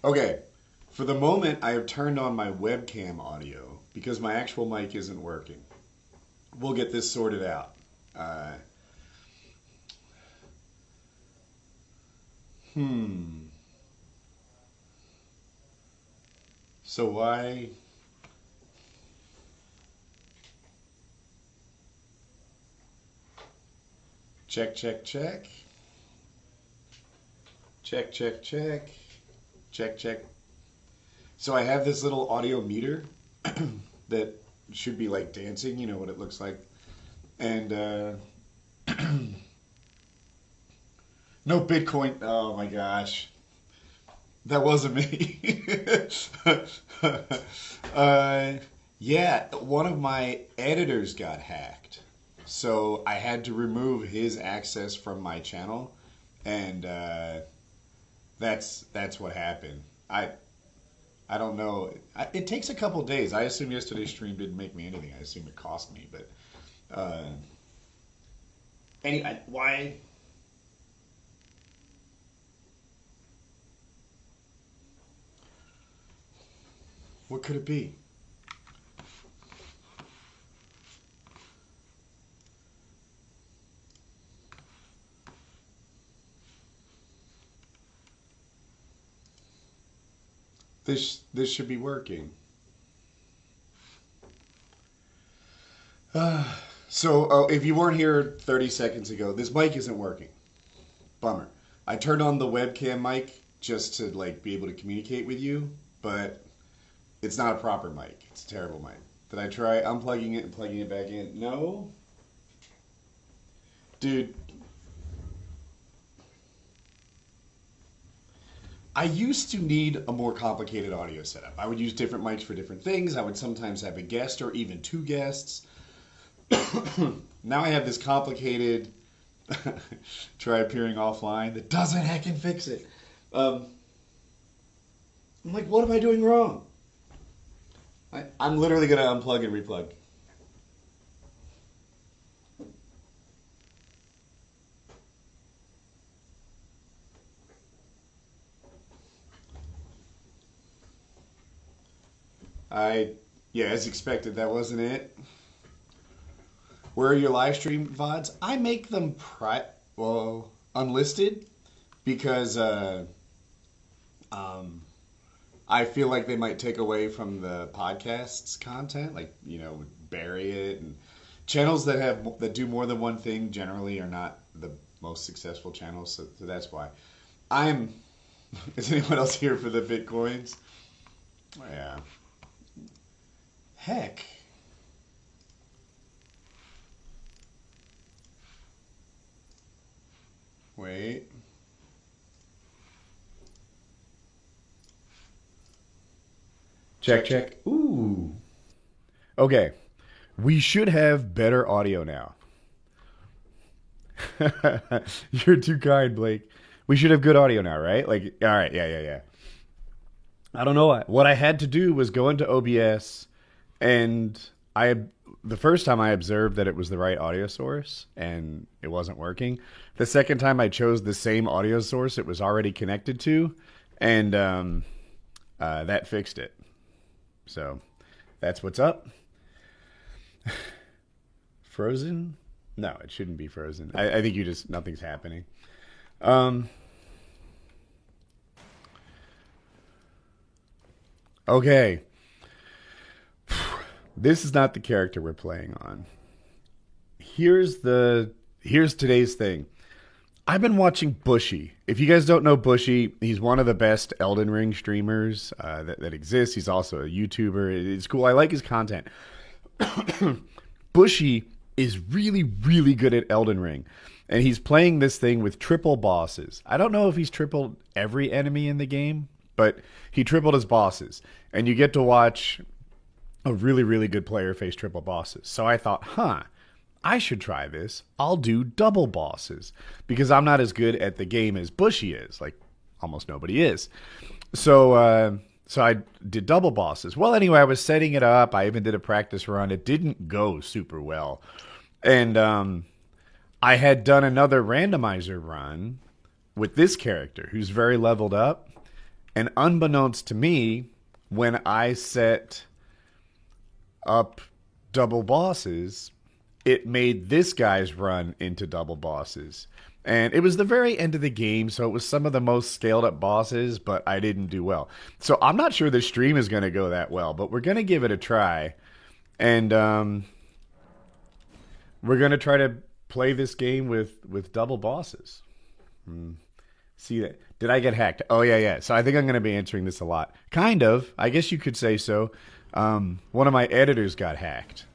Okay. For the moment, I have turned on my webcam audio because my actual mic isn't working. We'll get this sorted out. Uh, hmm. So why? Check, check, check. Check, check, check. Check, check. So I have this little audio meter that should be like dancing. You know what it looks like. And no Bitcoin. Oh my gosh. That wasn't me. uh, yeah, one of my editors got hacked. So I had to remove his access from my channel. And that's what happened. I don't know. It takes a couple days. I assume yesterday's stream didn't make me anything. I assume it cost me, but uh, why? What could it be? This should be working. Uh, so if you weren't here 30 seconds ago, this mic isn't working. Bummer. I turned on the webcam mic just to like be able to communicate with you, but it's not a proper mic. It's a terrible mic. Did I try unplugging it and plugging it back in? No. Dude, I used to need a more complicated audio setup. I would use different mics for different things. I would sometimes have a guest or even two guests. Now I have this complicated try appearing offline that doesn't heckin' fix it. Um, I'm like, what am I doing wrong? I'm literally gonna unplug and replug. I Yeah, as expected, that wasn't it. Where are your live stream VODs? I make them unlisted because um, I feel like they might take away from the podcast's content, like bury it. And channels that do more than one thing generally are not the most successful channels, so that's why. I'm. Is anyone else here for the bitcoins? Yeah. Heck. Wait. Check, check. Ooh. Okay. We should have better audio now. You're too kind, Blake. We should have good audio now, right? Like, all right, yeah. I don't know what I had to do was go into OBS, and the first time I observed that it was the right audio source, and it wasn't working. The second time I chose the same audio source it was already connected to, and that fixed it. So that's what's up. Frozen? No, it shouldn't be frozen. I think nothing's happening. Um, okay. This is not the character we're playing on. Here's today's thing. I've been watching Bushy. If you guys don't know Bushy, he's one of the best Elden Ring streamers that exists. He's also a YouTuber. It's cool. I like his content. Bushy is really, really good at Elden Ring. And he's playing this thing with triple bosses. I don't know if he's tripled every enemy in the game, but he tripled his bosses. And you get to watch a really, really good player face triple bosses. So I thought, I should try this. I'll do double bosses because I'm not as good at the game as Bushy is. Like almost nobody is. So I did double bosses. Well, anyway, I was setting it up. I even did a practice run. It didn't go super well. And I had done another randomizer run with this character who's very leveled up. And unbeknownst to me, when I set up double bosses, it made this guy's run into double bosses. And it was the very end of the game, so it was some of the most scaled up bosses, but I didn't do well. So I'm not sure the stream is going to go that well, but we're going to give it a try. And we're going to try to play this game with double bosses. See that? Did I get hacked? Oh, yeah. So I think I'm going to be answering this a lot. Kind of. I guess you could say so. One of my editors got hacked.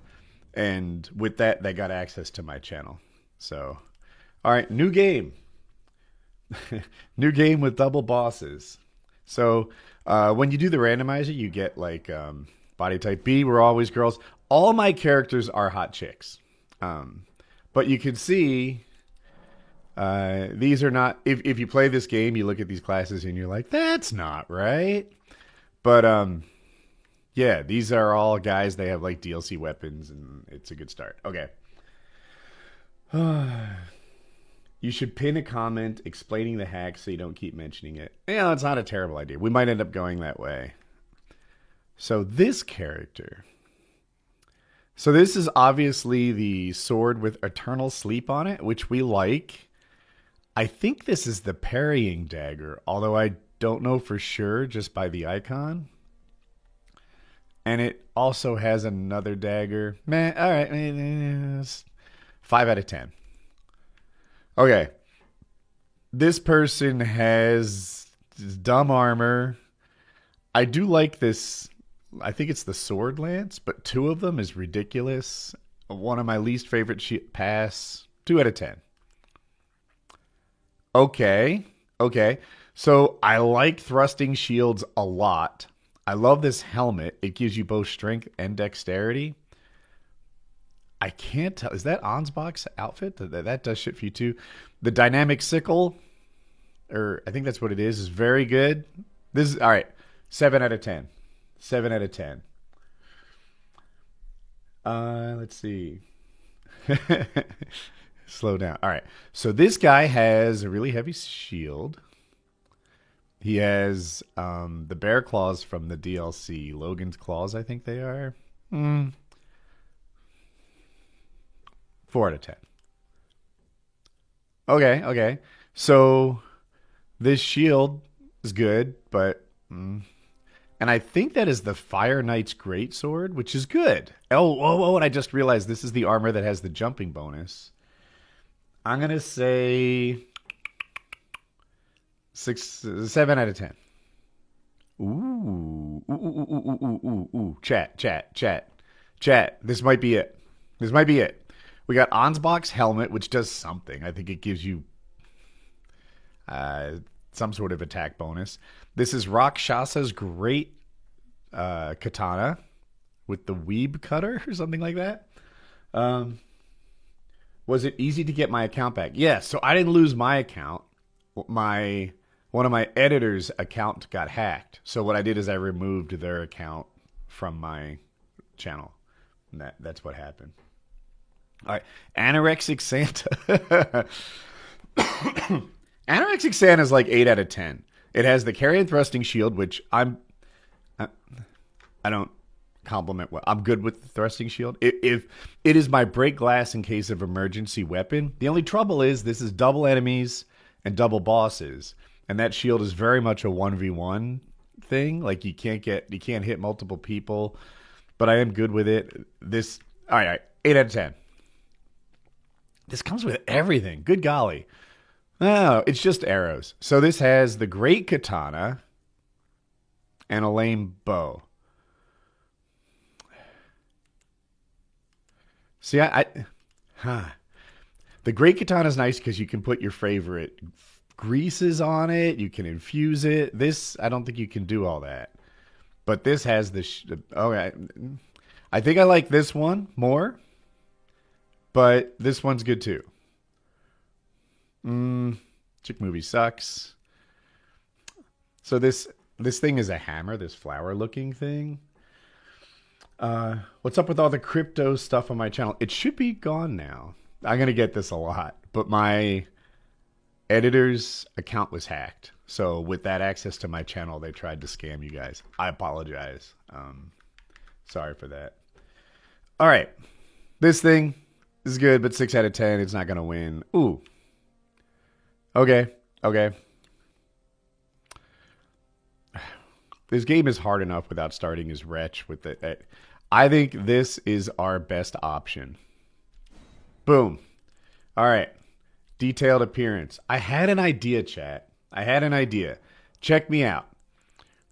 And with that, they got access to my channel. So, all right, new game. New game with double bosses. So when you do the randomizer, you get like body type B, we're always girls. All my characters are hot chicks. But you can see these are not, if you play this game, you look at these classes and you're like, that's not right. But yeah, these are all guys. They have like DLC weapons, and it's a good start. Okay. You should pin a comment explaining the hack so you don't keep mentioning it. Yeah, it's not a terrible idea. We might end up going that way. So this character. So this is obviously the sword with eternal sleep on it, which we like. I think this is the parrying dagger, although I don't know for sure just by the icon. And it also has another dagger. Man, all right. 5 out of 10. Okay. This person has dumb armor. I do like this. I think it's the sword lance, but 2 of them is ridiculous. One of my least favorite pass. 2 out of 10. Okay. So I like thrusting shields a lot. I love this helmet. It gives you both strength and dexterity. I can't tell. Is that Ansbach's outfit? That does shit for you too. The dynamic sickle, or I think that's what it is very good. This is all right. 7 out of 10. 7 out of 10. Let's see. Slow down. All right. So this guy has a really heavy shield. He has the bear claws from the DLC. Logan's claws, I think they are. 4 out of 10. Okay. So this shield is good, but... and I think that is the Fire Knight's Greatsword, which is good. Oh, and I just realized this is the armor that has the jumping bonus. I'm going to say... 7 out of 10. Ooh. Chat. This might be it. We got Ansbach's helmet, which does something. I think it gives you some sort of attack bonus. This is Rakshasa's great katana with the weeb cutter or something like that. Was it easy to get my account back? Yes. So I didn't lose my account. One of my editors' account got hacked. So what I did is I removed their account from my channel. And that's what happened. All right. Anorexic Santa. Anorexic Santa is like 8 out of 10. It has the carry and thrusting shield, which I don't compliment. I'm good with the thrusting shield. If it is my break glass in case of emergency weapon. The only trouble is this is double enemies and double bosses. And that shield is very much a 1v1 thing. Like you can't hit multiple people. But I am good with it. All right, 8 out of 10. This comes with everything. Good golly. Oh, it's just arrows. So this has the great katana and a lame bow. See, the great katana is nice because you can put your favorite greases on it. You can infuse it. This, I don't think you can do all that. But this has okay. I think I like this one more. But this one's good too. Chick movie sucks. So this thing is a hammer, this flower looking thing. What's up with all the crypto stuff on my channel? It should be gone now. I'm going to get this a lot. But my editor's account was hacked. So with that access to my channel, they tried to scam you guys. I apologize. Sorry for that. All right. This thing is good, but 6 out of 10. It's not going to win. Ooh. Okay. Okay. This game is hard enough without starting as Wretch with it. I think this is our best option. Boom. All right. Detailed appearance. I had an idea, chat. I had an idea. Check me out.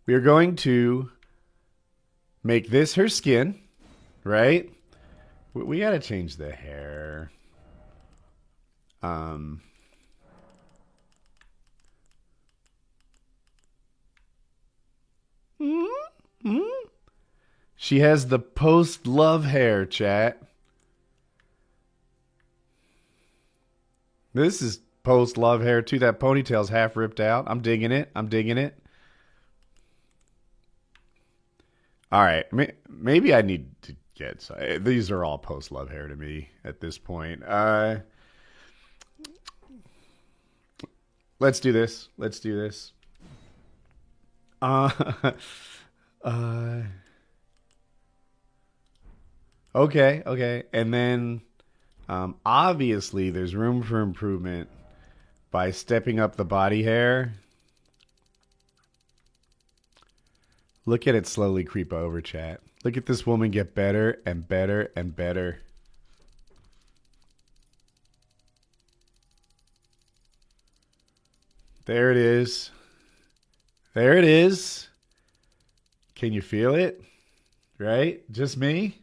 We are going to make this her skin, right? We got to change the hair. She has the post-love hair, chat. This is post-love hair, too. That ponytail's half ripped out. I'm digging it. I'm digging it. All right. Maybe I need to get... These are all post-love hair to me at this point. Let's do this. Let's do this. Okay, okay. And then obviously there's room for improvement by stepping up the body hair. Look at it slowly creep over, chat. Look at this woman get better and better and better. There it is. There it is. Can you feel it? Right? Just me?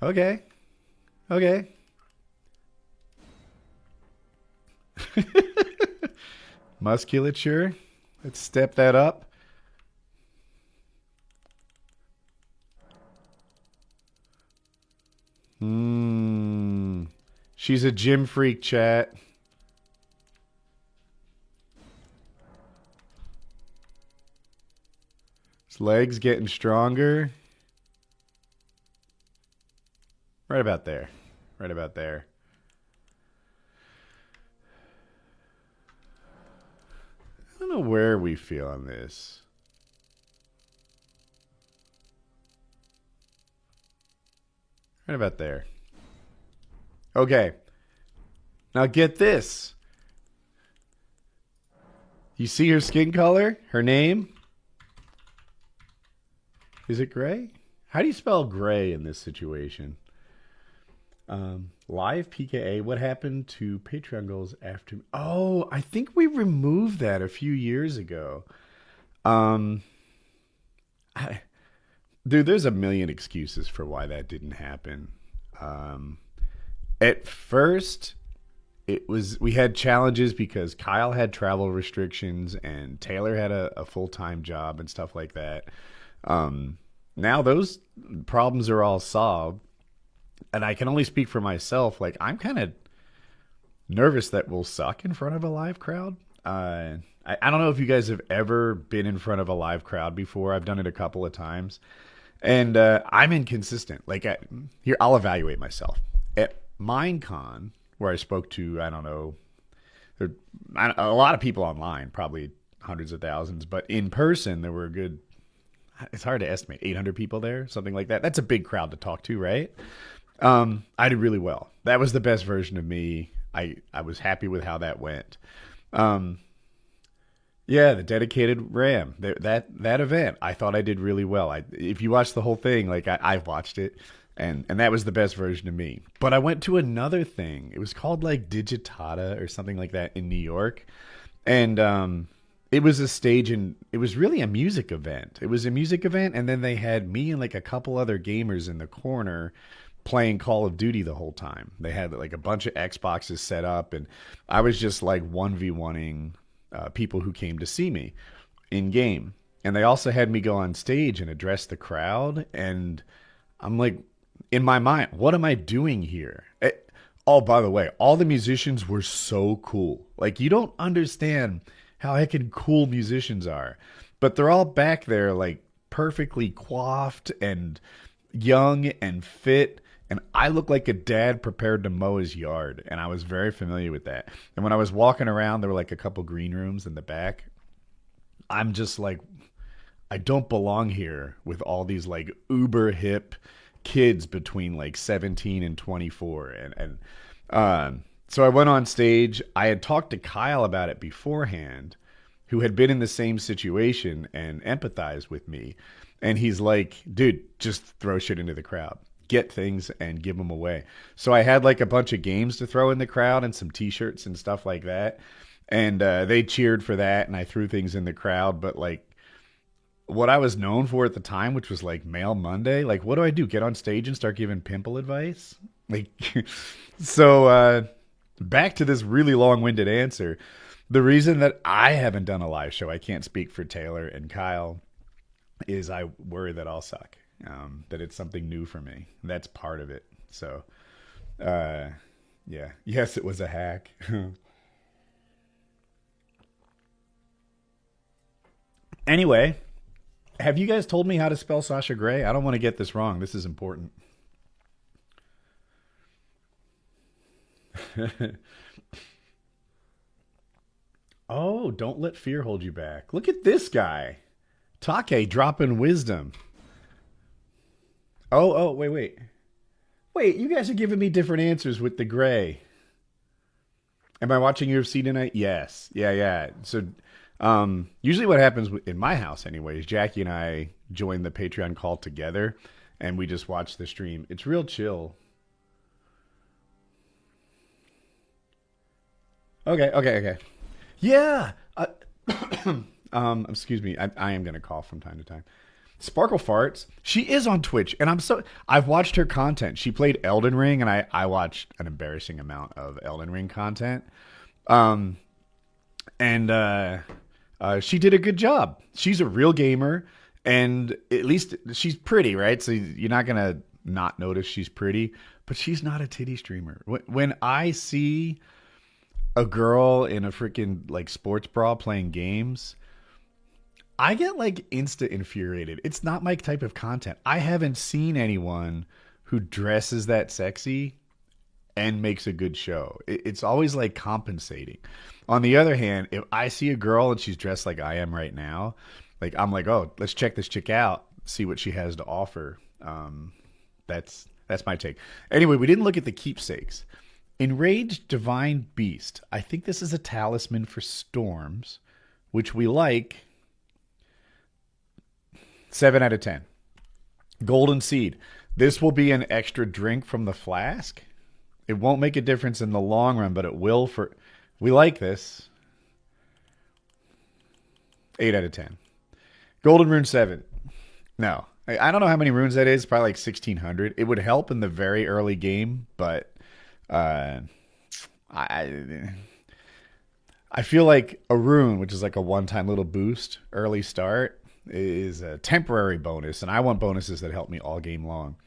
Okay. Okay. Musculature. Let's step that up. She's a gym freak, chat. His legs getting stronger. Right about there. Right about there. I don't know where we feel on this. Right about there. Okay. Now get this. You see her skin color? Her name? Is it gray? How do you spell gray in this situation? Live PKA. What happened to Patreon goals after? Oh, I think we removed that a few years ago. Dude, there's a million excuses for why that didn't happen. At first, we had challenges because Kyle had travel restrictions and Taylor had a full-time job and stuff like that. Now those problems are all solved. And I can only speak for myself. Like, I'm kind of nervous that we'll suck in front of a live crowd. I don't know if you guys have ever been in front of a live crowd before. I've done it a couple of times. And I'm inconsistent. Like, here, I'll evaluate myself. At Minecon, where I spoke to, I don't know, a lot of people online, probably hundreds of thousands. But in person, there were a good, it's hard to estimate, 800 people there, something like that. That's a big crowd to talk to, right? I did really well. That was the best version of me. I was happy with how that went. Yeah, the dedicated RAM. That event, I thought I did really well. If you watch the whole thing, like I've watched it, and that was the best version of me. But I went to another thing. It was called like Digitata or something like that in New York, and it was a stage, and it was really a music event. It was a music event, and then they had me and like a couple other gamers in the corner playing Call of Duty the whole time. They had like a bunch of Xboxes set up, and I was just like 1v1ing people who came to see me in game. And they also had me go on stage and address the crowd, and I'm like, in my mind, what am I doing here? Oh, by the way, all the musicians were so cool. Like, you don't understand how heckin' cool musicians are, but they're all back there like perfectly coiffed and young and fit. And I looked like a dad prepared to mow his yard, and I was very familiar with that. And when I was walking around, there were like a couple green rooms in the back. I'm just like, I don't belong here with all these like uber hip kids between like 17 and 24. So I went on stage. I had talked to Kyle about it beforehand, who had been in the same situation and empathized with me. And he's like, dude, just throw shit into the crowd. Get things and give them away. So I had like a bunch of games to throw in the crowd and some t-shirts and stuff like that. And they cheered for that, and I threw things in the crowd. But like what I was known for at the time, which was like Mail Monday, like what do I do? Get on stage and start giving pimple advice? Like, so back to this really long-winded answer. The reason that I haven't done a live show, I can't speak for Taylor and Kyle, is I worry that I'll suck. That it's something new for me. That's part of it. So, yeah. Yes, it was a hack. Anyway, have you guys told me how to spell Sasha Grey? I don't want to get this wrong. This is important. Oh, don't let fear hold you back. Look at this guy. Take dropping wisdom. Oh, wait. Wait, you guys are giving me different answers with the gray. Am I watching UFC tonight? Yes. Yeah. So, usually what happens in my house anyway is Jackie and I join the Patreon call together and we just watch the stream. It's real chill. Okay. Yeah. Excuse me. I am going to cough from time to time. Sparkle Farts, she is on Twitch, and I've watched her content. She played Elden Ring, and I watched an embarrassing amount of Elden Ring content. And she did a good job. She's a real gamer, and at least she's pretty, right? So you're not gonna not notice she's pretty, but she's not a titty streamer. When I see a girl in a freaking like sports bra playing games, I get like insta infuriated. It's not my type of content. I haven't seen anyone who dresses that sexy and makes a good show. It's always like compensating. On the other hand, if I see a girl and she's dressed like I am right now, like I'm like, oh, let's check this chick out, see what she has to offer. That's my take. Anyway, we didn't look at the keepsakes. Enraged Divine Beast. I think this is a talisman for storms, which we like. 7 out of 10. Golden Seed. This will be an extra drink from the flask. It won't make a difference in the long run, but it will for... We like this. 8 out of 10. Golden Rune 7. No. I don't know how many runes that is. Probably like 1,600. It would help in the very early game, but... I feel like a rune, which is like a one-time little boost, early start, is a temporary bonus, and I want bonuses that help me all game long.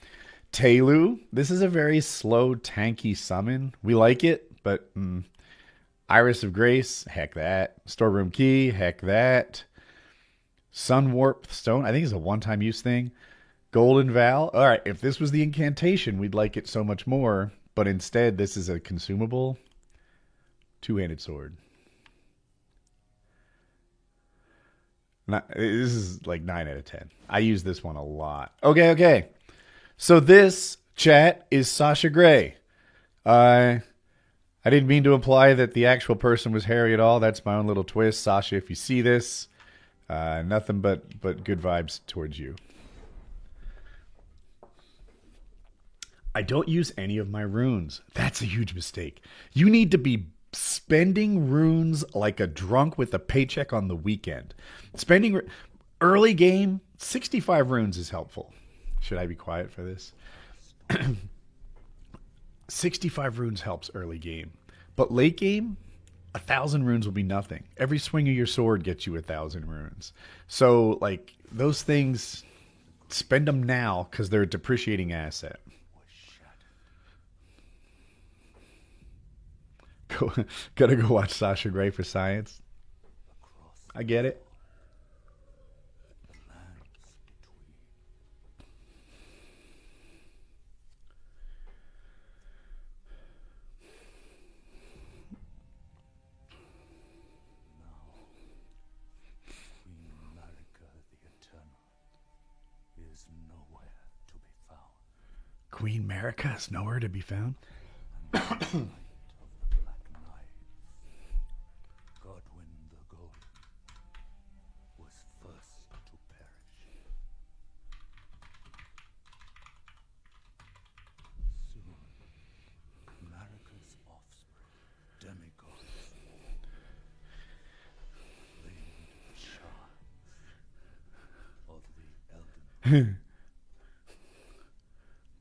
Telu, this is a very slow, tanky summon. We like it, but Iris of Grace, heck that. Storeroom Key, heck that. Sun Warp Stone, I think it's a one-time use thing. Golden Val, all right, if this was the incantation, we'd like it so much more, but instead, this is a consumable two-handed sword. This is like 9 out of 10. I use this one a lot. Okay. So this, chat, is Sasha Grey. I didn't mean to imply that the actual person was hairy at all. That's my own little twist. Sasha, if you see this, nothing but good vibes towards you. I don't use any of my runes. That's a huge mistake. You need to be spending runes like a drunk with a paycheck on the weekend. Spending early game, 65 runes is helpful. Should I be quiet for this? 65 runes helps early game. But late game, 1,000 runes will be nothing. Every swing of your sword gets you 1,000 runes. So, like, those things, spend them now because they're a depreciating asset. Gotta go watch Sasha Grey for science. I get it. Queen Marika is nowhere to be found.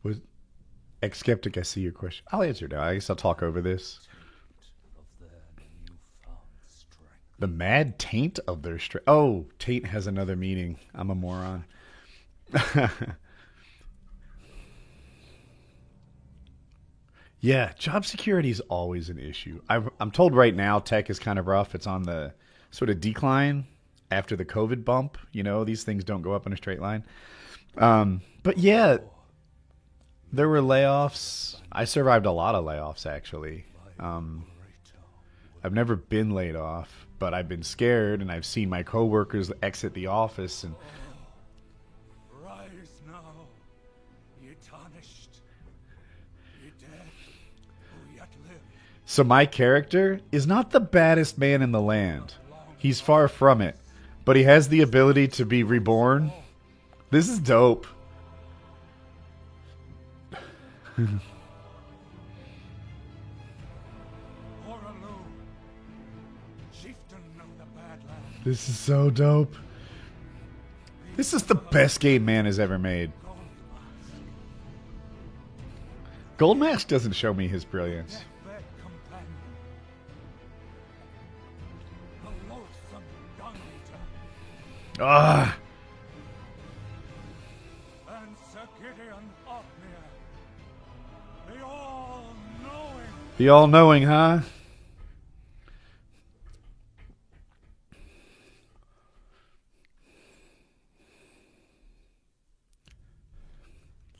Was Ex-Skeptic, I see your question. I'll answer now. I guess I'll talk over this. The mad taint of their strength. Oh, taint has another meaning. I'm a moron. Yeah, job security is always an issue. I'm told right now tech is kind of rough. It's on the sort of decline after the COVID bump. You know, these things don't go up in a straight line. But yeah, there were layoffs. I survived a lot of layoffs, actually. I've never been laid off, but I've been scared, and I've seen my coworkers exit the office. And rise now, ye tarnished, ye dead, who yet live. so my character is not the baddest man in the land. He's far from it, but he has the ability to be reborn. This is dope. This is so dope. This is the best game man has ever made. Gold Mask doesn't show me his brilliance. Ah. The all-knowing, huh?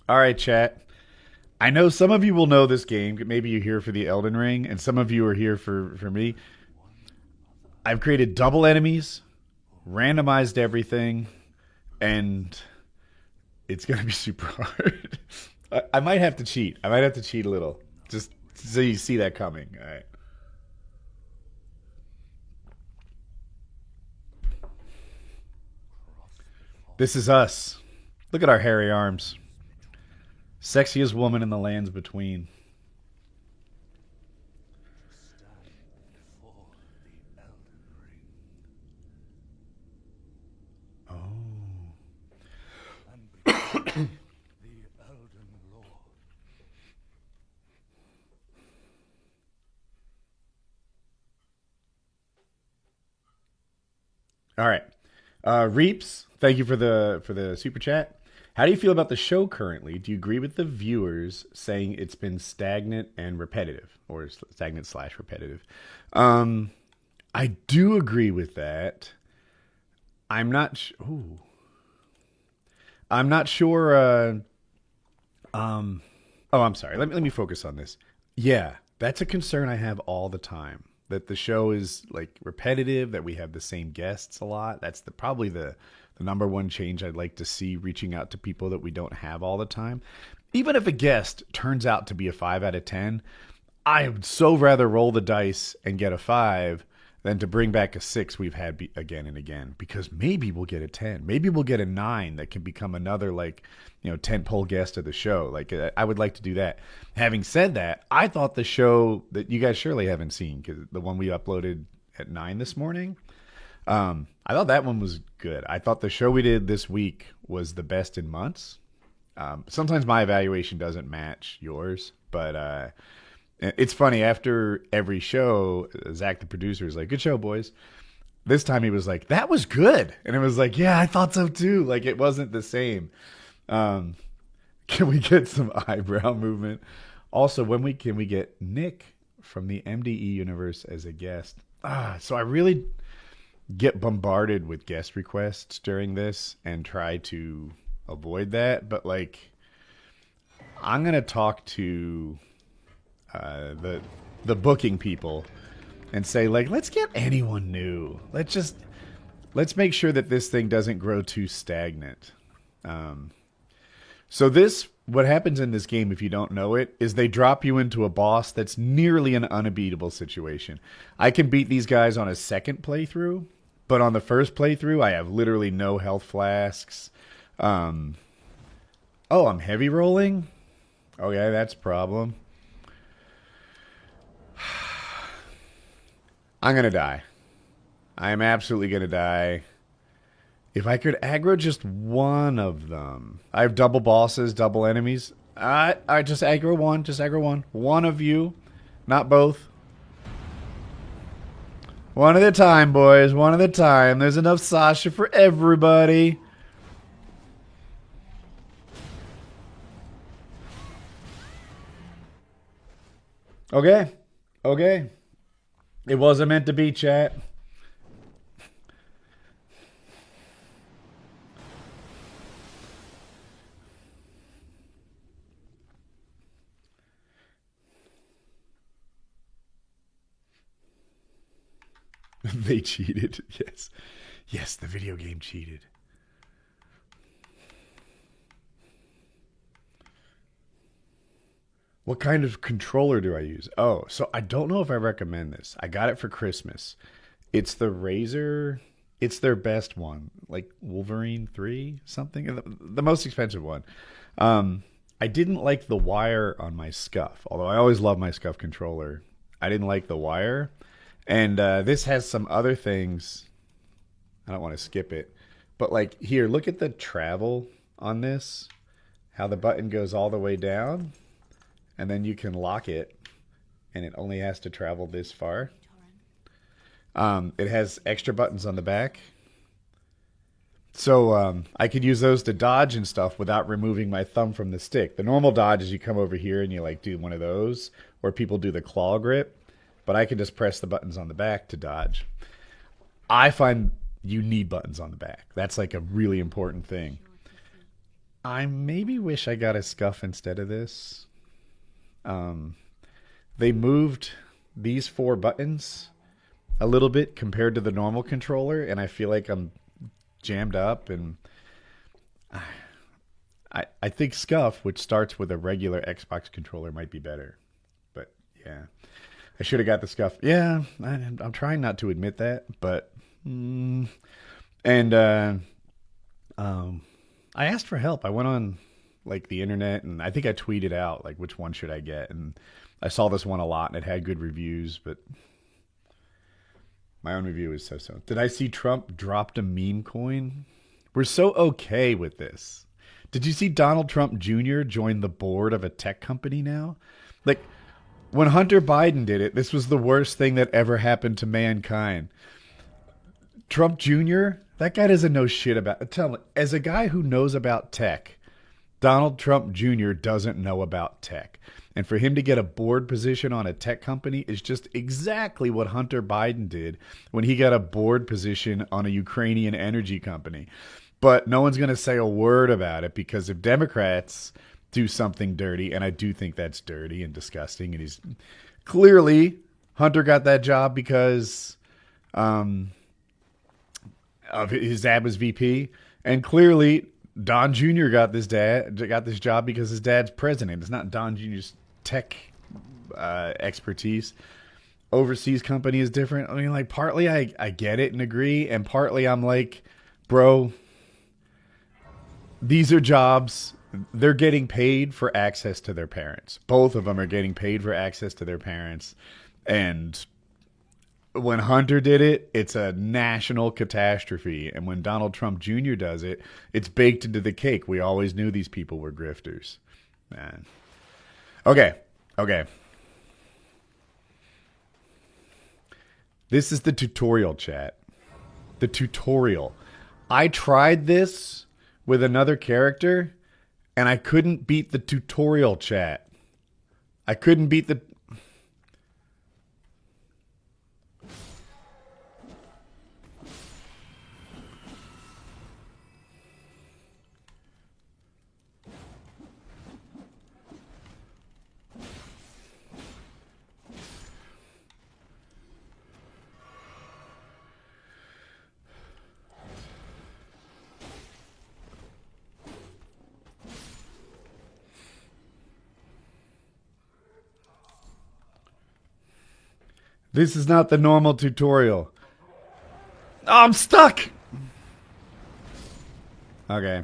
All right, chat. I know some of you will know this game. Maybe you're here for the Elden Ring, and some of you are here for me. I've created double enemies, randomized everything, and it's going to be super hard. I might have to cheat. I might have to cheat a little. Just so you see that coming. All right. This is us. Look at our hairy arms. Sexiest woman in the lands between. Oh. All right. Reaps, thank you for the super chat. How do you feel about the show currently? Do you agree with the viewers saying it's been stagnant and repetitive, or stagnant / repetitive? I do agree with that. I'm not. I'm not sure. Oh, I'm sorry. Let me focus on this. Yeah, that's a concern I have all the time. That the show is like repetitive. That we have the same guests a lot. That's probably the number one change I'd like to see, reaching out to people that we don't have all the time. Even if a guest turns out to be a 5 out of 10, I would so rather roll the dice and get a 5 than to bring back a 6 we've had again and again, because maybe we'll get a 10. Maybe we'll get a 9 that can become another, like, tentpole guest of the show. Like, I would like to do that. Having said that, I thought the show that you guys surely haven't seen, because the one we uploaded at 9 this morning, I thought that one was good. I thought the show we did this week was the best in months. Sometimes my evaluation doesn't match yours, but it's funny. After every show, Zach, the producer, is like, "Good show, boys." This time he was like, "That was good," and it was like, "Yeah, I thought so too." Like, it wasn't the same. Can we get some eyebrow movement? Also, can we get Nick from the MDE universe as a guest? So I really get bombarded with guest requests during this and try to avoid that, but like, I'm gonna talk to the booking people and say, like, let's get anyone new. Let's make sure that this thing doesn't grow too stagnant. So this, what happens in this game, if you don't know it, is they drop you into a boss that's nearly an unbeatable situation. I can beat these guys on a second playthrough, but on the first playthrough, I have literally no health flasks. Oh, I'm heavy rolling? Okay, that's a problem. I'm going to die. I am absolutely going to die. If I could aggro just one of them. I have double bosses, double enemies. I just aggro one. Just aggro one. One of you. Not both. One at a time, boys. One at a time. There's enough Sasha for everybody. Okay. Okay. It wasn't meant to be, chat. They cheated. Yes. Yes, the video game cheated. What kind of controller do I use? Oh, so I don't know if I recommend this. I got it for Christmas. It's the Razer. It's their best one, like Wolverine 3 something, the most expensive one. I didn't like the wire on my Scuff, although I always love my Scuff controller. I didn't like the wire, and this has some other things. I don't want to skip it, but like here, look at the travel on this. How the button goes all the way down, and then you can lock it, and it only has to travel this far. It has extra buttons on the back. So I could use those to dodge and stuff without removing my thumb from the stick. The normal dodge is you come over here and you like do one of those, or people do the claw grip. But I can just press the buttons on the back to dodge. I find you need buttons on the back. That's like a really important thing. I maybe wish I got a Scuff instead of this. They moved these 4 buttons a little bit compared to the normal controller, and I feel like I'm jammed up, and I think Scuff, which starts with a regular Xbox controller, might be better. But yeah, I should have got the Scuff. Yeah, I'm trying not to admit that, but I asked for help. I went on like the internet, and I think I tweeted out like which one should I get, and I saw this one a lot, and it had good reviews, but my own review is so-so. Did I see Trump dropped a meme coin? We're so okay with this. Did you see Donald Trump Jr. join the board of a tech company now? Like, when Hunter Biden did it, this was the worst thing that ever happened to mankind. Trump Jr., that guy doesn't know shit about... Tell me, as a guy who knows about tech, Donald Trump Jr. doesn't know about tech. And for him to get a board position on a tech company is just exactly what Hunter Biden did when he got a board position on a Ukrainian energy company. But no one's going to say a word about it, because if Democrats do something dirty, and I do think that's dirty and disgusting, and he's clearly, Hunter got that job because of his dad was VP, and clearly Don Jr. got this job because his dad's president. It's not Don Jr.'s tech expertise. Overseas company is different. I mean, like, partly I get it and agree, and partly I'm like, bro, these are jobs. They're getting paid for access to their parents. Both of them are getting paid for access to their parents. And when Hunter did it, it's a national catastrophe. And when Donald Trump Jr. does it, it's baked into the cake. We always knew these people were grifters. Man. Okay. This is the tutorial, chat. The tutorial. I tried this with another character, and I couldn't beat the tutorial, chat. I couldn't beat the... This is not the normal tutorial. Oh, I'm stuck! Okay.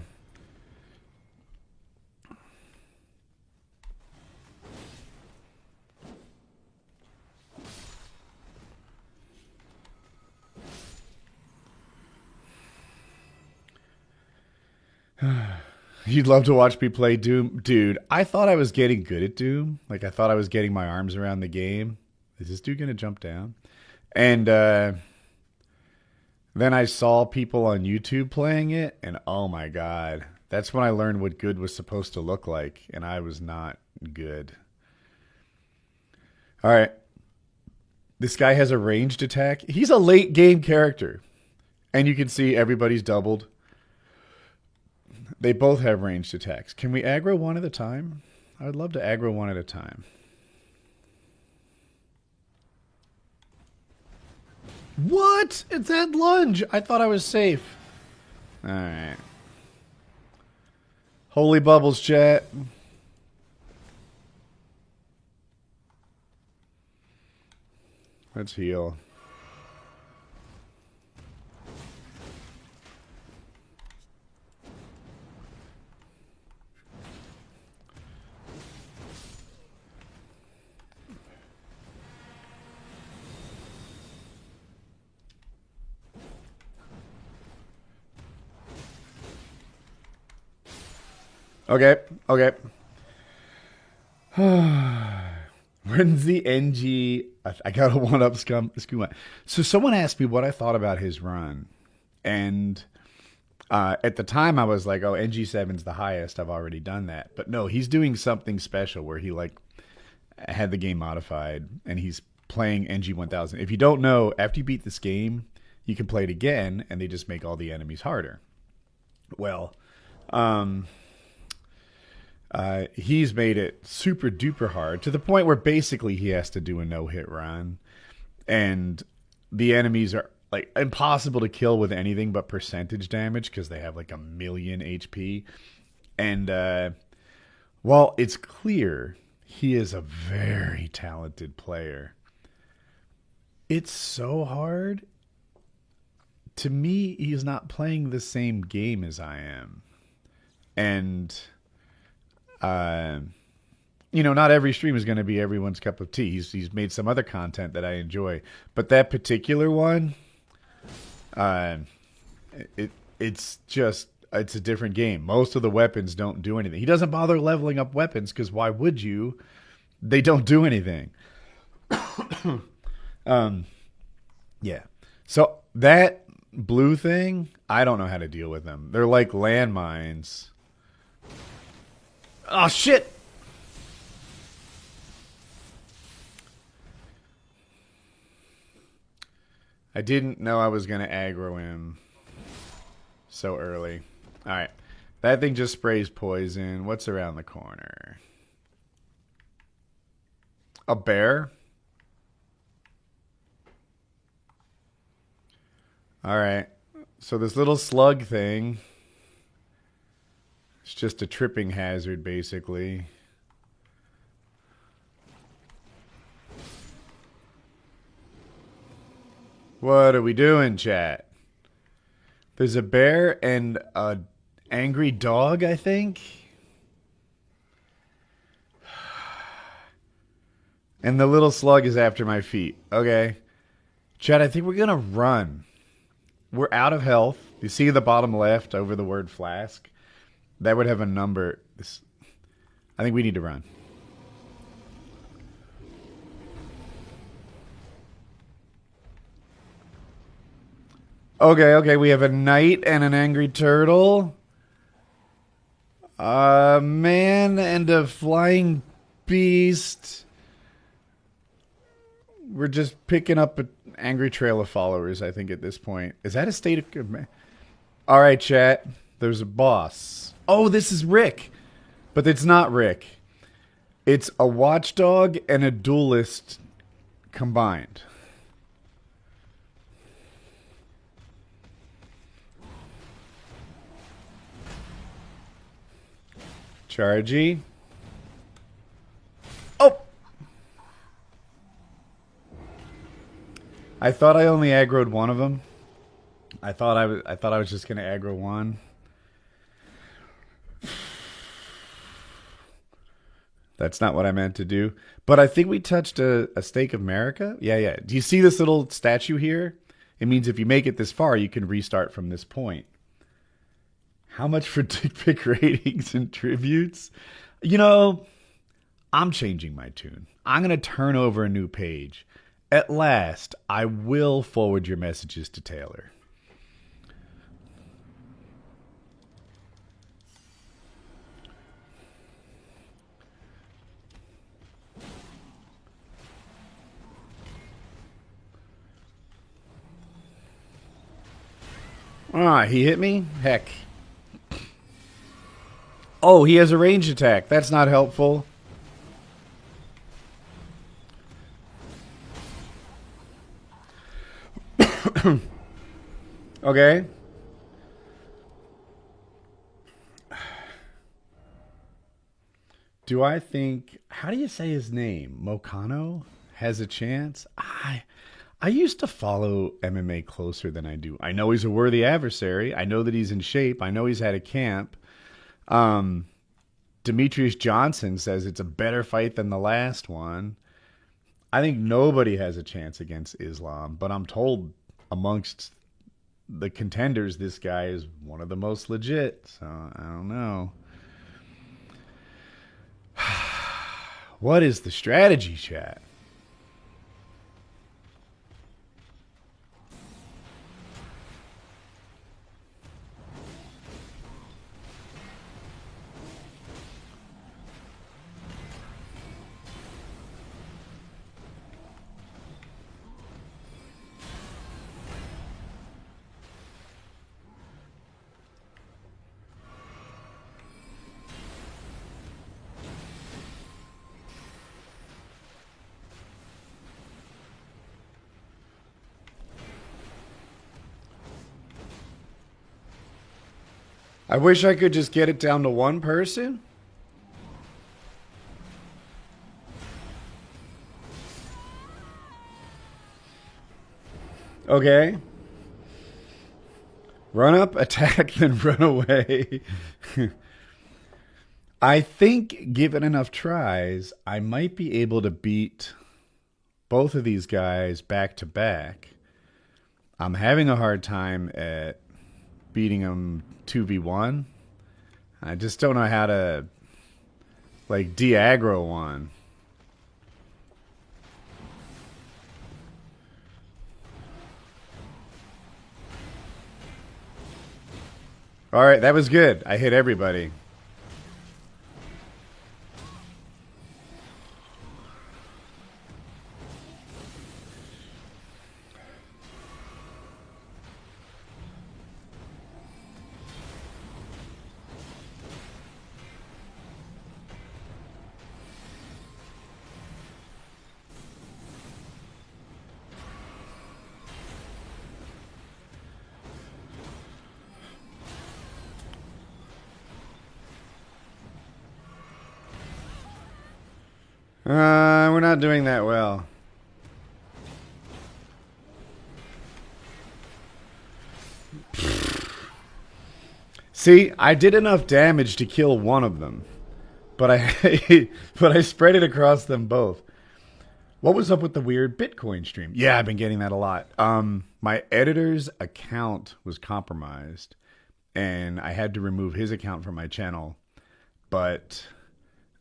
You'd love to watch me play Doom? Dude, I thought I was getting good at Doom. Like, I thought I was getting my arms around the game. Is this dude going to jump down? And then I saw people on YouTube playing it, and oh my god. That's when I learned what good was supposed to look like, and I was not good. All right. This guy has a ranged attack. He's a late game character. And you can see everybody's doubled. They both have ranged attacks. Can we aggro one at a time? I would love to aggro one at a time. What? It's that lunge. I thought I was safe. All right. Holy bubbles, chat. Let's heal. Okay, okay. When's the NG? I got a one-up Skooma. So someone asked me what I thought about his run. And at the time I was like, oh, NG7's the highest. I've already done that. But no, he's doing something special where he like had the game modified and he's playing NG1000. If you don't know, after you beat this game, you can play it again and they just make all the enemies harder. Well, he's made it super duper hard to the point where basically he has to do a no-hit run, and the enemies are like impossible to kill with anything but percentage damage because they have like 1,000,000 HP. And while it's clear he is a very talented player, it's so hard. To me, he's not playing the same game as I am. And you know, not every stream is going to be everyone's cup of tea. He's made some other content that I enjoy, but that particular one, it's a different game. Most of the weapons don't do anything. He doesn't bother leveling up weapons because why would you? They don't do anything. Yeah. So that blue thing, I don't know how to deal with them. They're like landmines. Oh, shit! I didn't know I was going to aggro him so early. Alright. That thing just sprays poison. What's around the corner? A bear? Alright. So this little slug thing... It's just a tripping hazard, basically. What are we doing, chat? There's a bear and an angry dog, I think. And the little slug is after my feet. Okay. Chat, I think we're going to run. We're out of health. You see the bottom left over the word flask? That would have a number. I think we need to run. Okay, we have a knight and an angry turtle. A man and a flying beast. We're just picking up an angry trail of followers, I think, at this point. Is that a state of... All right, chat. There's a boss. Oh, this is Rick. But it's not Rick. It's a watchdog and a duelist combined. Chargy. Oh! I thought I only aggroed one of them. I thought I was just gonna aggro one. That's not what I meant to do. But I think we touched a stake of America. Yeah, yeah. Do you see this little statue here? It means if you make it this far, you can restart from this point. How much for dick pic ratings and tributes? You know, I'm changing my tune. I'm going to turn over a new page. At last, I will forward your messages to Taylor. Ah, he hit me? Heck. Oh, he has a range attack. That's not helpful. Okay. Do I think... How do you say his name? Mokano has a chance? I used to follow MMA closer than I do. I know he's a worthy adversary. I know that he's in shape. I know he's had a camp. Demetrius Johnson says it's a better fight than the last one. I think nobody has a chance against Islam, but I'm told amongst the contenders, this guy is one of the most legit. So I don't know. What is the strategy, chat? I wish I could just get it down to one person. Okay. Run up, attack, then run away. I think, given enough tries, I might be able to beat both of these guys back to back. I'm having a hard time at beating them 2v1. I just don't know how to, like, de-aggro one. Alright, that was good. I hit everybody. We're not doing that well. See, I did enough damage to kill one of them, but I spread it across them both. What was up with the weird Bitcoin stream? Yeah, I've been getting that a lot. My editor's account was compromised, and I had to remove his account from my channel, but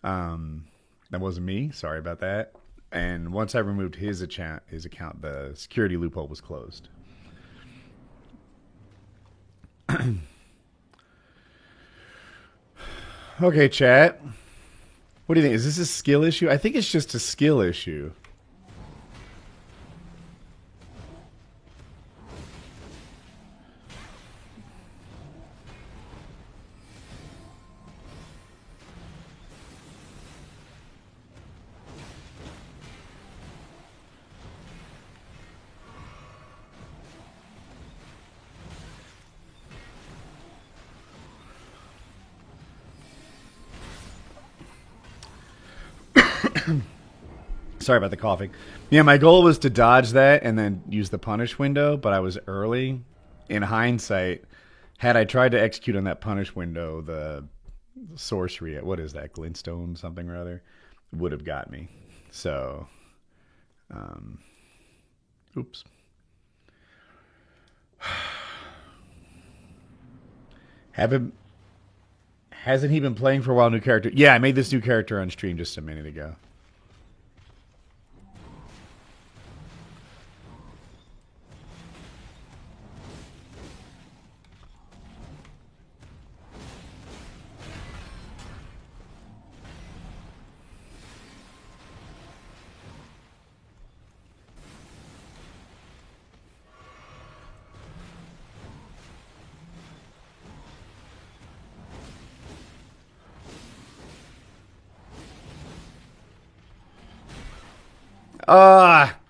that wasn't me. Sorry about that. And once I removed his account, the security loophole was closed. Okay, chat. What do you think? Is this a skill issue? I think it's just a skill issue. Sorry about the coughing. Yeah, my goal was to dodge that and then use the punish window, but I was early. In hindsight, had I tried to execute on that punish window, the sorcery, what is that, glintstone something or other, would have got me. So, oops. Hasn't he been playing for a while? New character? Yeah, I made this new character on stream just a minute ago.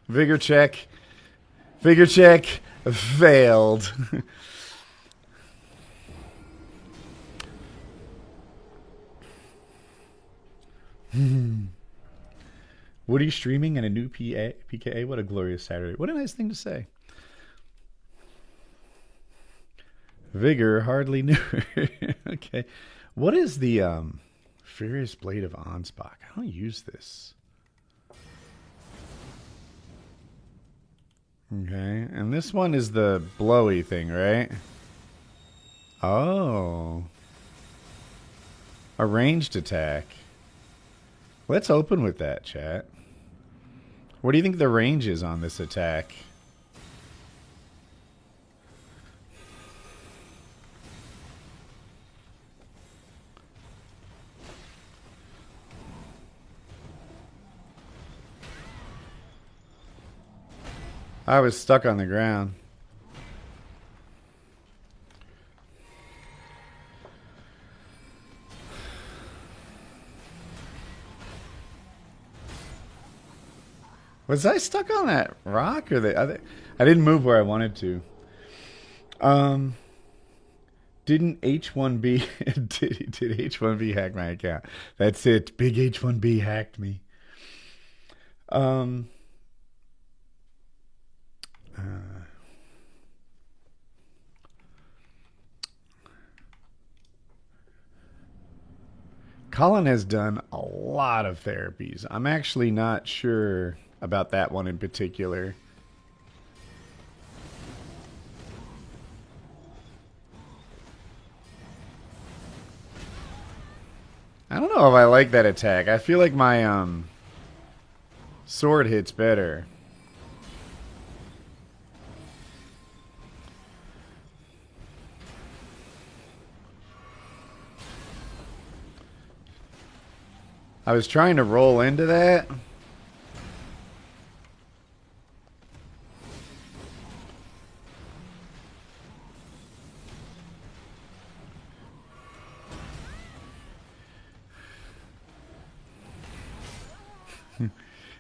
Vigor check. Vigor check. Failed. Woody streaming and a new PKA. What a glorious Saturday. What a nice thing to say. Vigor hardly knew. Okay. What is the Furious Blade of Ansbach? I don't use this. Okay, and this one is the blowy thing, right? Oh. A ranged attack. Let's open with that, chat. What do you think the range is on this attack? I was stuck on the ground. Was I stuck on that rock or I didn't move where I wanted to. Didn't H1B did H1B hack my account? That's it. Big H1B hacked me. Colin has done a lot of therapies. I'm actually not sure about that one in particular. I don't know if I like that attack. I feel like my sword hits better. I was trying to roll into that.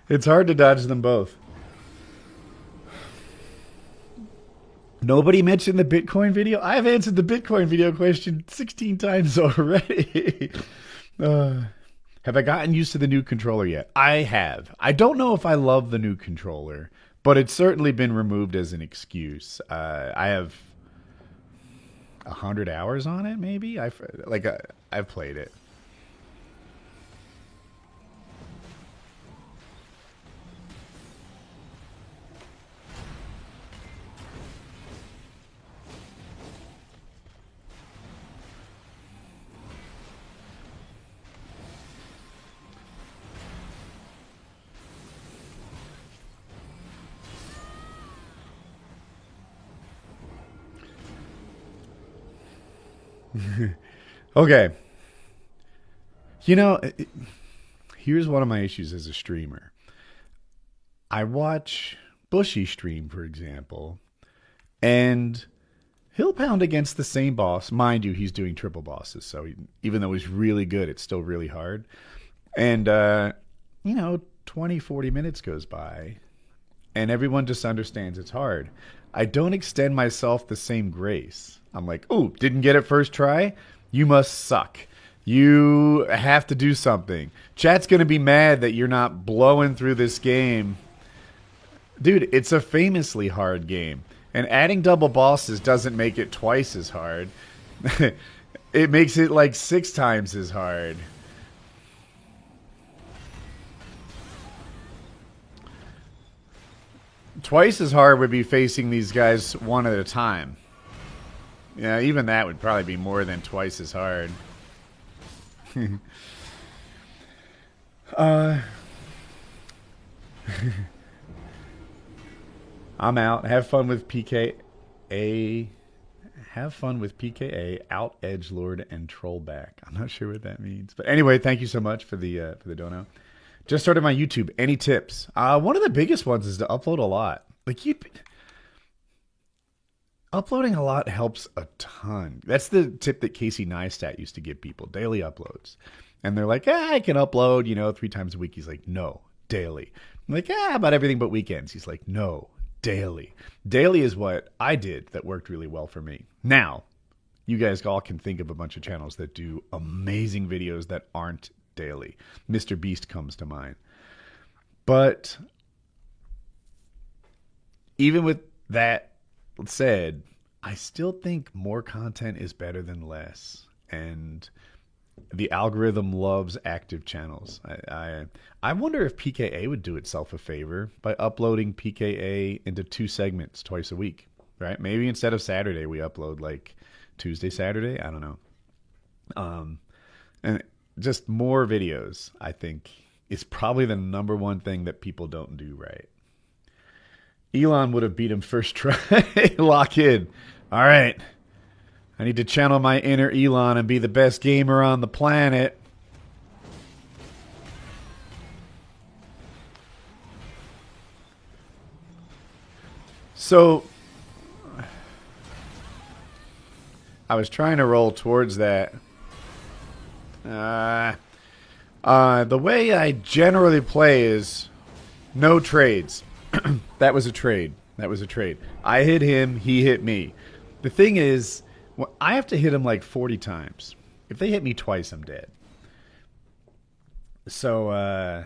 It's hard to dodge them both. Nobody mentioned the Bitcoin video? I've answered the Bitcoin video question 16 times already. Have I gotten used to the new controller yet? I have. I don't know if I love the new controller, but it's certainly been removed as an excuse. I have 100 hours on it, maybe? I've played it. Okay. You know, here's one of my issues as a streamer. I watch Bushy stream, for example, and he'll pound against the same boss. Mind you, he's doing triple bosses, so even though he's really good, it's still really hard. And, 20, 40 minutes goes by, and everyone just understands it's hard. I don't extend myself the same grace. I'm like, oh, didn't get it first try? You must suck. You have to do something. Chat's going to be mad that you're not blowing through this game. Dude, it's a famously hard game. And adding double bosses doesn't make it twice as hard. It makes it like 6 times as hard. Twice as hard would be facing these guys one at a time. Yeah, even that would probably be more than twice as hard. I'm out. Have fun with PKA. Have fun with PKA, out edgelord and trollback. I'm not sure what that means, but anyway, thank you so much for the dono. Just started my YouTube. Any tips? One of the biggest ones is to upload a lot. Like uploading a lot helps a ton. That's the tip that Casey Neistat used to give people: daily uploads. And they're like, I can upload, 3 times a week. He's like, no, daily. I'm like, about everything but weekends. He's like, no, daily. Daily is what I did that worked really well for me. Now, you guys all can think of a bunch of channels that do amazing videos that aren't daily. Mr. Beast comes to mind. But even with that said, I still think more content is better than less. And the algorithm loves active channels. I wonder if PKA would do itself a favor by uploading PKA into 2 segments twice a week, right? Maybe instead of Saturday, we upload like Tuesday, Saturday. I don't know. And just more videos, I think, is probably the #1 thing that people don't do right. Elon would have beat him first try. Lock in. All right. I need to channel my inner Elon and be the best gamer on the planet. So, I was trying to roll towards that. The way I generally play is no trades. That was a trade. I hit him, he hit me. The thing is, I have to hit him like 40 times. If they hit me twice, I'm dead. So,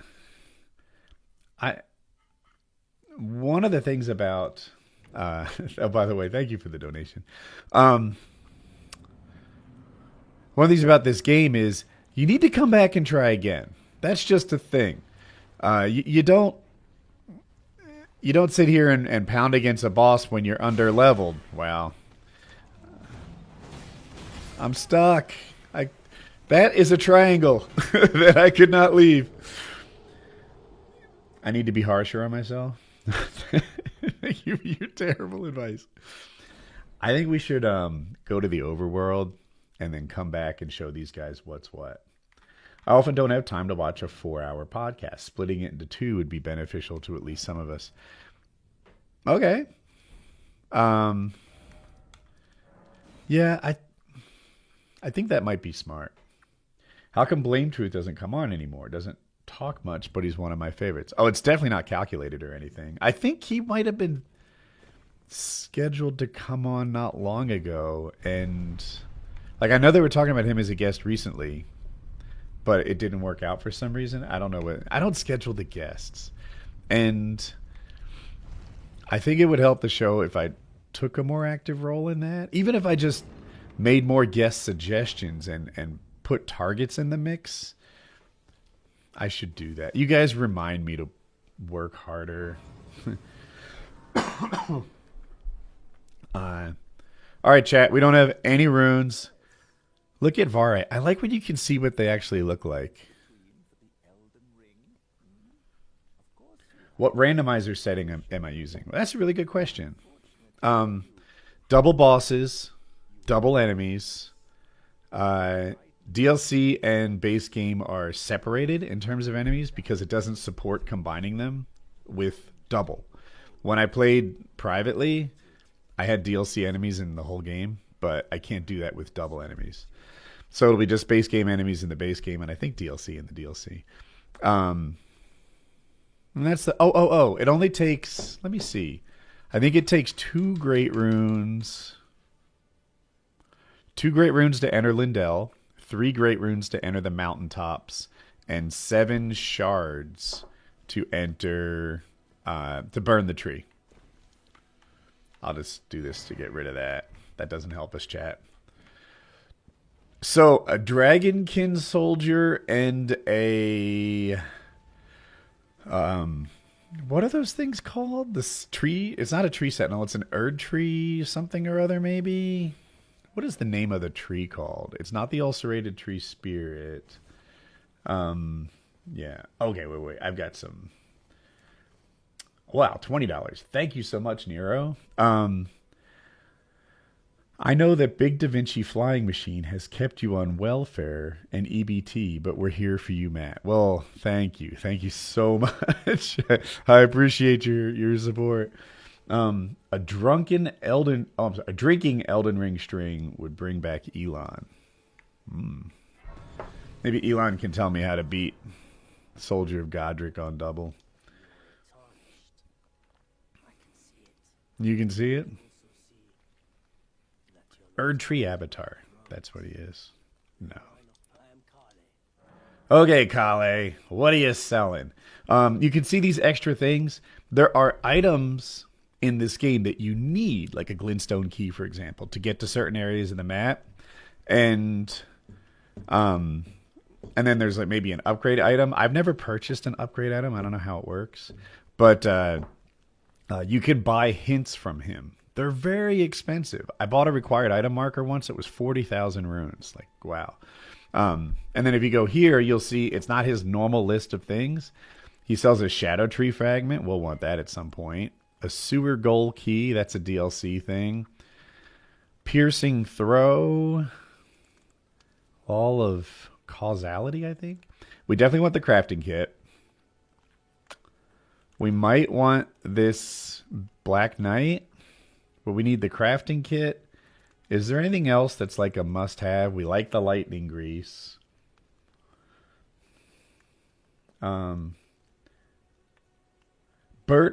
one of the things about, oh, by the way, thank you for the donation. One of the things about this game is you need to come back and try again. That's just a thing. You don't sit here and pound against a boss when you're under leveled. Wow. I'm stuck. That is a triangle that I could not leave. I need to be harsher on myself. You're terrible advice. I think we should go to the overworld and then come back and show these guys what's what. I often don't have time to watch a 4-hour podcast. Splitting it into 2 would be beneficial to at least some of us. Okay. Yeah, I think that might be smart. How come Blame Truth doesn't come on anymore? Doesn't talk much, but he's one of my favorites. Oh, it's definitely not calculated or anything. I think he might have been scheduled to come on not long ago, and like I know they were talking about him as a guest recently, but it didn't work out for some reason. I don't know I don't schedule the guests, and I think it would help the show if I took a more active role in that. Even if I just made more guest suggestions and put targets in the mix. I should do that. You guys remind me to work harder. All right, chat. We don't have any runes. Look at Vare. I like when you can see what they actually look like. What randomizer setting am I using? Well, that's a really good question. Double bosses, double enemies. DLC and base game are separated in terms of enemies because it doesn't support combining them with double. When I played privately, I had DLC enemies in the whole game, but I can't do that with double enemies. So it'll be just base game enemies in the base game, and I think DLC in the DLC. And that's the... Oh. It only takes... Let me see. I think it takes 2 great runes. 2 great runes to enter Lindell. 3 great runes to enter the mountaintops, and 7 shards to enter to burn the tree. I'll just do this to get rid of that. That doesn't help us, chat. So a dragonkin soldier and a what are those things called? This tree? It's not a tree sentinel. It's an Erd tree something or other, maybe. What is the name of the tree called? It's not the ulcerated tree spirit. Yeah. Okay, wait. I've got some. Wow, $20. Thank you so much, Nero. I know that Big Da Vinci Flying Machine has kept you on welfare and EBT, but we're here for you, Matt. Well, thank you. Thank you so much. I appreciate your support. A drinking Elden Ring string would bring back Elon. Maybe Elon can tell me how to beat Soldier of Godric on double. You can see it? Erd Tree Avatar. That's what he is. No. Okay, Kale. What are you selling? You can see these extra things. There are items in this game that you need, like a glintstone key, for example, to get to certain areas in the map. And then there's like maybe an upgrade item. I've never purchased an upgrade item. I don't know how it works. But you can buy hints from him. They're very expensive. I bought a required item marker once. It was 40,000 runes. Like, wow. And then if you go here, you'll see it's not his normal list of things. He sells a shadow tree fragment. We'll want that at some point. A sewer goal key. That's a DLC thing. Piercing throw. All of causality, I think. We definitely want the crafting kit. We might want this Black Knight. But we need the crafting kit. Is there anything else that's like a must-have? We like the lightning grease. Bert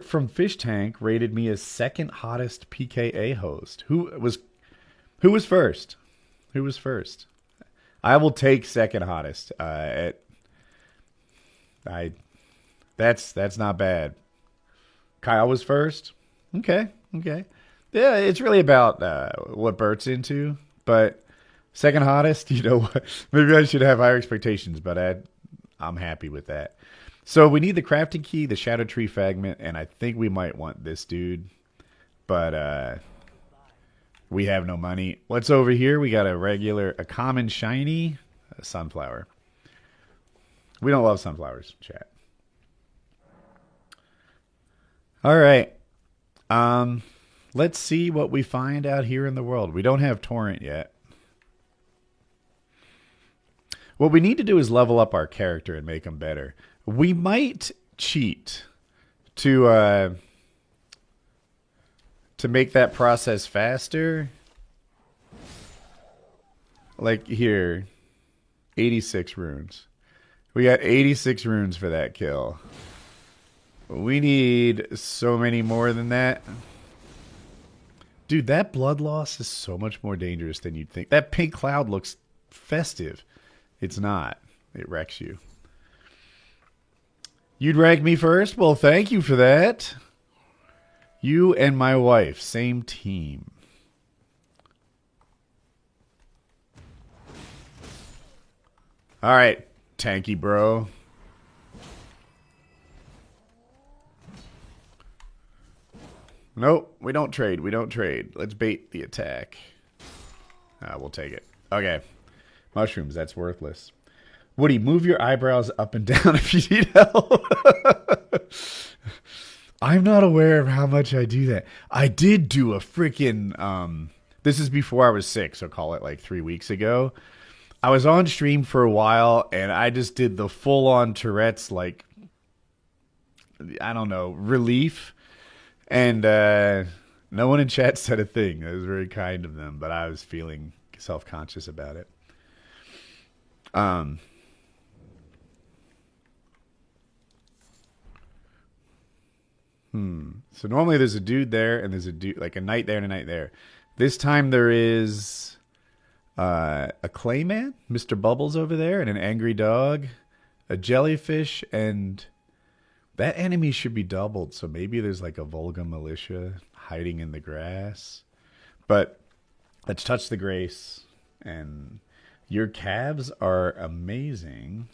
from Fish Tank rated me as second hottest PKA host. Who was first? Who was first? I will take second hottest. That's not bad. Kyle was first. Okay. Yeah, it's really about what Bert's into. But second hottest, you know what? Maybe I should have higher expectations, but I'm happy with that. So we need the crafting key, the shadow tree fragment, and I think we might want this dude. But we have no money. What's over here? We got a common shiny sunflower. We don't love sunflowers, chat. All right. Let's see what we find out here in the world. We don't have torrent yet. What we need to do is level up our character and make him better. We might cheat to make that process faster. Like here, 86 runes. We got 86 runes for that kill. We need so many more than that. Dude, that blood loss is so much more dangerous than you'd think. That pink cloud looks festive. It's not. It wrecks you. You'd rank me first? Well, thank you for that. You and my wife, same team. All right, tanky bro. Nope, we don't trade. Let's bait the attack. We'll take it. Okay. Mushrooms, that's worthless. Woody, move your eyebrows up and down if you need help. I'm not aware of how much I do that. I did do a freaking... this is before I was sick, so call it like 3 weeks ago. I was on stream for a while, and I just did the full-on Tourette's, like... I don't know, relief. And no one in chat said a thing. It was very kind of them, but I was feeling self-conscious about it. So normally there's a dude there, and there's a dude, like a knight there and a knight there. This time there is a clayman, Mr. Bubbles over there, and an angry dog, a jellyfish, and that enemy should be doubled. So maybe there's like a Volga militia hiding in the grass. But let's touch the grace. And your calves are amazing.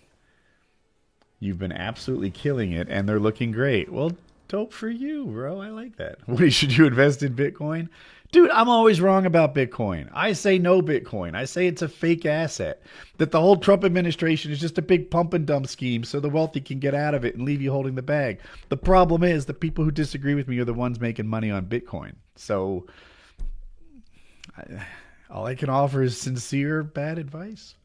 You've been absolutely killing it, and they're looking great. Well, dope for you, bro. I like that. What, should you invest in Bitcoin? Dude, I'm always wrong about Bitcoin. I say no Bitcoin. I say it's a fake asset. That the whole Trump administration is just a big pump and dump scheme so the wealthy can get out of it and leave you holding the bag. The problem is the people who disagree with me are the ones making money on Bitcoin. So all I can offer is sincere bad advice.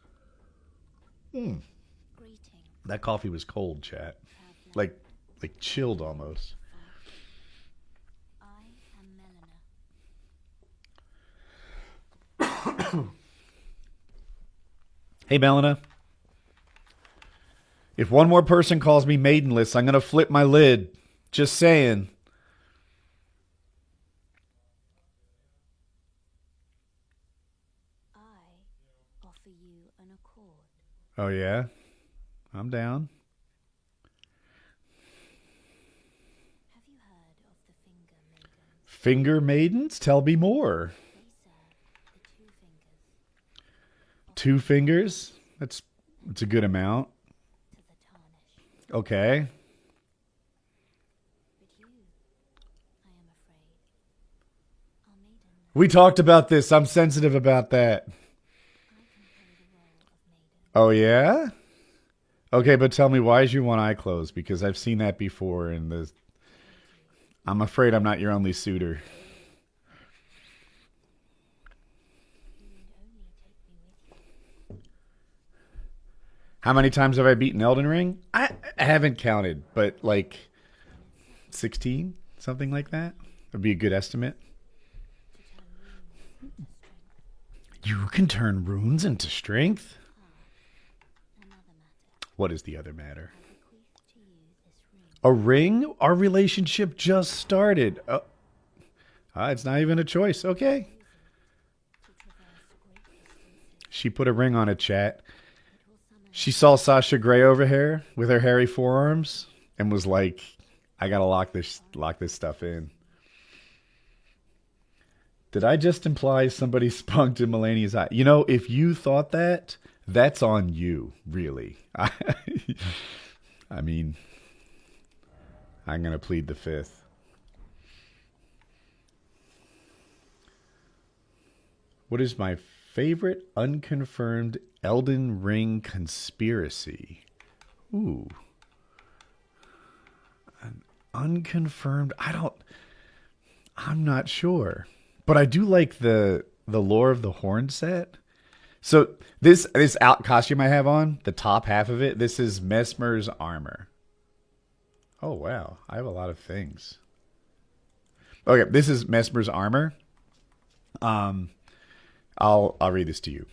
That coffee was cold, chat. Like chilled almost. Hey, Melina. If one more person calls me maidenless, I'm going to flip my lid. Just saying. I offer you an accord. Oh, yeah? I'm down. Have you heard of the Finger Maidens? Finger maidens? Tell me more. They serve the 2 fingers 2 fingers? That's a good amount. to the tarnished. Okay. But you, I am afraid, are maidenless. We talked about this. I'm sensitive about that. I can play the role of maiden. Oh, yeah? Okay, but tell me, why is your one eye closed? Because I've seen that before, and I'm afraid I'm not your only suitor. You need only take me with you. How many times have I beaten Elden Ring? I haven't counted, but like 16, something like that. Would be a good estimate. You can turn runes into strength? Another matter. What is the other matter? I bequeath to you this ring. A ring? Our relationship just started. It's not even a choice. Okay. To traverse great distances. She put a ring on it, chat. It will summon She saw Sasha Grey over here with her hairy forearms and was like, I gotta lock this stuff in. Did I just imply somebody spunked in Melania's eye? You know, if you thought that, that's on you, really. I mean, I'm going to plead the fifth. What is my favorite unconfirmed Elden Ring conspiracy? Ooh. An unconfirmed... I'm not sure. But I do like the lore of the horn set. So this out costume I have on, the top half of it, this is Mesmer's armor. Oh wow, I have a lot of things. Okay, this is Mesmer's armor. I'll read this to you.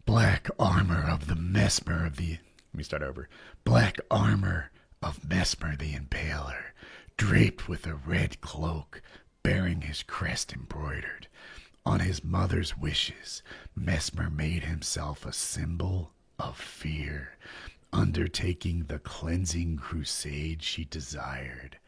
Black armor of the Mesmer of the... Let me start over. Black armor of Mesmer the Impaler, draped with a red cloak, bearing his crest embroidered. On his mother's wishes, Mesmer made himself a symbol of fear, undertaking the cleansing crusade she desired.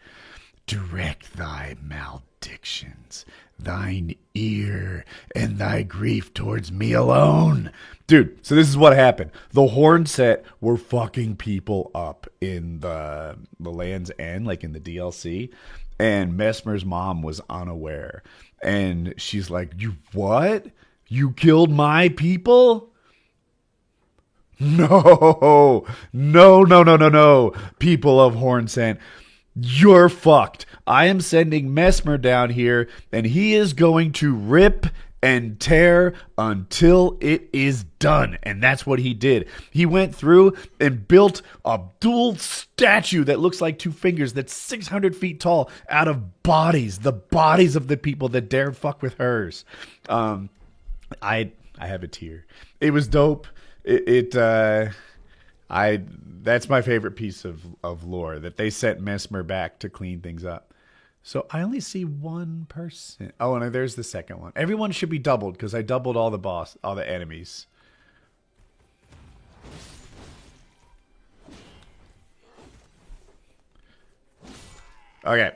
Direct thy maledictions, thine ear, and thy grief towards me alone. Dude, so this is what happened. The horn set were fucking people up in the Land's End, like in the DLC. And Mesmer's mom was unaware. And she's like, you what? You killed my people? No. People of Hornsent, you're fucked. I am sending Mesmer down here, and he is going to rip and tear until it is done. And that's what he did. He went through and built a dual statue that looks like 2 fingers that's 600 feet tall out of bodies, the bodies of the people that dared fuck with hers. I have a tear. It was dope. That's my favorite piece of lore, that they sent Mesmer back to clean things up. So I only see one person. Oh, and there's the second one. Everyone should be doubled because I doubled all the enemies. Okay.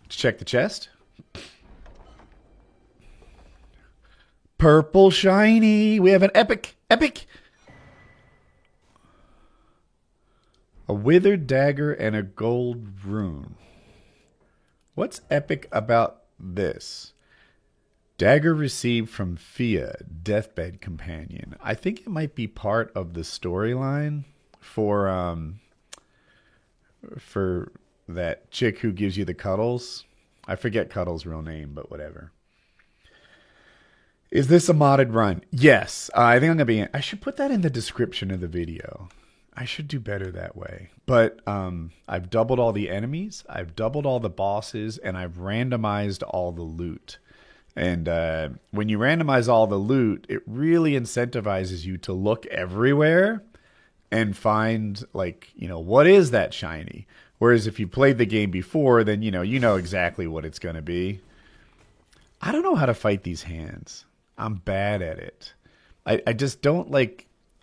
Let's check the chest. Purple shiny. We have an epic. A withered dagger and a gold rune. What's epic about this? Dagger received from Fia, deathbed companion. I think it might be part of the storyline for that chick who gives you the cuddles. I forget Cuddles' real name, but whatever. Is this a modded run? Yes. I think I'm gonna be. I should put that in the description of the video. I should do better that way. But I've doubled all the enemies, I've doubled all the bosses, and I've randomized all the loot. And when you randomize all the loot, it really incentivizes you to look everywhere and find, like, what is that shiny? Whereas if you played the game before, then you know exactly what it's going to be. I don't know how to fight these hands. I'm bad at it. I just don't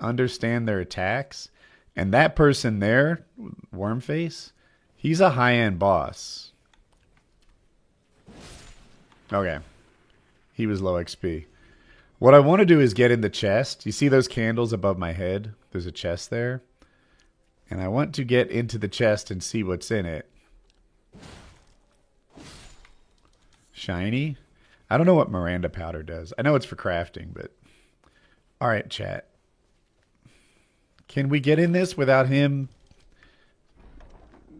understand their attacks. And that person there, Wormface, he's a high-end boss. Okay. He was low XP. What I want to do is get in the chest. You see those candles above my head? There's a chest there. And I want to get into the chest and see what's in it. Shiny? I don't know what Miranda powder does. I know it's for crafting, but... Alright, chat. Can we get in this without him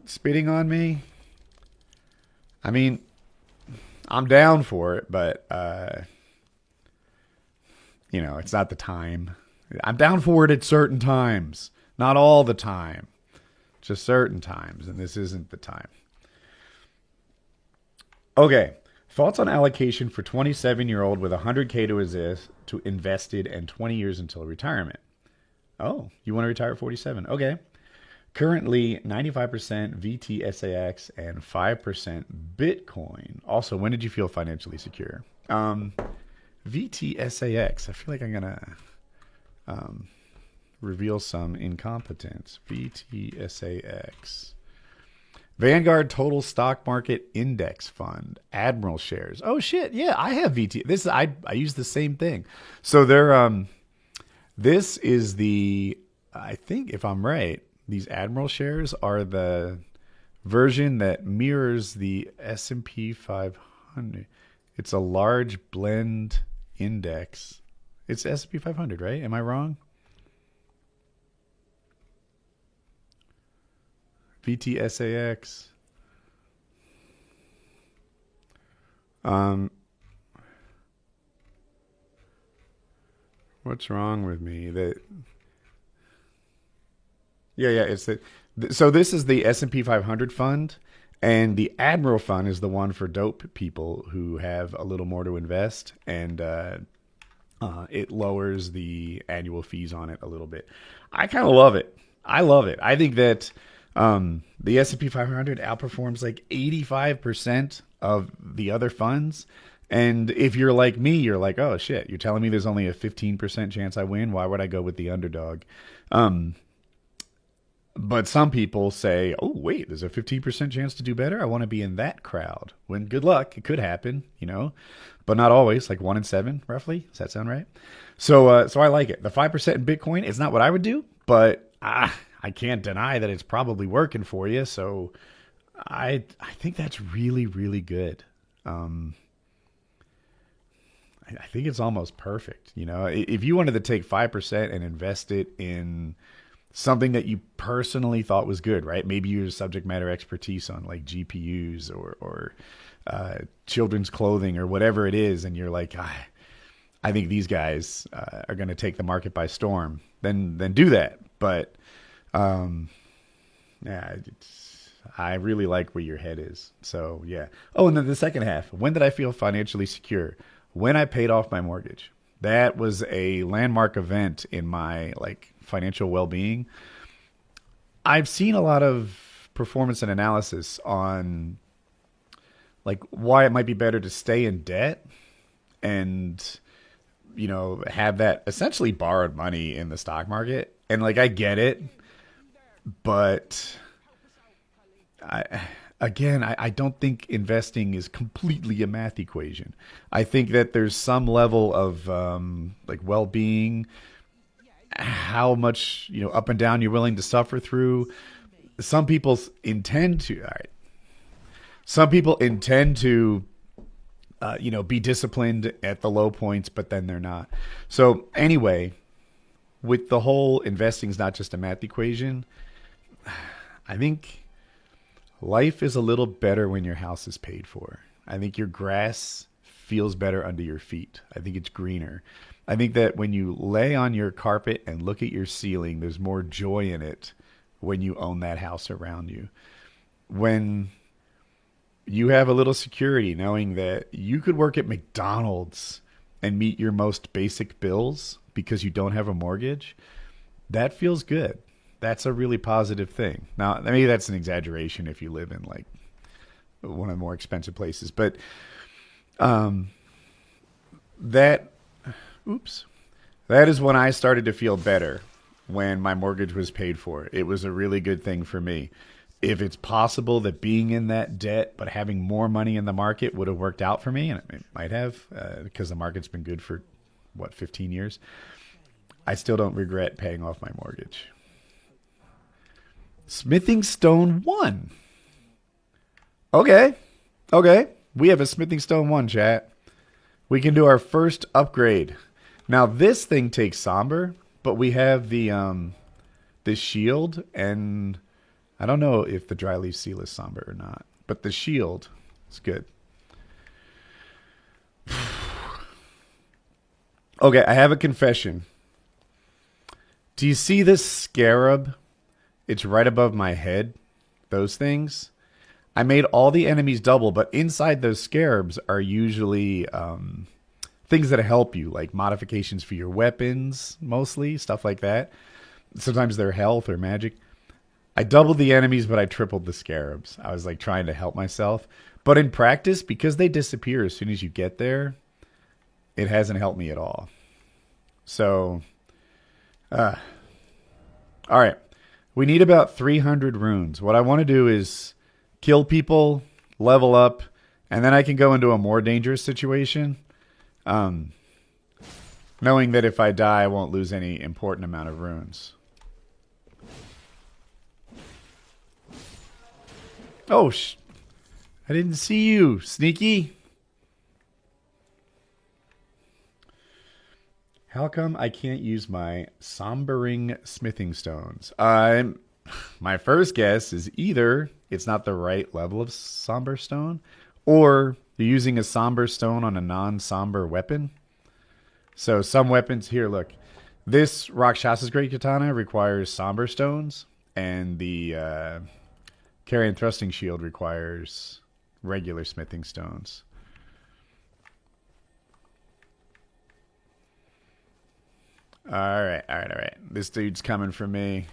spitting on me? I mean, I'm down for it, but, it's not the time. I'm down for it at certain times. Not all the time. Just certain times, and this isn't the time. Okay. Thoughts on allocation for 27-year-old with 100K to invested and 20 years until retirement? Oh, you want to retire at 47? Okay. Currently, 95% VTSAX and 5% Bitcoin. Also, when did you feel financially secure? VTSAX. I feel like I'm going to reveal some incompetence. VTSAX. Vanguard Total Stock Market Index Fund. Admiral shares. Oh, shit. Yeah, I have VT. I use the same thing. So they're... This is I think if I'm right, these Admiral shares are the version that mirrors the S&P 500. It's a large blend index. It's S&P 500, right? Am I wrong? VTSAX. What's wrong with me? It's so this is the S&P 500 fund, and the Admiral fund is the one for dope people who have a little more to invest, and it lowers the annual fees on it a little bit. I kind of love it. I love it. I think that the S&P 500 outperforms like 85% of the other funds. And if you're like me, you're like, oh, shit, you're telling me there's only a 15% chance I win? Why would I go with the underdog? But some people say, oh, wait, there's a 15% chance to do better? I want to be in that crowd. When good luck, it could happen, but not always, like 1 in 7, roughly. Does that sound right? So I like it. The 5% in Bitcoin, it's not what I would do, but I can't deny that it's probably working for you. So I think that's really, really good. I think it's almost perfect. If you wanted to take 5% and invest it in something that you personally thought was good, right? Maybe your subject matter expertise on like GPUs or children's clothing or whatever it is, and you're like, I think these guys are going to take the market by storm. Then do that. But I really like where your head is. So yeah. Oh, and then the second half. When did I feel financially secure? When I paid off my mortgage. That was a landmark event in my financial well-being. I've seen a lot of performance and analysis on like why it might be better to stay in debt and have that essentially borrowed money in the stock market. And like I get it, but I don't think investing is completely a math equation. I think that there's some level of like well-being, how much up and down you're willing to suffer through. Some people intend to. All right. Some people intend to, be disciplined at the low points, but then they're not. So anyway, with the whole investing is not just a math equation, I think life is a little better when your house is paid for. I think your grass feels better under your feet. I think it's greener. I think that when you lay on your carpet and look at your ceiling, there's more joy in it when you own that house around you. When you have a little security knowing that you could work at McDonald's and meet your most basic bills because you don't have a mortgage, that feels good. That's a really positive thing. Now, maybe that's an exaggeration if you live in like one of the more expensive places, but that is when I started to feel better, when my mortgage was paid for. It was a really good thing for me. If it's possible that being in that debt but having more money in the market would have worked out for me, and it might have, because the market's been good for 15 years, I still don't regret paying off my mortgage. Smithing Stone 1. Okay. We have a Smithing Stone 1, chat. We can do our first upgrade. Now, this thing takes Somber, but we have the shield, and I don't know if the Dry Leaf Seal is Somber or not, but the shield is good. Okay, I have a confession. Do you see this scarab? It's right above my head. Those things. I made all the enemies double, but inside those scarabs are usually things that help you, like modifications for your weapons, mostly, stuff like that. Sometimes they're health or magic. I doubled the enemies, but I tripled the scarabs. I was like trying to help myself. But in practice, because they disappear as soon as you get there, it hasn't helped me at all. So, all right. We need about 300 runes. What I want to do is kill people, level up, and then I can go into a more dangerous situation. Knowing that if I die, I won't lose any important amount of runes. Oh, I didn't see you, sneaky. How come I can't use my sombering smithing stones? My first guess is either it's not the right level of somber stone, or you're using a somber stone on a non-somber weapon. So some weapons here, look, this Rakshasa's Great Katana requires somber stones, and the Carrion Thrusting Shield requires regular smithing stones. All right. This dude's coming for me.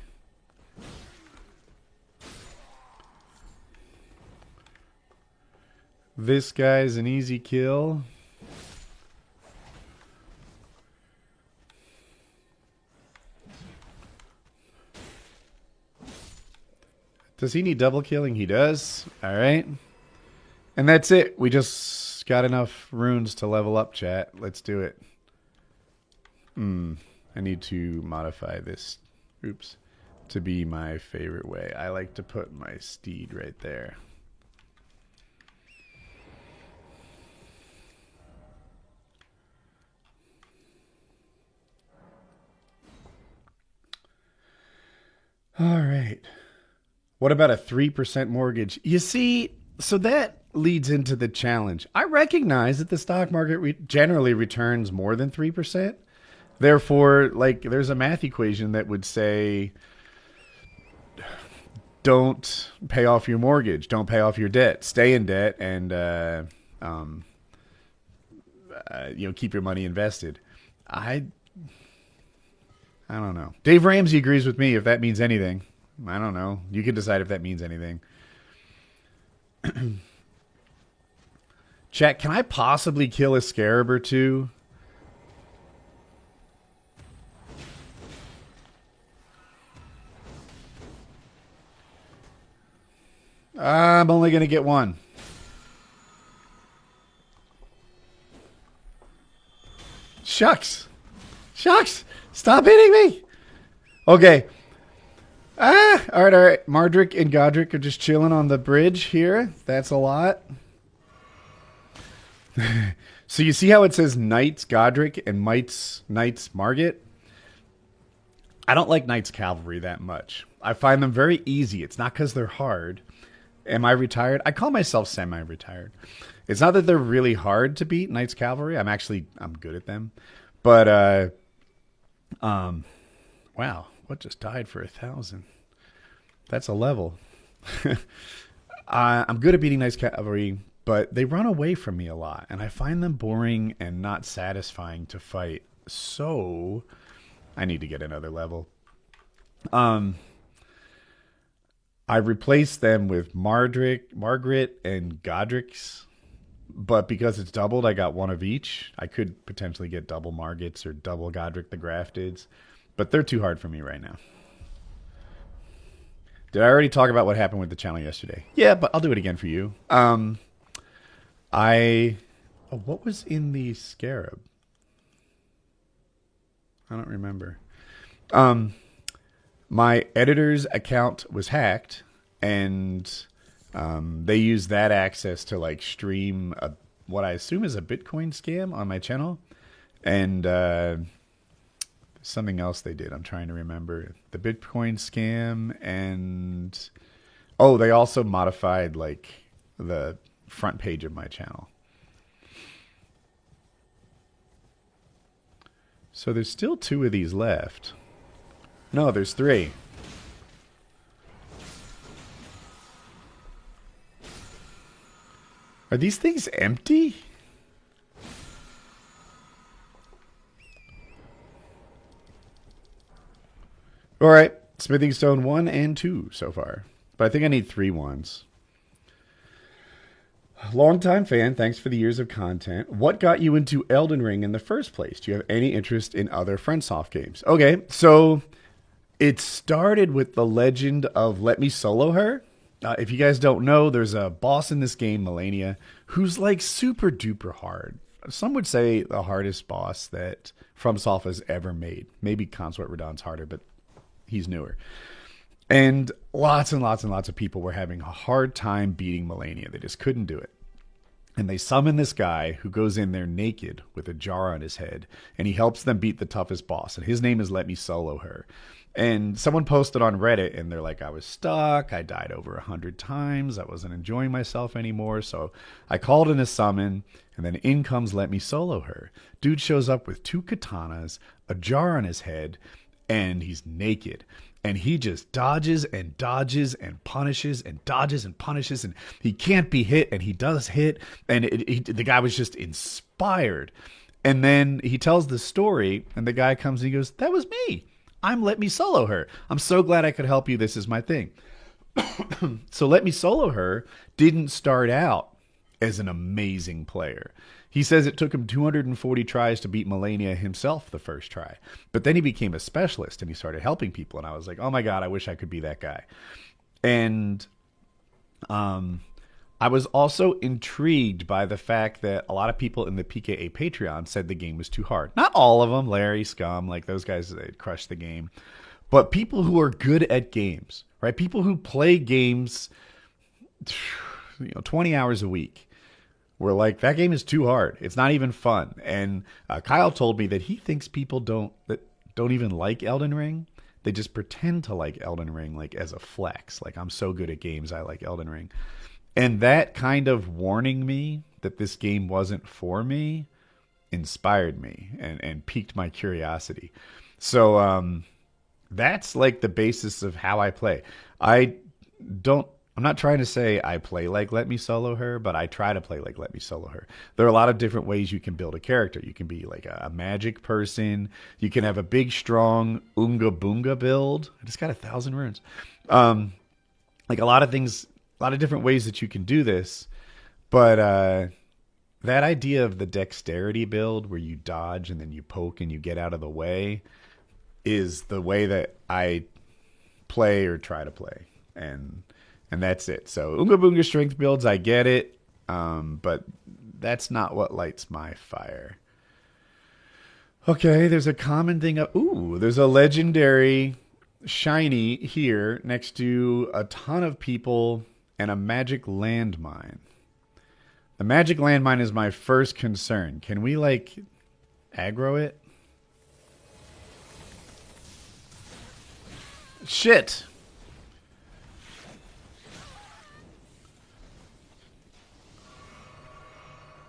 This guy's an easy kill. Does he need double killing? He does. All right. And that's it. We just got enough runes to level up, chat. Let's do it. I need to modify this, to be my favorite way. I like to put my steed right there. All right. What about a 3% mortgage? You see, so that leads into the challenge. I recognize that the stock market generally returns more than 3%. Therefore, like, there's a math equation that would say, don't pay off your mortgage, don't pay off your debt, stay in debt, and keep your money invested. I don't know. Dave Ramsey agrees with me, if that means anything. I don't know. You can decide if that means anything. Chat, can I possibly kill a scarab or two? I'm only going to get one. Shucks. Shucks. Stop hitting me. Okay. All right. Mardrick and Godric are just chilling on the bridge here. That's a lot. So you see how it says Knights Godric and Knights Margit? I don't like Knights Cavalry that much. I find them very easy. It's not because they're hard. Am I retired? I call myself semi-retired. It's not that they're really hard to beat, Knights Cavalry. I'm good at them. But, wow, what just died for 1,000? That's a level. I'm good at beating Knights Cavalry, but they run away from me a lot, and I find them boring and not satisfying to fight. So I need to get another level. I replaced them with Margaret, and Godric's, but because it's doubled, I got one of each. I could potentially get double Margits or double Godric the Grafteds, but they're too hard for me right now. Did I already talk about what happened with the channel yesterday? Yeah, but I'll do it again for you. What was in the scarab? I don't remember. My editor's account was hacked, and they used that access to like stream what I assume is a Bitcoin scam on my channel, and something else they did. I'm trying to remember the Bitcoin scam, and they also modified like the front page of my channel. So there's still 2 of these left. No, there's 3. Are these things empty? All right. Smithing stone 1 and 2 so far. But I think I need 3 ones. Longtime fan, thanks for the years of content. What got you into Elden Ring in the first place? Do you have any interest in other FromSoft games? Okay, so it started with the legend of Let Me Solo Her. If you guys don't know, there's a boss in this game, Melania, who's like super duper hard. Some would say the hardest boss that FromSoft has ever made. Maybe Consort Radon's harder, but he's newer. And lots and lots and lots of people were having a hard time beating Melania. They just couldn't do it. And they summon this guy who goes in there naked with a jar on his head, and he helps them beat the toughest boss. And his name is Let Me Solo Her. And someone posted on Reddit, and they're like, I was stuck. I died over 100 times. I wasn't enjoying myself anymore. So I called in a summon, and then in comes Let Me Solo Her. Dude shows up with 2 katanas, a jar on his head, and he's naked. And he just dodges and dodges and punishes and dodges and punishes. And he can't be hit, and he does hit. And the guy was just inspired. And then he tells the story, and the guy comes and he goes, that was me. I'm Let Me Solo Her. I'm so glad I could help you. This is my thing. So Let Me Solo Her didn't start out as an amazing player. He says it took him 240 tries to beat Melania himself the first try. But then he became a specialist and he started helping people. And I was like, oh my God, I wish I could be that guy. And I was also intrigued by the fact that a lot of people in the PKA Patreon said the game was too hard. Not all of them, Larry, Scum, like those guys, they crushed the game. But people who are good at games, right? People who play games 20 hours a week. We're like, that game is too hard. It's not even fun. And Kyle told me that he thinks people don't even like Elden Ring. They just pretend to like Elden Ring like as a flex. Like, I'm so good at games, I like Elden Ring. And that kind of warning me that this game wasn't for me inspired me and piqued my curiosity. So that's like the basis of how I play. I don't I'm not trying to say I play like Let Me Solo Her, but I try to play like Let Me Solo Her. There are a lot of different ways you can build a character. You can be like a magic person. You can have a big, strong Unga Boonga build. I just got 1,000 runes. Like a lot of things, a lot of different ways that you can do this. But that idea of the dexterity build where you dodge and then you poke and you get out of the way is the way that I play or try to play. And that's it. So Unga Boonga strength builds, I get it. But that's not what lights my fire. Okay, there's a common thing. Ooh, there's a legendary shiny here next to a ton of people and a magic landmine. The magic landmine is my first concern. Can we, like, aggro it? Shit!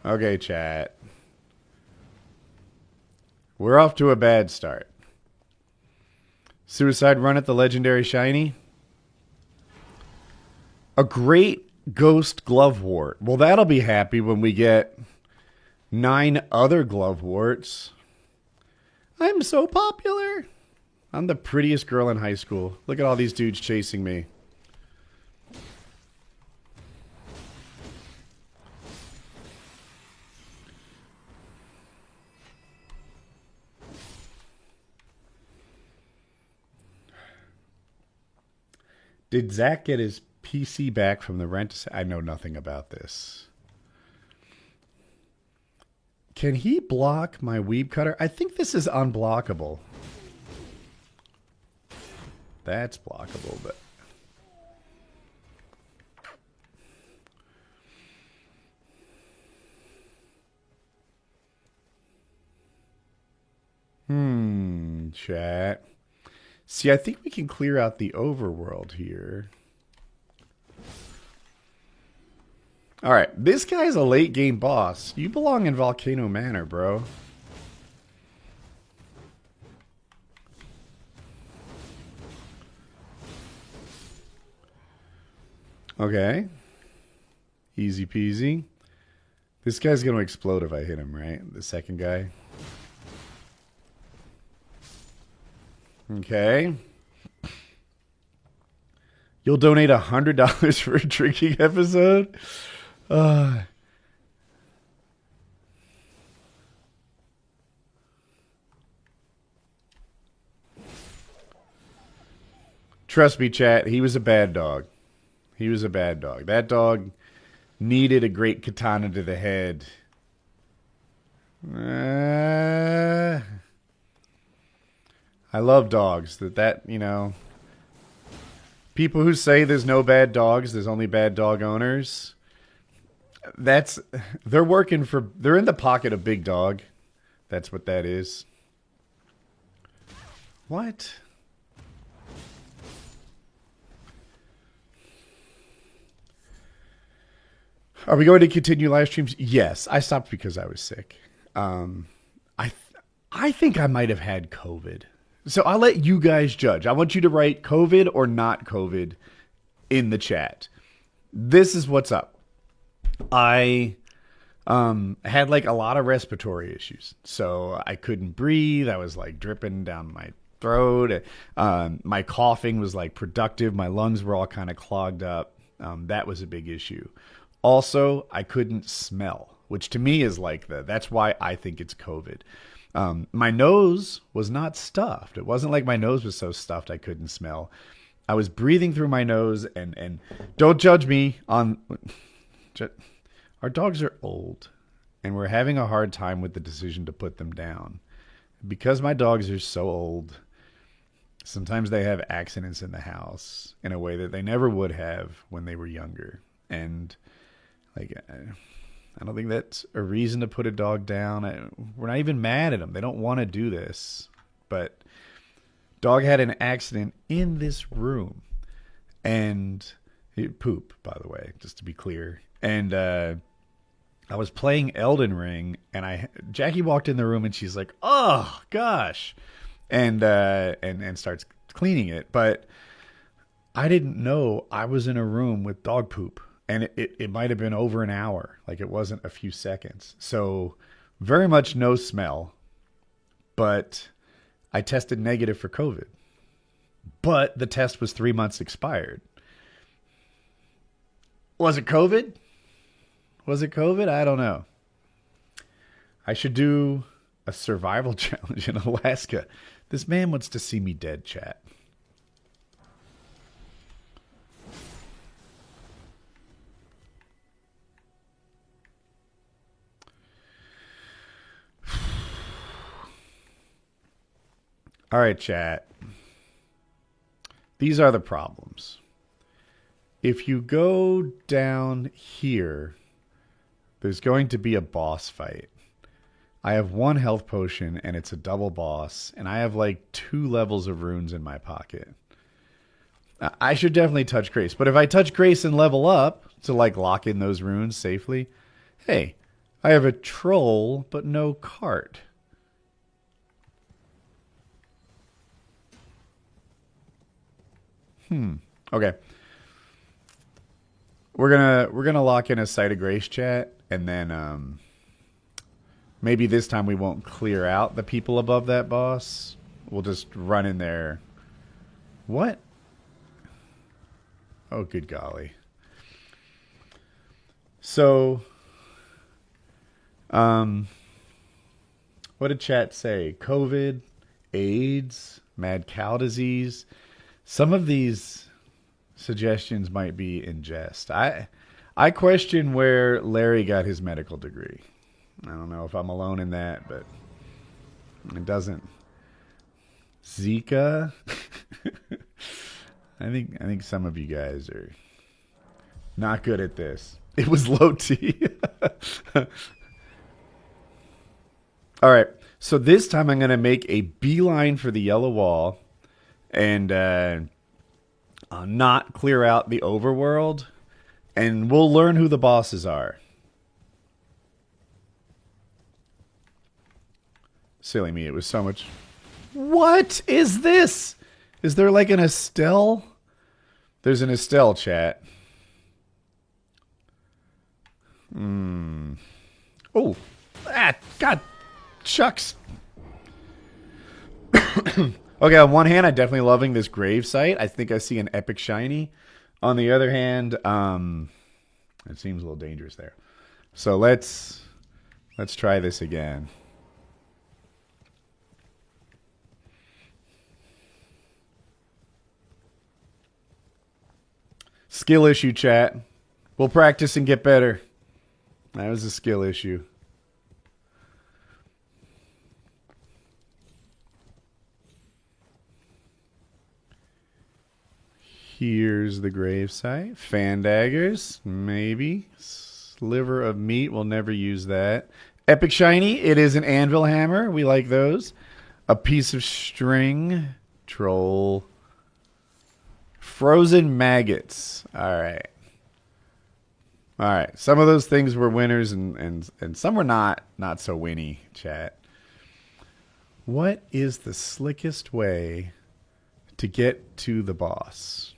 Okay, chat. We're off to a bad start. Suicide run at the legendary shiny. A great ghost glovewort. Well, that'll be happy when we get 9 other gloveworts. I'm so popular. I'm the prettiest girl in high school. Look at all these dudes chasing me. Did Zach get his PC back from the rent? I know nothing about this. Can he block my weeb cutter? I think this is unblockable. That's blockable, but... Chat. See, I think we can clear out the overworld here. All right, this guy's a late game boss. You belong in Volcano Manor, bro. Okay. Easy peasy. This guy's going to explode if I hit him, right? The second guy. Okay. You'll donate $100 for a drinking episode? Trust me, chat, he was a bad dog. He was a bad dog. That dog needed a great katana to the head. I love dogs. That, you know... People who say there's no bad dogs, there's only bad dog owners. They're working for... They're in the pocket of Big Dog. That's what that is. What? Are we going to continue live streams? Yes. I stopped because I was sick. I think I might have had COVID. So I'll let you guys judge. I want you to write COVID or not COVID in the chat. This is what's up. I had like a lot of respiratory issues. So I couldn't breathe. I was like dripping down my throat. My coughing was like productive. My lungs were all kind of clogged up. That was a big issue. Also, I couldn't smell, which to me is like that's why I think it's COVID. My nose was not stuffed. It wasn't like my nose was so stuffed I couldn't smell. I was breathing through my nose, and don't judge me on... Our dogs are old, and we're having a hard time with the decision to put them down. Because my dogs are so old, sometimes they have accidents in the house in a way that they never would have when they were younger. And like... I don't think that's a reason to put a dog down. We're not even mad at them. They don't want to do this. But dog had an accident in this room. And poop, by the way, just to be clear. And I was playing Elden Ring, and Jackie walked in the room, and she's like, "Oh gosh," and starts cleaning it. But I didn't know I was in a room with dog poop. And it might have been over an hour. Like it wasn't a few seconds. So very much no smell. But I tested negative for COVID. But the test was 3 months expired. Was it COVID? Was it COVID? I don't know. I should do a survival challenge in Alaska. This man wants to see me dead, chat. All right, chat. These are the problems. If you go down here, there's going to be a boss fight. I have 1 health potion, and it's a double boss, and I have like 2 levels of runes in my pocket. I should definitely touch Grace, but if I touch Grace and level up to like lock in those runes safely, hey, I have a troll, but no cart. Okay. We're gonna lock in a site of grace, chat, and then maybe this time we won't clear out the people above that boss. We'll just run in there. What? Oh, good golly. So, what did chat say? COVID, AIDS, mad cow disease. Some of these suggestions might be in jest. I question where Larry got his medical degree. I don't know if I'm alone in that, but it doesn't. Zika. I think some of you guys are not good at this. It was low T. All right. So this time I'm going to make a beeline for the yellow wall and not clear out the overworld, and we'll learn who the bosses are. Silly me, it was so much. What is this? Is there like an Estelle? There's an Estelle, chat. Oh, God, shucks. Okay, on one hand, I'm definitely loving this grave site. I think I see an epic shiny. On the other hand, it seems a little dangerous there. So let's try this again. Skill issue, chat. We'll practice and get better. That was a skill issue. Here's the gravesite. Fan daggers, maybe. Sliver of meat, we'll never use that. Epic shiny, it is an anvil hammer. We like those. A piece of string. Troll. Frozen maggots. All right. All right. Some of those things were winners and some were not so winny, chat. What is the slickest way to get to the boss?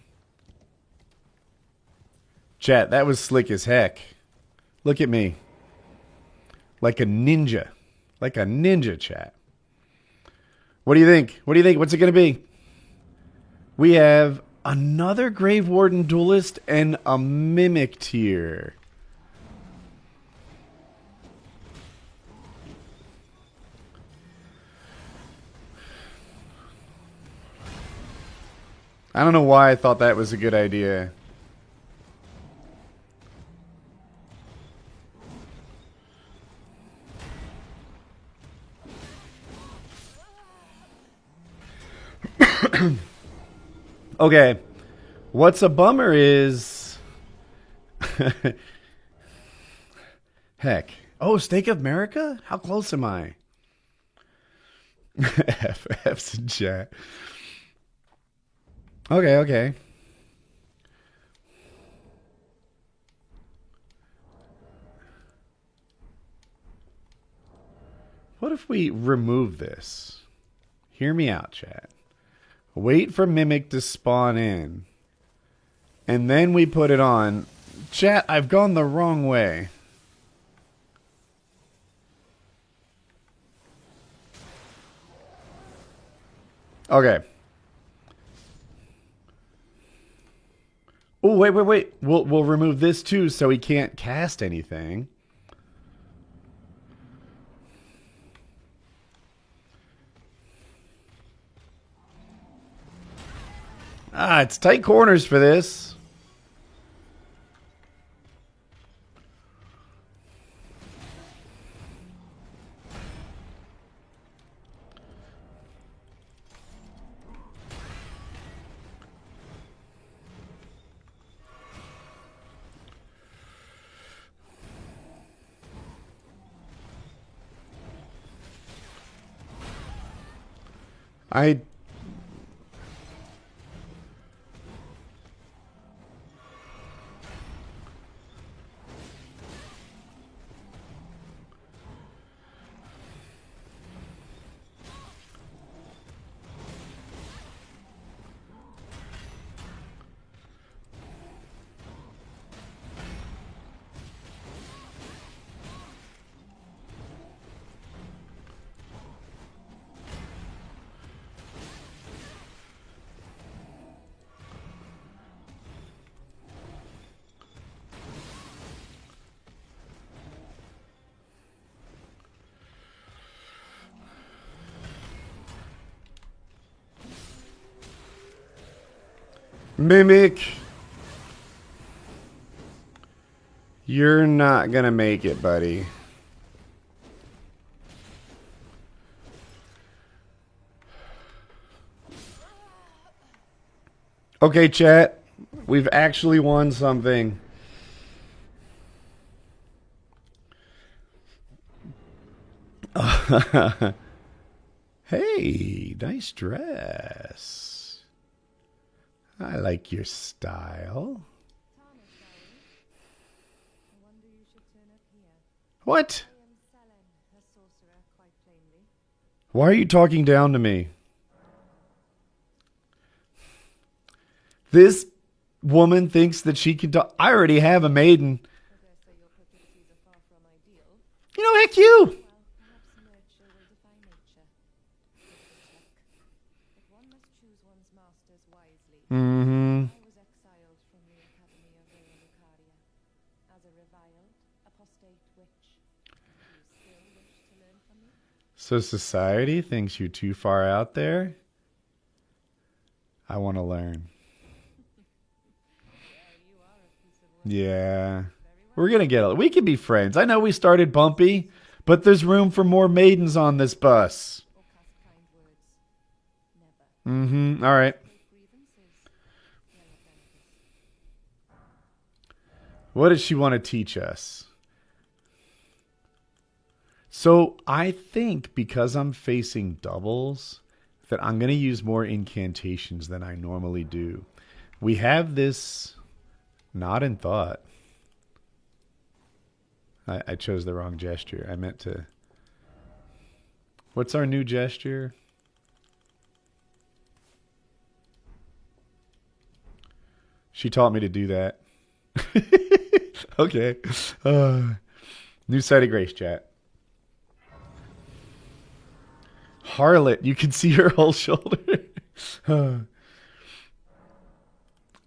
Chat, that was slick as heck. Look at me. Like a ninja. Like a ninja, chat. What do you think? What do you think? What's it going to be? We have another Grave Warden Duelist and a Mimic tier. I don't know why I thought that was a good idea. Okay, what's a bummer is... Heck. Oh, Steak of America? How close am I? F's in chat. Okay. What if we remove this? Hear me out, chat. Wait for Mimic to spawn in. And then we put it on. Chat, I've gone the wrong way. Okay. Oh, wait. We'll remove this too so he can't cast anything. Ah, it's tight corners for this. I Mimic. You're not gonna make it, buddy. Okay, chat. We've actually won something. Hey, nice dress. I like your style. What? Why are you talking down to me? This woman thinks that she can talk. I already have a maiden. You know, heck you. Mm-hmm. So society thinks you're too far out there? I want to learn. Yeah. We're going to get it. We can be friends. I know we started bumpy, but there's room for more maidens on this bus. Mm-hmm. All right. What does she want to teach us? So I think because I'm facing doubles that I'm going to use more incantations than I normally do. We have this not in thought. I chose the wrong gesture. I meant to... What's our new gesture? She taught me to do that. Okay. New side of grace, chat. Harlot. You can see her whole shoulder. All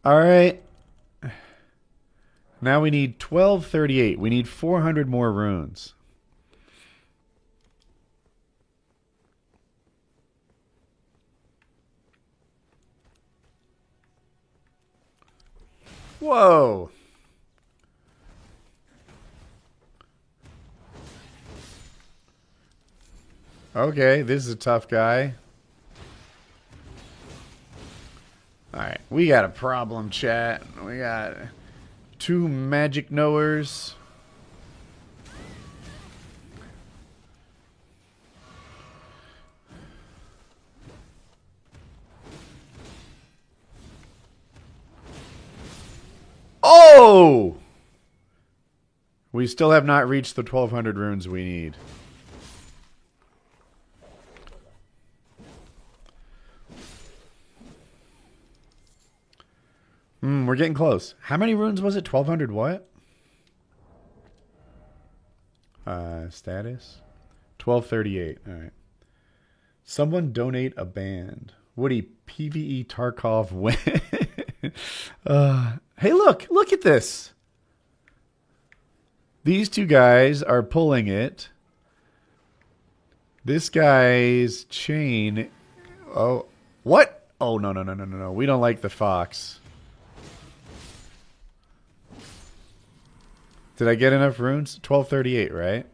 right. Now we need 1238. We need 400 more runes. Whoa. Okay, this is a tough guy. Alright, we got a problem, chat. We got 2 magic knowers. Oh! We still have not reached the 1200 runes we need. We're we're getting close. How many runes was it? 1200 what? Status? 1238. All right. Someone donate a band. Woody PvE Tarkov win. Hey, look at this. These two guys are pulling it. This guy's chain. Oh, what? Oh, no. We don't like the fox. Did I get enough runes? 1238, right?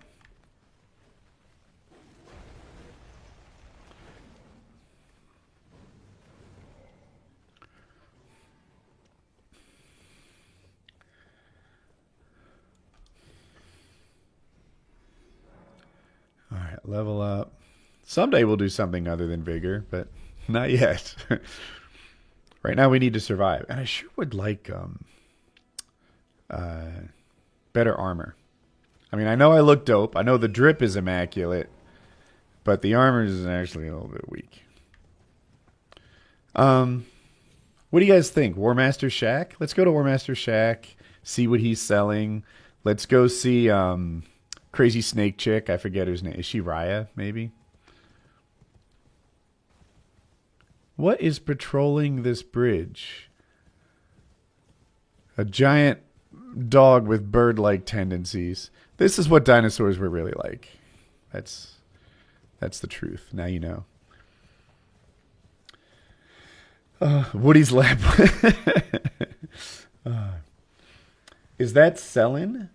All right, level up. Someday we'll do something other than vigor, but not yet. Right now we need to survive. And I sure would like better armor. I mean, I know I look dope. I know the drip is immaculate, but the armor is actually a little bit weak. What do you guys think? War Master Shack? Let's go to War Master Shack, see what he's selling. Let's go see Crazy Snake Chick. I forget her name. Is she Raya, maybe? What is patrolling this bridge? A giant dog with bird-like tendencies. This is what dinosaurs were really like. That's the truth. Now you know. Woody's lab. Is that selling?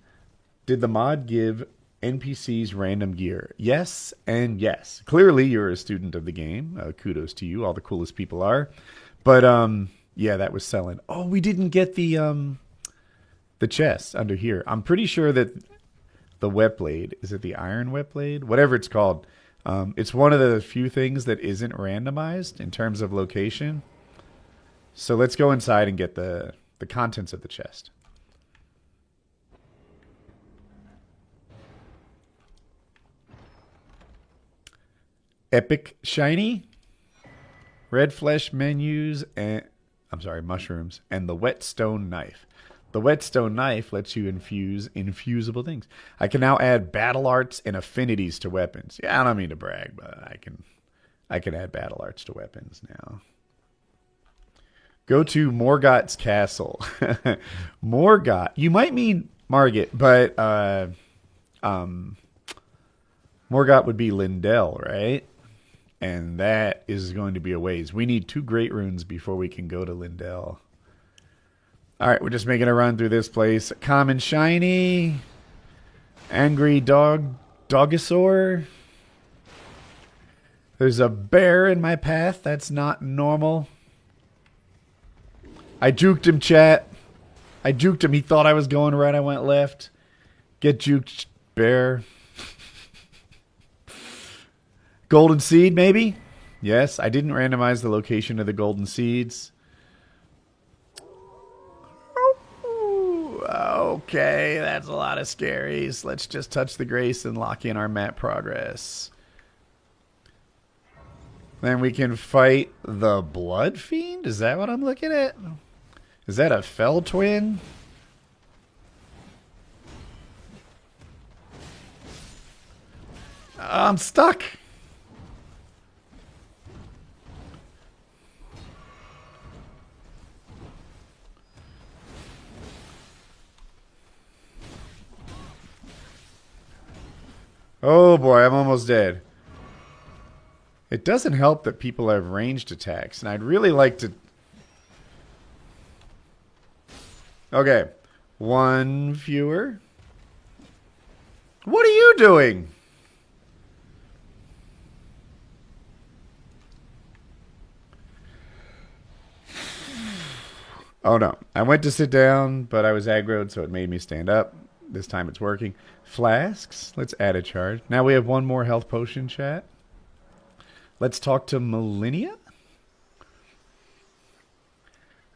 Did the mod give NPCs random gear? Yes and yes. Clearly, you're a student of the game. Kudos to you. All the coolest people are. But yeah, that was selling. Oh, we didn't get the chest under here. I'm pretty sure that the wet blade, is it the iron wet blade? Whatever it's called. It's one of the few things that isn't randomized in terms of location. So let's go inside and get the contents of the chest. Epic shiny. Red flesh menus and mushrooms and the whetstone knife. The whetstone knife lets you infuse infusible things. I can now add battle arts and affinities to weapons. Yeah, I don't mean to brag, but I can add battle arts to weapons now. Go to Morgott's castle. Morgott. You might mean Margit, but Morgott would be Lindell, right? And that is going to be a ways. We need 2 great runes before we can go to Lindell. All right, we're just making a run through this place. Common shiny. Angry dogosaur. There's a bear in my path. That's not normal. I juked him, chat. I juked him. He thought I was going right. I went left. Get juked, bear. Golden seed, maybe? Yes, I didn't randomize the location of the golden seeds. Okay, that's a lot of scaries. Let's just touch the grace and lock in our map progress. Then we can fight the Blood Fiend? Is that what I'm looking at? Is that a Fell Twin? I'm stuck. Oh boy, I'm almost dead. It doesn't help that people have ranged attacks, and I'd really like to... Okay, 1 fewer. What are you doing? Oh no, I went to sit down, but I was aggroed, so it made me stand up. This time it's working. Flasks, let's add a charge. Now we have 1 more health potion, chat. Let's talk to Millennia.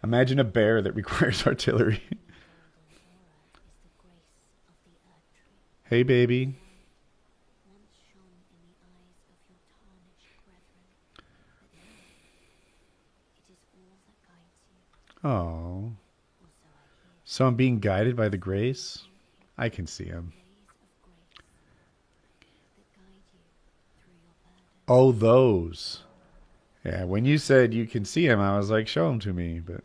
Imagine a bear that requires artillery. Hey, baby. Oh. So I'm being guided by the grace. I can see him. Oh, those. Yeah, when you said you can see him, I was like, show him to me. But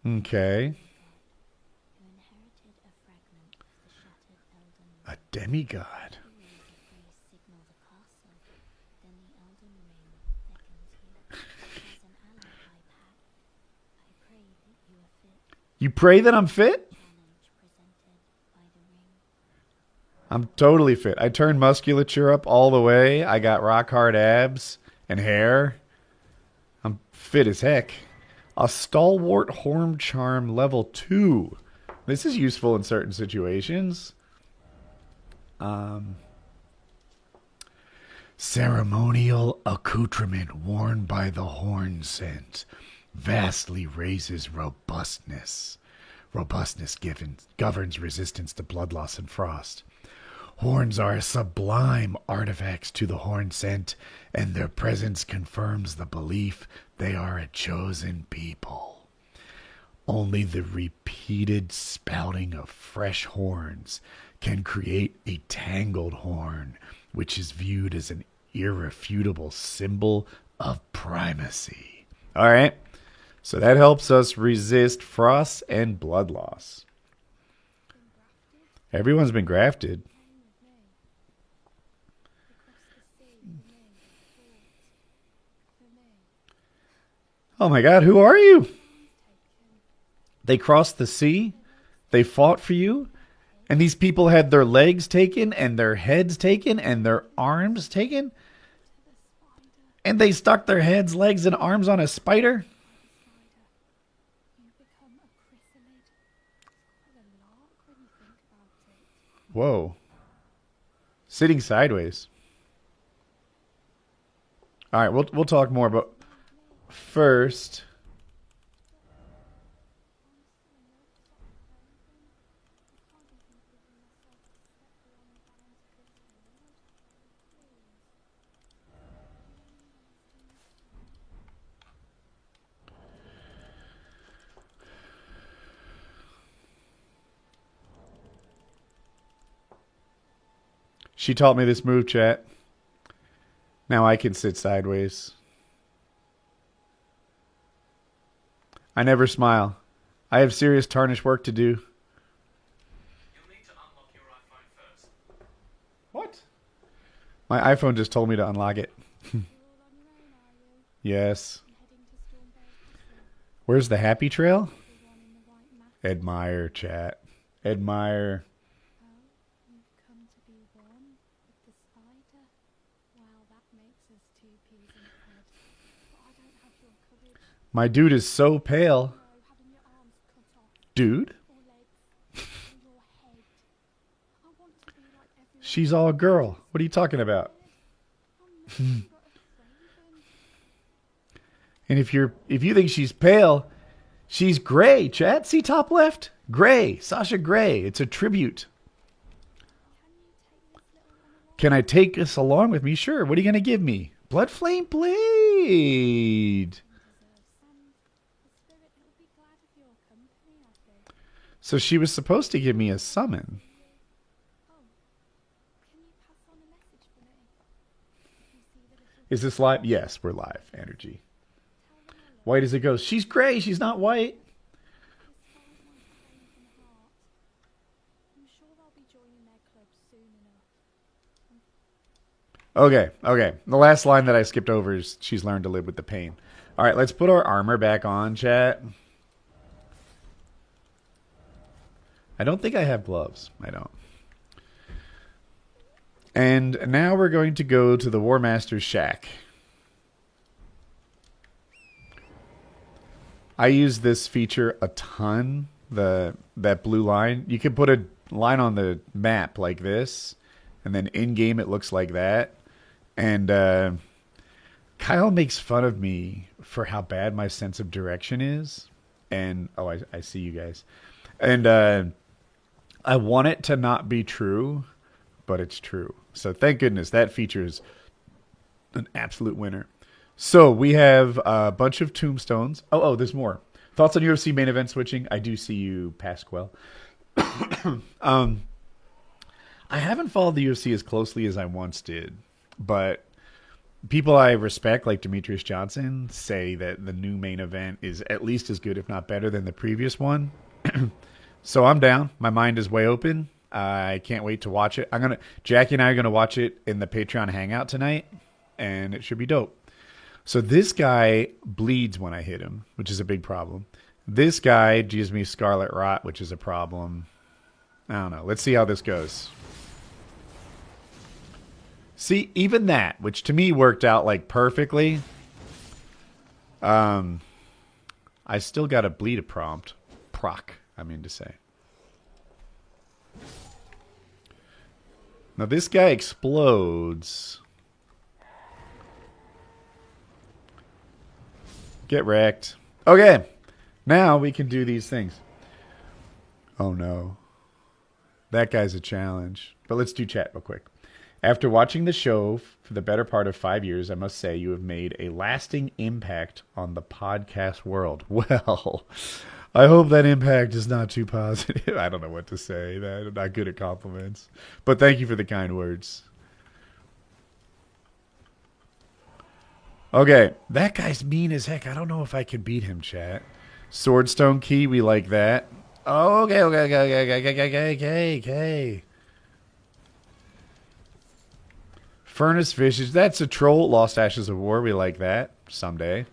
okay, a demigod. You pray that I'm fit? I'm totally fit. I turned musculature up all the way. I got rock hard abs and hair. I'm fit as heck. A stalwart horn charm level 2. This is useful in certain situations. Ceremonial accoutrement worn by the horn scent vastly raises robustness. Robustness governs resistance to blood loss and frost. Horns are sublime artifacts to the horn scent, and their presence confirms the belief they are a chosen people. Only the repeated spouting of fresh horns can create a tangled horn, which is viewed as an irrefutable symbol of primacy. All right. So that helps us resist frost and blood loss. Everyone's been grafted. Oh my God, who are you? They crossed the sea. They fought for you. And these people had their legs taken and their heads taken and their arms taken. And they stuck their heads, legs, and arms on a spider. Whoa. Sitting sideways. All right, we'll talk more, but first, she taught me this move, chat. Now I can sit sideways. I never smile. I have serious tarnish work to do. You'll need to unlock your iPhone first. What? My iPhone just told me to unlock it. Yes. Where's the happy trail? Admire, chat. Admire. My dude is so pale. Dude? She's all girl. What are you talking about? And if you think she's pale, she's gray, chat. See top left? Gray. Sasha Gray. It's a tribute. Can I take this along with me? Sure. What are you going to give me? Blood Flame Blade. So she was supposed to give me a summon. Is this live? Yes, we're live. Energy. White as a ghost. She's gray. She's not white. Okay. The last line that I skipped over is she's learned to live with the pain. All right, let's put our armor back on, chat. I don't think I have gloves. I don't. And now we're going to go to the War Master's shack. I use this feature a ton, that blue line. You can put a line on the map like this, and then in-game it looks like that. And Kyle makes fun of me for how bad my sense of direction is. And, oh, I see you guys. And I want it to not be true, but it's true. So thank goodness that feature is an absolute winner. So we have a bunch of tombstones. Oh, there's more. Thoughts on UFC main event switching? I do see you, Pasquale. I haven't followed the UFC as closely as I once did, but people I respect, like Demetrius Johnson, say that the new main event is at least as good, if not better, than the previous one. So I'm down. My mind is way open. I can't wait to watch it. Jackie and I are gonna watch it in the Patreon hangout tonight, and it should be dope. So this guy bleeds when I hit him, which is a big problem. This guy gives me scarlet rot, which is a problem. I don't know. Let's see how this goes. See, even that, which to me worked out like perfectly. I still got a bleed a prompt. Proc, I mean to say. Now this guy explodes. Get wrecked. Okay. Now we can do these things. Oh no. That guy's a challenge. But let's do chat real quick. After watching the show for the better part of 5 years, I must say you have made a lasting impact on the podcast world. Well, I hope that impact is not too positive. I don't know what to say. I'm not good at compliments. But thank you for the kind words. Okay, that guy's mean as heck. I don't know if I can beat him, chat. Swordstone key, we like that. Oh, okay. Furnace Fishes, that's a troll. Lost Ashes of War, we like that. Someday.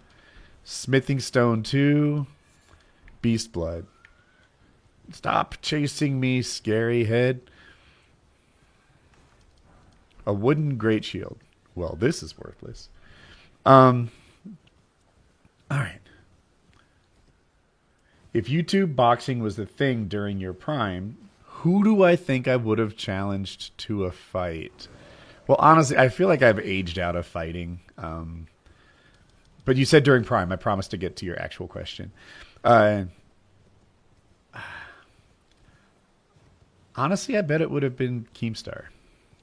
Smithing Stone 2. Beast Blood. Stop chasing me, scary head. A wooden great shield. Well, this is worthless. All right. If YouTube boxing was the thing during your prime, who do I think I would have challenged to a fight? Well, honestly, I feel like I've aged out of fighting. But you said during prime. I promise to get to your actual question. Honestly, I bet it would have been Keemstar.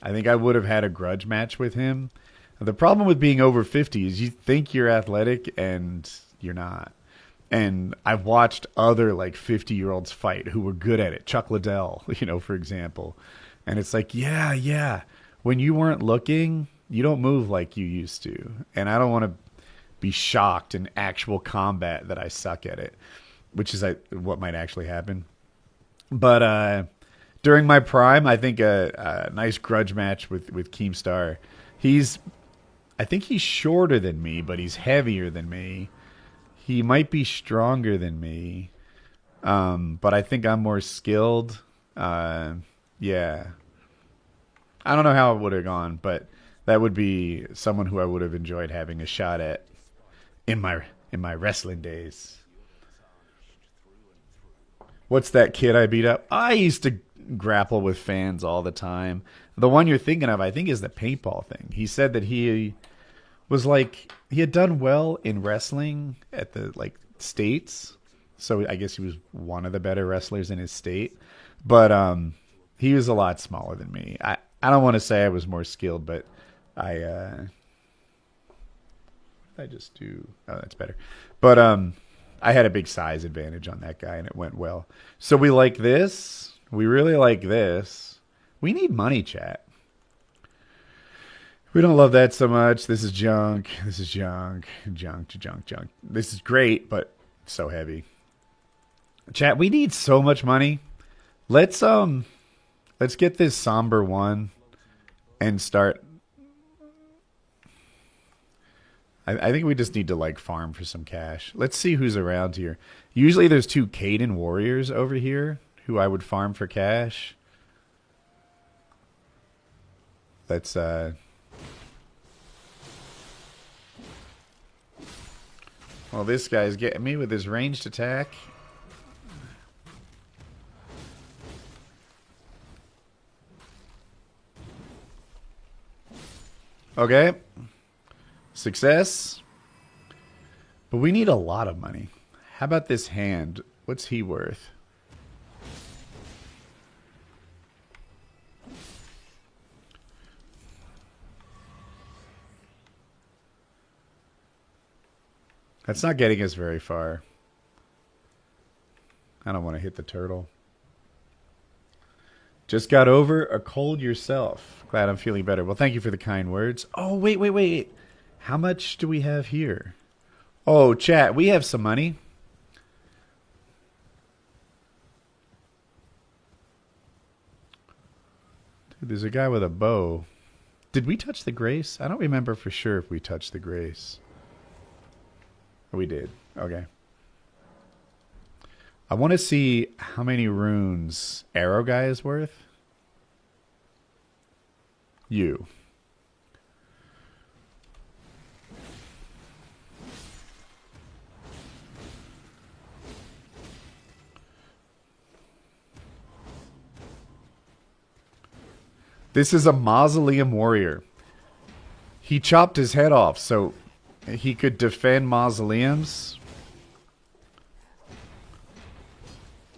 I think I would have had a grudge match with him. The problem with being over 50 is you think you're athletic and you're not. And I've watched other like 50-year-olds fight who were good at it. Chuck Liddell, for example. And it's like, yeah. When you weren't looking, you don't move like you used to. And I don't want to be shocked in actual combat that I suck at it, which is what might actually happen. But during my prime, I think a nice grudge match with Keemstar. I think he's shorter than me, but he's heavier than me. He might be stronger than me, but I think I'm more skilled. Yeah. I don't know how it would have gone, but that would be someone who I would have enjoyed having a shot at in my wrestling days. What's that kid I beat up? I used to grapple with fans all the time. The one you're thinking of, I think, is the paintball thing. He said that he had done well in wrestling at the states, so I guess he was one of the better wrestlers in his state. But he was a lot smaller than me. I don't want to say I was more skilled, but I just do. Oh, that's better. But I had a big size advantage on that guy, and it went well. So we like this. We really like this. We need money, chat. We don't love that so much. This is junk. This is junk. Junk. This is great, but so heavy. Chat, we need so much money. Let's get this somber one and start. I think we just need to farm for some cash. Let's see who's around here. Usually there's 2 Caden warriors over here who I would farm for cash. Let's well, this guy's getting me with his ranged attack. Okay. Success. But we need a lot of money. How about this hand? What's he worth? That's not getting us very far. I don't want to hit the turtle. Just got over a cold yourself. Glad I'm feeling better. Well, thank you for the kind words. Oh, wait. How much do we have here? Oh, chat, we have some money. Dude, there's a guy with a bow. Did we touch the grace? I don't remember for sure if we touched the grace. We did. Okay. I want to see how many runes Arrow Guy is worth. You. This is a mausoleum warrior. He chopped his head off so he could defend mausoleums.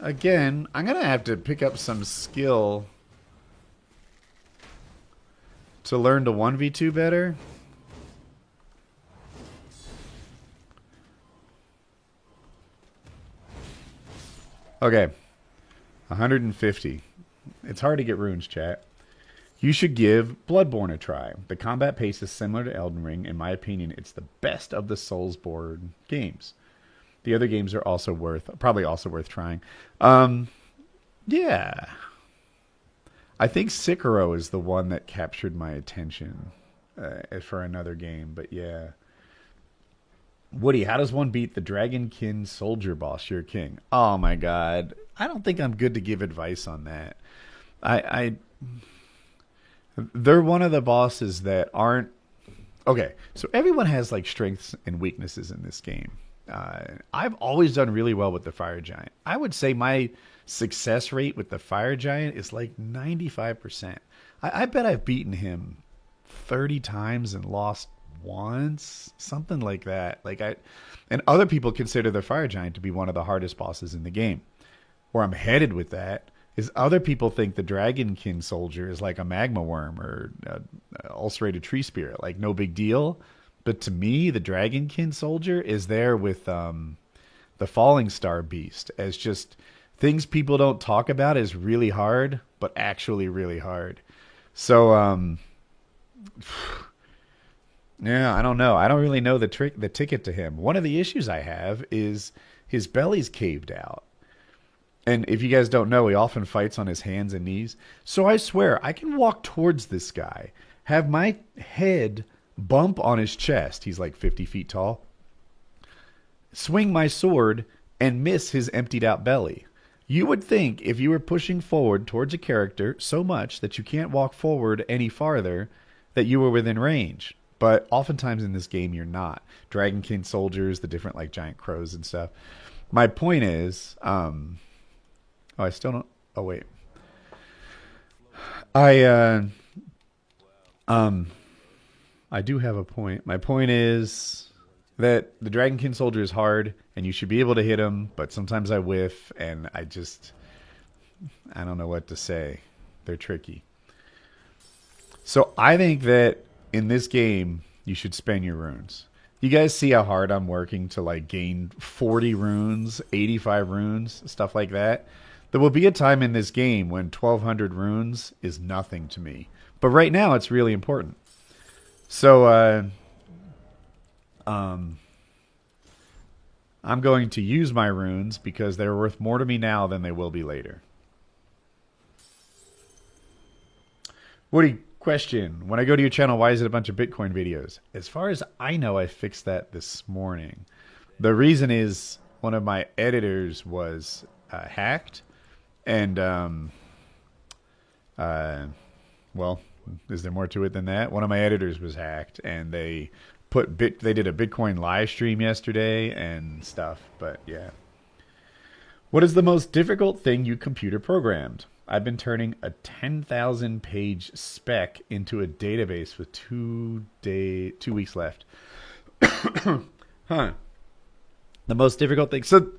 Again, I'm going to have to pick up some skill to learn to 1v2 better. Okay. 150. It's hard to get runes, chat. You should give Bloodborne a try. The combat pace is similar to Elden Ring. In my opinion, it's the best of the Soulsborne games. The other games are also probably also worth trying. Yeah. I think Sekiro is the one that captured my attention for another game, but yeah. Woody, how does one beat the Dragonkin soldier boss? You're king. Oh my god. I don't think I'm good to give advice on that. They're one of the bosses that aren't... Okay, so everyone has like strengths and weaknesses in this game. I've always done really well with the Fire Giant. I would say my success rate with the Fire Giant is like 95%. I bet I've beaten him 30 times and lost once, something like that. And other people consider the Fire Giant to be one of the hardest bosses in the game. Where I'm headed with that is other people think the Dragonkin soldier is like a magma worm or ulcerated tree spirit, like no big deal. But to me, the Dragonkin soldier is there with the Falling Star Beast as just things people don't talk about as really hard, but actually really hard. So, yeah, I don't know. I don't really know the ticket to him. One of the issues I have is his belly's caved out. And if you guys don't know, he often fights on his hands and knees. So I swear, I can walk towards this guy, have my head bump on his chest. He's like 50 feet tall. Swing my sword and miss his emptied out belly. You would think if you were pushing forward towards a character so much that you can't walk forward any farther, that you were within range. But oftentimes in this game, you're not. Dragonkin soldiers, the different like giant crows and stuff. My point is... Oh, I still don't... Oh, wait. I do have a point. My point is that the Dragonkin soldier is hard, and you should be able to hit him, but sometimes I whiff, and I don't know what to say. They're tricky. So I think that in this game, you should spend your runes. You guys see how hard I'm working to like gain 40 runes, 85 runes, stuff like that? There will be a time in this game when 1,200 runes is nothing to me. But right now, it's really important. So, I'm going to use my runes because they're worth more to me now than they will be later. Woody, question. When I go to your channel, why is it a bunch of Bitcoin videos? As far as I know, I fixed that this morning. The reason is one of my editors was hacked. And, well, is there more to it than that? One of my editors was hacked, and they did a Bitcoin live stream yesterday and stuff, but yeah. What is the most difficult thing you computer programmed? I've been turning a 10,000 page spec into a database with 2 weeks left. Huh. The most difficult thing. So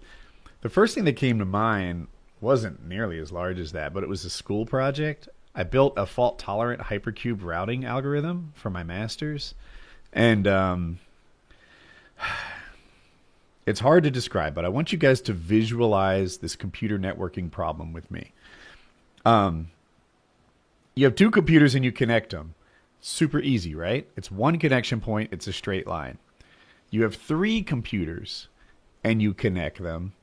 the first thing that came to mind wasn't nearly as large as that, but it was a school project. I built a fault-tolerant hypercube routing algorithm for my master's, and It's hard to describe, but I want you guys to visualize this computer networking problem with me. You have two computers and you connect them. Super easy, right? It's one connection point. It's a straight line. You have three computers and you connect them.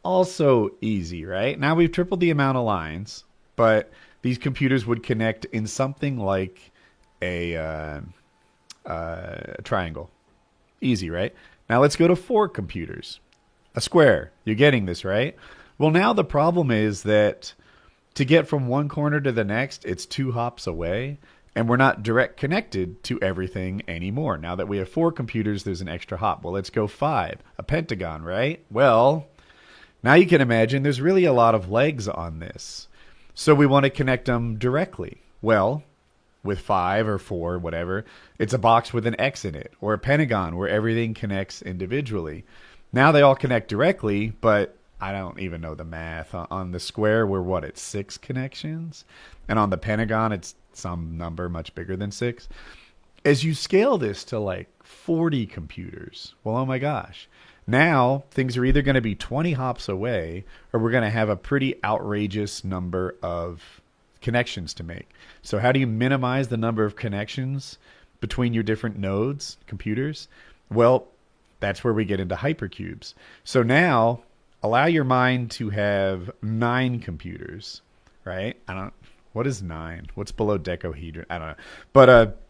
Also easy, right? Now we've tripled the amount of lines, but these computers would connect in something like a triangle. Easy, right? Now let's go to four computers. A square. You're getting this, right? Well, now the problem is that to get from one corner to the next, it's 2 hops away, and we're not direct connected to everything anymore. Now that we have four computers, there's an extra hop. Well, let's go 5. A pentagon, right? Well, now you can imagine there's really a lot of legs on this. So we want to connect them directly. Well, with 5 or 4, whatever, it's a box with an X in it, or a pentagon where everything connects individually. Now they all connect directly, but I don't even know the math. On the square, it's 6 connections. And on the pentagon, it's some number much bigger than 6. As you scale this to like 40 computers, well, oh my gosh. Now, things are either going to be 20 hops away, or we're going to have a pretty outrageous number of connections to make. So how do you minimize the number of connections between your different nodes, computers? Well, that's where we get into hypercubes. So now, allow your mind to have 9 computers, right? What is 9? What's below decahedron? I don't know. But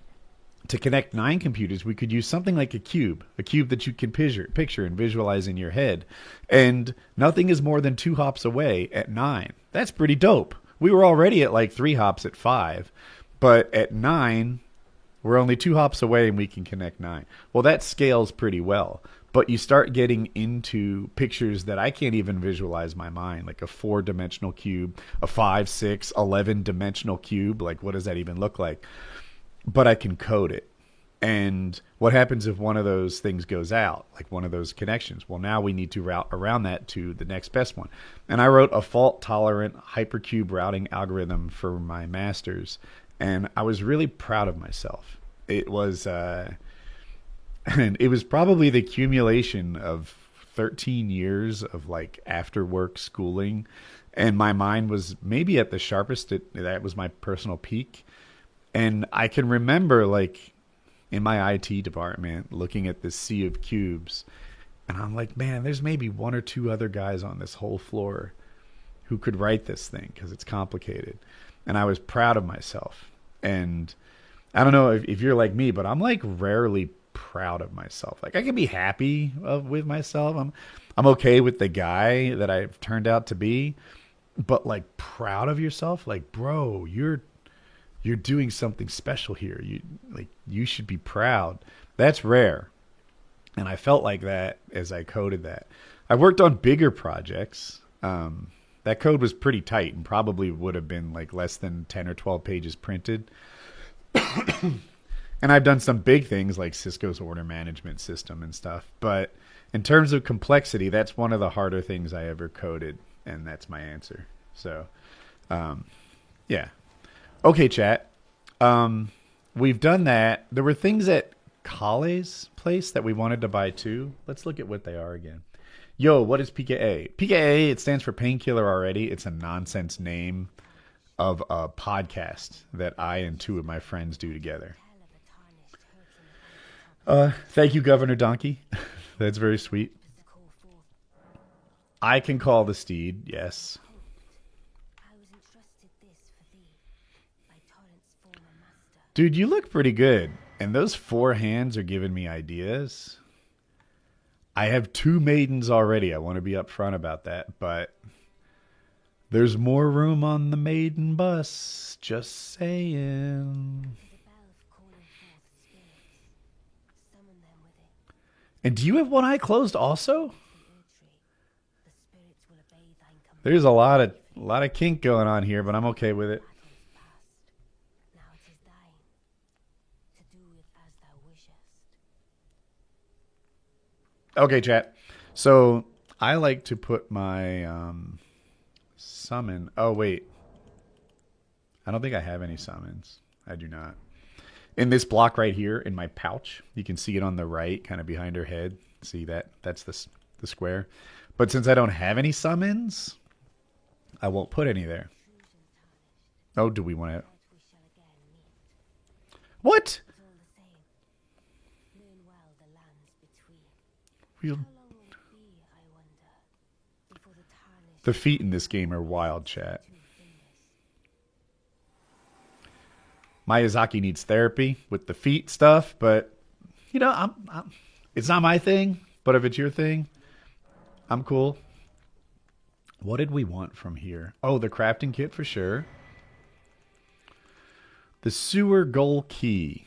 to connect 9 computers, we could use something like a cube that you can picture and visualize in your head. And nothing is more than 2 hops away at 9. That's pretty dope. We were already at like 3 hops at 5, but at 9, we're only 2 hops away and we can connect 9. Well, that scales pretty well. But you start getting into pictures that I can't even visualize in my mind, like a 4-dimensional cube, a 5, 6, 11-dimensional cube. Like, what does that even look like? But I can code it. And what happens if one of those things goes out, like one of those connections? Well, now we need to route around that to the next best one. And I wrote a fault-tolerant hypercube routing algorithm for my master's, and I was really proud of myself. It was... And it was probably the accumulation of 13 years of like after work schooling. And my mind was maybe at the sharpest. That was my personal peak. And I can remember like in my IT department looking at this sea of cubes. And I'm like, man, there's maybe 1 or 2 other guys on this whole floor who could write this thing because it's complicated. And I was proud of myself. And I don't know if you're like me, but I'm like rarely proud of myself. Like I can be happy with myself. I'm okay with the guy that I've turned out to be, but like proud of yourself, like bro, you're doing something special here. You should be proud. That's rare. And I felt like that as I coded that. I worked on bigger projects. That code was pretty tight and probably would have been like less than 10 or 12 pages printed. And I've done some big things like Cisco's order management system and stuff. But in terms of complexity, that's one of the harder things I ever coded. And that's my answer. So, yeah. Okay, chat. We've done that. There were things at Kale's place that we wanted to buy too. Let's look at what they are again. Yo, what is PKA? PKA, it stands for Painkiller Already. It's a nonsense name of a podcast that I and 2 of my friends do together. Thank you, Governor Donkey. That's very sweet. I can call the steed, yes. Dude, you look pretty good. And those 4 hands are giving me ideas. I have 2 maidens already. I want to be upfront about that. But there's more room on the maiden bus. Just saying. And do you have one eye closed also? There's a lot of kink going on here, but I'm okay with it. Okay, chat. So I like to put my summon. Oh, wait. I don't think I have any summons. I do not. In this block right here in my pouch, you can see it on the right, kind of behind her head. See that? That's the square. But since I don't have any summons, I won't put any there. Oh, do we want to? We shall again meet. What? But all the same, learn well the lands between. We'll... How long will it be, I wonder, before the tarnished The feet in this game are wild, chat. two fingers? Miyazaki needs therapy with the feet stuff, but you know, I'm it's not my thing. But if it's your thing, I'm cool. What did we want from here? Oh, the crafting kit for sure. The sewer goal key.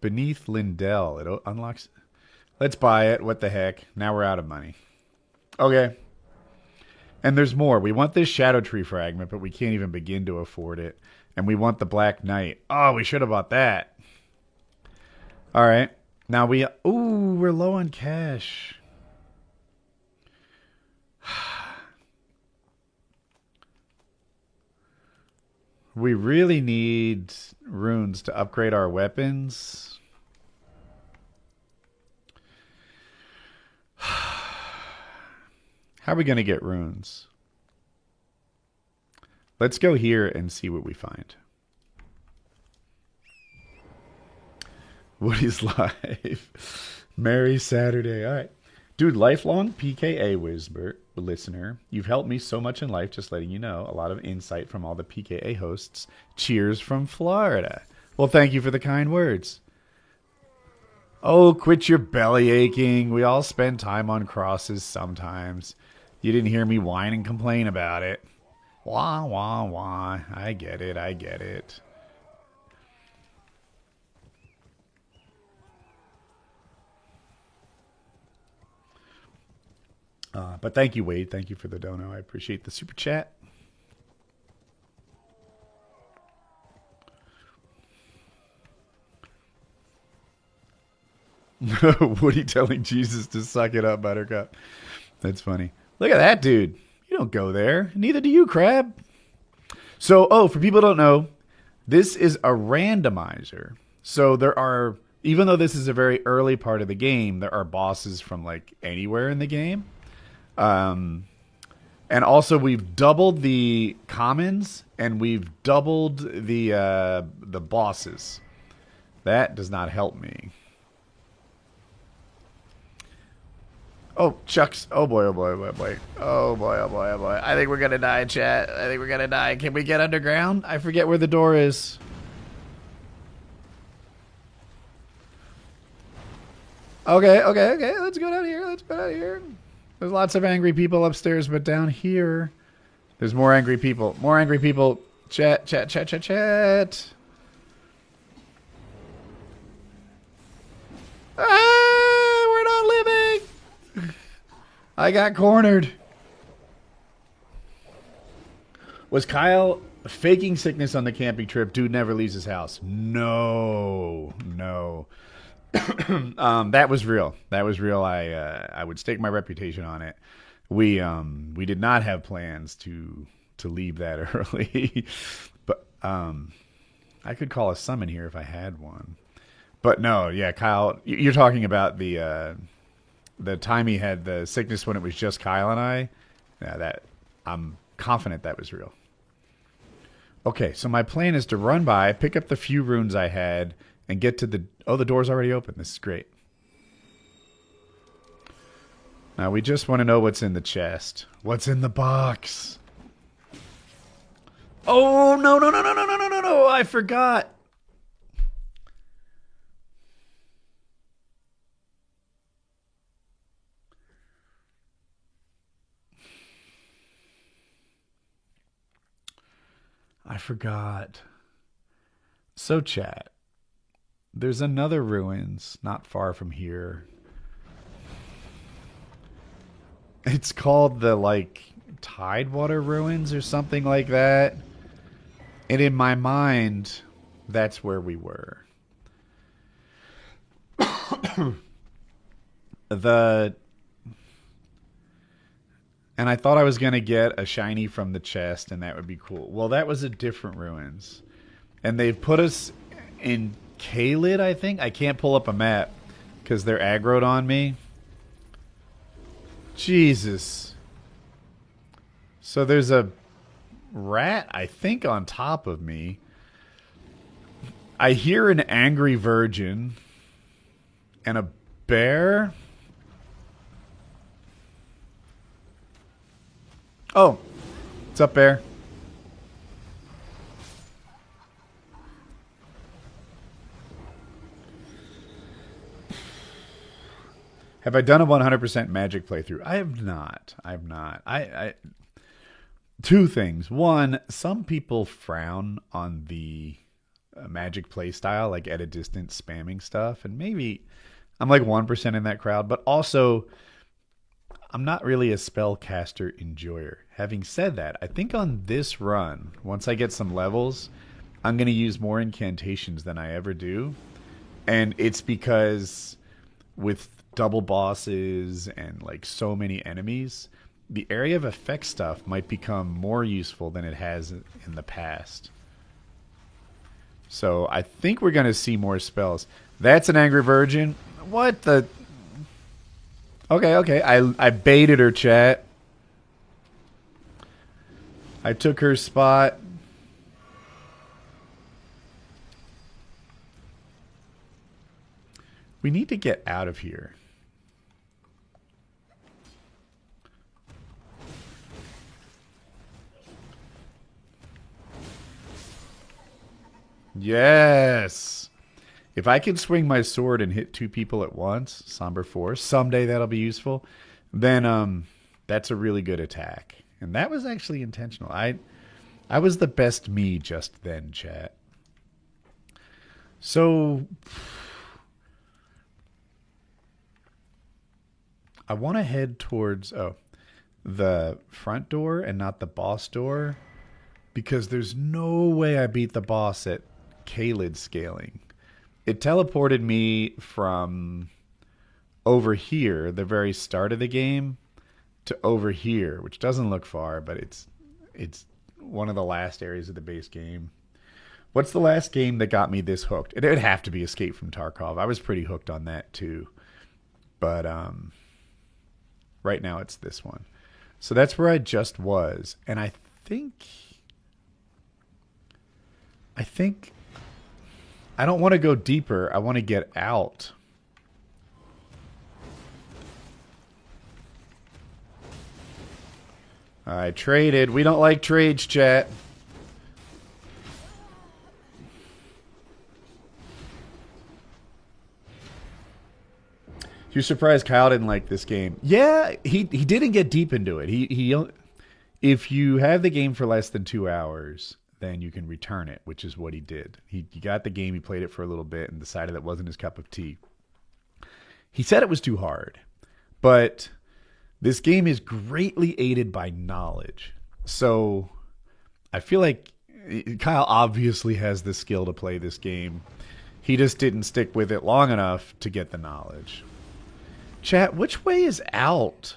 Beneath Lindell. It unlocks. Let's buy it. What the heck? Now we're out of money. Okay. And there's more. We want this Shadow Tree fragment, but we can't even begin to afford it. And we want the Black Knight. Oh, we should have bought that. All right. Now we... Ooh, we're low on cash. We really need runes to upgrade our weapons. How are we going to get runes? Let's go here and see what we find. Woody's live. Merry Saturday. All right. Dude, lifelong PKA listener. You've helped me so much in life, just letting you know. A lot of insight from all the PKA hosts. Cheers from Florida. Well, thank you for the kind words. Oh, quit your belly aching. We all spend time on crosses sometimes. You didn't hear me whine and complain about it. Wah, wah, wah. I get it. I get it. But thank you, Wade. Thank you for the dono. I appreciate the super chat. Woody telling Jesus to suck it up, Buttercup. That's funny. Look at that dude. You don't go there. Neither do you, Crab. So, for people who don't know, this is a randomizer. So there are, even though this is a very early part of the game, there are bosses from like anywhere in the game. And also we've doubled the commons and we've doubled the bosses. That does not help me. Oh, Chuck's. Oh boy, oh boy, oh boy, oh boy. Oh boy, oh boy, oh boy. I think we're gonna die, chat. I think we're gonna die. Can we get underground? I forget where the door is. Okay. Let's go down here. There's lots of angry people upstairs, but down here, there's more angry people. More angry people. Chat. Ah, we're not living. I got cornered. Was Kyle faking sickness on the camping trip? Dude never leaves his house. No. That was real. I would stake my reputation on it. We did not have plans to leave that early, but I could call a summon here if I had one. But no, yeah, Kyle, you're talking about the time he had the sickness when it was just Kyle and I. Yeah, that I'm confident that was real. Okay, so my plan is to run by, pick up the few runes I had, and get to the... Oh, the door's already open. This is great. Now, we just want to know what's in the chest. What's in the box? Oh, no. I forgot. So, chat. There's another ruins not far from here. It's called the, like, Tidewater Ruins or something like that. And in my mind, that's where we were. And I thought I was going to get a shiny from the chest, and that would be cool. Well, that was a different ruins. And they've put us in Kaled, I think. I can't pull up a map because they're aggroed on me. Jesus. So there's a rat, I think, on top of me. I hear an angry virgin and a bear. Oh, what's up, bear? Have I done a 100% magic playthrough? I have not. I have not. I two things. One, some people frown on the magic play style, like at a distance spamming stuff, and maybe I'm like 1% in that crowd, but also I'm not really a spellcaster enjoyer. Having said that, I think on this run, once I get some levels, I'm going to use more incantations than I ever do. And it's because with double bosses and like so many enemies, the area of effect stuff might become more useful than it has in the past. So I think we're going to see more spells. That's an angry virgin. What the... Okay. I baited her, chat. I took her spot. We need to get out of here. Yes. If I can swing my sword and hit two people at once, Somber Force, someday that'll be useful, then that's a really good attack. And that was actually intentional. I was the best me just then, chat. So I want to head towards the front door and not the boss door, because there's no way I beat the boss at Caelid scaling. It teleported me from over here, the very start of the game, to over here, which doesn't look far, but it's one of the last areas of the base game. What's the last game that got me this hooked? It would have to be Escape from Tarkov. I was pretty hooked on that too. But right now it's this one. So that's where I just was. And I think I don't want to go deeper. I want to get out. I traded. We don't like trades, chat. You're surprised Kyle didn't like this game. Yeah, he didn't get deep into it. He if you have the game for less than 2 hours, then you can return it, which is what he did. He got the game, he played it for a little bit, and decided that wasn't his cup of tea. He said it was too hard, but this game is greatly aided by knowledge. So I feel like Kyle obviously has the skill to play this game. He just didn't stick with it long enough to get the knowledge. Chat, which way is out?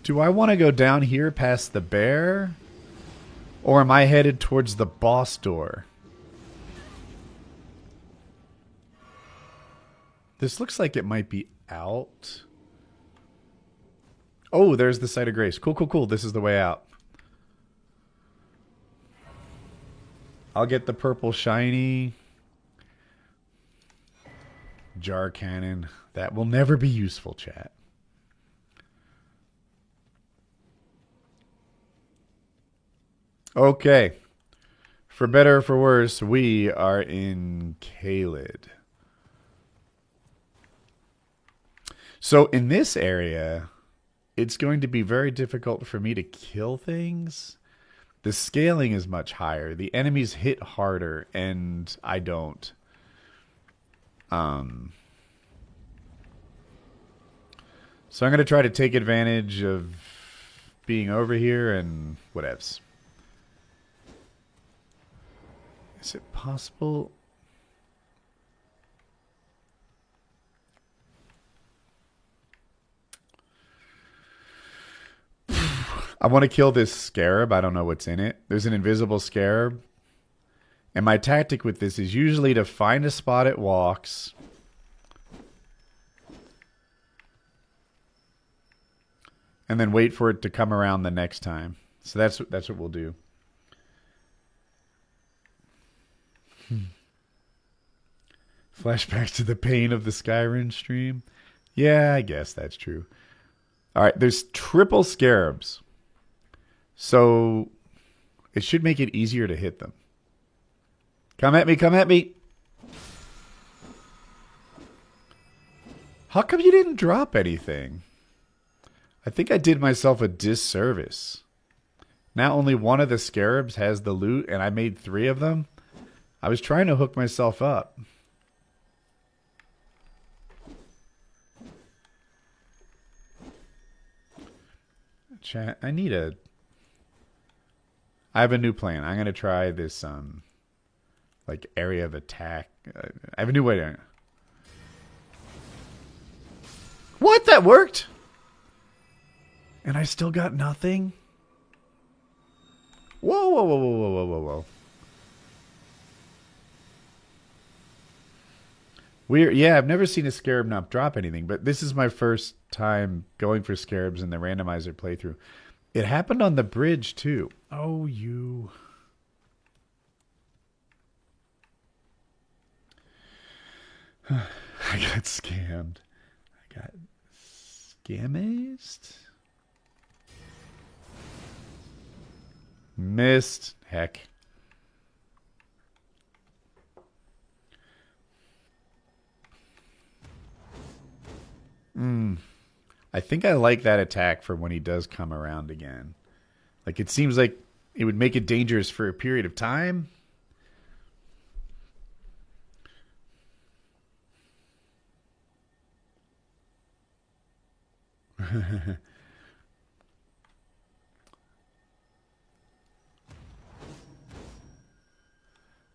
Do I want to go down here past the bear? Or am I headed towards the boss door? This looks like it might be out. Oh, there's the Site of Grace. Cool. This is the way out. I'll get the purple shiny. Jar cannon. That will never be useful, chat. Okay. For better or for worse, we are in Caelid. So in this area, it's going to be very difficult for me to kill things. The scaling is much higher. The enemies hit harder, and I don't. So I'm going to try to take advantage of being over here and whatevs. Is it possible? I want to kill this scarab. I don't know what's in it. There's an invisible scarab. And my tactic with this is usually to find a spot it walks. and then wait for it to come around the next time. So that's what we'll do. Flashbacks to the pain of the Skyrim stream. Yeah, I guess that's true. All right, there's triple scarabs. So it should make it easier to hit them. Come at me, come at me. How come you didn't drop anything? I think I did myself a disservice. Now only one of the scarabs has the loot, and I made 3 of them. I was trying to hook myself up. Chat, I have a new plan. I'm going to try this, like, area of attack. I have a new way to... What? That worked? And I still got nothing? Whoa, whoa, whoa, whoa, whoa, whoa, whoa, whoa. Weird. Yeah, I've never seen a scarab not drop anything, but this is my first time going for scarabs in the randomizer playthrough. It happened on the bridge, too. Oh, you... I got scammed. I got scamazed? Missed. Heck. I think I like that attack for when he does come around again. Like, it seems like it would make it dangerous for a period of time.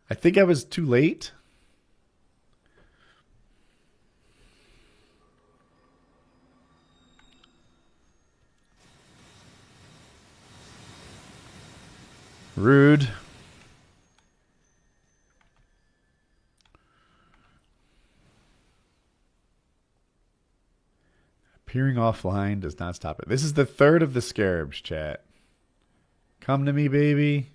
I think I was too late. Rude. Appearing offline does not stop it. This is the 3rd of the scarabs, chat. Come to me, baby.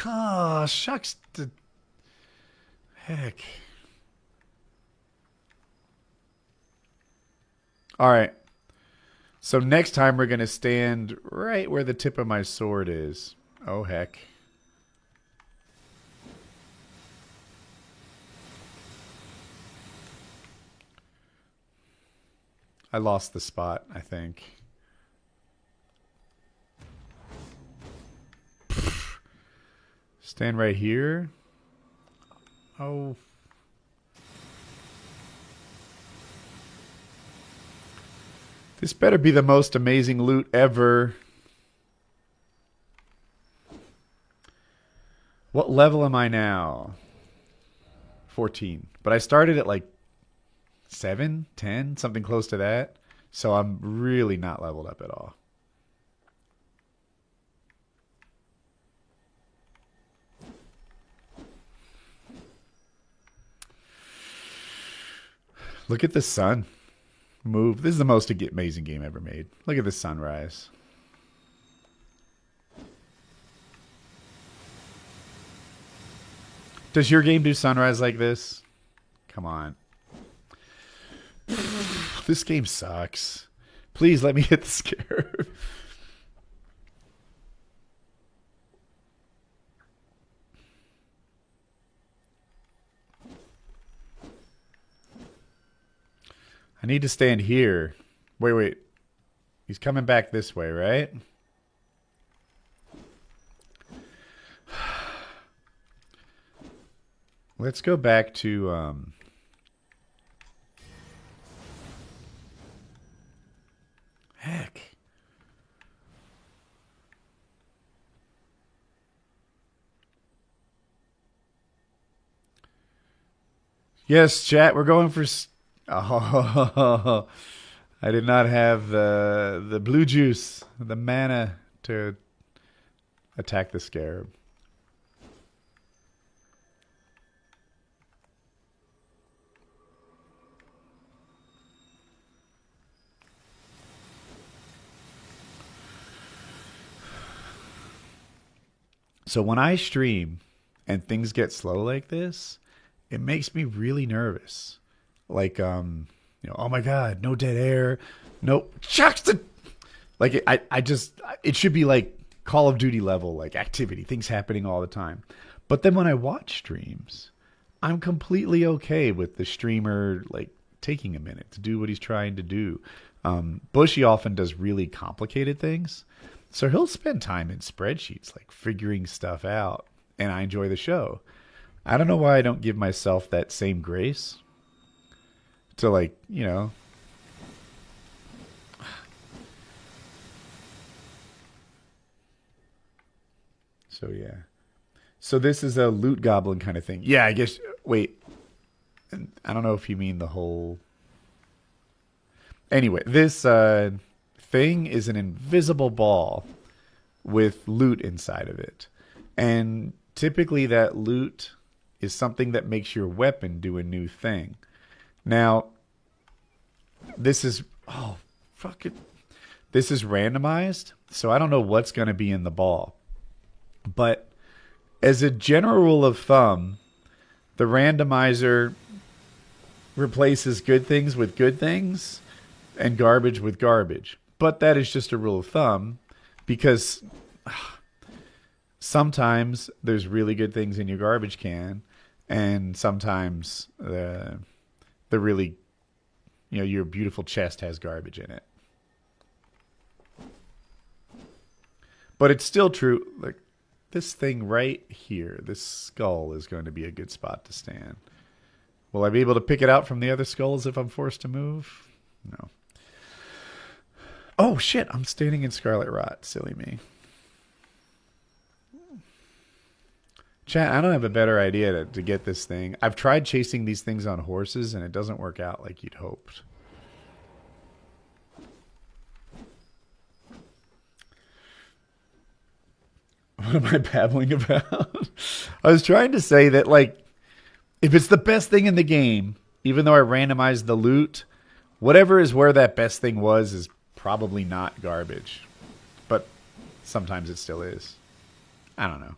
Gosh, shucks to heck. All right. So next time we're going to stand right where the tip of my sword is. Oh, heck. I lost the spot, I think. Stand right here. Oh. This better be the most amazing loot ever. What level am I now? 14. But I started at like 7, 10, something close to that. So I'm really not leveled up at all. Look at the sun move. This is the most amazing game ever made. Look at the sunrise. Does your game do sunrise like this? Come on. This game sucks. Please let me hit the scarab. I need to stand here. Wait. He's coming back this way, right? Let's go back to heck. Yes, chat, we're going for oh, I did not have the blue juice, the mana to attack the scarab. So when I stream and things get slow like this, it makes me really nervous. Like, oh my God, no dead air. No, shucks. Like, it should be like Call of Duty level, like activity, things happening all the time. But then when I watch streams, I'm completely okay with the streamer, like, taking a minute to do what he's trying to do. Bushy often does really complicated things. So he'll spend time in spreadsheets, like figuring stuff out. And I enjoy the show. I don't know why I don't give myself that same grace to, like, So, yeah. So this is a loot goblin kind of thing. Yeah, I guess. Wait. I don't know if you mean the whole. Anyway, this thing is an invisible ball with loot inside of it. And typically that loot is something that makes your weapon do a new thing. Now, this is. Oh, fuck it. This is randomized, so I don't know what's going to be in the ball. But as a general rule of thumb, the randomizer replaces good things with good things and garbage with garbage. But that is just a rule of thumb because sometimes there's really good things in your garbage can, and sometimes the really, your beautiful chest has garbage in it. But it's still true. Like, this thing right here, this skull is going to be a good spot to stand. Will I be able to pick it out from the other skulls if I'm forced to move? No. Oh, shit. I'm standing in Scarlet Rot. Silly me. Chat, I don't have a better idea to get this thing. I've tried chasing these things on horses, and it doesn't work out like you'd hoped. What am I babbling about? I was trying to say that, like, if it's the best thing in the game, even though I randomized the loot, whatever is where that best thing was is probably not garbage. But sometimes it still is. I don't know.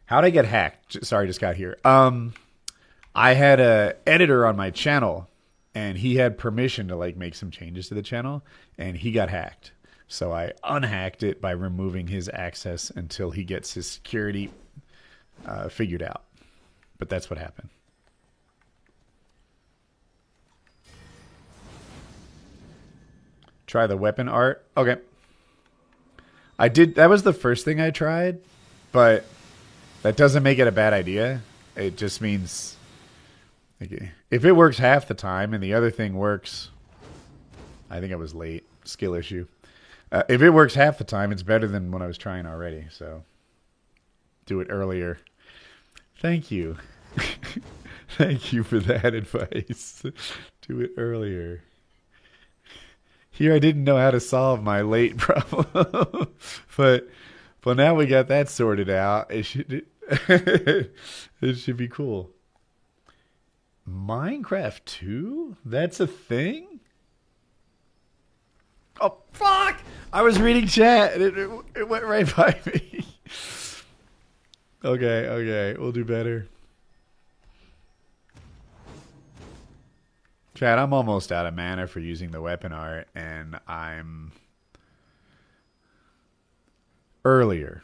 How'd I get hacked? Sorry, just got here. I had a editor on my channel, and he had permission to, like, make some changes to the channel, and he got hacked. So I unhacked it by removing his access until he gets his security figured out. But that's what happened. Try the weapon art. Okay. I did. That was the first thing I tried, but that doesn't make it a bad idea. It just means if it works half the time and the other thing works, I think I was late. Skill issue. If it works half the time, it's better than when I was trying already. So do it earlier. Thank you. Thank you for that advice. Do it earlier. Here I didn't know how to solve my late problem. but now we got that sorted out. It should be cool. Minecraft 2? That's a thing? Oh, fuck! I was reading chat, and it went right by me. Okay. We'll do better. Chat, I'm almost out of mana for using the weapon art, and I'm... Earlier,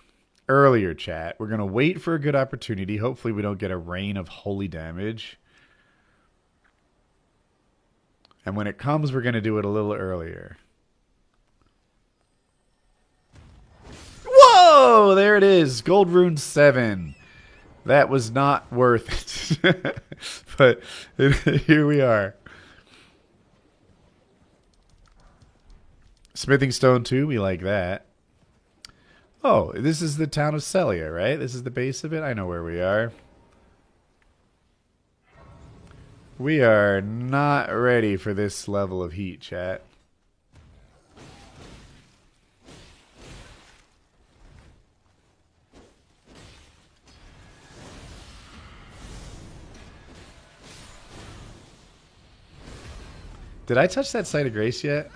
chat. We're going to wait for a good opportunity. Hopefully we don't get a rain of holy damage. And when it comes, we're going to do it a little earlier. Whoa! There it is. Gold Rune 7. That was not worth it. But here we are. Smithing Stone 2. We like that. Oh, this is the town of Celia, right? This is the base of it? I know where we are. We are not ready for this level of heat, chat. Did I touch that site of grace yet?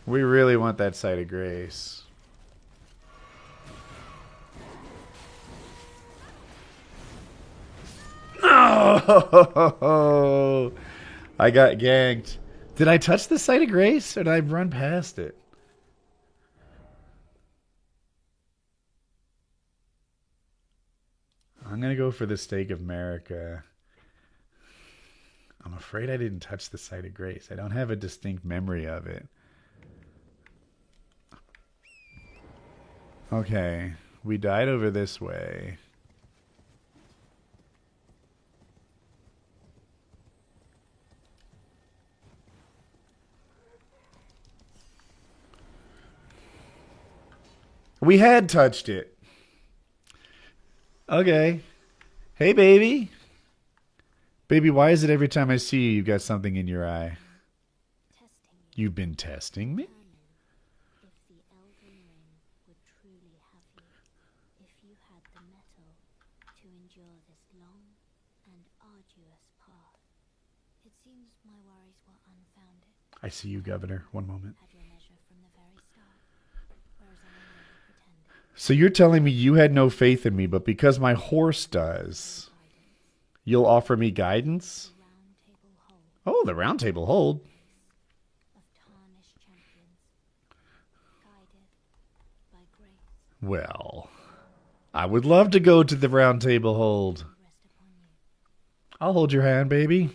We really want that site of grace. Oh, I got ganked. Did I touch the site of grace or did I run past it? I'm going to go for the stake of America. I'm afraid I didn't touch the site of grace. I don't have a distinct memory of it. Okay, we died over this way. We had touched it. Okay. Hey, baby. Baby, why is it every time I see you, you've got something in your eye? Testing you. You've been testing me? If the Elden Ring would truly have you, if you had the mettle to endure this long and arduous path. It seems my worries were unfounded. I see you, Governor. One moment. Had your measure from the very start, whereas I merely pretended. So you're telling me you had no faith in me, but because my horse does, you'll offer me guidance? Round table hold Oh, the round table hold. of tarnished champions, guided by grace, Well, I would love to go to the round table hold. rest upon you. I'll hold your hand, baby.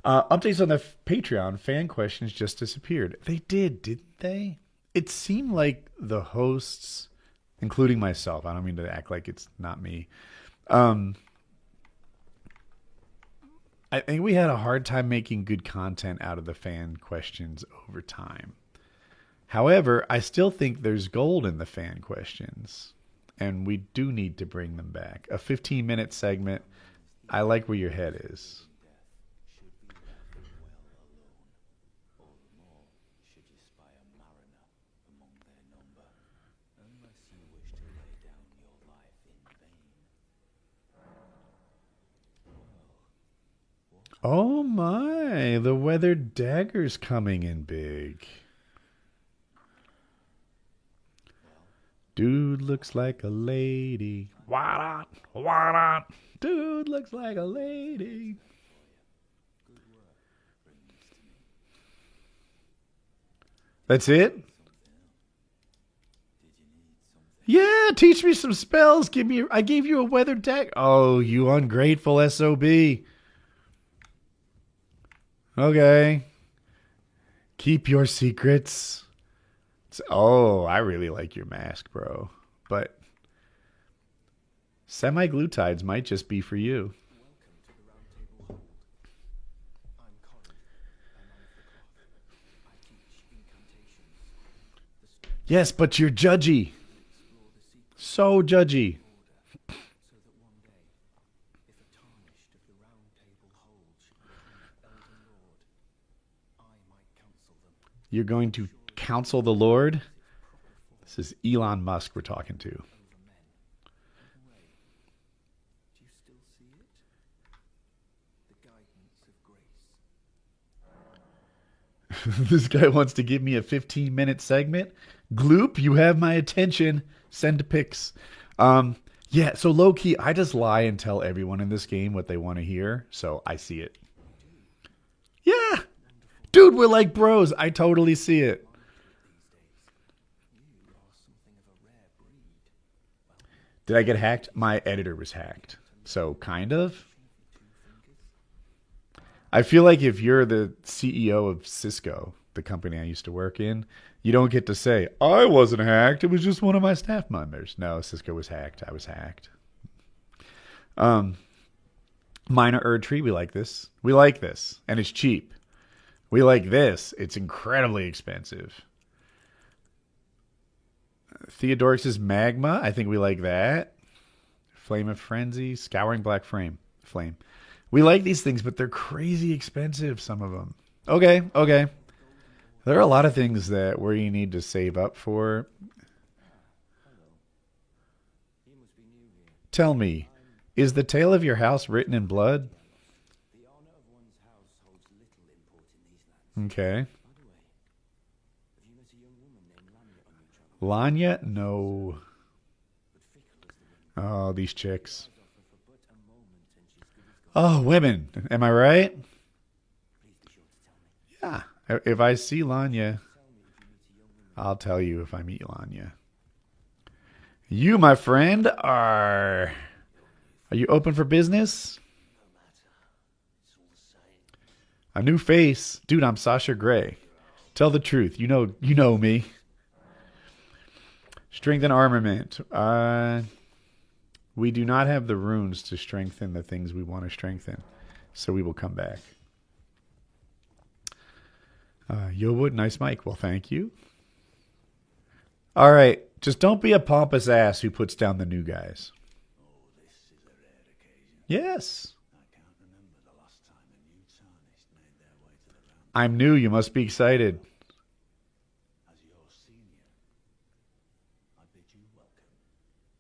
Updates on the Patreon. Fan questions just disappeared. They did, didn't they? It seemed like the hosts, including myself, I don't mean to act like it's not me. I think we had a hard time making good content out of the fan questions over time. However, I still think there's gold in the fan questions, and we do need to bring them back. A 15-minute segment. I like where your head is. Oh my, the weathered dagger's coming in big. Dude looks like a lady. Why not? Dude looks like a lady. That's it? Yeah, teach me some spells. I gave you a weathered dagger. Oh, you ungrateful SOB. Okay. Keep your secrets. Oh, I really like your mask, bro. But semi-glutides might just be for you. Yes, but you're judgy. So judgy. You're going to counsel the Lord? This is Elon Musk we're talking to. This guy wants to give me a 15-minute segment. Gloop, you have my attention. Send pics. Yeah, so low-key, I just lie and tell everyone in this game what they want to hear, so I see it. Yeah! Dude, we're like bros. I totally see it. Did I get hacked? My editor was hacked. So, kind of. I feel like if you're the CEO of Cisco, the company I used to work in, you don't get to say, I wasn't hacked. It was just one of my staff members. No, Cisco was hacked. I was hacked. Minor Erdtree, we like this. We like this. And it's cheap. We like this. It's incredibly expensive. Theodorix's Magma. I think we like that. Flame of Frenzy. Scouring Black Flame. We like these things, but they're crazy expensive, some of them. Okay. There are a lot of things where you need to save up for. Tell me, is the tale of your house written in blood? Okay. Lanya? No. Oh, these chicks. Oh, women. Am I right? Yeah. If I see Lanya, I'll tell you if I meet Lanya. You, my friend, are you open for business? A new face. Dude, I'm Sasha Grey. Tell the truth. You know me. Strength and armament. We do not have the runes to strengthen the things we want to strengthen. So we will come back. Yowood, nice mic. Well, thank you. All right. Just don't be a pompous ass who puts down the new guys. Oh, this is a rare occasion. Yes. I can't remember the last time a new tarnished made their way to the round. I'm new. You must be excited. As your senior, I bid you welcome.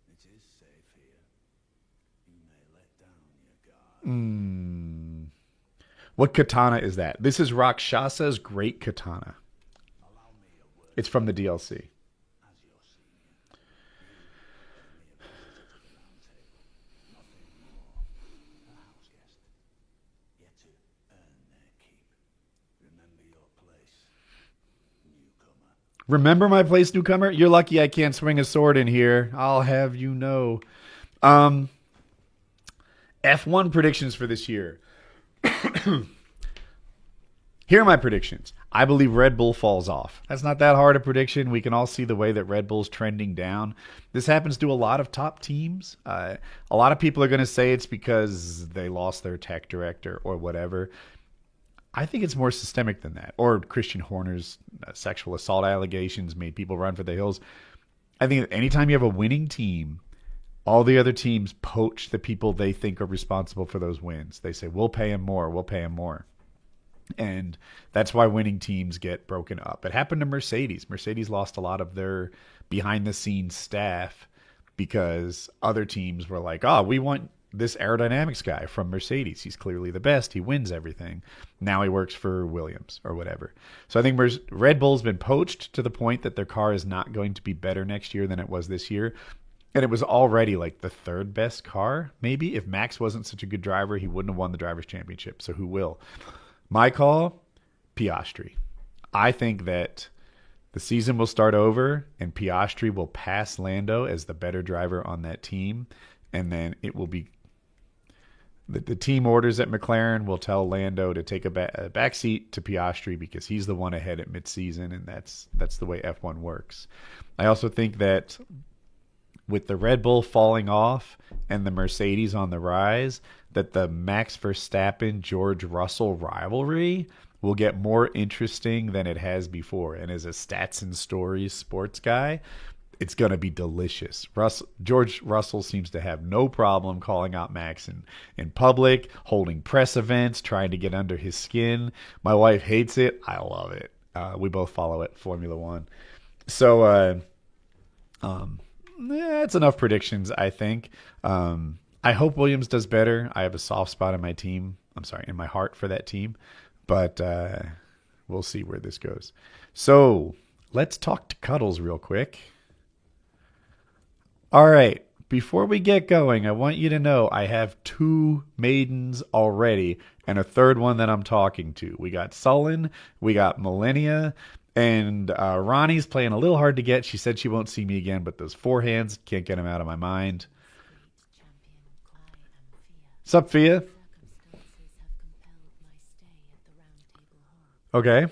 It is safe here. You may let down your guard. What katana is that? This is Rakshasa's Great Katana. Allow me a word It's from the DLC. as your senior. You give me a visit to the round table. Nothing more. A house guest. Yet to earn their keep. Remember your place, newcomer. Remember my place, newcomer? You're lucky I can't swing a sword in here. I'll have you know. F1 predictions for this year. Here are my predictions. I believe Red Bull falls off. That's not that hard a prediction. We can all see the way that Red Bull's trending down. This happens to a lot of top teams. A lot of people are going to say it's because they lost their tech director or whatever. I think it's more systemic than that. Or Christian Horner's sexual assault allegations made people run for the hills. I think that anytime you have a winning team, all the other teams poach the people they think are responsible for those wins. They say, we'll pay him more. We'll pay him more. And that's why winning teams get broken up. It happened to Mercedes. Mercedes lost a lot of their behind-the-scenes staff because other teams were like, oh, we want this aerodynamics guy from Mercedes. He's clearly the best. He wins everything. Now he works for Williams or whatever. So I think Red Bull's been poached to the point that their car is not going to be better next year than it was this year. And it was already like the third best car, maybe. If Max wasn't such a good driver, he wouldn't have won the Drivers' Championship. So who will? My call, Piastri. I think that the season will start over and Piastri will pass Lando as the better driver on that team. And then it will be the team orders at McLaren will tell Lando to take a back seat to Piastri because he's the one ahead at midseason, and that's the way F1 works. I also think that with the Red Bull falling off and the Mercedes on the rise, that the Max Verstappen-George Russell rivalry will get more interesting than it has before. And as a stats and stories sports guy, it's going to be delicious. George Russell seems to have no problem calling out Max in public, holding press events, trying to get under his skin. My wife hates it. I love it. We both follow it, Formula One. So, that's enough predictions, I think. I hope Williams does better. I have a soft spot in my team. In my heart for that team. But we'll see where this goes. So let's talk to Cuddles real quick. All right. Before we get going, I want you to know I have 2 maidens already and a third one that I'm talking to. We got Sullen, we got Millennia, and Ronnie's playing a little hard to get. She said she won't see me again, but those forehands, can't get them out of my mind. Sup, Fia? Okay.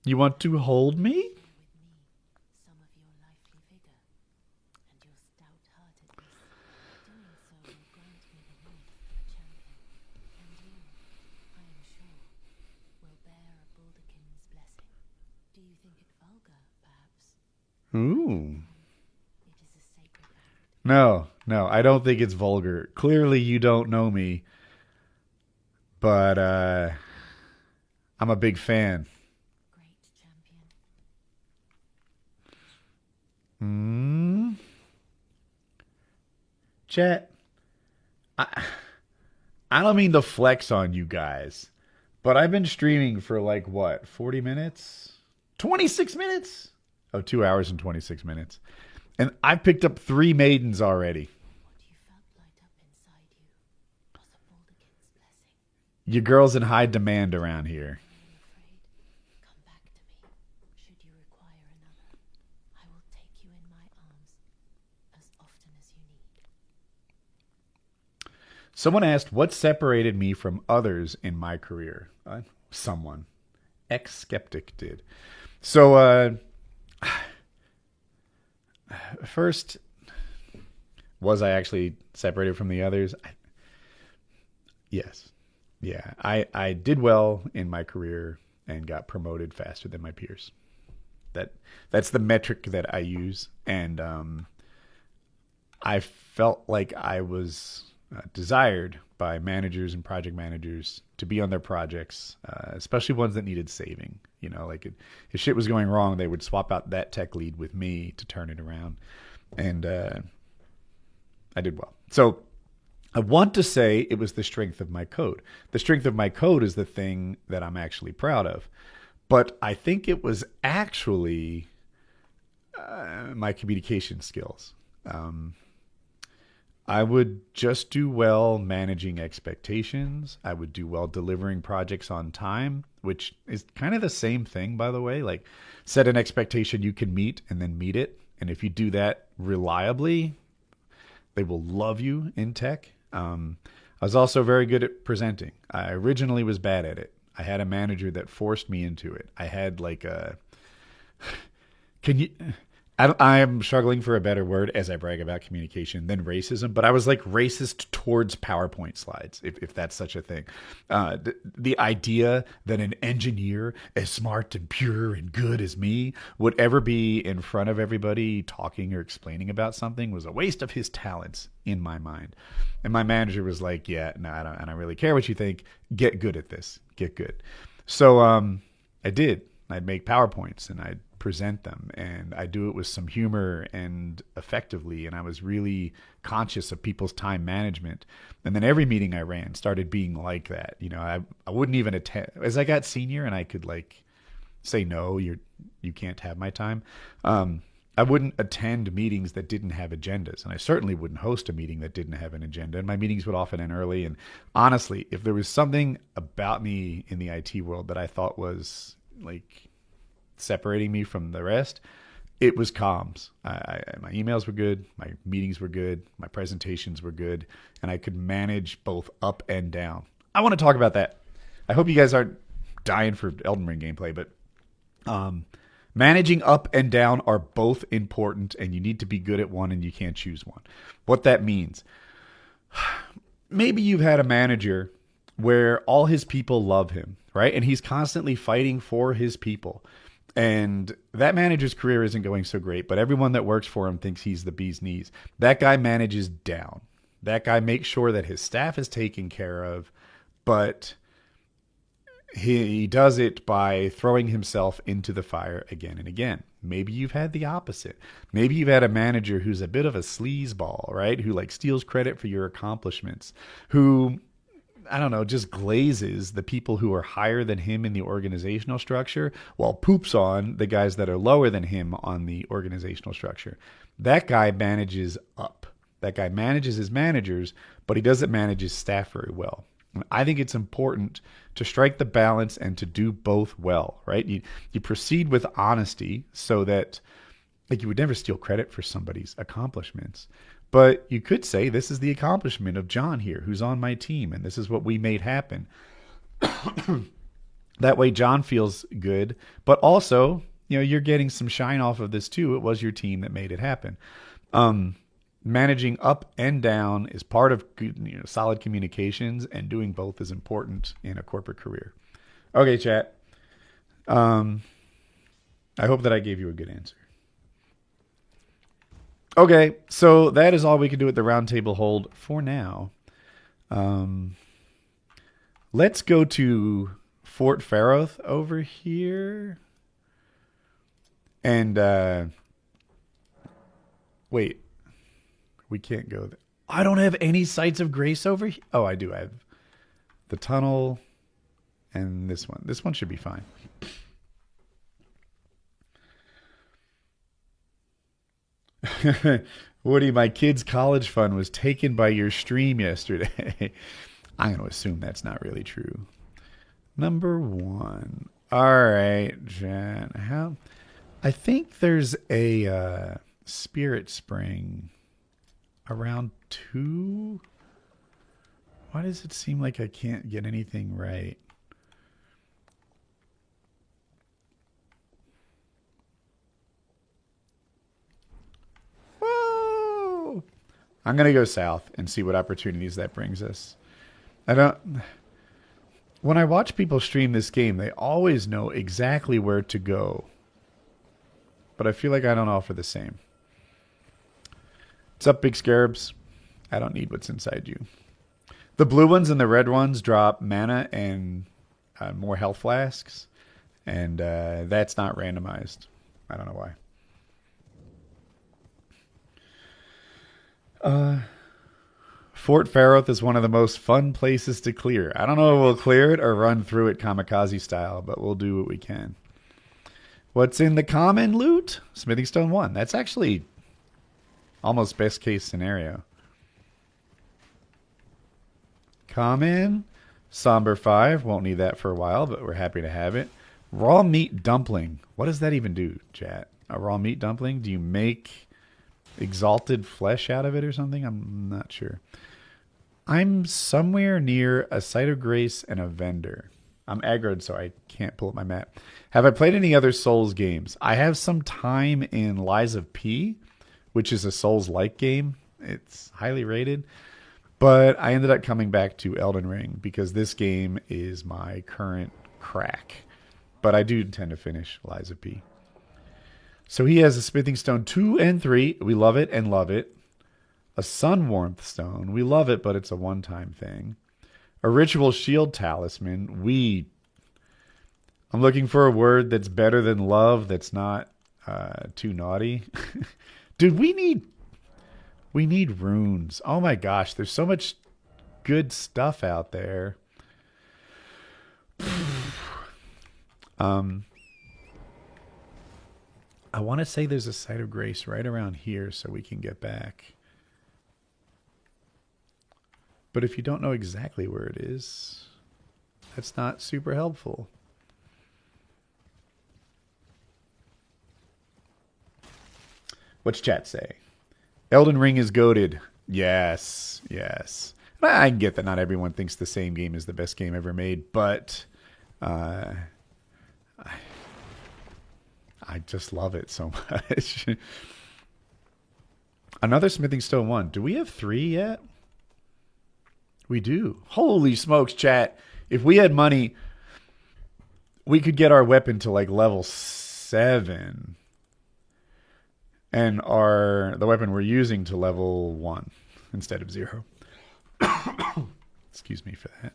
You want to hold me? Ooh. No, I don't think it's vulgar. Clearly you don't know me. But I'm a big fan. Chat, I don't mean to flex on you guys, but I've been streaming for 40 minutes? 26 minutes? Oh, 2 hours and 26 minutes. And I've picked up 3 maidens already. What you felt light up inside you was a Woodysgamertag's blessing. Your girl's in high demand around here. I am afraid. Come back to me. Should you require another, I will take you in my arms as often as you need. Someone asked what separated me from others in my career. Someone. Ex-skeptic did. So, first, was I actually separated from the others? Yes. Yeah. I did well in my career and got promoted faster than my peers. That's the metric that I use. And I felt like I was desired by managers and project managers to be on their projects, especially ones that needed saving. You know, like if shit was going wrong, they would swap out that tech lead with me to turn it around. And I did well. So I want to say it was the strength of my code. The strength of my code is the thing that I'm actually proud of. But I think it was actually my communication skills. I would just do well managing expectations. I would do well delivering projects on time, which is kind of the same thing, by the way. Like, set an expectation you can meet and then meet it. And if you do that reliably, they will love you in tech. I was also very good at presenting. I originally was bad at it. I had a manager that forced me into it. I had like a... I am struggling for a better word as I brag about communication than racism, but I was like racist towards PowerPoint slides, if that's such a thing. The idea that an engineer as smart and pure and good as me would ever be in front of everybody talking or explaining about something was a waste of his talents in my mind. And my manager was like, yeah, no, I don't really care what you think. Get good at this. Get good. So I did. I'd make PowerPoints and I'd present them, and I do it with some humor and effectively, and I was really conscious of people's time management. And then every meeting I ran started being like that. You know, I wouldn't even attend as I got senior, and I could like say no, you can't have my time. I wouldn't attend meetings that didn't have agendas, and I certainly wouldn't host a meeting that didn't have an agenda, and my meetings would often end early. And honestly, if there was something about me in the IT world that I thought was like separating me from the rest, it was comms. My emails were good, my meetings were good, my presentations were good, and I could manage both up and down. I want to talk about that. I hope you guys aren't dying for Elden Ring gameplay, but managing up and down are both important, and you need to be good at one, and you can't choose one. What that means, maybe you've had a manager where all his people love him, right? And he's constantly fighting for his people. And that manager's career isn't going so great, but everyone that works for him thinks he's the bee's knees. That guy manages down. That guy makes sure that his staff is taken care of, but he does it by throwing himself into the fire again and again. Maybe you've had the opposite. Maybe you've had a manager who's a bit of a sleazeball, right? Who like steals credit for your accomplishments, who, I don't know, just glazes the people who are higher than him in the organizational structure while poops on the guys that are lower than him on the organizational structure. That guy manages up. That guy manages his managers, but he doesn't manage his staff very well. And I think it's important to strike the balance and to do both well, right? You proceed with honesty so that like you would never steal credit for somebody's accomplishments. But you could say, this is the accomplishment of John here, who's on my team, and this is what we made happen. That way John feels good, but also, you know, you're getting some shine off of this too. It was your team that made it happen. Managing up and down is part of good, you know, solid communications, and doing both is important in a corporate career. Okay, chat. I hope that I gave you a good answer. Okay, so that is all we can do at the roundtable hold for now. Let's go to Fort Faroth over here. And, wait. We can't go there. I don't have any sites of grace over here. Oh, I do. I have the tunnel and this one. This one should be fine. Woody, my kid's college fund was taken by your stream yesterday. I'm going to assume that's not really true. Number 1. All right, Jen. I think there's a spirit spring around 2. Why does it seem like I can't get anything right? Whoa! I'm going to go south and see what opportunities that brings us. When I watch people stream this game, they always know exactly where to go. But I feel like I don't offer the same. What's up, big scarabs? I don't need what's inside you. The blue ones and the red ones drop mana and more health flasks. And that's not randomized. I don't know why. Fort Faroth is one of the most fun places to clear. I don't know if we'll clear it or run through it kamikaze style, but we'll do what we can. What's in the common loot? Smithing Stone 1. That's actually almost best case scenario. Common. Somber 5. Won't need that for a while, but we're happy to have it. Raw meat dumpling. What does that even do, chat? A raw meat dumpling? Do you make exalted flesh out of it or something? I'm not sure. I'm somewhere near a site of grace and a vendor. I'm aggroed, so I can't pull up my map. Have I played any other Souls games? I have some time in Lies of P, which is a Souls-like game. It's highly rated. But I ended up coming back to Elden Ring because this game is my current crack. But I do intend to finish Lies of P. So he has a Smithing Stone 2 and 3. We love it and love it. A Sun Warmth Stone. We love it, but it's a one-time thing. A Ritual Shield Talisman. I'm looking for a word that's better than love, that's not too naughty. Dude, we need runes. Oh my gosh, there's so much good stuff out there. I want to say there's a site of grace right around here so we can get back. But if you don't know exactly where it is, that's not super helpful. What's chat say? Elden Ring is goated. Yes, yes. I can get that not everyone thinks the same game is the best game ever made, but I just love it so much. Another Smithing Stone 1. Do we have 3 yet? We do. Holy smokes, chat. If we had money, we could get our weapon to like level 7. And the weapon we're using to level 1 instead of 0. Excuse me for that.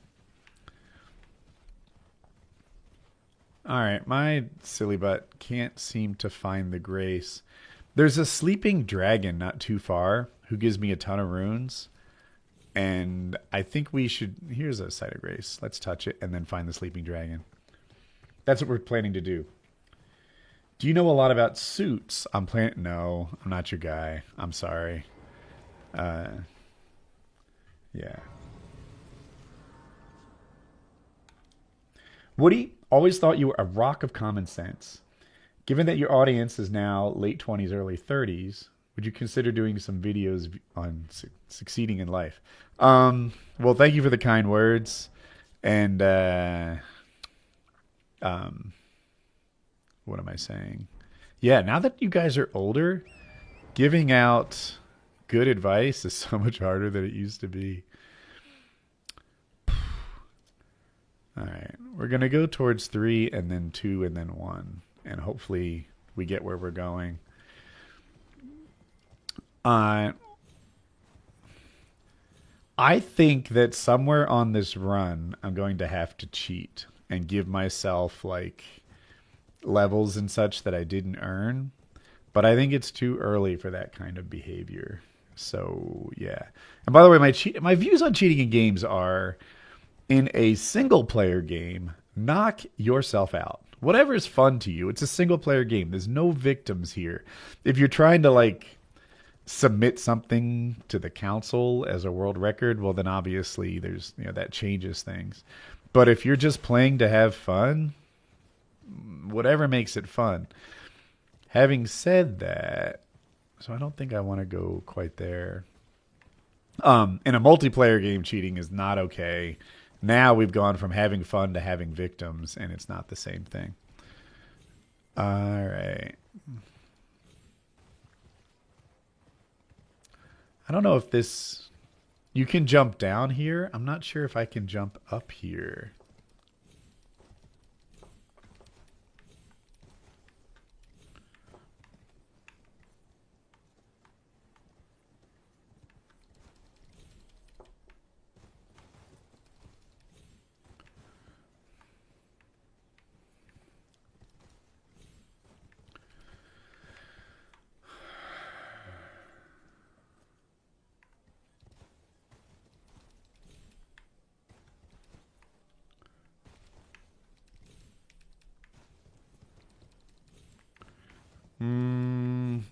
All right, my silly butt can't seem to find the grace. There's a sleeping dragon not too far who gives me a ton of runes. And I think we should... Here's a site of grace. Let's touch it and then find the sleeping dragon. That's what we're planning to do. Do you know a lot about suits? No, I'm not your guy. I'm sorry. Yeah. Woody, always thought you were a rock of common sense. Given that your audience is now late 20s, early 30s, would you consider doing some videos on succeeding in life? Well, thank you for the kind words. And what am I saying? Yeah, now that you guys are older, giving out good advice is so much harder than it used to be. All right, we're going to go towards 3 and then 2 and then 1. And hopefully we get where we're going. I think that somewhere on this run, I'm going to have to cheat and give myself like levels and such that I didn't earn. But I think it's too early for that kind of behavior. So, yeah. And by the way, my views on cheating in games are, in a single-player game, knock yourself out. Whatever is fun to you. It's a single-player game. There's no victims here. If you're trying to, like, submit something to the council as a world record, well then obviously there's, that changes things. But if you're just playing to have fun, whatever makes it fun. Having said that, so I don't think I want to go quite there. In a multiplayer game, cheating is not okay. Now we've gone from having fun to having victims, and it's not the same thing. All right. I don't know if this... You can jump down here. I'm not sure if I can jump up here.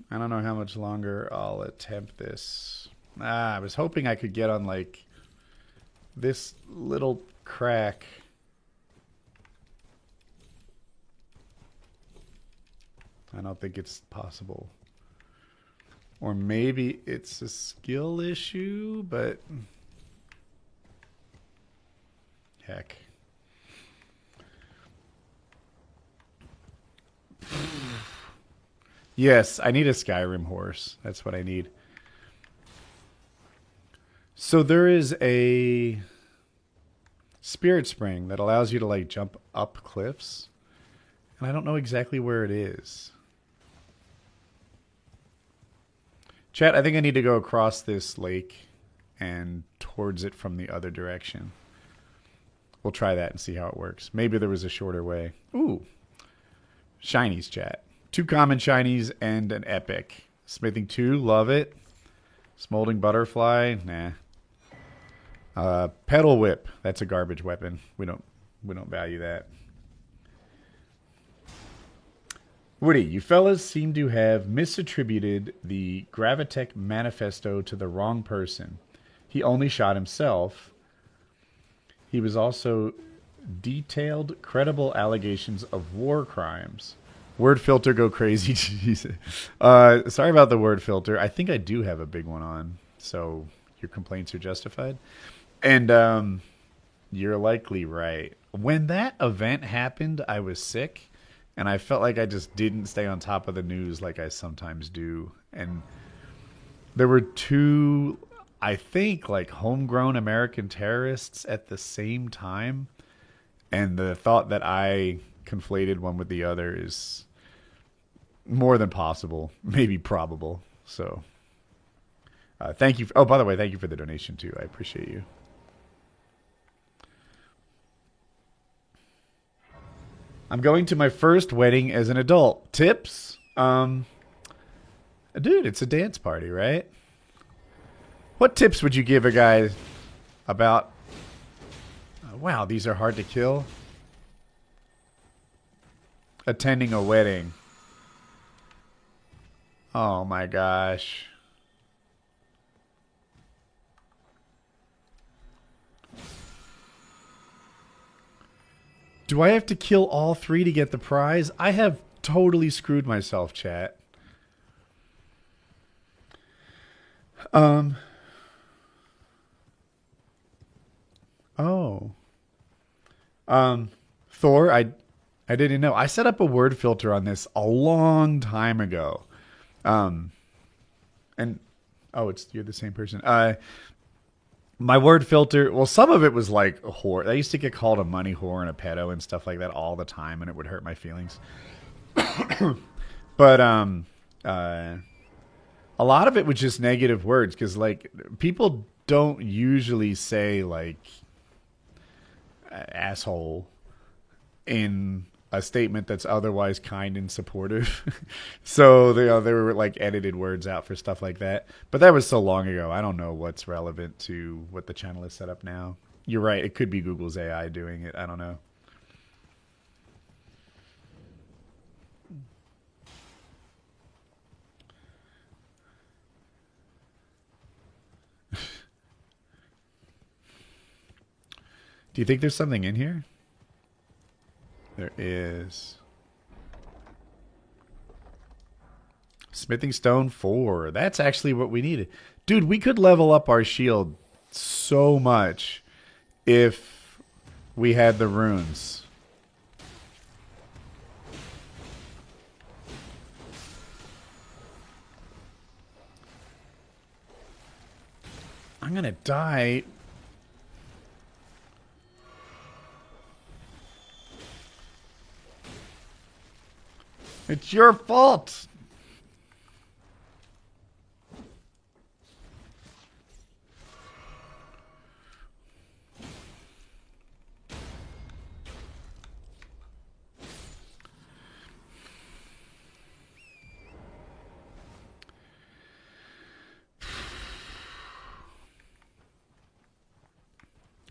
I don't know how much longer I'll attempt this. I was hoping I could get on like this little crack. I don't think it's possible. Or maybe it's a skill issue, but heck. Yes, I need a Skyrim horse. That's what I need. So there is a spirit spring that allows you to like jump up cliffs. And I don't know exactly where it is. Chat, I think I need to go across this lake and towards it from the other direction. We'll try that and see how it works. Maybe there was a shorter way. Ooh. Shinies, chat. 2 common shinies and an epic. Smithing 2, love it. Smoldering butterfly, nah. Pedal whip, that's a garbage weapon. We don't value that. Woody, you fellas seem to have misattributed the Gravitech manifesto to the wrong person. He only shot himself. He was also detailed credible allegations of war crimes. Word filter go crazy. Sorry about the word filter. I think I do have a big one on, so your complaints are justified. And you're likely right. When that event happened, I was sick, and I felt like I just didn't stay on top of the news like I sometimes do. And there were 2, I think, like homegrown American terrorists at the same time. And the thought that I conflated one with the other is more than possible, maybe probable. So thank you. Oh, by the way, thank you for the donation too. I appreciate you. I'm going to my first wedding as an adult. Tips? Dude, it's a dance party, right? What tips would you give a guy about... wow, these are hard to kill. Attending a wedding. Oh my gosh. Do I have to kill all 3 to get the prize? I have totally screwed myself, chat. Oh. Thor, I didn't know. I set up a word filter on this a long time ago. And oh, you're the same person. My word filter, well, some of it was like a whore. I used to get called a money whore and a pedo and stuff like that all the time, and it would hurt my feelings. But a lot of it was just negative words, because like people don't usually say like asshole in a statement that's otherwise kind and supportive. So they were like edited words out for stuff like that. But that was so long ago. I don't know what's relevant to what the channel is set up now. You're right. It could be Google's AI doing it. I don't know. Do you think there's something in here? There is. Smithing stone 4. That's actually what we needed. Dude, we could level up our shield so much if we had the runes. I'm gonna die. It's your fault.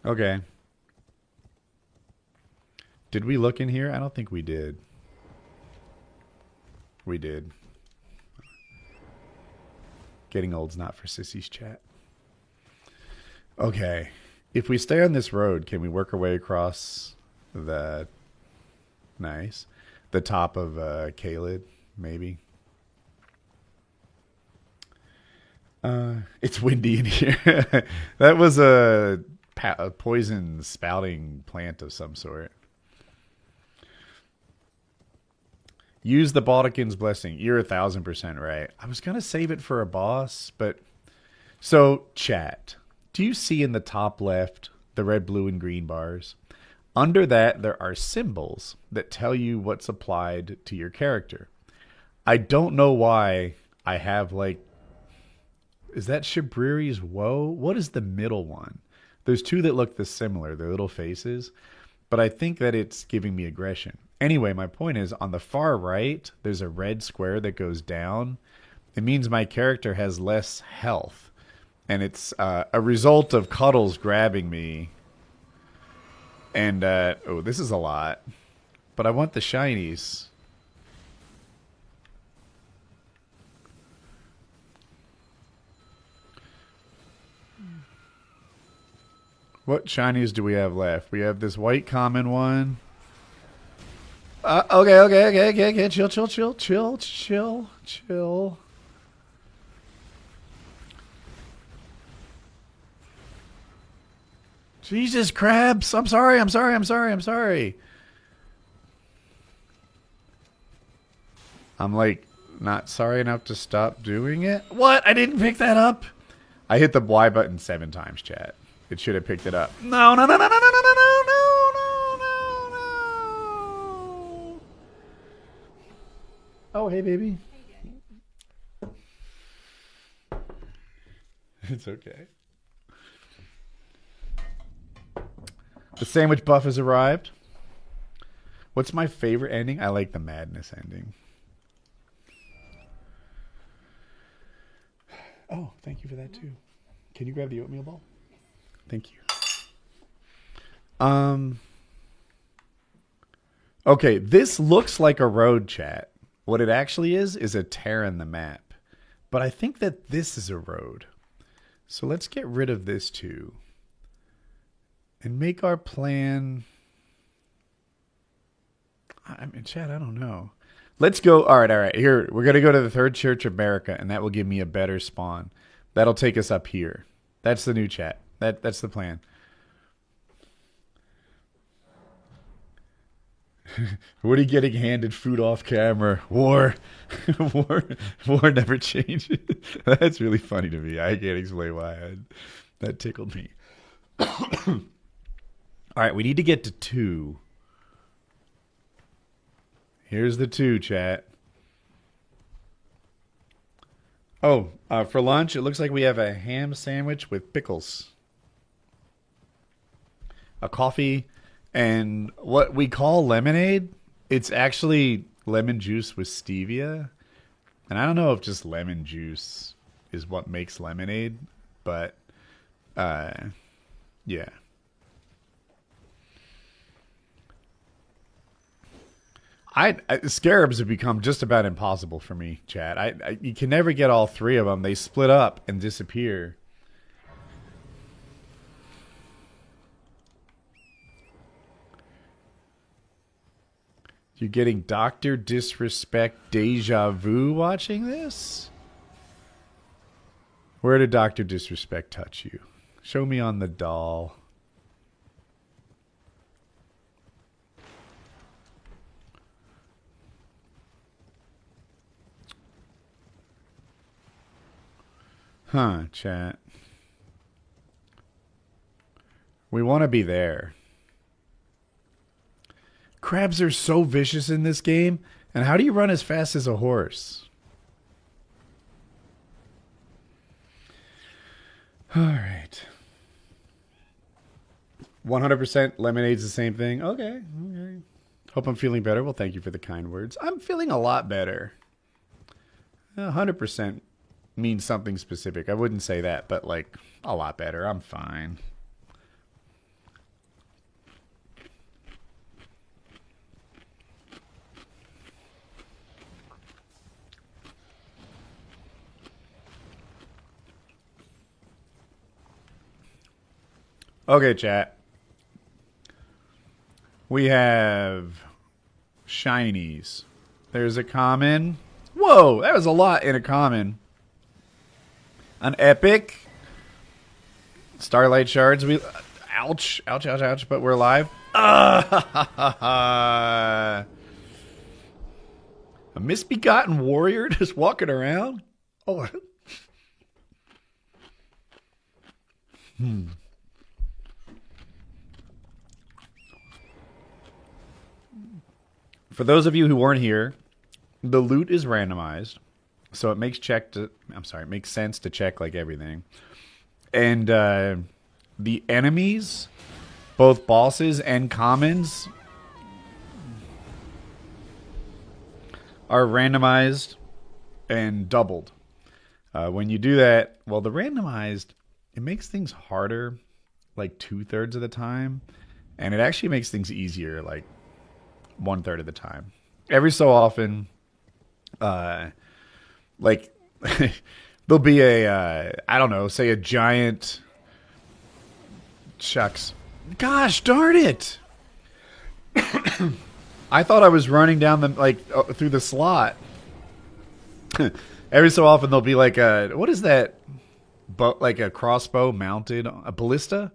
Okay. Did we look in here? I don't think we did. We did. Getting old's not for sissies, chat. Okay. If we stay on this road, can we work our way across the... Nice. The top of Kaled, maybe? It's windy in here. That was a poison spouting plant of some sort. Use the Baldican's blessing. You're 1,000% right. I was gonna save it for a boss, but so chat. Do you see in the top left the red, blue, and green bars? Under that, there are symbols that tell you what's applied to your character. I don't know why I have like. Is that Shabriri's woe? What is the middle one? There's two that look this similar. They're little faces, but I think that it's giving me aggression. Anyway, my point is on the far right, there's a red square that goes down. It means my character has less health. And it's a result of Cuddles grabbing me. And, oh, this is a lot. But I want the shinies. What shinies do we have left? We have this white common one. Okay. Chill. Jesus, crabs. I'm sorry. I'm like not sorry enough to stop doing it. What? I didn't pick that up. I hit the Y button 7 times, chat. It should have picked it up. No. Oh, hey, baby. It's okay. The sandwich buff has arrived. What's my favorite ending? I like the madness ending. Oh, thank you for that too. Can you grab the oatmeal ball? Thank you. Okay, this looks like a road, chat. What it actually is a tear in the map. But I think that this is a road. So let's get rid of this too. And make our plan... I mean, chat, I don't know. Let's go... All right. Here, we're going to go to the Third Church of America, and that will give me a better spawn. That'll take us up here. That's the new chat. That's the plan. Woody getting handed food off camera. War never changes. That's really funny to me. I can't explain why. That tickled me. All right, we need to get to 2. Here's the 2, chat. Oh, for lunch, it looks like we have a ham sandwich with pickles, a coffee, and what we call lemonade. It's actually lemon juice with stevia. And I don't know if just lemon juice is what makes lemonade, but yeah. Scarabs have become just about impossible for me, chat. You can never get all 3 of them. They split up and disappear. You're getting Dr. Disrespect Deja Vu watching this? Where did Dr. Disrespect touch you? Show me on the doll. Huh, chat. We want to be there. Crabs are so vicious in this game. And how do you run as fast as a horse? All right. 100% lemonade's the same thing. Okay. Okay. Hope I'm feeling better. Well, thank you for the kind words. I'm feeling a lot better. 100% means something specific. I wouldn't say that, but like a lot better. I'm fine. Okay, chat. We have shinies. There's a common. Whoa, that was a lot in a common. An epic. Starlight shards. We. Ouch, ouch, ouch, ouch. But we're alive. A misbegotten warrior just walking around. Oh. For those of you who weren't here, the loot is randomized, so it makes it makes sense to check like everything. And the enemies, both bosses and commons, are randomized and doubled. When you do that, well, the randomized, it makes things harder like 2/3 of the time, and it actually makes things easier like 1/3 of the time. Every so often, like there'll be a I don't know, say a giant. Shucks, gosh darn it! I thought I was running down the through the slot. Every so often there'll be like a, what is that? Like a crossbow mounted, a ballista,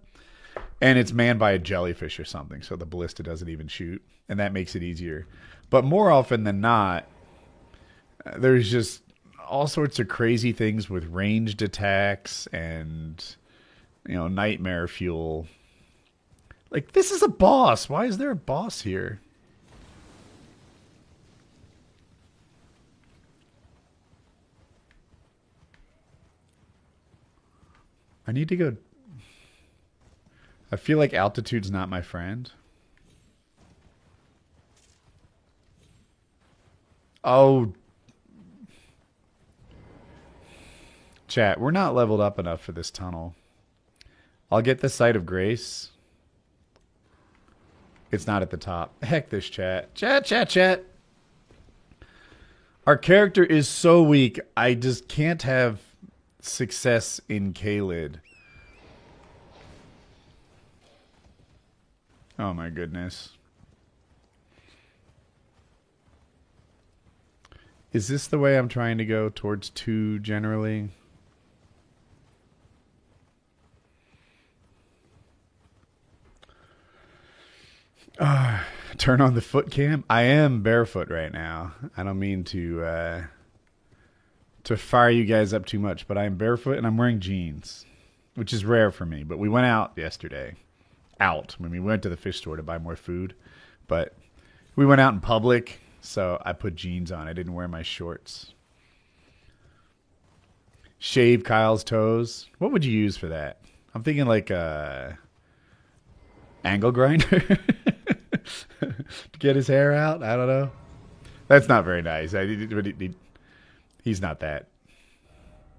and it's manned by a jellyfish or something, so the ballista doesn't even shoot, and that makes it easier. But more often than not, there's just all sorts of crazy things with ranged attacks and, you know, nightmare fuel. Like, this is a boss. Why is there a boss here? I need to go. I feel like altitude's not my friend. Oh. Chat, we're not leveled up enough for this tunnel. I'll get the Sight of Grace. It's not at the top. Heck this chat. Chat. Our character is so weak, I just can't have success in Caelid. Oh my goodness. Is this the way I'm trying to go towards 2 generally? Turn on the foot cam. I am barefoot right now. I don't mean to fire you guys up too much, but I am barefoot and I'm wearing jeans, which is rare for me. But we went out yesterday. When we went to the fish store to buy more food, but we went out in public, so I put jeans on. I didn't wear my shorts. Shave Kyle's toes. What would you use for that? I'm thinking like a angle grinder to get his hair out. I don't know. That's not very nice. He's not that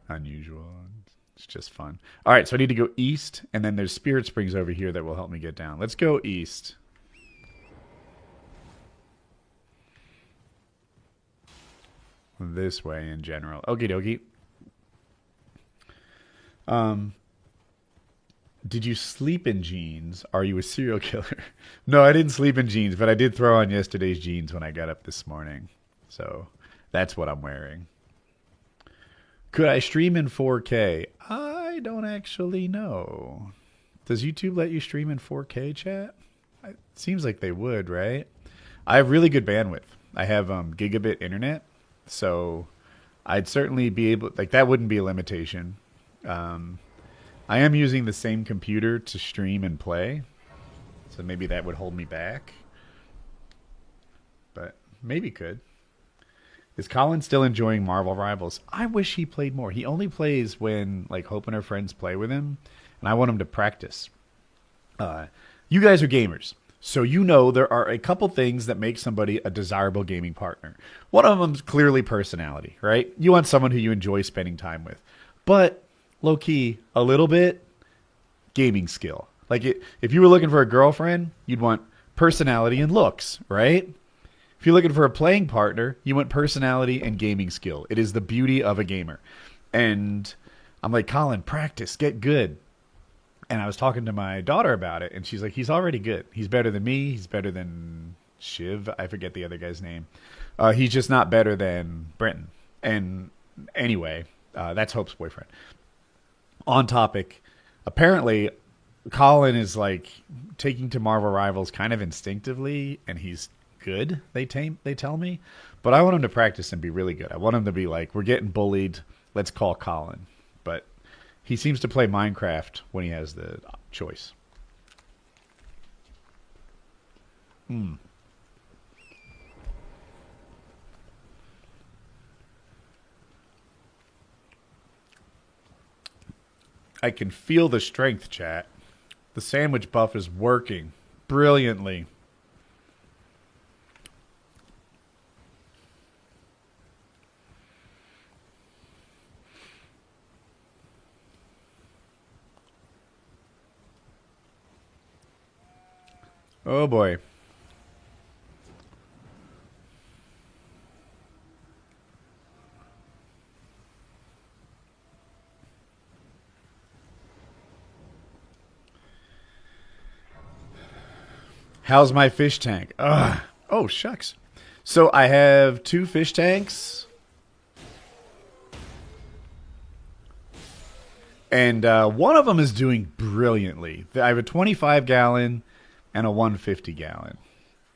unusual. It's just fun. All right, so I need to go east, and then there's Spirit Springs over here that will help me get down. Let's go east. This way in general. Okie dokie. Did you sleep in jeans? Are you a serial killer? No, I didn't sleep in jeans, but I did throw on yesterday's jeans when I got up this morning. So that's what I'm wearing. Could I stream in 4K? I don't actually know. Does YouTube let you stream in 4K, chat? It seems like they would, right? I have really good bandwidth. I have gigabit internet, so I'd certainly be able, like, that wouldn't be a limitation. I am using the same computer to stream and play, so maybe that would hold me back. But maybe could. Is Colin still enjoying Marvel Rivals? I wish he played more. He only plays when like Hope and her friends play with him, and I want him to practice. You guys are gamers, so you know there are a couple things that make somebody a desirable gaming partner. One of them is clearly personality, right? You want someone who you enjoy spending time with. But low-key, a little bit, gaming skill. Like if you were looking for a girlfriend, you'd want personality and looks, right? If you're looking for a playing partner, you want personality and gaming skill. It is the beauty of a gamer. And I'm like, Colin, practice, get good. And I was talking to my daughter about it, and she's like, he's already good. He's better than me. He's better than Shiv. I forget the other guy's name. He's just not better than Brenton. And anyway, that's Hope's boyfriend. On topic, apparently Colin is like taking to Marvel Rivals kind of instinctively, and he's good, they tell me. But I want him to practice and be really good. I want him to be like, we're getting bullied, let's call Colin. But he seems to play Minecraft when he has the choice. I can feel the strength, chat. The sandwich buff is working brilliantly. Oh boy. How's my fish tank? Ugh. Oh, shucks. So I have 2 fish tanks. And one of them is doing brilliantly. I have a 25 gallon and a 150 gallon.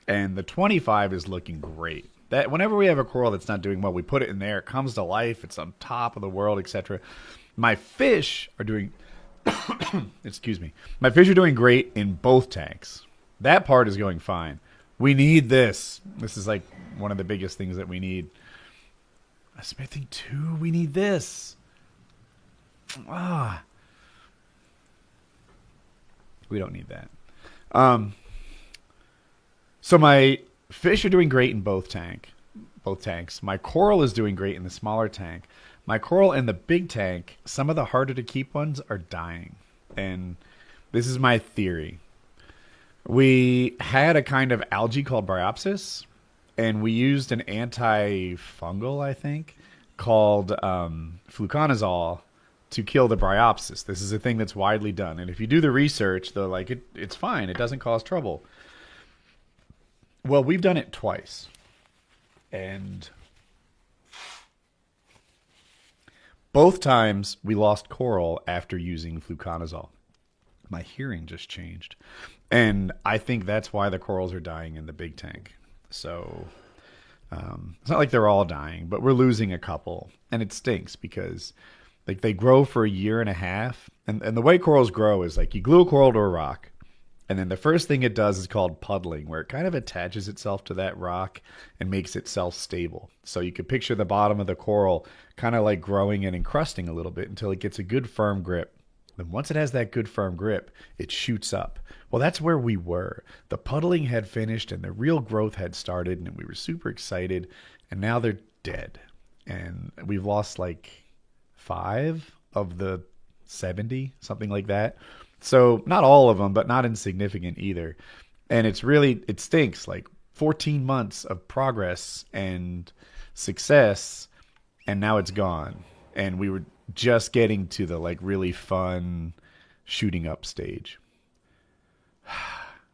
And the 25 is looking great. That whenever we have a coral that's not doing well, we put it in there. It comes to life. It's on top of the world, etc. My fish are doing... excuse me. My fish are doing great in both tanks. That part is going fine. We need this. This is like one of the biggest things that we need. A smithing 2. We need this. We don't need that. So my fish are doing great in both tanks. My coral is doing great in the smaller tank. My coral in the big tank, some of the harder to keep ones are dying. And this is my theory. We had a kind of algae called bryopsis, and we used an antifungal, I think, called fluconazole to kill the bryopsis. This is a thing that's widely done. And if you do the research, they're like, it's fine. It doesn't cause trouble. Well, we've done it twice. And both times we lost coral after using fluconazole. My hearing just changed. And I think that's why the corals are dying in the big tank. So it's not like they're all dying, but we're losing a couple. And it stinks because like they grow for a year and a half. And the way corals grow is like you glue a coral to a rock. And then the first thing it does is called puddling, where it kind of attaches itself to that rock and makes itself stable. So you could picture the bottom of the coral kind of like growing and encrusting a little bit until it gets a good firm grip. Then once it has that good firm grip, it shoots up. Well, that's where we were. The puddling had finished and the real growth had started, and we were super excited. And now they're dead. And we've lost like 5 of the 70, something like that. So not all of them, but not insignificant either. And it stinks. Like 14 months of progress and success, and now it's gone. And we were just getting to the like really fun shooting up stage.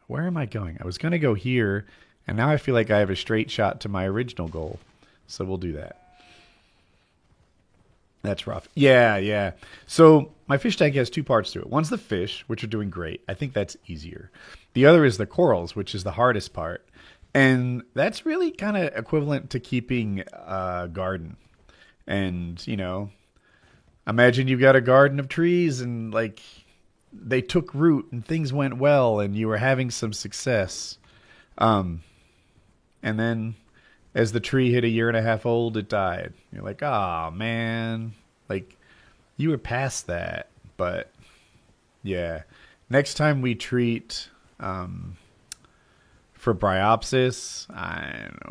Where am I going? I was going to go here, and now I feel like I have a straight shot to my original goal. So we'll do that. That's rough. Yeah, yeah. So my fish tank has two parts to it. One's the fish, which are doing great. I think that's easier. The other is the corals, which is the hardest part. And that's really kind of equivalent to keeping a garden. And, you know, imagine you've got a garden of trees and, like, they took root and things went well and you were having some success. And then as the tree hit 1.5 years old, it died. You're like, oh, man. Like, you were past that. But, yeah. Next time we treat for Bryopsis,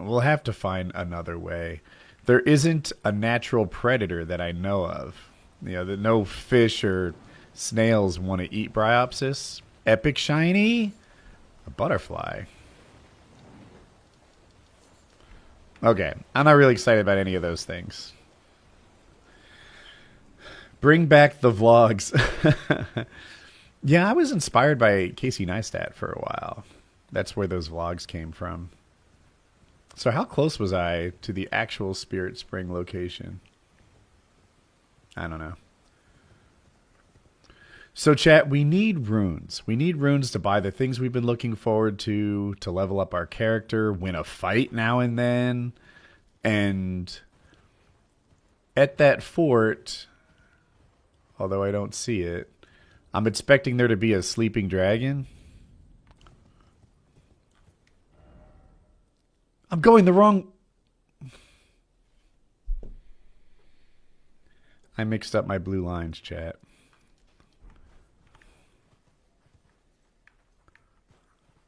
we'll have to find another way. There isn't a natural predator that I know of. You know, that no fish or snails want to eat Bryopsis. Epic shiny? A butterfly. Okay, I'm not really excited about any of those things. Bring back the vlogs. Yeah, I was inspired by Casey Neistat for a while. That's where those vlogs came from. So how close was I to the actual Spirit Spring location? I don't know. So chat, we need runes. We need runes to buy the things we've been looking forward to level up our character, win a fight now and then. And at that fort, although I don't see it, I'm expecting there to be a sleeping dragon. I'm going the wrong... I mixed up my blue lines, chat.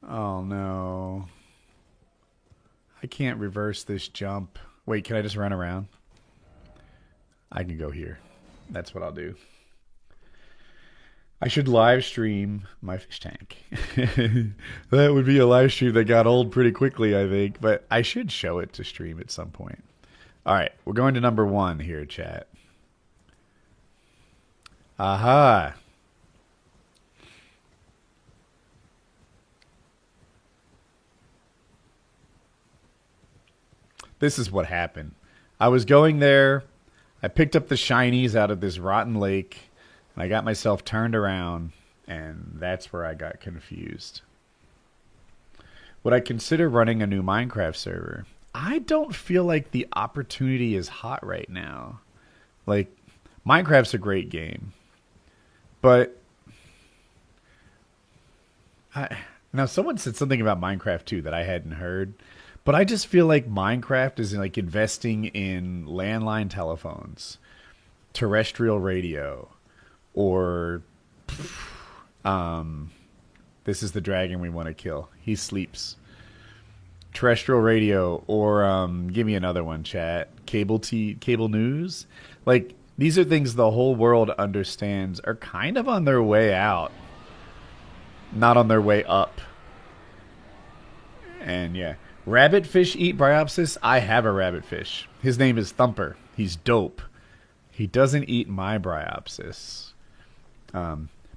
Oh, no. I can't reverse this jump. Wait, can I just run around? I can go here. That's what I'll do. I should live stream my fish tank. That would be a live stream that got old pretty quickly, I think. But I should show it to stream at some point. All right, we're going to number 1 here, chat. Aha. This is what happened. I was going there. I picked up the shinies out of this rotten lake. And I got myself turned around. And that's where I got confused. Would I consider running a new Minecraft server? I don't feel like the opportunity is hot right now. Like, Minecraft's a great game. But now someone said something about Minecraft too that I hadn't heard. But I just feel like Minecraft is like investing in landline telephones, terrestrial radio, or this is the dragon we want to kill. He sleeps. Terrestrial radio, or give me another one, chat. Cable news. Like, these are things the whole world understands are kind of on their way out, not on their way up. And yeah. Rabbitfish eat Bryopsis? I have a rabbitfish. His name is Thumper. He's dope. He doesn't eat my Bryopsis.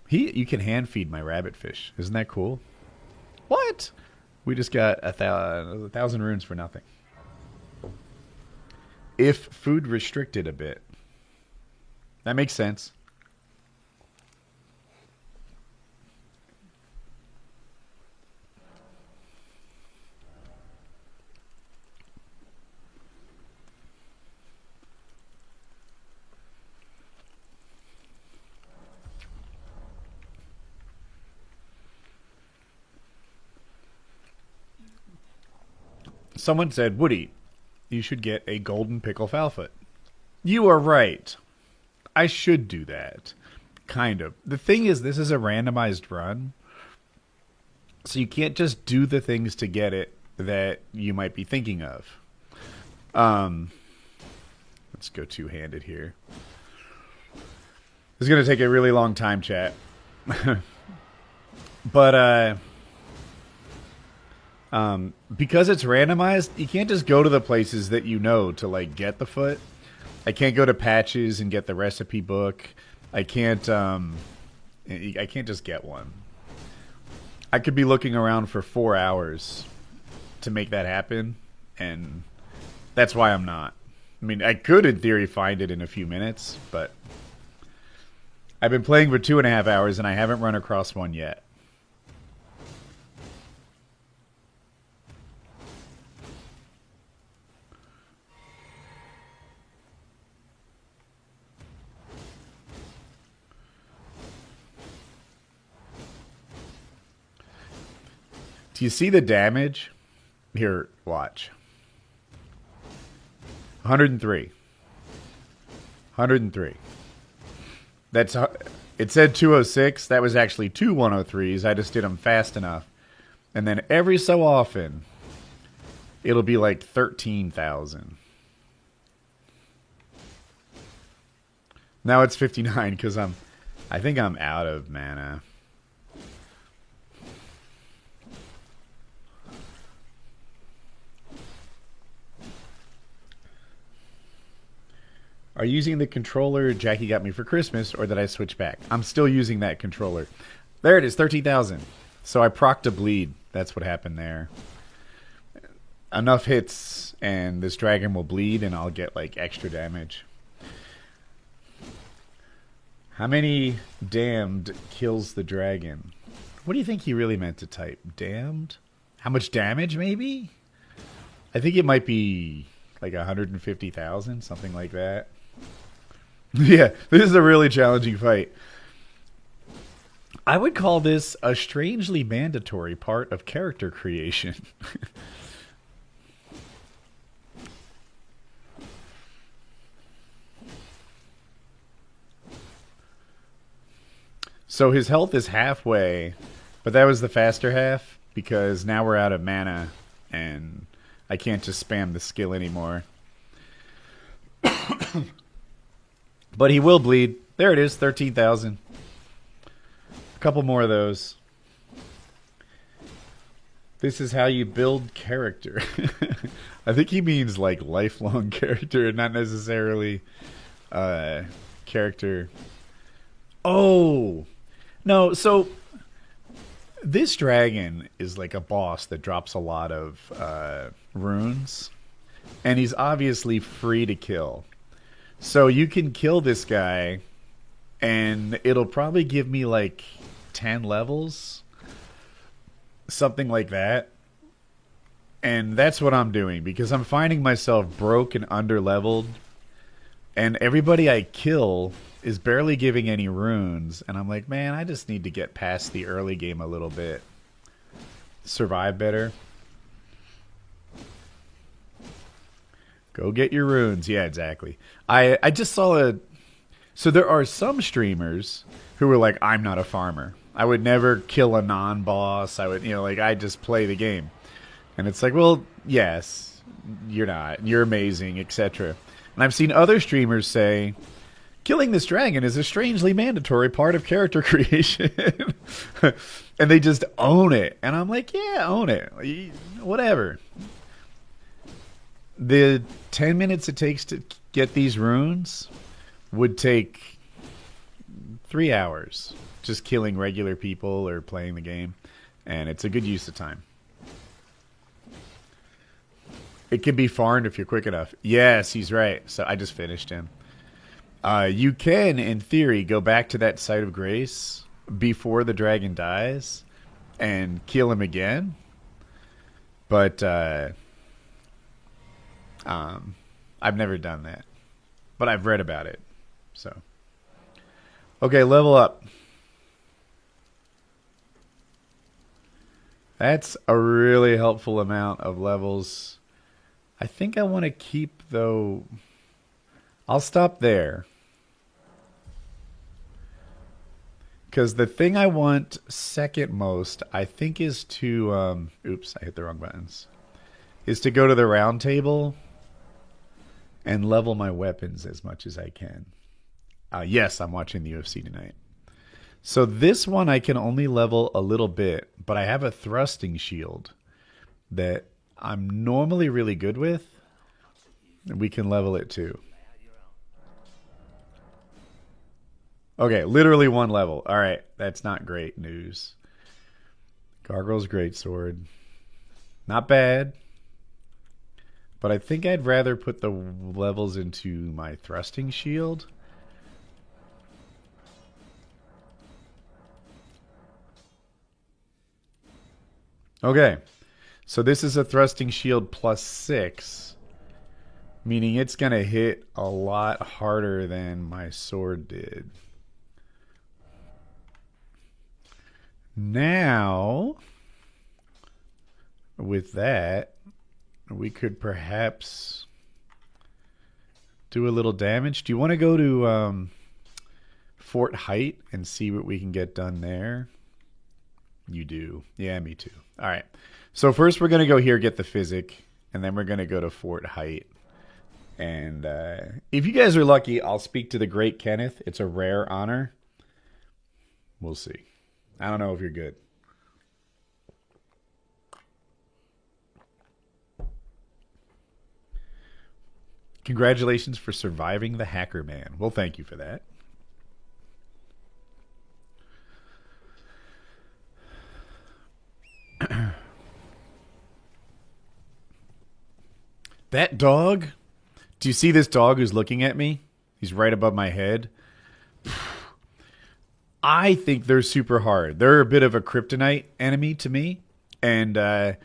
You can hand feed my rabbitfish. Isn't that cool? What? We just got 1,000 runes for nothing. If food restricted a bit. That makes sense. Someone said, Woody, you should get a golden pickle Falfoot. You are right. I should do that. Kind of. The thing is, this is a randomized run. So you can't just do the things to get it that you might be thinking of. Let's go two-handed here. This is going to take a really long time, chat. But, because it's randomized, you can't just go to the places that you know to, like, get the foot. I can't go to Patches and get the recipe book. I can't, I can't just get one. I could be looking around for 4 hours to make that happen, and that's why I'm not. I mean, I could, in theory, find it in a few minutes, but I've been playing for 2.5 hours, and I haven't run across one yet. Do you see the damage? Here, watch. 103. 103. That's it said 206. That was actually 2 103s. I just did them fast enough. And then every so often, it'll be like 13,000. Now it's 59 because I think I'm out of mana. Are you using the controller Jackie got me for Christmas, or did I switch back? I'm still using that controller. There it is, 13,000. So I procced a bleed. That's what happened there. Enough hits, and this dragon will bleed, and I'll get, like, extra damage. How many damned kills the dragon? What do you think he really meant to type? Damned? How much damage, maybe? I think it might be, like, 150,000, something like that. Yeah, this is a really challenging fight. I would call this a strangely mandatory part of character creation. So his health is halfway, but that was the faster half because now we're out of mana and I can't just spam the skill anymore. But he will bleed. There it is, 13,000. A couple more of those. This is how you build character. I think he means like lifelong character, not necessarily character. Oh! No, so this dragon is like a boss that drops a lot of runes. And he's obviously free to kill. So you can kill this guy, and it'll probably give me like 10 levels. Something like that. And that's what I'm doing, because I'm finding myself broke and under-leveled. And everybody I kill is barely giving any runes. And I'm like, man, I just need to get past the early game a little bit. Survive better. Go get your runes. Yeah, exactly. I just saw so there are some streamers who are like, I'm not a farmer. I would never kill a non-boss. I would, like, I just play the game. And it's like, well, yes, you're not. You're amazing, etc. And I've seen other streamers say, killing this dragon is a strangely mandatory part of character creation. And they just own it. And I'm like, yeah, own it. Whatever. The 10 minutes it takes to get these runes would take 3 hours just killing regular people or playing the game, and it's a good use of time. It can be farmed if you're quick enough. Yes, he's right. So I just finished him. You can, in theory, go back to that site of grace before the dragon dies and kill him again, but I've never done that, but I've read about it. So, okay, level up. That's a really helpful amount of levels. I think I want to keep, though. I'll stop there. Because the thing I want second most, I think, is to, oops, I hit the wrong buttons, is to go to the round table and level my weapons as much as I can. Yes, I'm watching the UFC tonight. So this one I can only level a little bit, but I have a thrusting shield that I'm normally really good with. And we can level it too. Okay, literally one level. All right, that's not great news. Gargoyle's greatsword. Not bad. But I think I'd rather put the levels into my thrusting shield. Okay. So this is a thrusting shield +6. Meaning it's going to hit a lot harder than my sword did. Now, with that, we could perhaps do a little damage. Do you want to go to Fort Height and see what we can get done there? You do. Yeah, me too. All right. So first we're going to go here, get the physic, and then we're going to go to Fort Height. And if you guys are lucky, I'll speak to the Great Kenneth. It's a rare honor. We'll see. I don't know if you're good. Congratulations for surviving the Hacker Man. Well, thank you for that. That dog? Do you see this dog who's looking at me? He's right above my head. I think they're super hard. They're a bit of a kryptonite enemy to me. And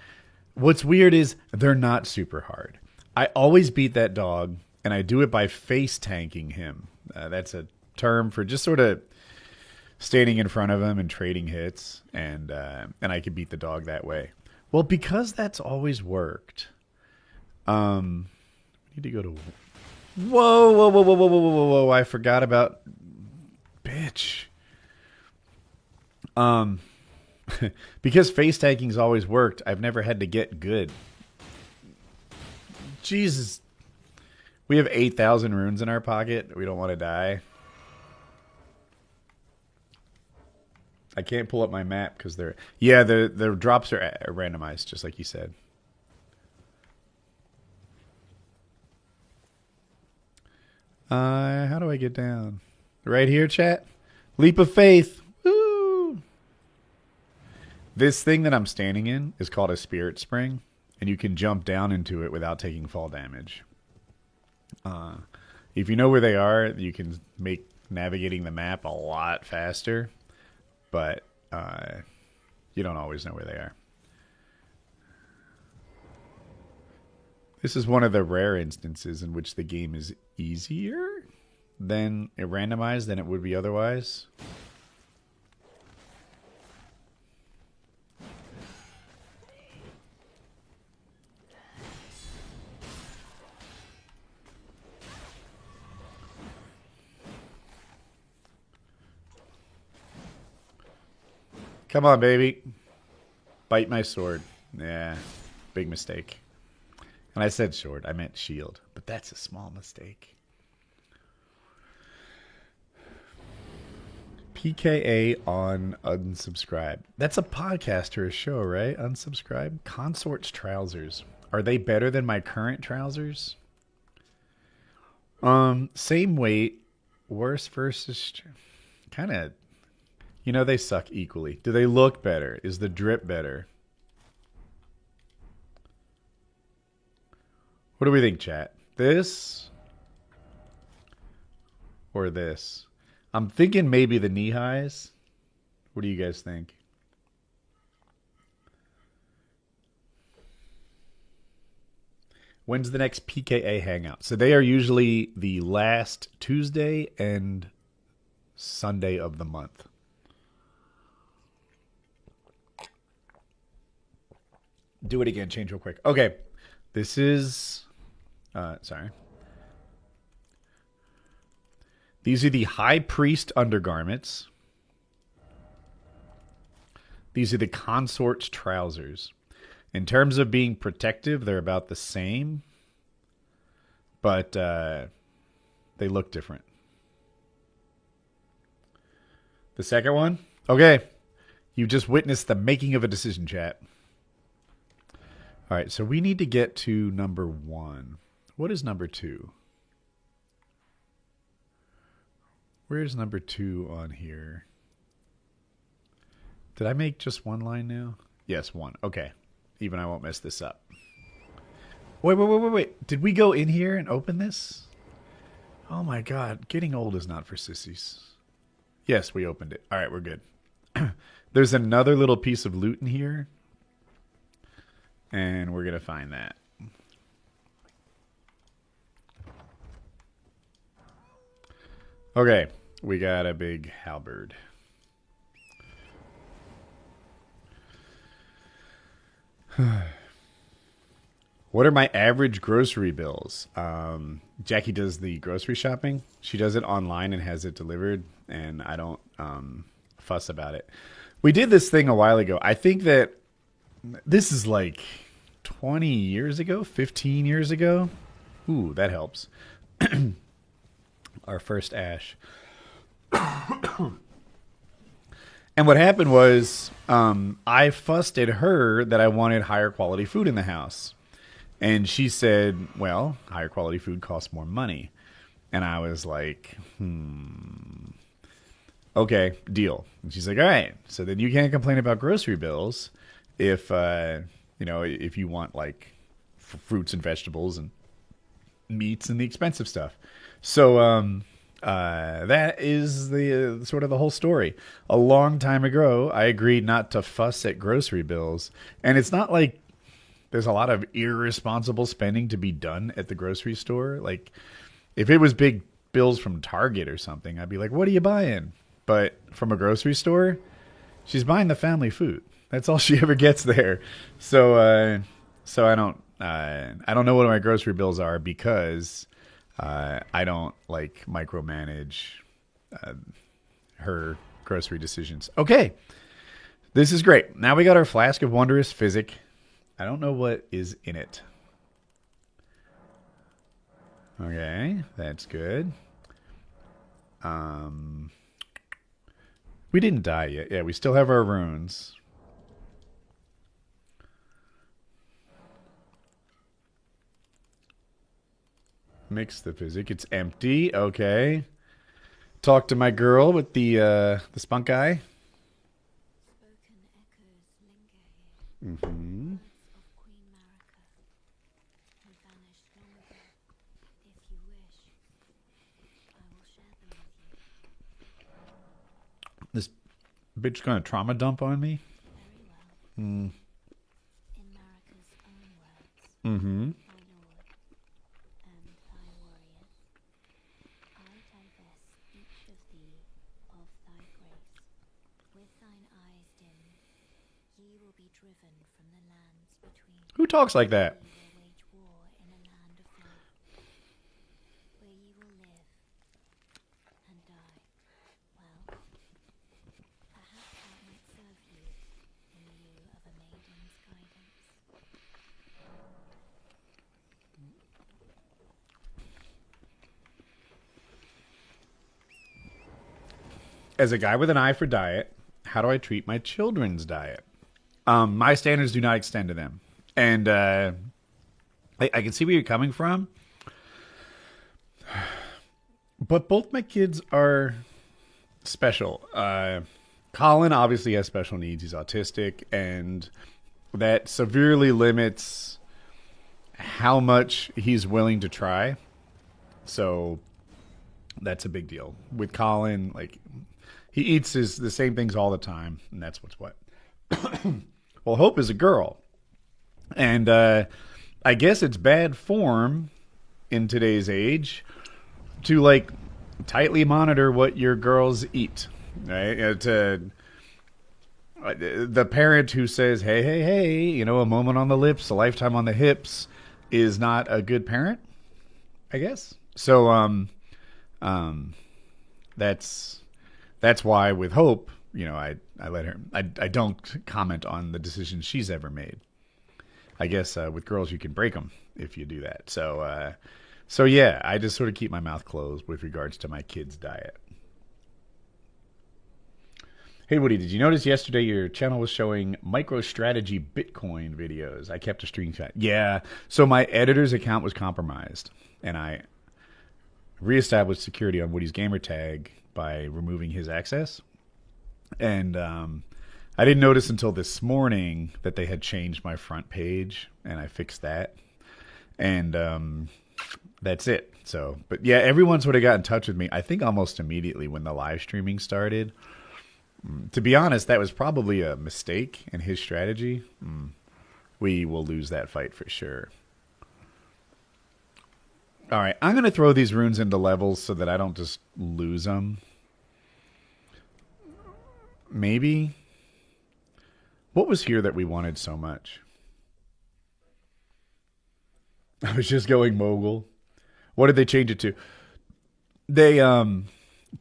what's weird is they're not super hard. I always beat that dog, and I do it by face tanking him. That's a term for just sort of standing in front of him and trading hits, and I could beat the dog that way. Well, because that's always worked. We need to go to. Whoa, whoa, whoa, whoa, whoa, whoa, whoa, whoa! I forgot about. Bitch. Because face tanking's always worked, I've never had to get good. Jesus. We have 8,000 runes in our pocket. We don't want to die. I can't pull up my map because they're... Yeah, the drops are randomized, just like you said. How do I get down? Right here, chat? Leap of faith. Woo! This thing that I'm standing in is called a spirit spring, and you can jump down into it without taking fall damage. If you know where they are, you can make navigating the map a lot faster, but you don't always know where they are. This is one of the rare instances in which the game is easier than randomized than it would be otherwise. Come on, baby. Bite my sword. Yeah, big mistake. And I said sword, I meant shield. But that's a small mistake. PKA on unsubscribe. That's a podcast or a show, right? Unsubscribe. Consort's trousers. Are they better than my current trousers? Same weight. Worse versus... Kind of... You know, they suck equally. Do they look better? Is the drip better? What do we think, chat? This? Or this? I'm thinking maybe the knee highs. What do you guys think? When's the next PKA hangout? So they are usually the last Tuesday and Sunday of the month. Do it again. Change real quick. Okay. This is... sorry. These are the High Priest undergarments. These are the Consort's trousers. In terms of being protective, they're about the same. But they look different. The second one? Okay. You just witnessed the making of a decision, chat. All right, so we need to get to number 1. What is number 2? Where's number 2 on here? Did I make just one line now? Yes, one. Okay. Even I won't mess this up. Wait. Did we go in here and open this? Oh my god. Getting old is not for sissies. Yes, we opened it. All right, we're good. There's another little piece of loot in here. And we're going to find that. Okay. We got a big halberd. What are my average grocery bills? Jackie does the grocery shopping. She does it online and has it delivered, and I don't fuss about it. We did this thing a while ago. I think that this is like 20 years ago, 15 years ago. Ooh, that helps. Our first ash. And what happened was I fussed at her that I wanted higher quality food in the house. And she said, well, higher quality food costs more money. And I was like, okay, deal. And she's like, all right. So then you can't complain about grocery bills if, if you want like fruits and vegetables and meats and the expensive stuff. So that is the sort of the whole story. A long time ago, I agreed not to fuss at grocery bills. And it's not like there's a lot of irresponsible spending to be done at the grocery store. Like, if it was big bills from Target or something, I'd be like, what are you buying? But from a grocery store, she's buying the family food. That's all she ever gets there. So I don't know what my grocery bills are because I don't like micromanage her grocery decisions. Okay. This is great. Now we got our flask of wondrous physic. I don't know what is in it. Okay, that's good. We didn't die yet. Yeah, we still have our runes. Mix the physic. It's empty. Okay. Talk to my girl with the spunk eye. Spoken echoes linger here. Mm-hmm. Words of Queen Marika, who vanished long ago. If you wish, I will share them with you. This bitch gonna trauma dump on me? Very well. Mm. In Marika's own words, Mm-hmm. my lord, and thy warriors, I divest each of thee of thy grace. With thine eyes dimmed, ye will be driven from the lands between. Who talks like that? Ye will wage war in a land afar, where ye will live and die. Well, perhaps that might serve you in lieu of a maiden's guidance. As a guy with an eye for diet, how do I treat my children's diet? My standards do not extend to them. And I can see where you're coming from. But both my kids are special. Colin obviously has special needs. He's autistic. And that severely limits how much he's willing to try. So that's a big deal. With Colin, like, he eats the same things all the time, and that's what's what. Well, Hope is a girl. And I guess it's bad form in today's age to, like, tightly monitor what your girls eat. Right? The parent who says, hey, a moment on the lips, a lifetime on the hips is not a good parent, I guess. So that's why with Hope, I let her. I don't comment on the decisions she's ever made. I guess with girls you can break them if you do that. So yeah, I just sort of keep my mouth closed with regards to my kids' diet. Hey Woody, did you notice yesterday your channel was showing MicroStrategy Bitcoin videos? I kept a screenshot. Yeah, so my editor's account was compromised, and I reestablished security on Woodysgamertag by removing his access. And I didn't notice until this morning that they had changed my front page, and I fixed that. And that's it. So, but yeah, everyone sort of got in touch with me, I think almost immediately when the live streaming started. To be honest, that was probably a mistake in his strategy. We will lose that fight for sure. All right, I'm going to throw these runes into levels so that I don't just lose them. Maybe. What was here that we wanted so much? I was just going mogul. What did they change it to? They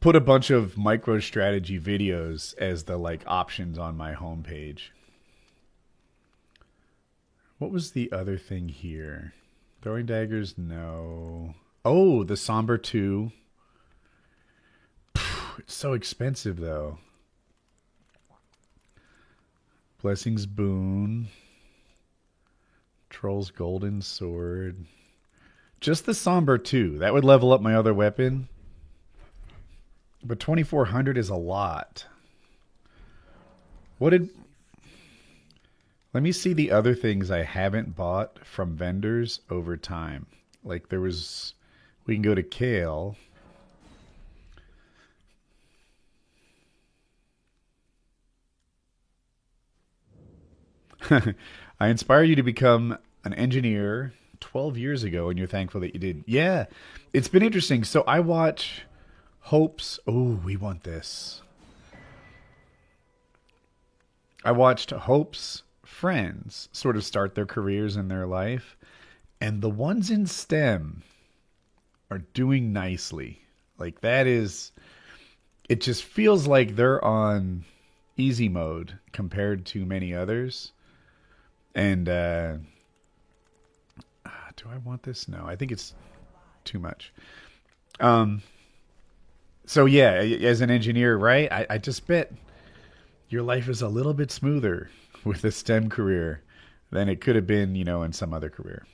put a bunch of micro strategy videos as the like options on my homepage. What was the other thing here? Throwing daggers, no. Oh, the Somber 2. It's so expensive, though. Blessings Boon. Troll's Golden Sword. Just the Somber 2. That would level up my other weapon. But 2,400 is a lot. What did... Let me see the other things I haven't bought from vendors over time. Like there was... We can go to Kale. I inspired you to become an engineer 12 years ago, and you're thankful that you did. Yeah, it's been interesting. So I watch Hope's... Oh, we want this. I watched Hope's friends sort of start their careers in their life, and the ones in STEM are doing nicely. Like that is... It just feels like they're on easy mode compared to many others. And do I want this? No, I think it's too much. So yeah, as an engineer, right? I just bet your life is a little bit smoother with a STEM career than it could have been, you know, in some other career.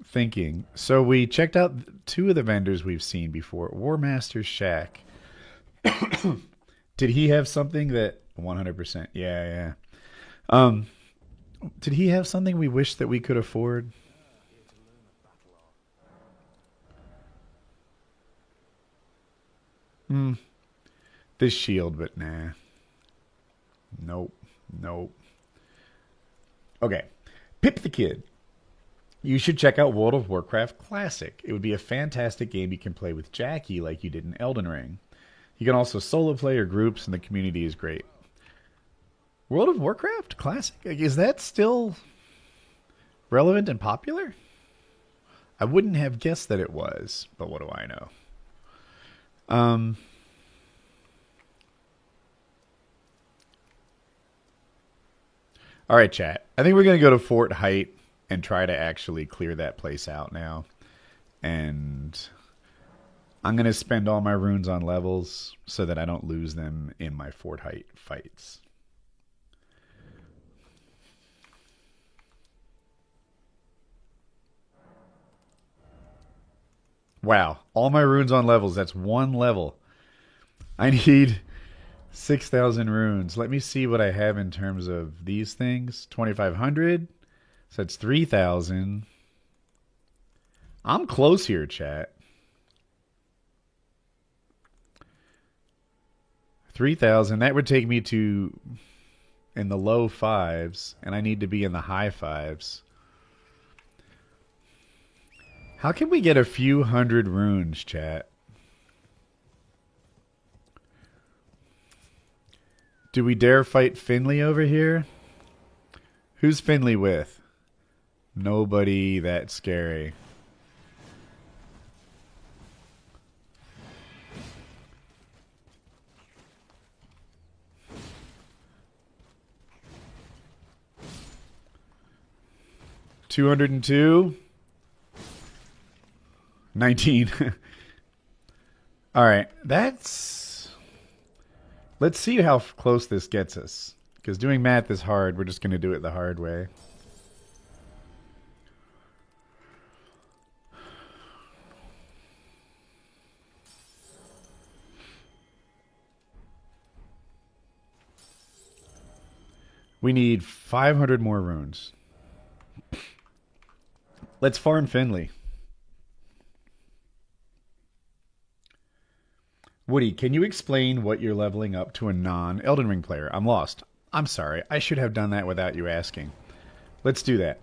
Thinking. So we checked out two of the vendors we've seen before. War Master's Shack. Did he have something that 100%? Yeah. Did he have something we wish that we could afford? This shield, but nah. Nope. Okay. Pip the Kid. You should check out World of Warcraft Classic. It would be a fantastic game you can play with Jackie like you did in Elden Ring. You can also solo play or groups, and the community is great. World of Warcraft Classic? Is that still relevant and popular? I wouldn't have guessed that it was, but what do I know? All right, chat. I think we're going to go to Fort Height and try to actually clear that place out now. And I'm going to spend all my runes on levels so that I don't lose them in my Fort Height fights. Wow. All my runes on levels. That's one level. I need 6,000 runes. Let me see what I have in terms of these things. 2,500. So that's 3,000. I'm close here, chat. 3,000. That would take me to in the low fives, and I need to be in the high fives. How can we get a few hundred runes, chat? Do we dare fight Finley over here? Who's Finley with? Nobody that scary. $202. 19. All right, that's... Let's see how close this gets us. Because doing math is hard. We're just going to do it the hard way. We need 500 more runes. Let's farm Finley. Woody, can you explain what you're leveling up to a non-Elden Ring player? I'm lost. I'm sorry. I should have done that without you asking. Let's do that.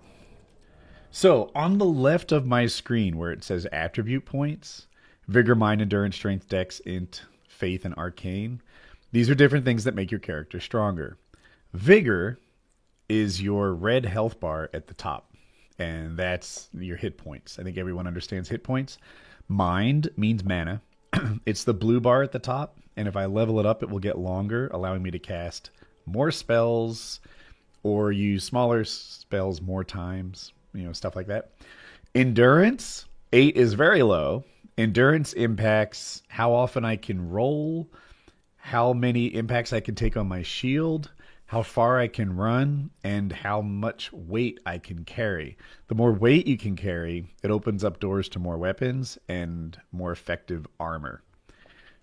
So, on the left of my screen where it says attribute points, Vigor, Mind, Endurance, Strength, Dex, Int, Faith, and Arcane, these are different things that make your character stronger. Vigor is your red health bar at the top, and that's your hit points. I think everyone understands hit points. Mind means mana. It's the blue bar at the top, and if I level it up, it will get longer, allowing me to cast more spells or use smaller spells more times, stuff like that. Endurance, 8 is very low. Endurance impacts how often I can roll, how many impacts I can take on my shield, how far I can run, and how much weight I can carry. The more weight you can carry, it opens up doors to more weapons and more effective armor.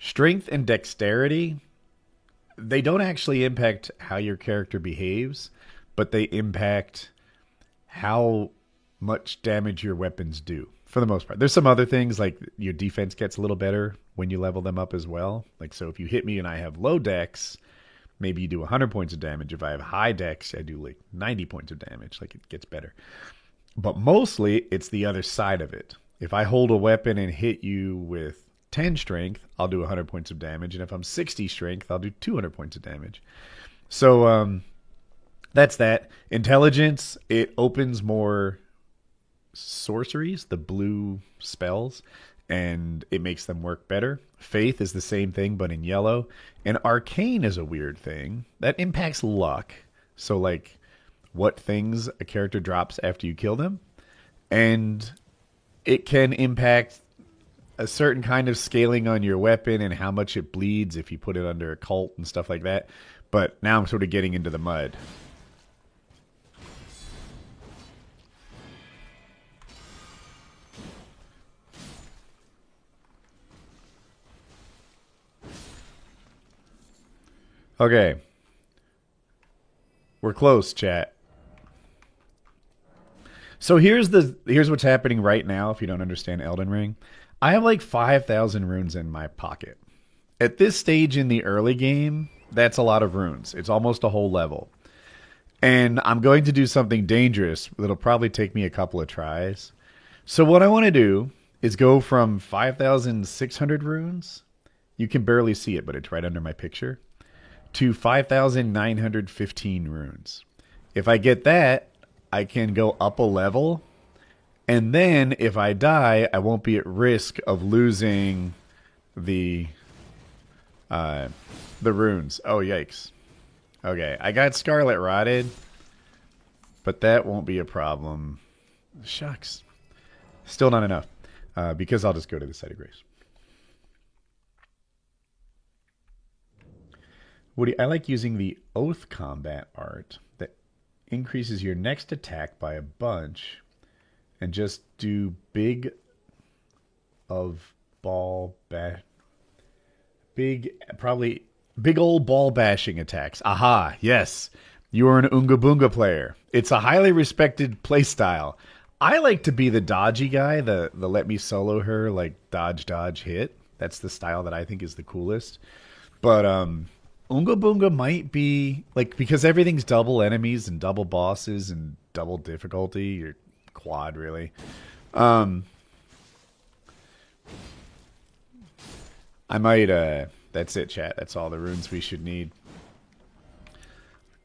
Strength and dexterity, they don't actually impact how your character behaves, but they impact how much damage your weapons do, for the most part. There's some other things, like your defense gets a little better when you level them up as well. Like, so if you hit me and I have low dex, maybe you do 100 points of damage. If I have high dex, I do like 90 points of damage. Like, it gets better. But mostly, it's the other side of it. If I hold a weapon and hit you with 10 strength, I'll do 100 points of damage. And if I'm 60 strength, I'll do 200 points of damage. So, that's that. Intelligence, it opens more sorceries, the blue spells, and it makes them work better. Faith is the same thing, but in yellow. And Arcane is a weird thing that impacts luck. So, like, what things a character drops after you kill them. And it can impact a certain kind of scaling on your weapon and how much it bleeds if you put it under a cult and stuff like that. But now I'm sort of getting into the mud. Okay. We're close, chat. So here's what's happening right now if you don't understand Elden Ring. I have like 5,000 runes in my pocket. At this stage in the early game, that's a lot of runes. It's almost a whole level. And I'm going to do something dangerous that'll probably take me a couple of tries. So what I want to do is go from 5,600 runes. You can barely see it, but it's right under my picture. To 5,915 runes. If I get that, I can go up a level, and then if I die, I won't be at risk of losing the runes. Oh, yikes. Okay, I got Scarlet Rotted, but that won't be a problem. Shucks. Still not enough, because I'll just go to the site of grace. Woody, I like using the Oath Combat art that increases your next attack by a bunch and just do big old ball bashing attacks. Aha, yes. You are an Oonga Boonga player. It's a highly respected playstyle. I like to be the dodgy guy, the let me solo her, like dodge hit. That's the style that I think is the coolest. But Oonga Boonga might be, like, because everything's double enemies and double bosses and double difficulty, or quad, really. I might, that's it, chat. That's all the runes we should need.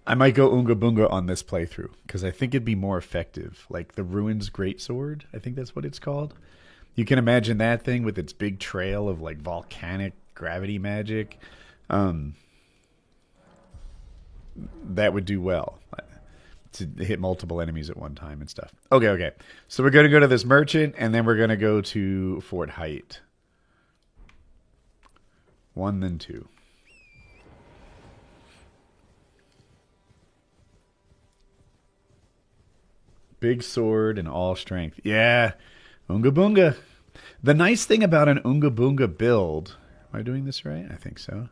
I might go Oonga Boonga on this playthrough, because I think it'd be more effective. Like, the Ruins Greatsword, I think that's what it's called. You can imagine that thing with its big trail of, like, volcanic gravity magic. That would do well to hit multiple enemies at one time and stuff. Okay. So we're going to go to this merchant, and then we're going to go to Fort Height. 1, then 2. Big sword and all strength. Yeah, Oonga Boonga. The nice thing about an Oonga Boonga build, am I doing this right? I think so,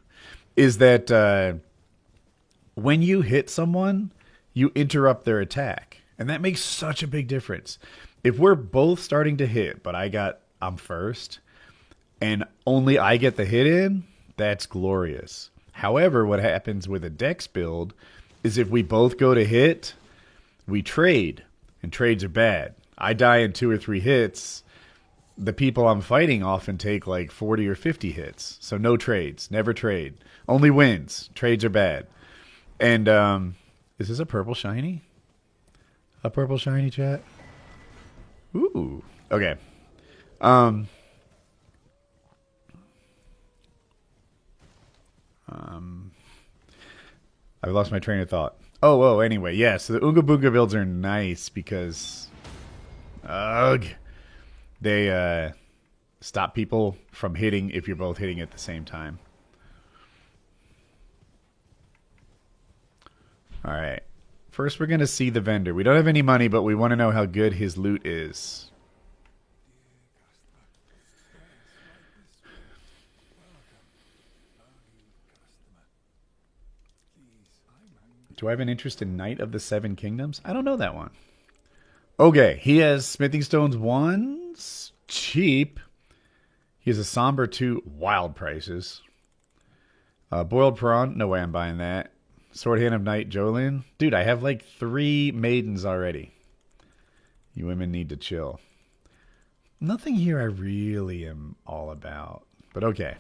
is that when you hit someone, you interrupt their attack. And that makes such a big difference. If we're both starting to hit, but I'm first, and only I get the hit in, that's glorious. However, what happens with a dex build is if we both go to hit, we trade, and trades are bad. I die in 2 or 3 hits. The people I'm fighting often take like 40 or 50 hits. So no trades, never trade. Only wins. Trades are bad. And is this a purple shiny? A purple shiny, chat? Ooh. Okay. I've lost my train of thought. Anyway, yeah, so the Oonga Boonga builds are nice because they stop people from hitting if you're both hitting at the same time. All right. First, we're going to see the vendor. We don't have any money, but we want to know how good his loot is. Do I have an interest in Knight of the Seven Kingdoms? I don't know that one. Okay, he has Smithing Stones 1s. Cheap. He has a Somber 2. Wild prices. Boiled Prawn. No way I'm buying that. Sword Hand of Night Jolin. Dude, I have like 3 maidens already. You women need to chill. Nothing here I really am all about. But okay.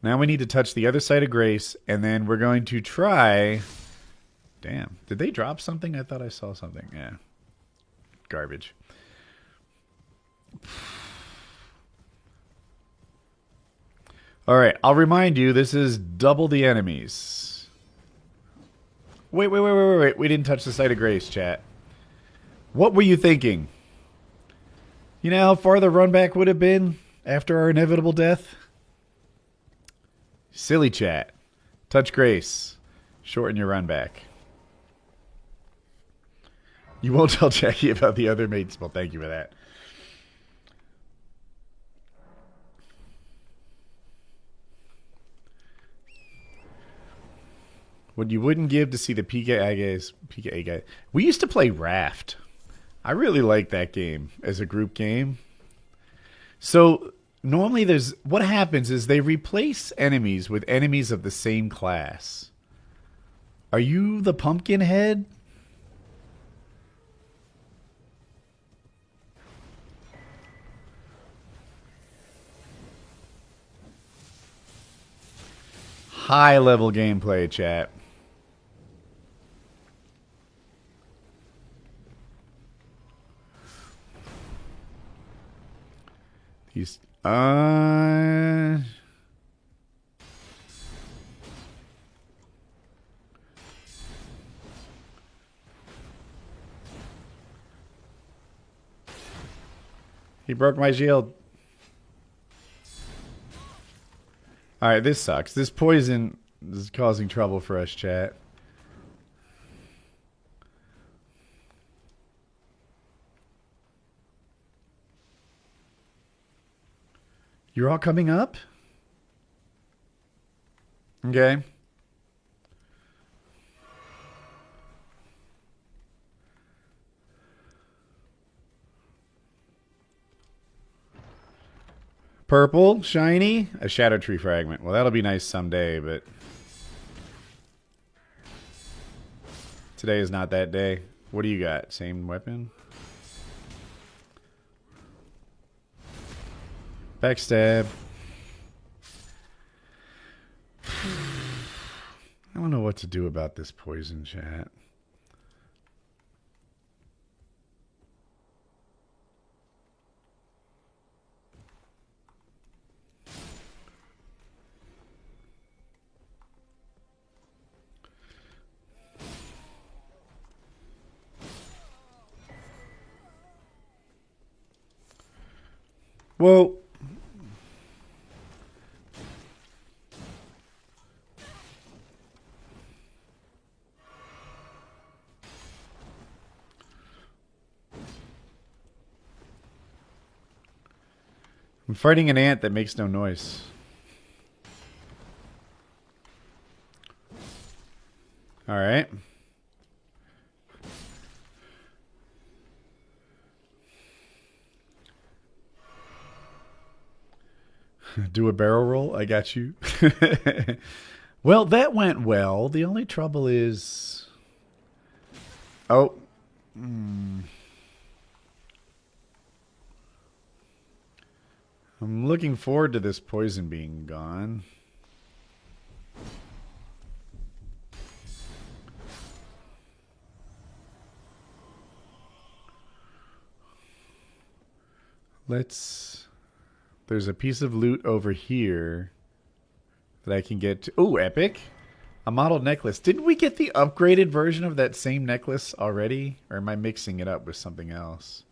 Now we need to touch the other side of Grace, and then we're going to try... Damn. Did they drop something? I thought I saw something. Yeah. Garbage. Alright, I'll remind you, this is double the enemies. Wait. We didn't touch the side of Grace, chat. What were you thinking? You know how far the run back would have been after our inevitable death? Silly chat. Touch Grace. Shorten your run back. You won't tell Jackie about the other mates. Well, thank you for that. What you wouldn't give to see the PKA guy. We used to play Raft. I really like that game as a group game. So normally what happens is they replace enemies with enemies of the same class. Are you the pumpkin head? High level gameplay, chat. He's he broke my shield. Alright, this sucks. This poison is causing trouble for us, chat. You're all coming up? Okay. Purple, shiny, a shadow tree fragment. Well, that'll be nice someday, but today is not that day. What do you got? Same weapon? Backstab. I don't know what to do about this poison, chat. Well, I'm fighting an ant that makes no noise. All right. Do a barrel roll. I got you. Well, that went well. The only trouble is... Oh. I'm looking forward to this poison being gone. There's a piece of loot over here that I can get to. Oh, epic. A modeled necklace. Didn't we get the upgraded version of that same necklace already? Or am I mixing it up with something else?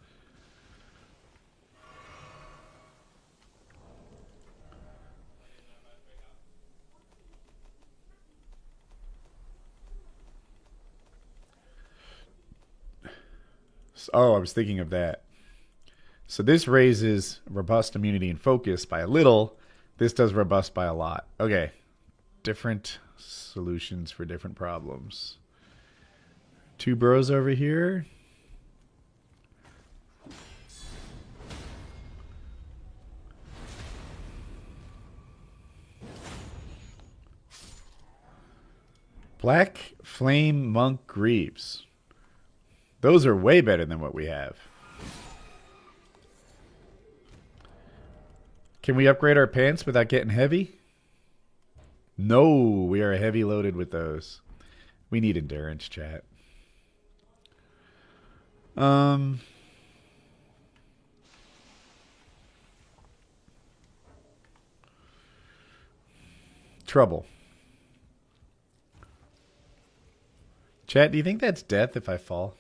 Oh, I was thinking of that. So this raises robust immunity and focus by a little. This does robust by a lot. Okay. Different solutions for different problems. Two bros over here. Black Flame Monk Greaves. Those are way better than what we have. Can we upgrade our pants without getting heavy? No, we are heavy loaded with those. We need endurance, chat. Trouble. Chat, do you think that's death if I fall?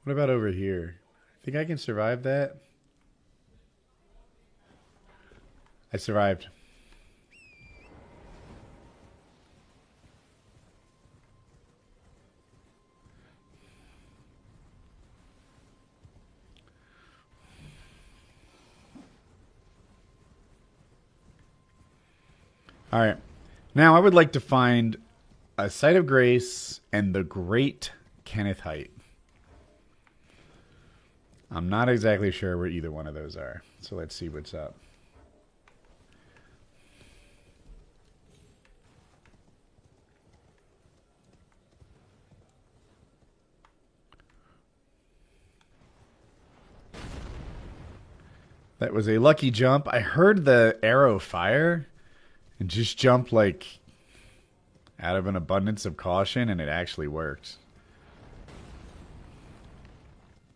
What about over here? Think I can survive that? I survived. All right. Now I would like to find a Site of Grace and the Great Kenneth Height. I'm not exactly sure where either one of those are. So let's see what's up. That was a lucky jump. I heard the arrow fire and just jumped like out of an abundance of caution, and it actually worked.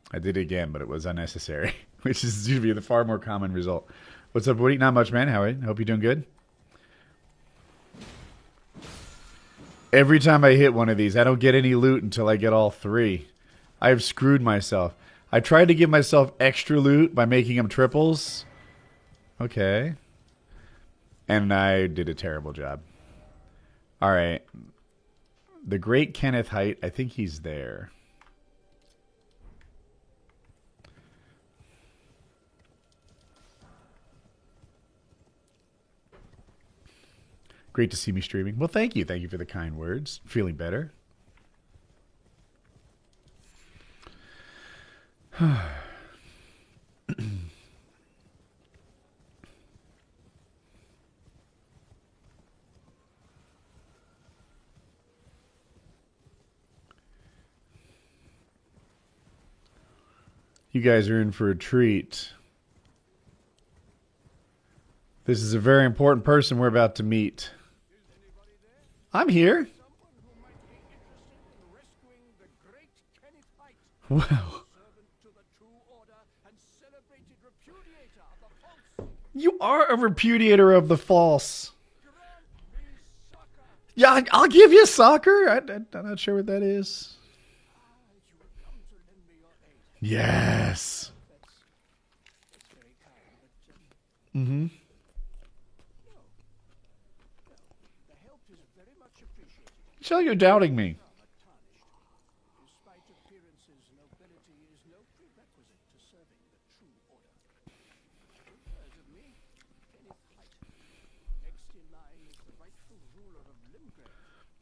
I did it again, but it was unnecessary, which is usually the far more common result. What's up, Woody? Not much, man. How are you? Hope you're doing good. Every time I hit one of these, I don't get any loot until I get all three. I've screwed myself. I tried to give myself extra loot by making them triples. Okay. And I did a terrible job. All right. The Great Kenneth Height, I think he's there. Great to see me streaming. Well, thank you. Thank you for the kind words. Feeling better. You guys are in for a treat. This is a very important person we're about to meet. I'm here. Well. You are a repudiator of the false. Yeah, I'll give you soccer. I'm not sure what that is. Yes. Mm-hmm. Tell you're doubting me.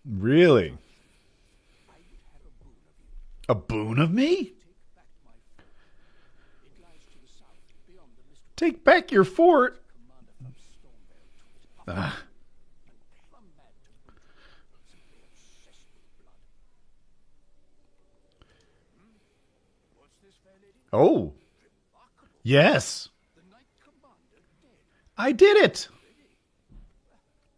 Really? I would have a boon of you. A boon of me? Take back my fort. It lies to the south, beyond the mist. Take back your fort? Commander from Stormvale to it. Ah, And plumb mad to boot. Simply obsessed with blood. What's this, fair lady? oh, Remarkable. yes. The Knight Commander dead. I did it.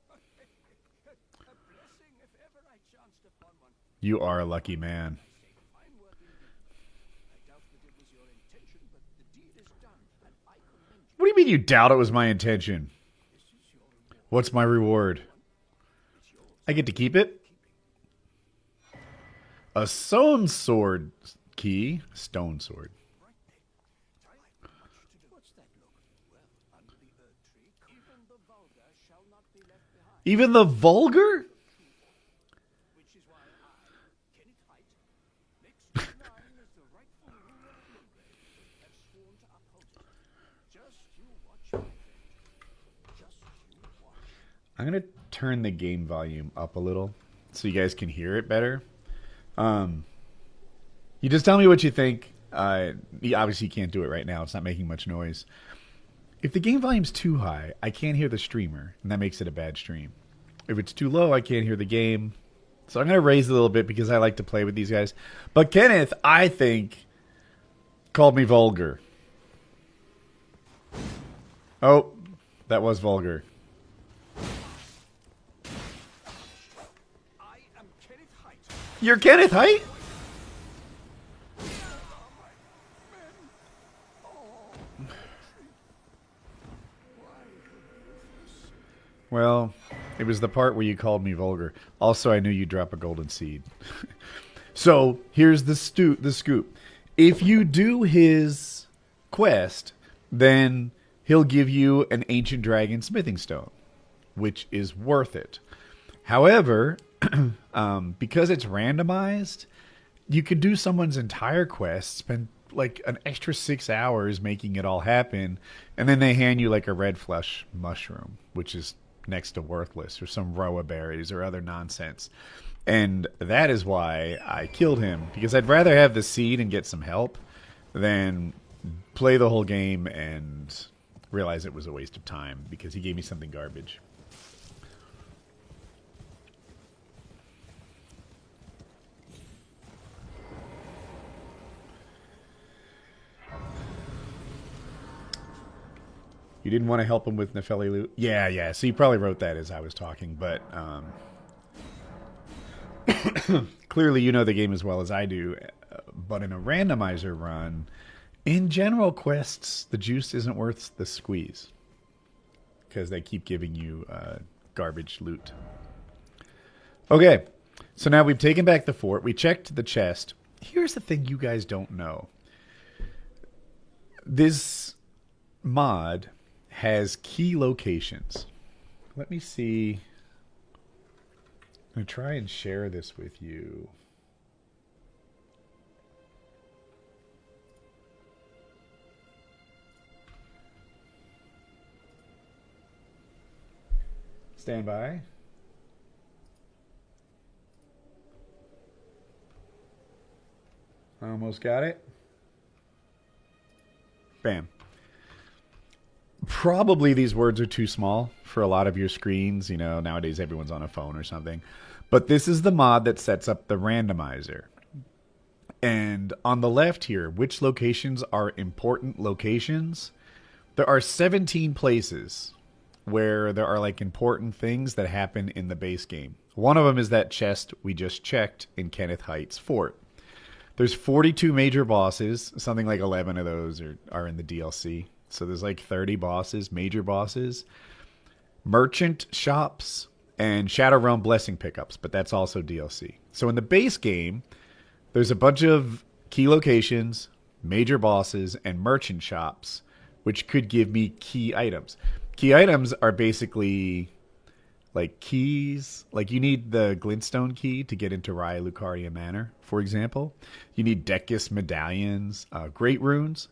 A blessing if ever I chanced upon one. You are a lucky man. Fine work indeed. I doubt that it was your intention, but the deed is done, and I commend you. What do you mean you doubt it was my intention? This is your reward. What's my reward? It's yours. I get to keep it? A stone sword key. Stone sword. Right then. Much to do. What's that look? Well, under the earth tree, even the vulgar shall not be left behind. Even the vulgar? Which is why I, Kenneth Height, next in line as the rightful ruler of Limgrave, have sworn to uphold it. Just you watch, my friend. Just you watch. I'm going to turn the game volume up a little so you guys can hear it better. You just tell me what you think. You obviously can't do it right now. It's not making much noise. If the game volume's too high, I can't hear the streamer, and that makes it a bad stream. If it's too low, I can't hear the game. So I'm going to raise it a little bit because I like to play with these guys. But Kenneth, I think, called me vulgar. Oh, that was vulgar. I am Kenneth Height. You're Kenneth Height? Well, it was the part where you called me vulgar. Also, I knew you'd drop a golden seed. So, here's the scoop. If you do his quest, then he'll give you an ancient dragon smithing stone, which is worth it. However, because it's randomized, you could do someone's entire quest, spend like an extra 6 hours making it all happen, and then they hand you like a red flesh mushroom, which is next to worthless, or some roa berries or other nonsense. And that is why I killed him, because I'd rather have the seed and get some help than play the whole game and realize it was a waste of time because he gave me something garbage. You didn't want to help him with Nefeli loot? Yeah. So you probably wrote that as I was talking, but clearly you know the game as well as I do. But in a randomizer run, in general quests, the juice isn't worth the squeeze because they keep giving you garbage loot. Okay, so now we've taken back the fort. We checked the chest. Here's the thing you guys don't know. This mod has key locations. Let me see. I'm going to try and share this with you. Stand by. I almost got it. Bam. Probably these words are too small for a lot of your screens. You know, nowadays everyone's on a phone or something. But this is the mod that sets up the randomizer. And on the left here, which locations are important locations? There are 17 places where there are like important things that happen in the base game. One of them is that chest we just checked in Kenneth Height's fort. There's 42 major bosses. Something like 11 of those are in the DLC. So there's like 30 bosses, major bosses, merchant shops, and Shadow Realm blessing pickups, but that's also DLC. So in the base game, there's a bunch of key locations, major bosses, and merchant shops, which could give me key items. Key items are basically like keys. Like you need the glintstone key to get into Raya Lucaria Manor, for example. You need Decus medallions, great runes.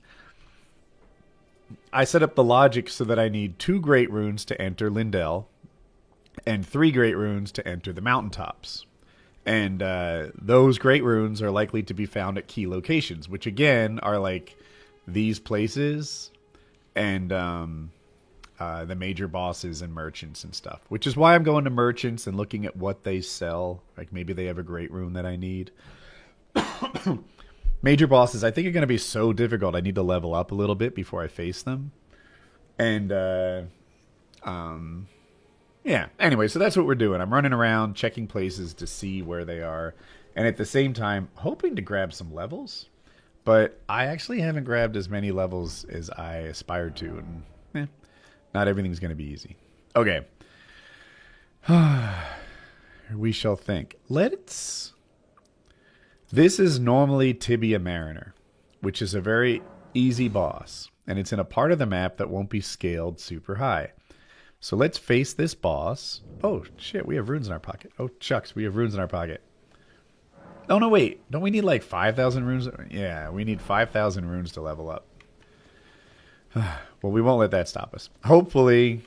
I set up the logic so that I need 2 great runes to enter Lindell, and 3 great runes to enter the mountaintops. And those great runes are likely to be found at key locations, which again are like these places and the major bosses and merchants and stuff. Which is why I'm going to merchants and looking at what they sell. Like maybe they have a great rune that I need. Major bosses, I think, are going to be so difficult. I need to level up a little bit before I face them. And yeah, anyway, so that's what we're doing. I'm running around checking places to see where they are, and at the same time hoping to grab some levels, but I actually haven't grabbed as many levels as I aspired to, and not everything's going to be easy. Okay. We shall think. This is normally Tibia Mariner, which is a very easy boss, and it's in a part of the map that won't be scaled super high. So let's face this boss. Oh, shit, we have runes in our pocket. Oh, shucks, we have runes in our pocket. Oh, no, wait. Don't we need like 5,000 runes? Yeah, we need 5,000 runes to level up. Well, we won't let that stop us. Hopefully,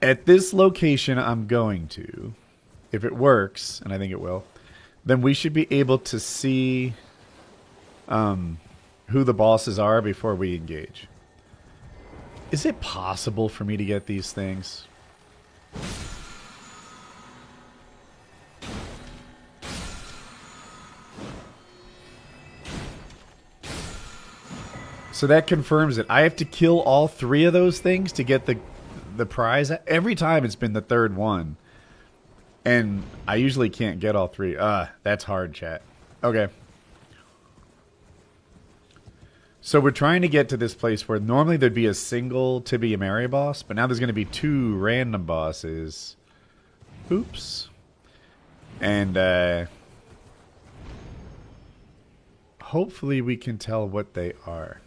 at this location I'm going to, if it works, and I think it will, then we should be able to see who the bosses are before we engage. Is it possible for me to get these things? So that confirms it. I have to kill all 3 of those things to get the prize. Every time it's been the 3rd one. And I usually can't get all 3. That's hard, chat. Okay. So we're trying to get to this place where normally there'd be a single Tibia Mary boss, but now there's going to be 2 random bosses. Oops. And hopefully we can tell what they are.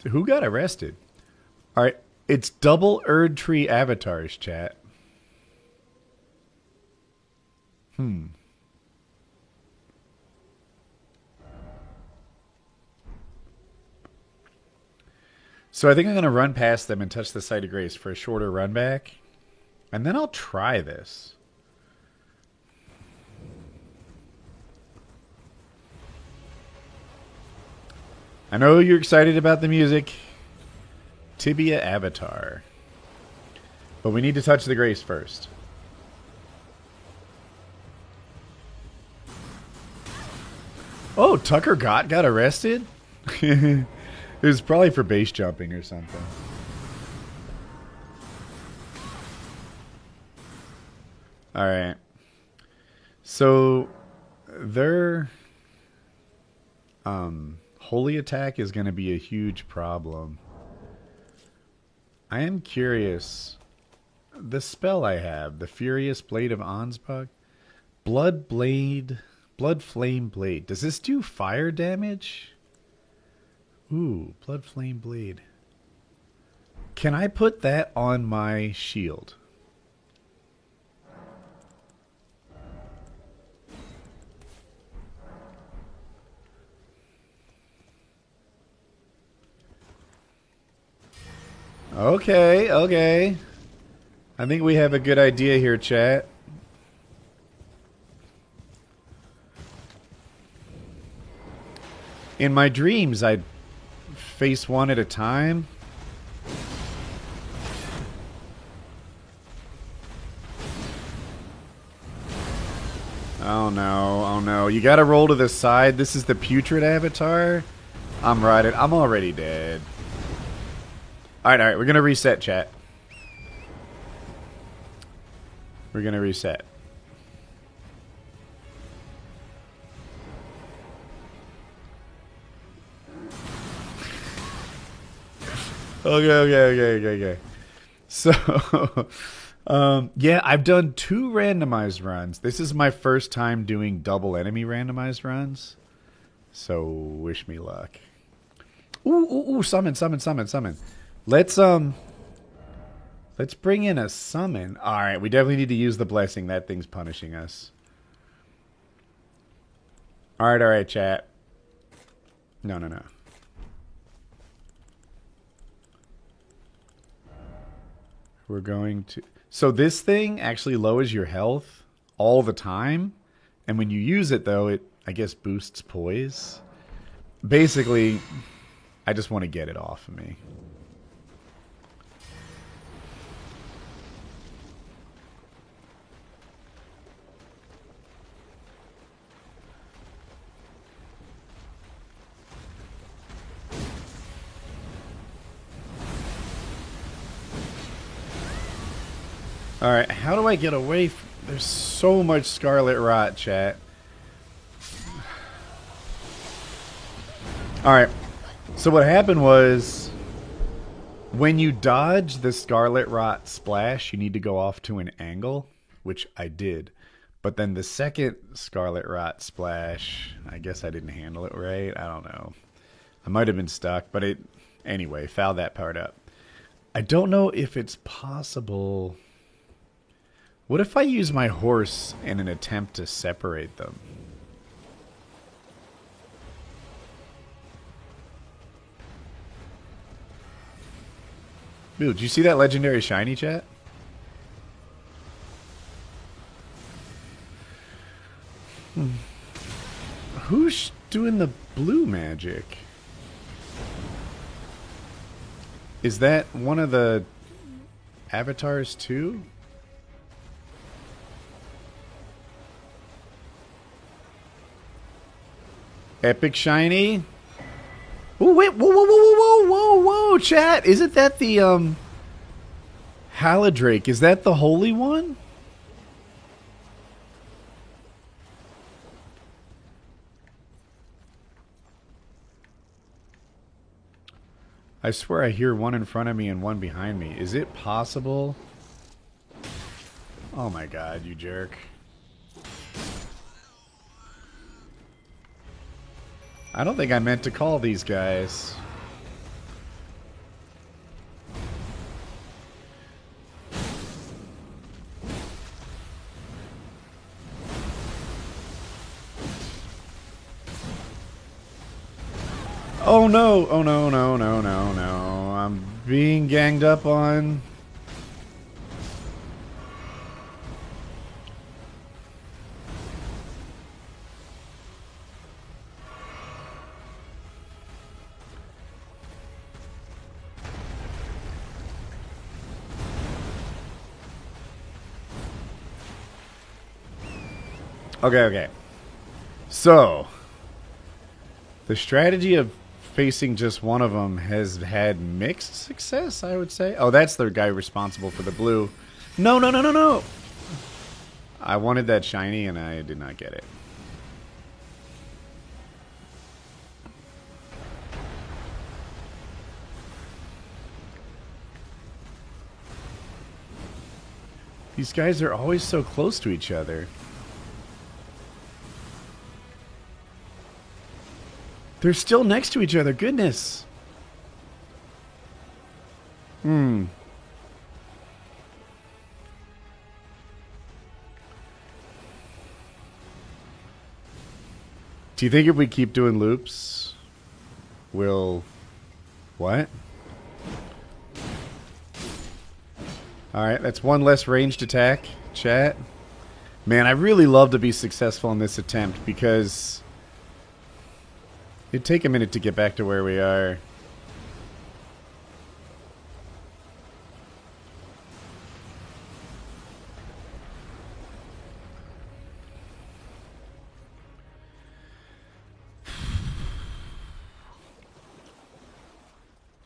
Who got arrested? All right, it's double Erd Tree avatars, chat. So I think I'm going to run past them and touch the site of grace for a shorter run back. And then I'll try this. I know you're excited about the music. Tibia Avatar. But we need to touch the grace first. Oh, Tucker got arrested? It was probably for base jumping or something. Alright. So, their holy attack is going to be a huge problem. I am curious. The spell I have, the Furious Blade of Ansbach. Blood Flame Blade. Does this do fire damage? Ooh, Blood Flame Blade. Can I put that on my shield? Okay, okay. I think we have a good idea here, chat. In my dreams, I'd face one at a time. Oh no, oh no. You gotta roll to the side. This is the putrid avatar. I'm riding. I'm already dead. Alright, we're gonna reset, chat. We're gonna reset. Okay. So, yeah, I've done 2 randomized runs. This is my first time doing double enemy randomized runs. So, wish me luck. Ooh, summon. Let's Let's bring in a summon. All right, we definitely need to use the blessing. That thing's punishing us. All right, chat. No. We're going to... So this thing actually lowers your health all the time. And when you use it, though, it, I guess, boosts poise. Basically, I just want to get it off of me. Alright, how do I get away from... There's so much Scarlet Rot, chat. Alright, so what happened was... When you dodge the Scarlet Rot splash, you need to go off to an angle, which I did. But then the second Scarlet Rot splash, I guess I didn't handle it right. I don't know. I might have been stuck, but it... Anyway, fouled that part up. I don't know if it's possible... What if I use my horse in an attempt to separate them? Dude, did you see that legendary shiny, chat? Who's doing the blue magic? Is that one of the avatars too? Epic shiny. Oh wait! Whoa! Chat, isn't that the Haladrake? Is that the holy one? I swear I hear one in front of me and one behind me. Is it possible? Oh my god, you jerk. I don't think I meant to call these guys. Oh no! Oh no, no. I'm being ganged up on. Okay. So, the strategy of facing just one of them has had mixed success, I would say. Oh, that's the guy responsible for the blue. No. I wanted that shiny and I did not get it. These guys are always so close to each other. They're still next to each other. Goodness. Do you think if we keep doing loops, we'll... What? Alright, that's one less ranged attack, chat. Man, I really love to be successful in this attempt because... It'd take a minute to get back to where we are.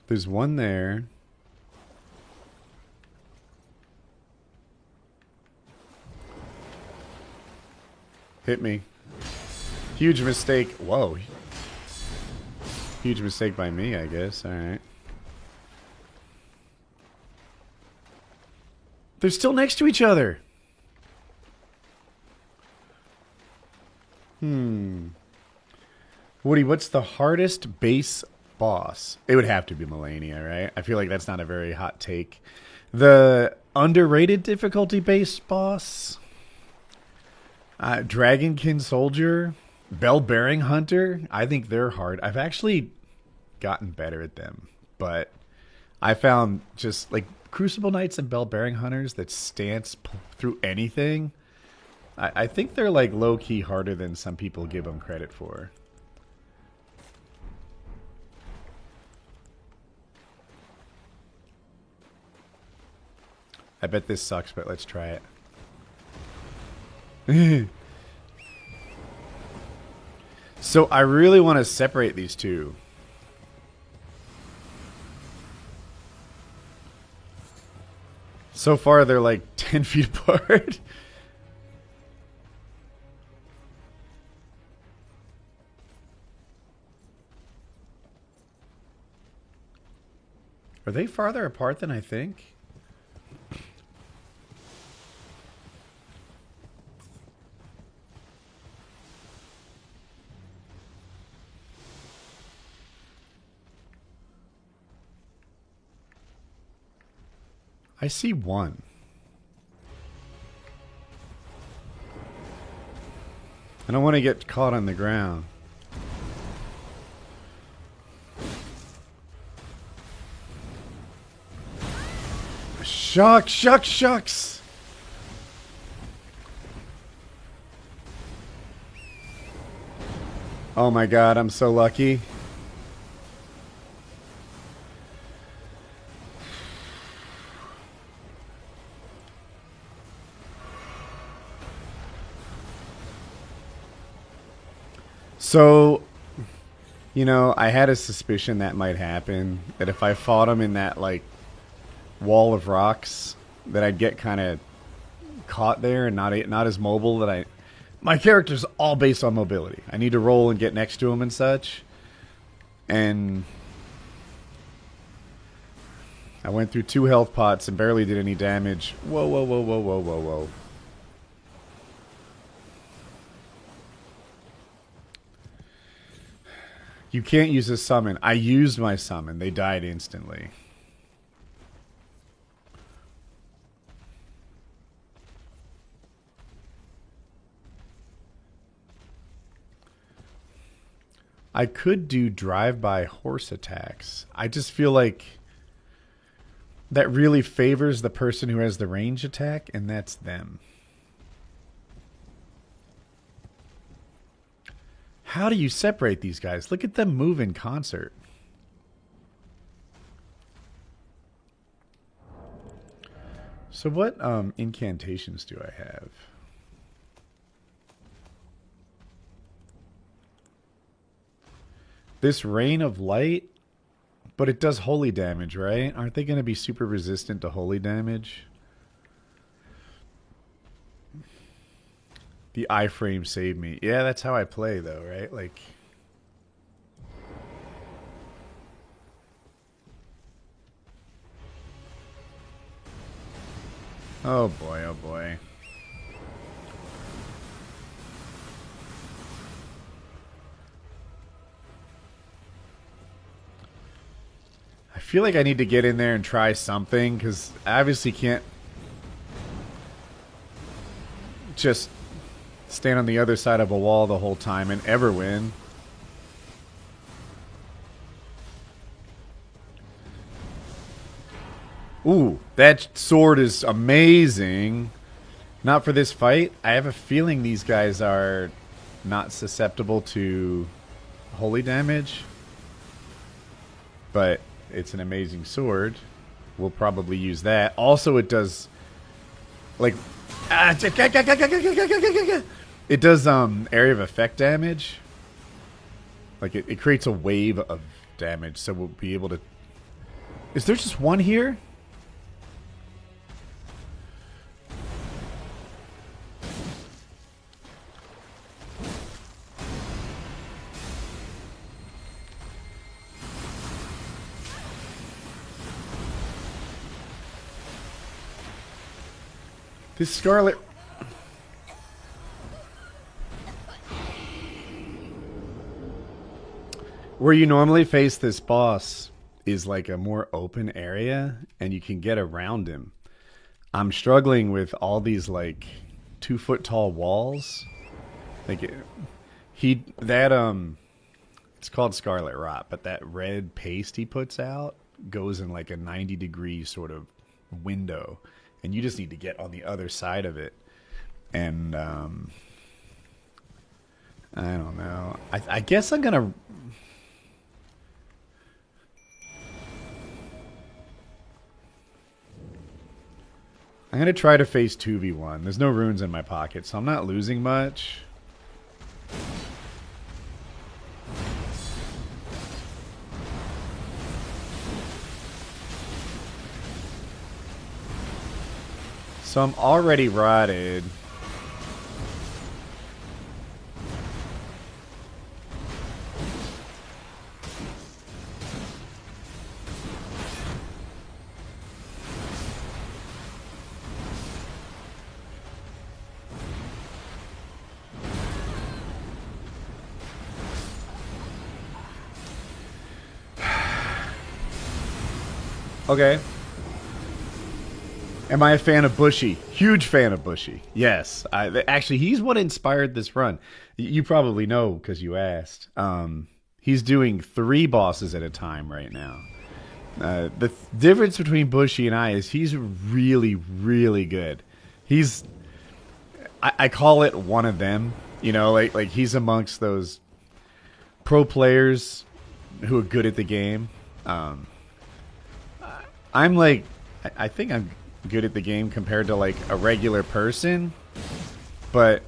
There's one there. Hit me. Huge mistake. Whoa. Huge mistake by me, I guess. Alright. They're still next to each other. Woody, what's the hardest base boss, it would have to be Melania, right? I feel like that's not a very hot take. The underrated difficulty-based boss, Dragonkin Soldier, Bell-Bearing Hunter, I think they're hard. I've actually gotten better at them, but I found just like Crucible Knights and Bell-Bearing Hunters that stance through anything, I think they're like low-key harder than some people give them credit for. I bet this sucks, but let's try it. So I really want to separate these two. So far, they're like 10 feet apart. Are they farther apart than I think? I see one. I don't want to get caught on the ground. Shucks, shucks, shucks. Oh my god, I'm so lucky. So, you know, I had a suspicion that might happen. That if I fought him in that, like, wall of rocks, that I'd get kind of caught there and not as mobile that I... My character's all based on mobility. I need to roll and get next to him and such. And I went through 2 health pots and barely did any damage. Whoa, whoa, whoa, whoa, whoa, whoa, whoa. You can't use a summon. I used my summon. They died instantly. I could do drive-by horse attacks. I just feel like that really favors the person who has the range attack, and that's them. How do you separate these guys? Look at them move in concert. So what incantations do I have? This Rain of Light, but it does holy damage, right? Aren't they going to be super resistant to holy damage? The iframe saved me. Yeah, that's how I play, though, right? Like... Oh boy, oh boy. I feel like I need to get in there and try something, because I obviously can't just stand on the other side of a wall the whole time and ever win. Ooh, that sword is amazing. Not for this fight. I have a feeling these guys are not susceptible to holy damage. But it's an amazing sword. We'll probably use that. Also, it does... like... It does area of effect damage. Like, it creates a wave of damage, so we'll be able to... Is there just one here? This Scarlet... Where you normally face this boss is like a more open area and you can get around him. I'm struggling with all these like 2 foot tall walls. Like it's called Scarlet Rot, but that red paste he puts out goes in like a 90-degree sort of window, and you just need to get on the other side of it. And I don't know. I guess I'm gonna. I'm going to try to face 2v1. There's no runes in my pocket, so I'm not losing much. So I'm already rotted. Okay. Am I a fan of Bushy? Huge fan of Bushy. Yes. Actually, he's what inspired this run. You probably know because you asked. He's doing 3 bosses at a time right now. The difference between Bushy and I is he's really, really good. I call it one of them. You know, like he's amongst those pro players who are good at the game. I'm like, I think I'm good at the game compared to like a regular person, but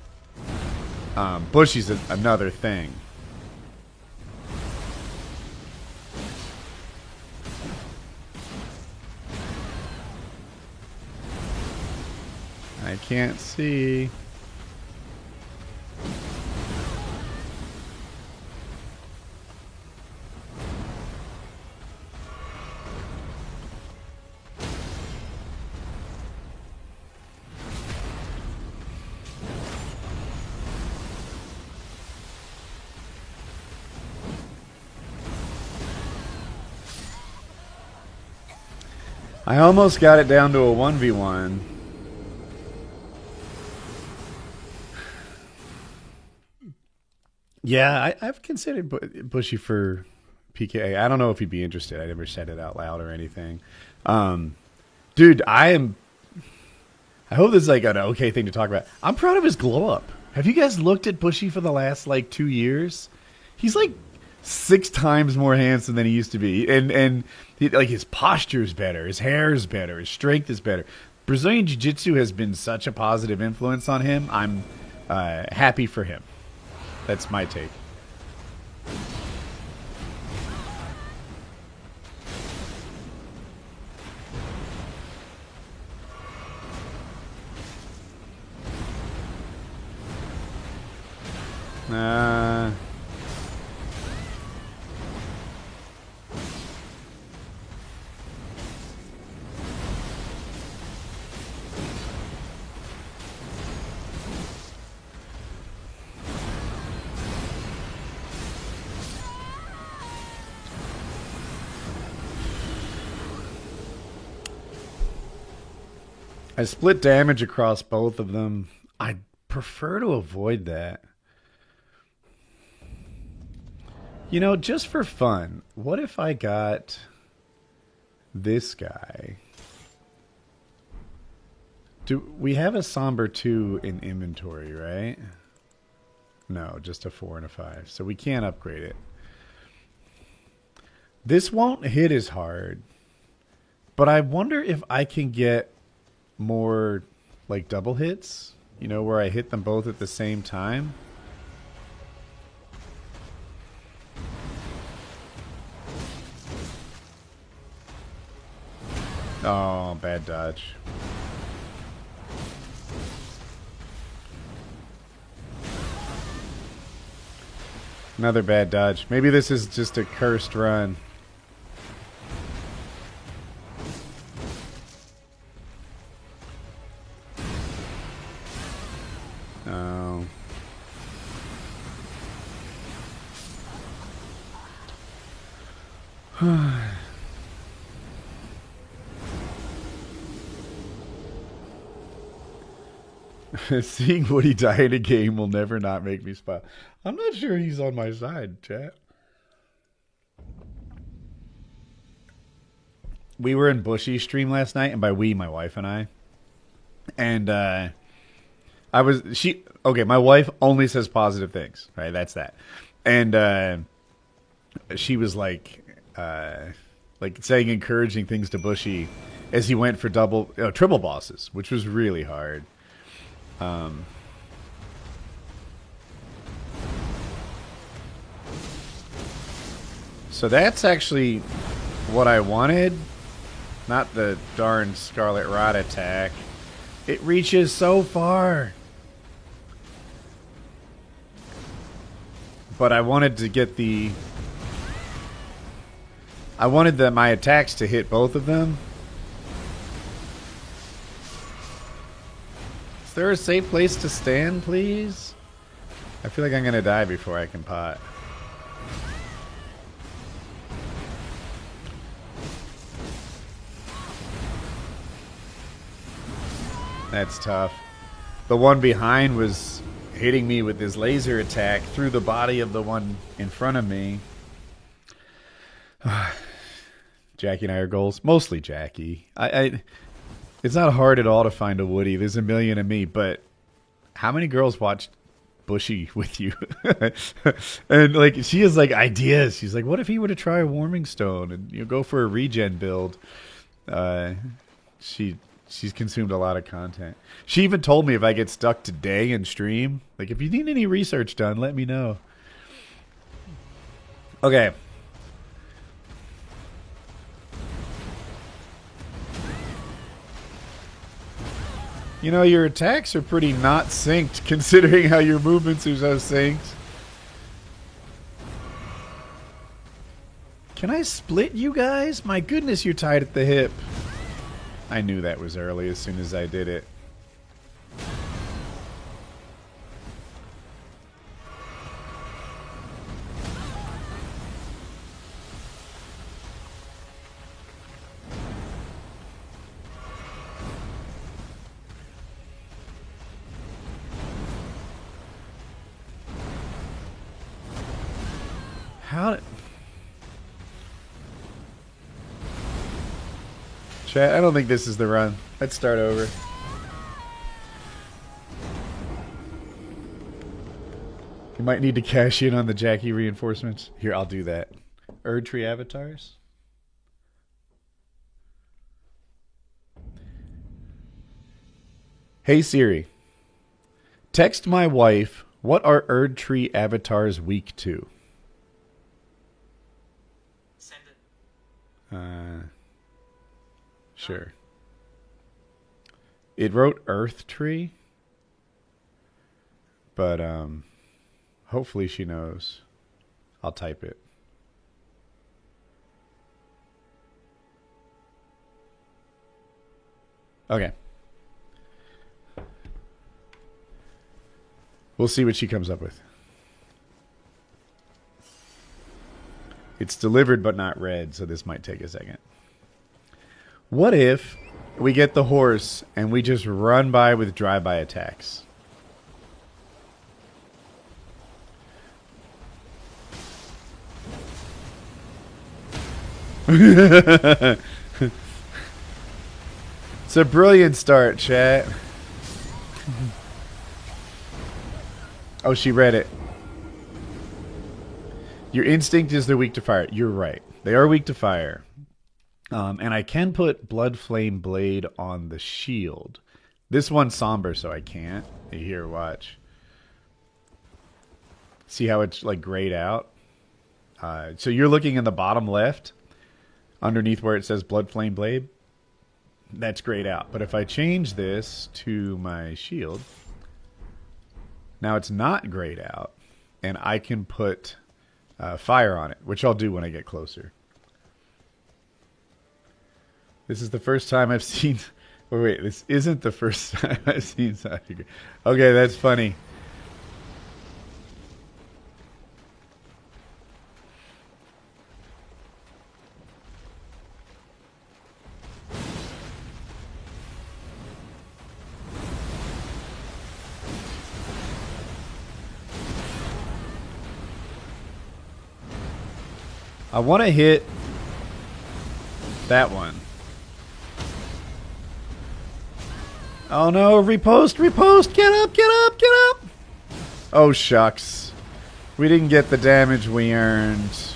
Bushy's another thing. I can't see. I almost got it down to a 1v1. Yeah, I've considered Bushy for PKA. I don't know if he'd be interested. I never said it out loud or anything. Dude, I hope this is like an okay thing to talk about. I'm proud of his glow up. Have you guys looked at Bushy for the last like 2 years? He's like 6 times more handsome than he used to be, and like his posture is better, his hair is better, his strength is better. Brazilian Jiu-Jitsu has been such a positive influence on him. I'm happy for him. That's my take. I split damage across both of them. I'd prefer to avoid that. You know, just for fun, what if I got this guy? Do we have a Somber 2 in inventory, right? No, just a 4 and a 5. So we can't upgrade it. This won't hit as hard. But I wonder if I can get more like double hits, you know, where I hit them both at the same time. Oh, bad dodge. Another bad dodge. Maybe this is just a cursed run. Seeing Woody die in a game will never not make me smile. I'm not sure he's on my side, chat. We were in Bushy's stream last night, and by we, my wife and I. And my wife only says positive things, right? That's that. And she was like saying encouraging things to Bushy as he went for triple bosses, which was really hard. So that's actually what I wanted. Not the darn Scarlet Rot attack. It reaches so far. But I wanted to get my attacks to hit both of them. Is there a safe place to stand, please? I feel like I'm gonna die before I can pot. That's tough. The one behind was hitting me with his laser attack through the body of the one in front of me. Jackie and I are goals. Mostly Jackie. It's not hard at all to find a Woody. There's a million of me, but how many girls watched Bushy with you? And like she has like ideas. She's like, what if he were to try a warming stone and go for a regen build? She's consumed a lot of content. She even told me if I get stuck today in stream, like if you need any research done, let me know. Okay. You know, your attacks are pretty not synced considering how your movements are so synced. Can I split you guys? My goodness, you're tied at the hip. I knew that was early as soon as I did it. How? Chat, I don't think this is the run. Let's start over. You might need to cash in on the Jackie reinforcements. Here, I'll do that. Erdtree avatars. Hey Siri. Text my wife, what are Erdtree avatars weak to? Send it. Sure. It wrote Earth Tree, but hopefully she knows. I'll type it. Okay. We'll see what she comes up with. It's delivered but not read, so this might take a second. What if we get the horse and we just run by with drive-by attacks? It's a brilliant start, chat. Oh, she read it. Your instinct is they're weak to fire. You're right. They are weak to fire. And I can put Blood Flame Blade on the shield. This one's somber, so I can't. Here, watch. See how it's like grayed out? So you're looking in the bottom left, underneath where it says Blood Flame Blade. That's grayed out. But if I change this to my shield, now it's not grayed out. And I can put fire on it, which I'll do when I get closer. This is the first time I've seen... Oh, wait, this isn't the first time I've seen something. Okay, that's funny. I want to hit that one. Oh no, repost, repost, get up, get up, get up! Oh shucks. We didn't get the damage we earned.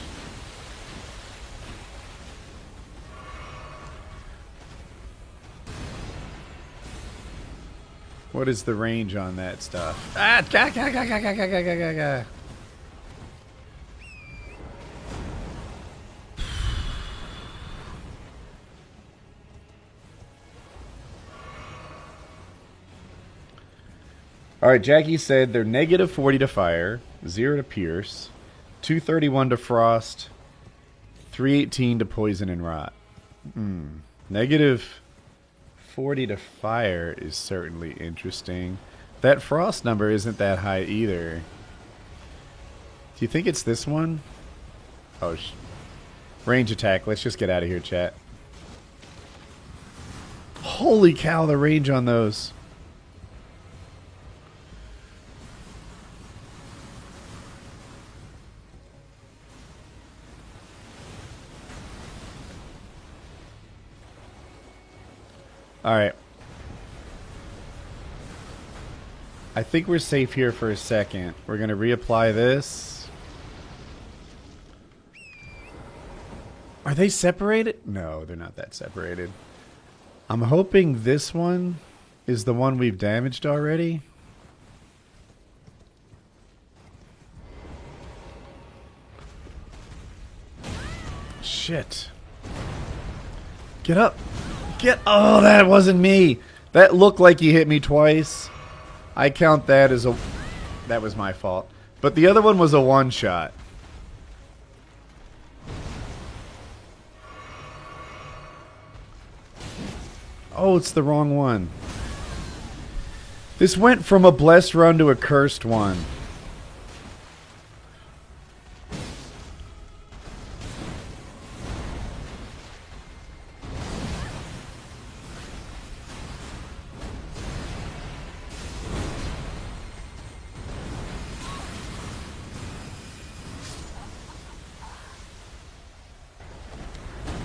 What is the range on that stuff? Ah, ga, ga, ga, ga, ga, ga, ga, ga, ga. Alright, Jackie said they're negative 40 to fire, 0 to pierce, 231 to frost, 318 to poison and rot. Negative 40 to fire is certainly interesting. That frost number isn't that high either. Do you think it's this one? Oh, range attack. Let's just get out of here, chat. Holy cow, the range on those. Alright. I think we're safe here for a second. We're going to reapply this. Are they separated? No, they're not that separated. I'm hoping this one is the one we've damaged already. Shit. Get up. Oh, that wasn't me. That looked like he hit me twice. I count that as a... That was my fault. But the other one was a one-shot. Oh, it's the wrong one. This went from a blessed run to a cursed one.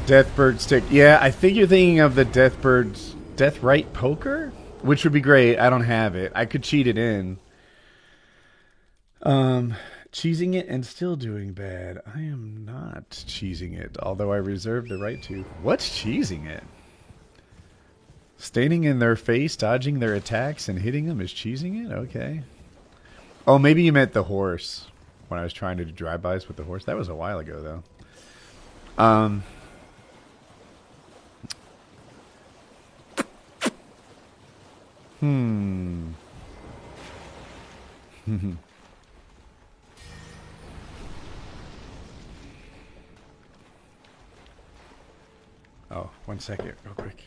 Deathbird stick. Yeah, I think you're thinking of the Deathbird's Deathrite poker, which would be great. I don't have it. I could cheat it in. Cheesing it and still doing bad. I am not cheesing it, although I reserve the right to. What's cheesing it? Standing in their face, dodging their attacks, and hitting them is cheesing it? Okay. Oh, maybe you meant the horse. When I was trying to do drive-bys with the horse. That was a while ago, though. Oh, 1 second, real quick.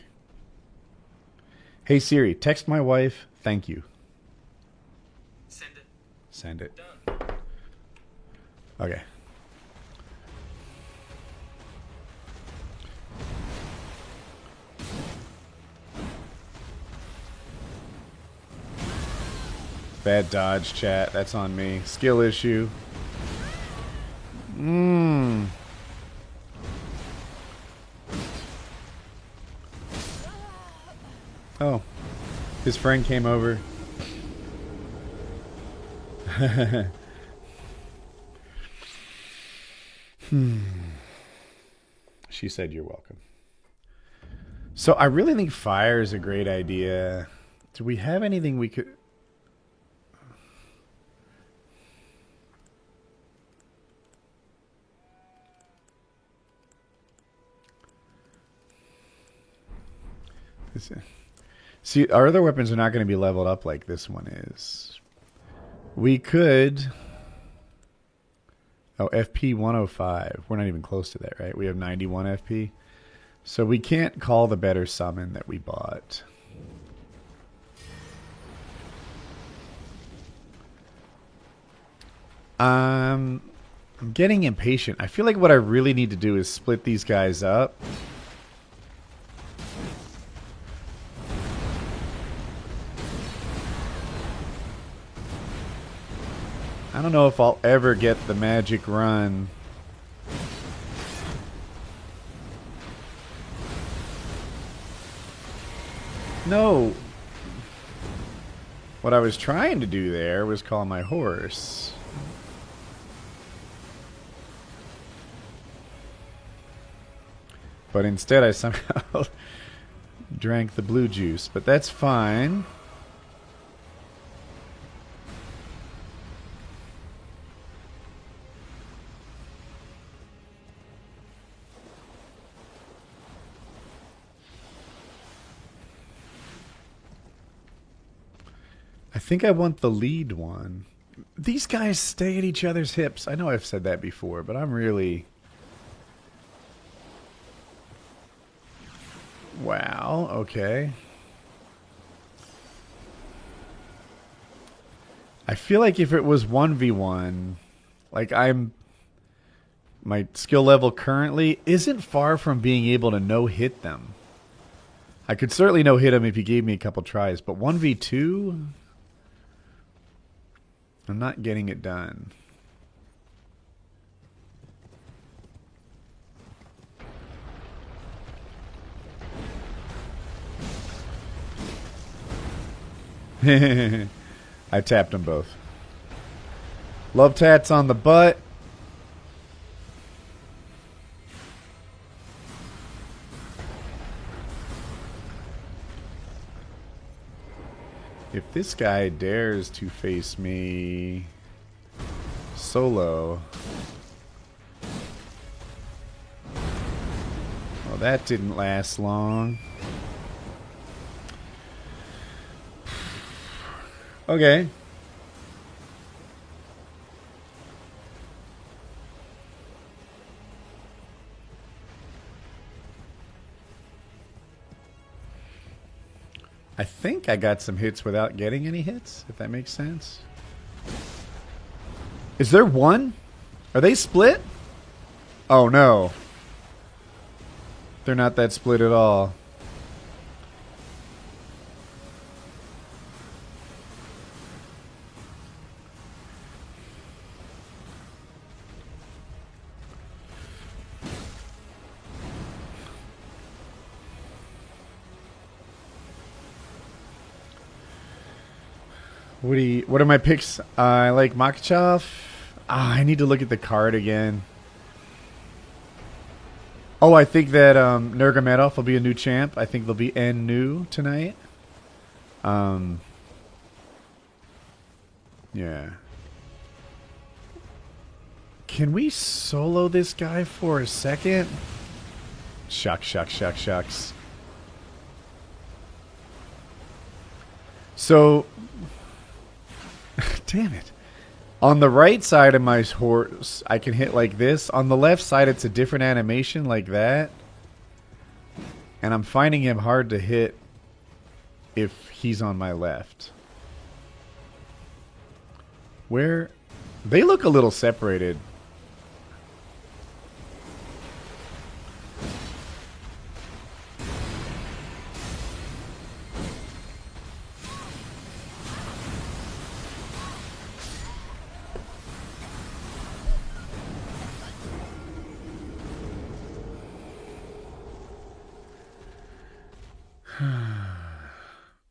Hey Siri, text my wife, thank you. Send it. Send it. Done. Okay. Bad dodge, chat. That's on me. Skill issue. Oh. His friend came over. She said you're welcome. So I really think fire is a great idea. Do we have anything we could... See, our other weapons are not going to be leveled up like this one is. We could... Oh, FP 105. We're not even close to that, right? We have 91 FP. So we can't call the better summon that we bought. I'm getting impatient. I feel like what I really need to do is split these guys up. I don't know if I'll ever get the magic run No. What I was trying to do there was call my horse. But instead I somehow drank the blue juice. But that's fine. I think I want the lead one. These guys stay at each other's hips. I know I've said that before, but I'm really... Wow, okay. I feel like if it was 1v1, like my skill level currently isn't far from being able to no-hit them. I could certainly no-hit them if you gave me a couple tries, but 1v2... I'm not getting it done. I tapped them both. Love tats on the butt. If this guy dares to face me solo... Well, that didn't last long. Okay. I think I got some hits without getting any hits, if that makes sense. Is there one? Are they split? Oh no. They're not that split at all. What are my picks? I like Makachev. I need to look at the card again. Oh, I think that Nurmagomedov will be a new champ. I think there'll be N new tonight. Yeah. Can we solo this guy for a second? Shucks. So... Damn it. On the right side of my horse, I can hit like this. On the left side, it's a different animation like that. And I'm finding him hard to hit if he's on my left. Where... They look a little separated.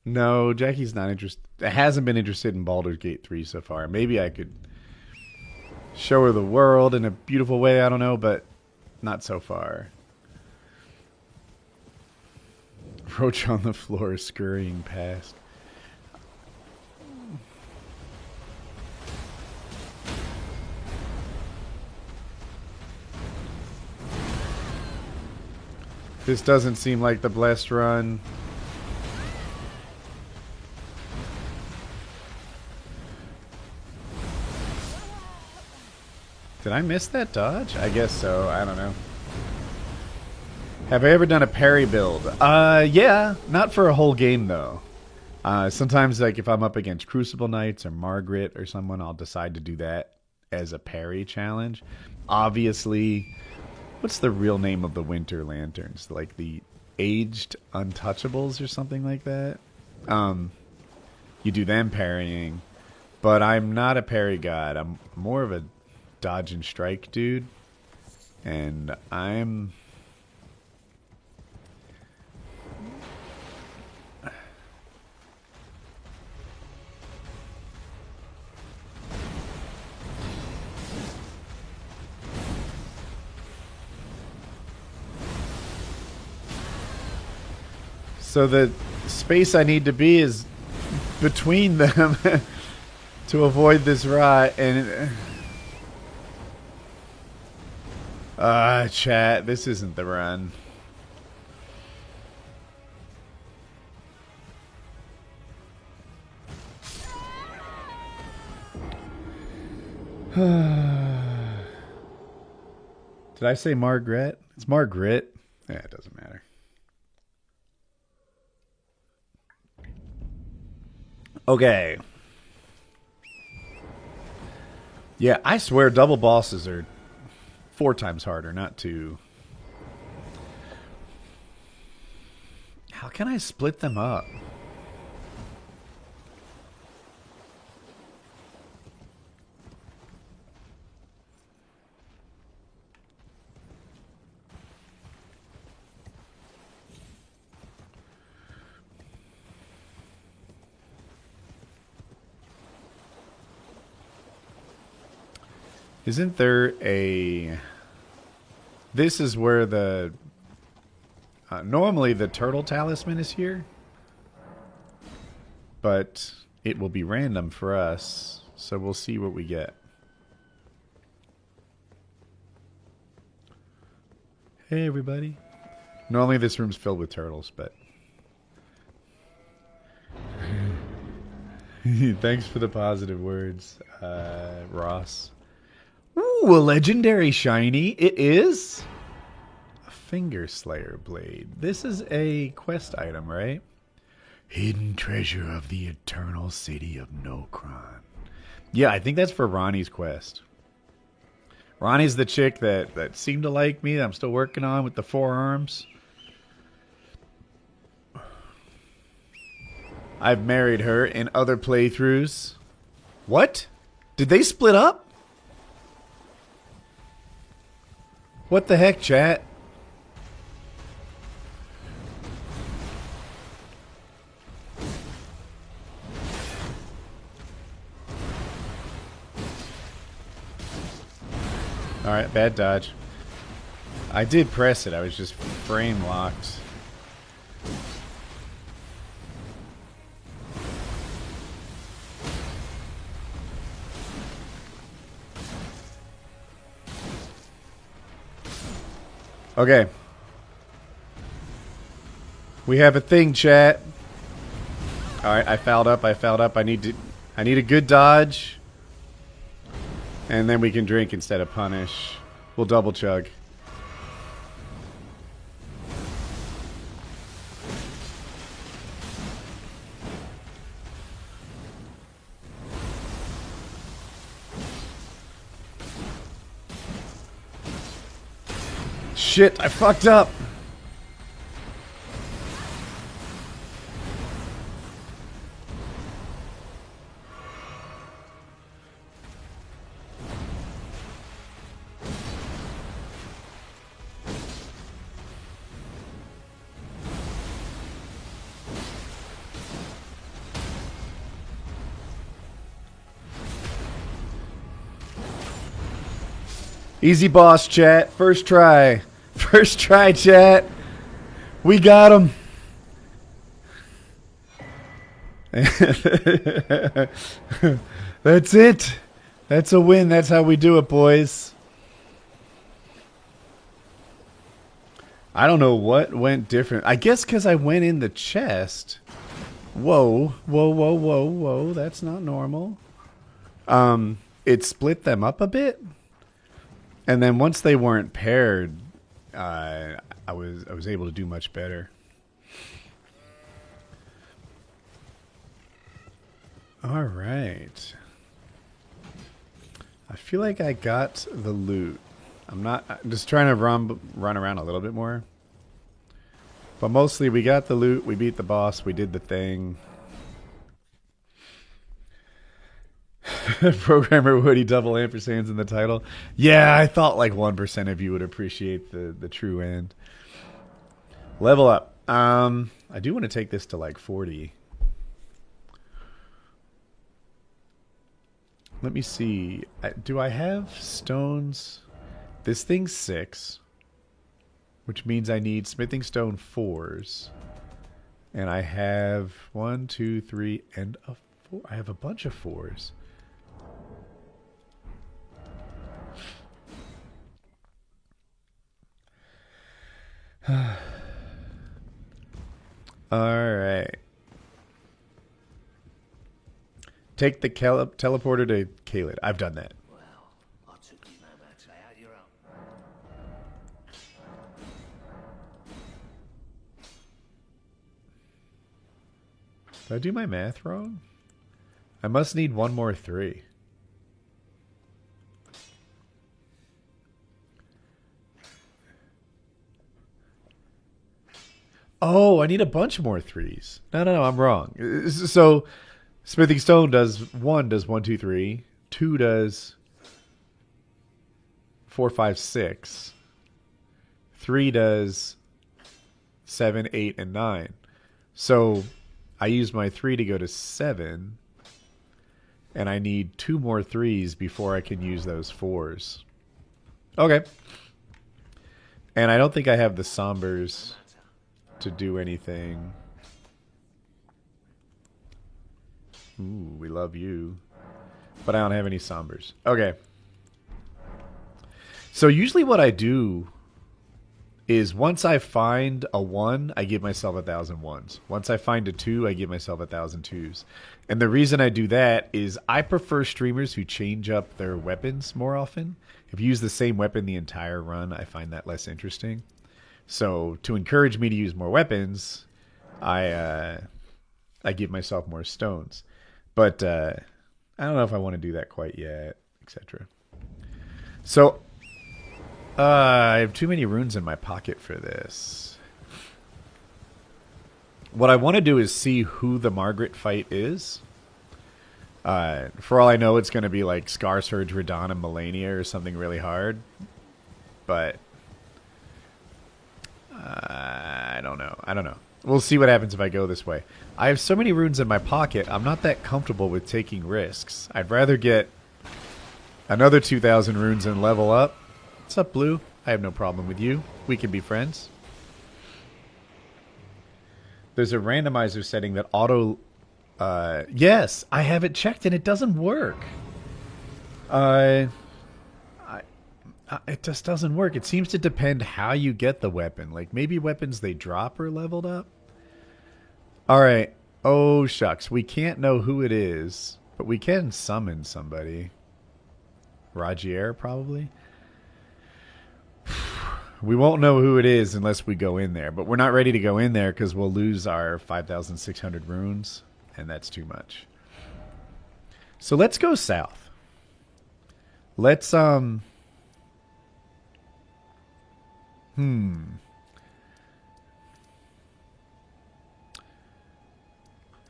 No, Jackie's not interested. Hasn't been interested in Baldur's Gate 3 so far. Maybe I could show her the world in a beautiful way. I don't know, but not so far. Roach on the floor scurrying past. This doesn't seem like the blessed run. Did I miss that dodge? I guess so. I don't know. Have I ever done a parry build? Yeah. Not for a whole game, though. Sometimes, like, if I'm up against Crucible Knights or Margaret or someone, I'll decide to do that as a parry challenge. Obviously, what's the real name of the Winter Lanterns? Like the Aged Untouchables or something like that? You do them parrying. But I'm not a parry god. I'm more of a dodge and strike dude. And So the space I need to be is between them to avoid this rot. And chat, this isn't the run. Did I say Margaret? It's Margaret. Yeah, it doesn't matter. Okay. Yeah, I swear double bosses are 4 times harder, not 2. How can I split them up? Isn't there a... This is where the... normally the turtle talisman is here. But it will be random for us. So we'll see what we get. Hey everybody. Normally this room's filled with turtles, but... Thanks for the positive words, Ross. Ooh, a legendary shiny. It is a Finger Slayer blade. This is a quest item, right? Hidden treasure of the eternal city of Nokron. Yeah, I think that's for Ronnie's quest. Ronnie's the chick that seemed to like me, that I'm still working on with the 4 arms. I've married her in other playthroughs. What? Did they split up? What the heck, chat? Alright, bad dodge. I did press it, I was just frame locked. Okay. We have a thing, chat. Alright, I fouled up. I need a good dodge. And then we can drink instead of punish. We'll double chug. Shit, I fucked up. Easy boss, chat. First try. First try, chat. We got him. That's it. That's a win. That's how we do it, boys. I don't know what went different. I guess because I went in the chest. Whoa. Whoa, whoa, whoa, whoa. That's not normal. It split them up a bit. And then once they weren't paired, I was able to do much better. All right. I feel like I got the loot. I'm just trying to run around a little bit more. But mostly we got the loot, we beat the boss, we did the thing. Programmer Woody double ampersands in the title. Yeah, I thought like 1% of you would appreciate the true end. Level up. I do want to take this to like 40. Let me see. Do I have stones? This thing's 6, which means I need smithing stone 4s. And I have 1, 2, 3, and a 4. I have a bunch of 4s. Alright. Take the teleporter to Kaled. I've done that. Well, I took you no matter how you're up. Did I do my math wrong? I must need one more 3. Oh, I need a bunch more 3s. No, I'm wrong. So, smithing stone does 1, 2, 3. 2 does 4, 5, 6. 3 does 7, 8, and 9. So, I use my 3 to go to 7. And I need 2 more 3s before I can use those 4s. Okay. And I don't think I have the sombers to do anything. Ooh, we love you. But I don't have any sombers. Okay. So usually what I do is once I find a 1, I give myself 1,000 ones. Once I find a 2, I give myself 1,000 twos. And the reason I do that is I prefer streamers who change up their weapons more often. If you use the same weapon the entire run, I find that less interesting. So to encourage me to use more weapons, I give myself more stones. But I don't know if I want to do that quite yet, etc. So I have too many runes in my pocket for this. What I want to do is see who the Margaret fight is. For all I know, it's going to be like Scar Surge, Radon, and Melania or something really hard. But I don't know. We'll see what happens if I go this way. I have so many runes in my pocket, I'm not that comfortable with taking risks. I'd rather get another 2,000 runes and level up. What's up, Blue? I have no problem with you. We can be friends. There's a randomizer setting that auto... yes, I have it checked and it doesn't work. It just doesn't work. It seems to depend how you get the weapon. Like, maybe weapons they drop are leveled up. Alright. Oh, shucks. We can't know who it is, but we can summon somebody. Rajier, probably? We won't know who it is unless we go in there. But we're not ready to go in there because we'll lose our 5,600 runes. And that's too much. So let's go south. Let's,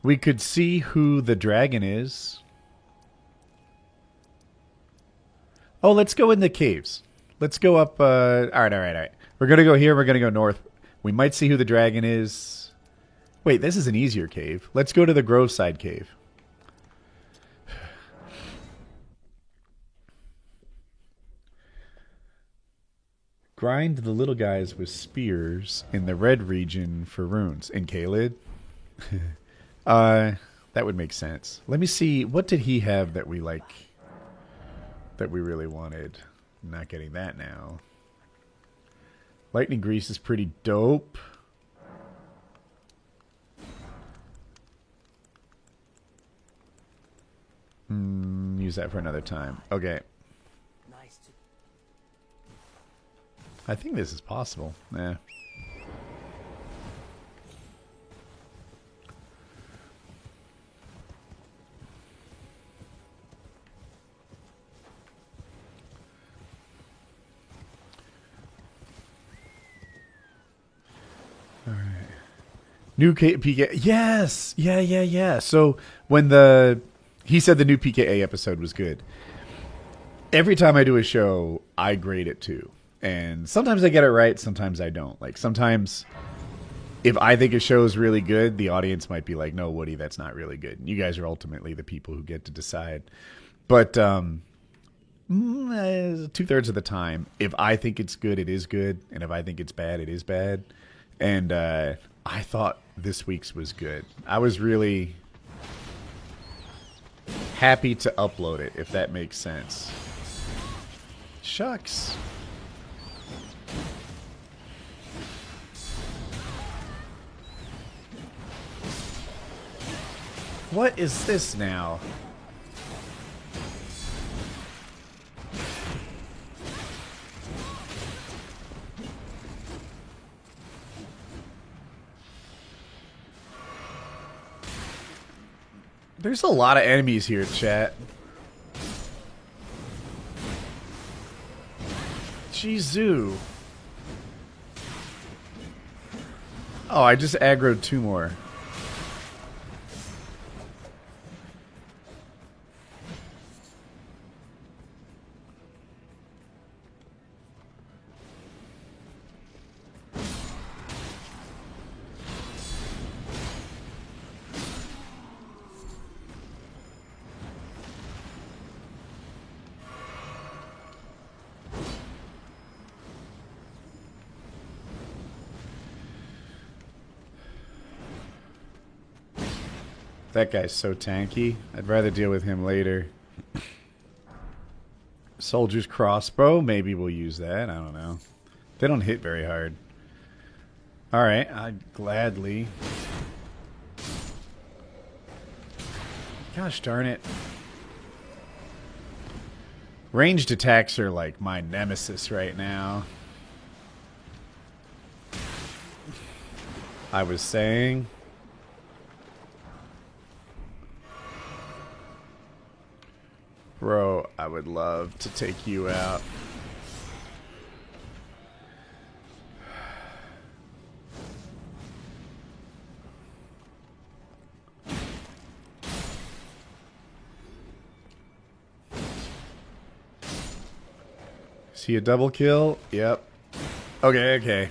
we could see who the dragon is. Oh, let's go in the caves. Let's go up. All right. We're going to go here. We're going to go north. We might see who the dragon is. Wait, this is an easier cave. Let's go to the Groveside cave. Grind the little guys with spears in the red region for runes. In Kaled? That would make sense. Let me see. What did he have that we like? That we really wanted? I'm not getting that now. Lightning Grease is pretty dope. Use that for another time. Okay. I think this is possible. Yeah. All right. New PK. Yes. Yeah. So when he said the new PKA episode was good. Every time I do a show, I grade it too. And sometimes I get it right, sometimes I don't. Like, sometimes if I think a show is really good, the audience might be like, no, Woody, that's not really good. And you guys are ultimately the people who get to decide. But 2/3 of the time, if I think it's good, it is good. And if I think it's bad, it is bad. And I thought this week's was good. I was really happy to upload it, if that makes sense. Shucks. What is this now? There's a lot of enemies here, chat. Jeezoo. Oh, I just aggroed 2 more. That guy's so tanky. I'd rather deal with him later. Soldier's crossbow. Maybe we'll use that. I don't know. They don't hit very hard. Alright, I'd gladly. Gosh darn it. Ranged attacks are like my nemesis right now. I was saying... Bro, I would love to take you out. Is he a double kill? Yep. Okay, okay.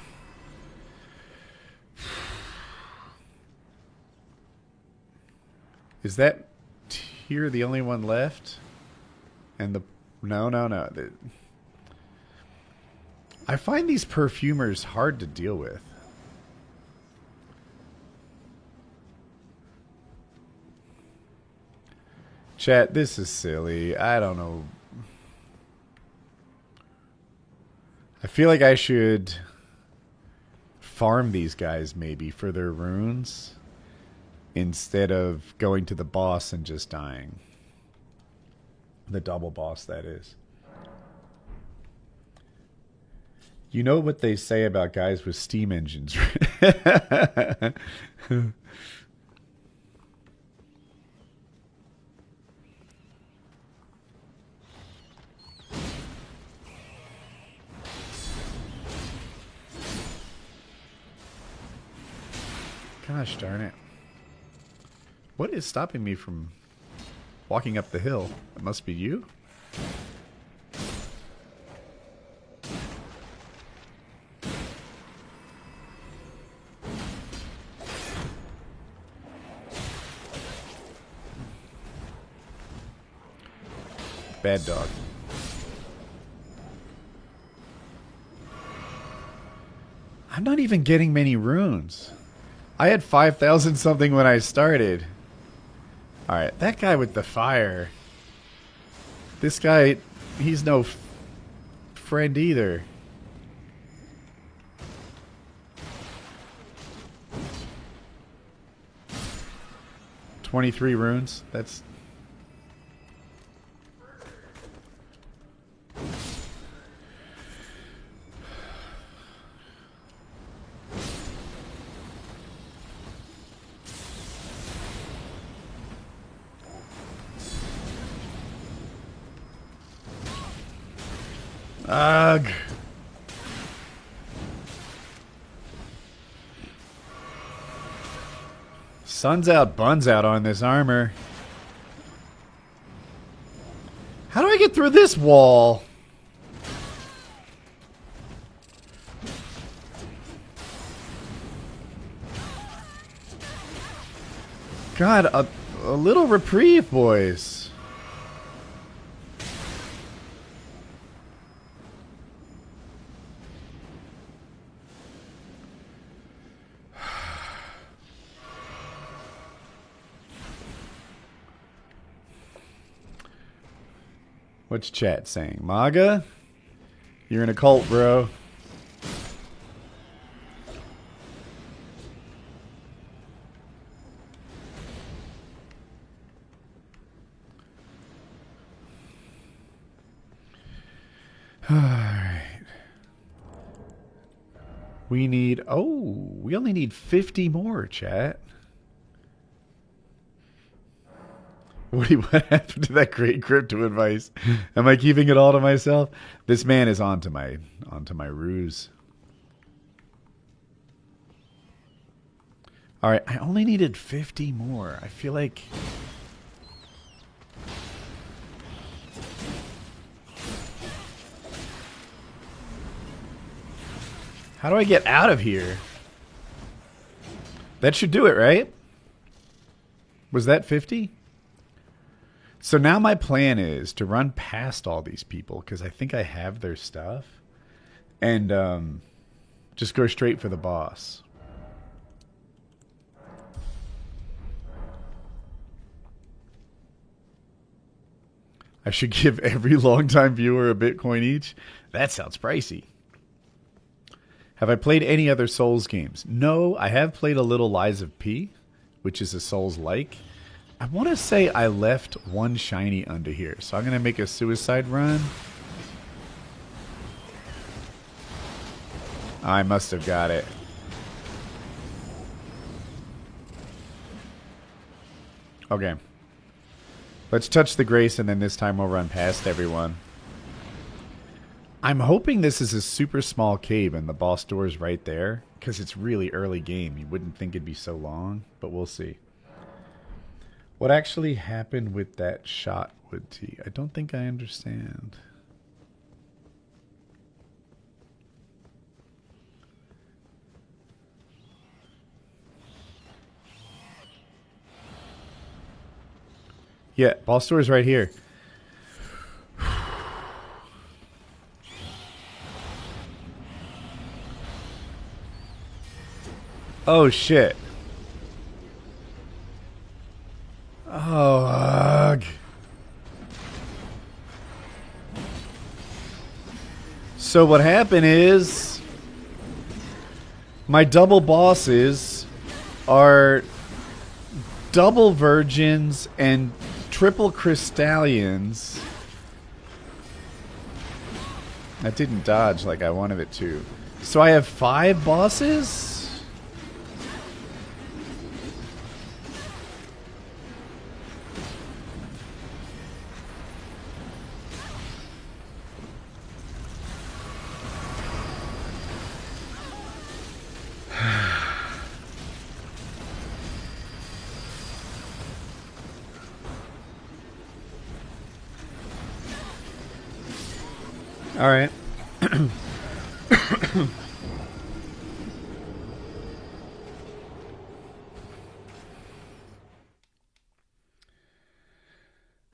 Is that tier the only one left? And the... No. I find these perfumers hard to deal with. Chat, this is silly. I don't know. I feel like I should farm these guys maybe for their runes instead of going to the boss and just dying. The double boss, that is. You know what they say about guys with steam engines. Gosh darn it. What is stopping me from walking up the hill? It must be you? Bad dog. I'm not even getting many runes. I had 5,000 something when I started. Alright, that guy with the fire. This guy, he's no friend either. $23 runes. That's... Ugh. Sun's out, buns out on this armor. How do I get through this wall? God, a little reprieve, boys. What's chat saying? MAGA? You're in a cult, bro. Alright. We need... Oh, we only need 50 more, chat. What happened to that great crypto advice? Am I keeping it all to myself? This man is onto my ruse. All right, I only needed 50 more. I feel like how do I get out of here? That should do it, right? Was that 50? So now my plan is to run past all these people because I think I have their stuff and just go straight for the boss. I should give every longtime viewer a Bitcoin each? That sounds pricey. Have I played any other Souls games? No, I have played a little Lies of P, which is a Souls-like. I want to say I left one shiny under here, so I'm going to make a suicide run. I must have got it. Okay. Let's touch the grace, and then this time we'll run past everyone. I'm hoping this is a super small cave and the boss door is right there, because it's really early game. You wouldn't think it'd be so long, but we'll see. What actually happened with that shot, Wood Tea? I don't think I understand. Yeah, boss door is right here. Oh shit. Oh, ugh. So what happened is my double bosses are double virgins and triple crystallians. That didn't dodge like I wanted it to. So I have 5 bosses? All right.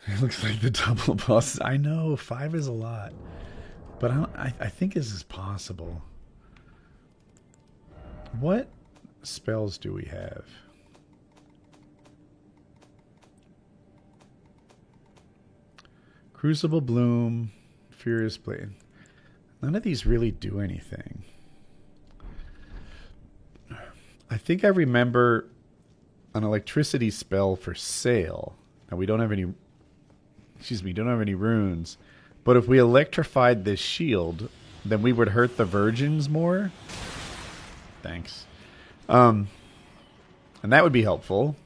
It looks like the double bosses. I know 5 is a lot, but I think this is possible. What spells do we have? Crucible Bloom, Furious Blade. None of these really do anything. I think I remember an electricity spell for sale. Now we don't have any. Excuse me, don't have any runes. But if we electrified this shield, then we would hurt the virgins more. Thanks. And that would be helpful.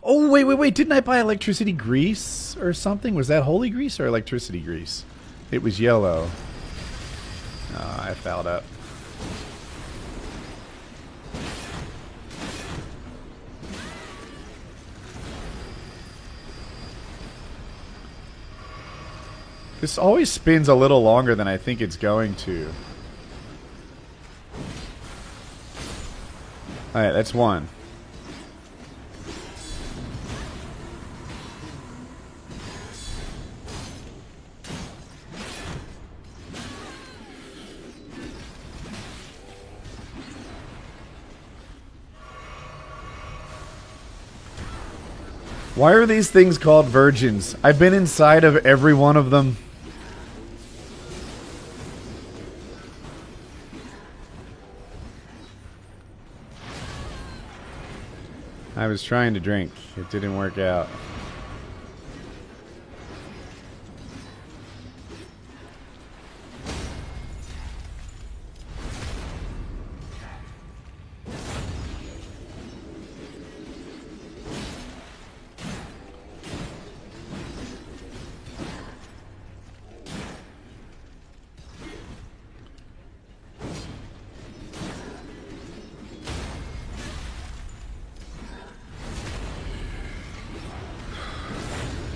Oh, wait. Didn't I buy electricity grease or something? Was that holy grease or electricity grease? It was yellow. Oh, I fouled up. This always spins a little longer than I think it's going to. Alright, that's one. Why are these things called virgins? I've been inside of every one of them. I was trying to drink. It didn't work out.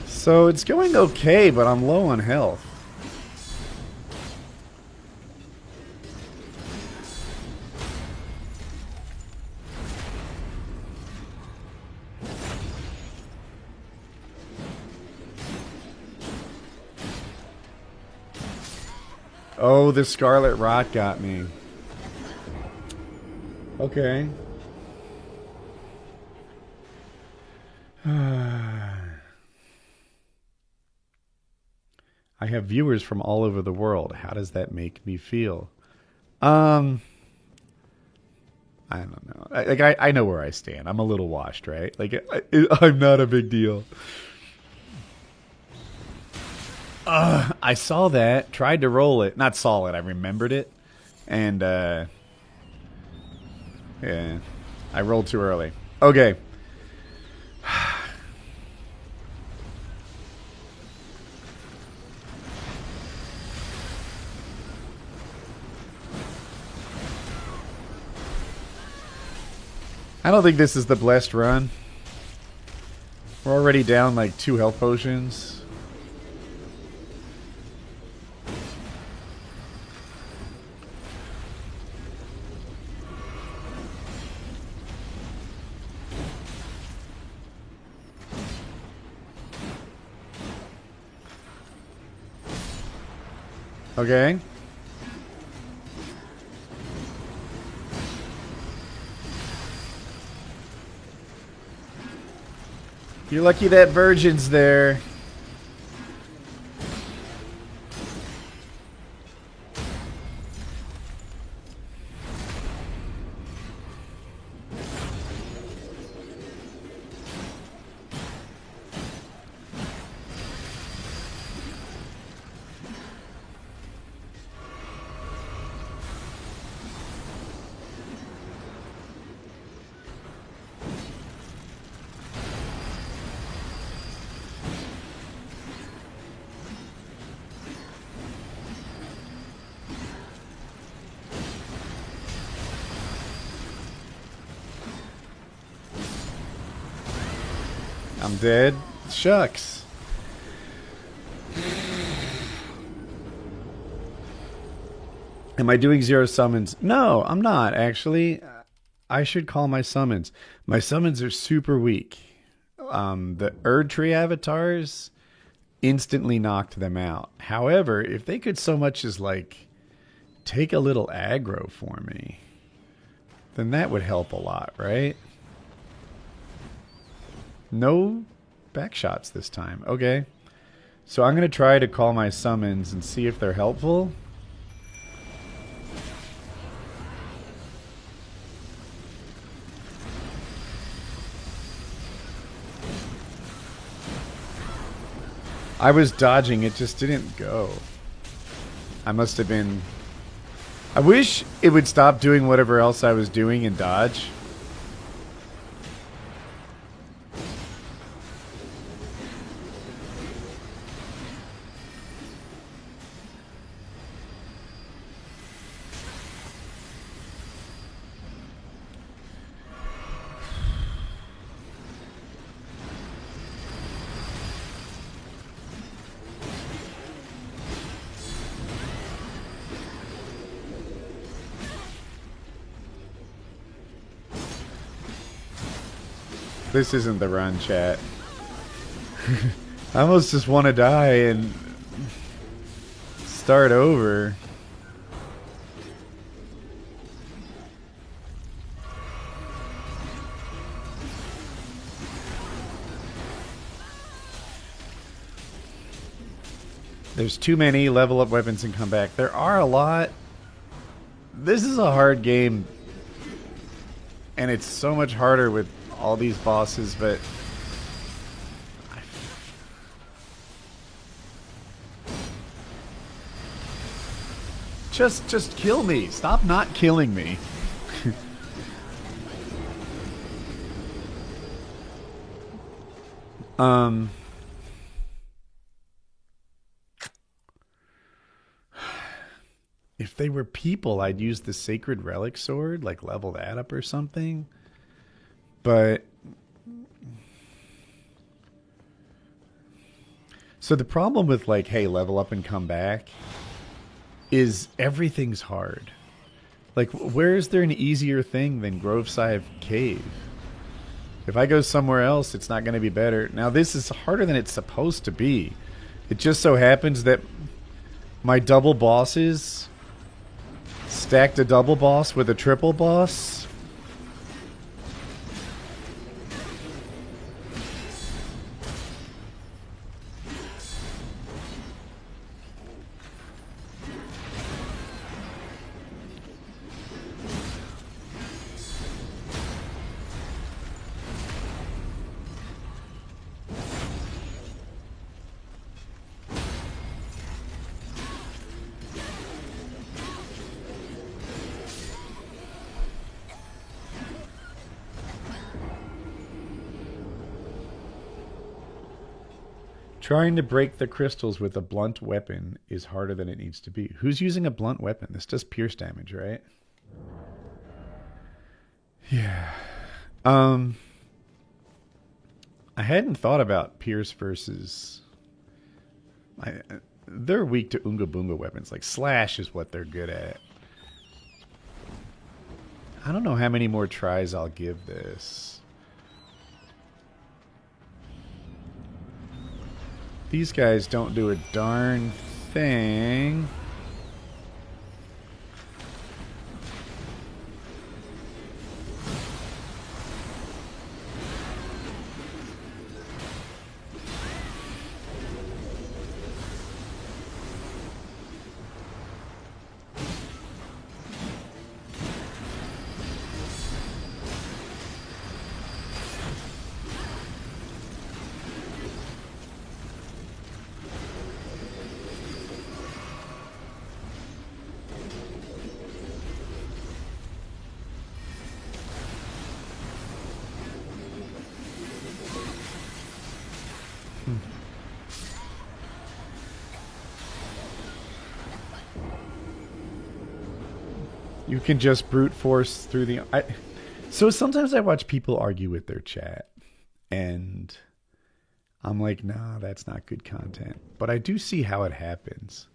So it's going okay, but I'm low on health. Oh, the Scarlet Rot got me. Okay. I have viewers from all over the world. How does that make me feel? I don't know. I know where I stand. I'm a little washed, right? Like I'm not a big deal. I saw that, tried to roll it. Not saw it, I remembered it. And yeah, I rolled too early. Okay. I don't think this is the blessed run. We're already down like 2 health potions. Okay. You're lucky that virgin's there. I'm dead. Shucks. Am I doing 0 summons? No, I'm not, actually. I should call my summons. My summons are super weak. The Erd Tree avatars instantly knocked them out. However, if they could so much as, like, take a little aggro for me, then that would help a lot, right? No back shots this time. Okay. So I'm going to try to call my summons and see if they're helpful. I was dodging, it just didn't go. I must have been... I wish it would stop doing whatever else I was doing and dodge. This isn't the run, chat. I almost just want to die and start over. There's too many level up weapons and come back. There are a lot. This is a hard game. And it's so much harder with all these bosses, but just kill me. Stop not killing me. If they were people, I'd use the Sacred Relic Sword, like level that up or something. But so the problem with like, hey, level up and come back is everything's hard. Like, where is there an easier thing than Groveside Cave? If I go somewhere else, it's not going to be better. Now, this is harder than it's supposed to be. It just so happens that my double bosses stacked a double boss with a triple boss. Trying to break the crystals with a blunt weapon is harder than it needs to be. Who's using a blunt weapon? This does pierce damage, right? Yeah. I hadn't thought about pierce versus... they're weak to Oonga Boonga weapons. Like, slash is what they're good at. I don't know how many more tries I'll give this. These guys don't do a darn thing. You can just brute force through the... So sometimes I watch people argue with their chat. And I'm like, nah, that's not good content. But I do see how it happens.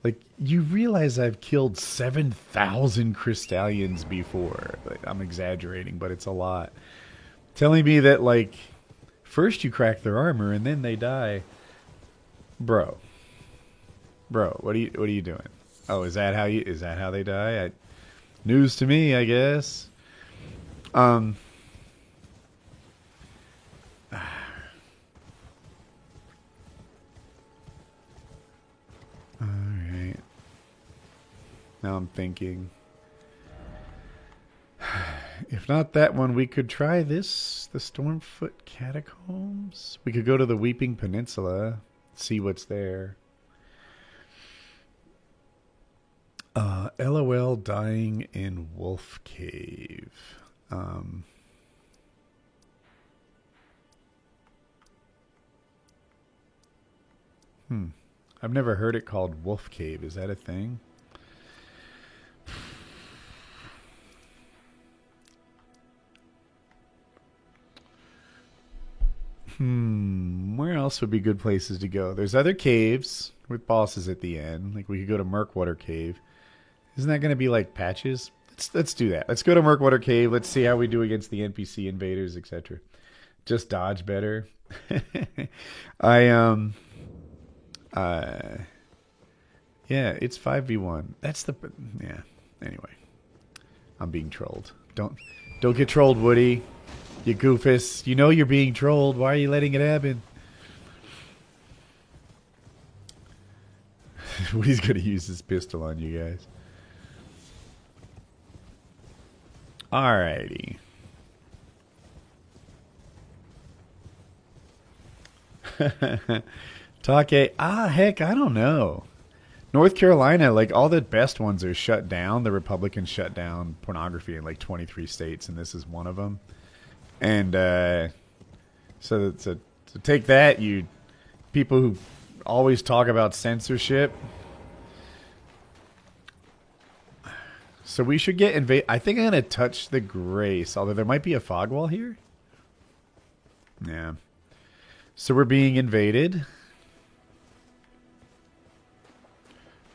Like, you realize I've killed 7,000 Crystallians before. Like, I'm exaggerating, but it's a lot. Telling me that, like, first you crack their armor and then they die. Bro, what are you doing? Oh, is that how they die? News to me, I guess. All right. Now I'm thinking, if not that one, we could try this, the Stormfoot Catacombs. We could go to the Weeping Peninsula, see what's there. LOL dying in Wolf Cave. I've never heard it called Wolf Cave. Is that a thing? Where else would be good places to go? There's other caves with bosses at the end. Like, we could go to Murkwater Cave. Isn't that going to be like patches? Let's do that. Let's go to Murkwater Cave. Let's see how we do against the NPC invaders, etc. Just dodge better. Yeah, it's 5v1. That's the... Yeah, anyway. I'm being trolled. Don't get trolled, Woody. You goofus. You know you're being trolled. Why are you letting it happen? Woody's going to use his pistol on you guys. Alrighty. Take, heck, I don't know. North Carolina, like all the best ones are shut down. The Republicans shut down pornography in like 23 states, and this is one of them. And so take that, you people who always talk about censorship. So we should get invade. I think I'm gonna touch the grace, although there might be a fog wall here. Yeah. So we're being invaded.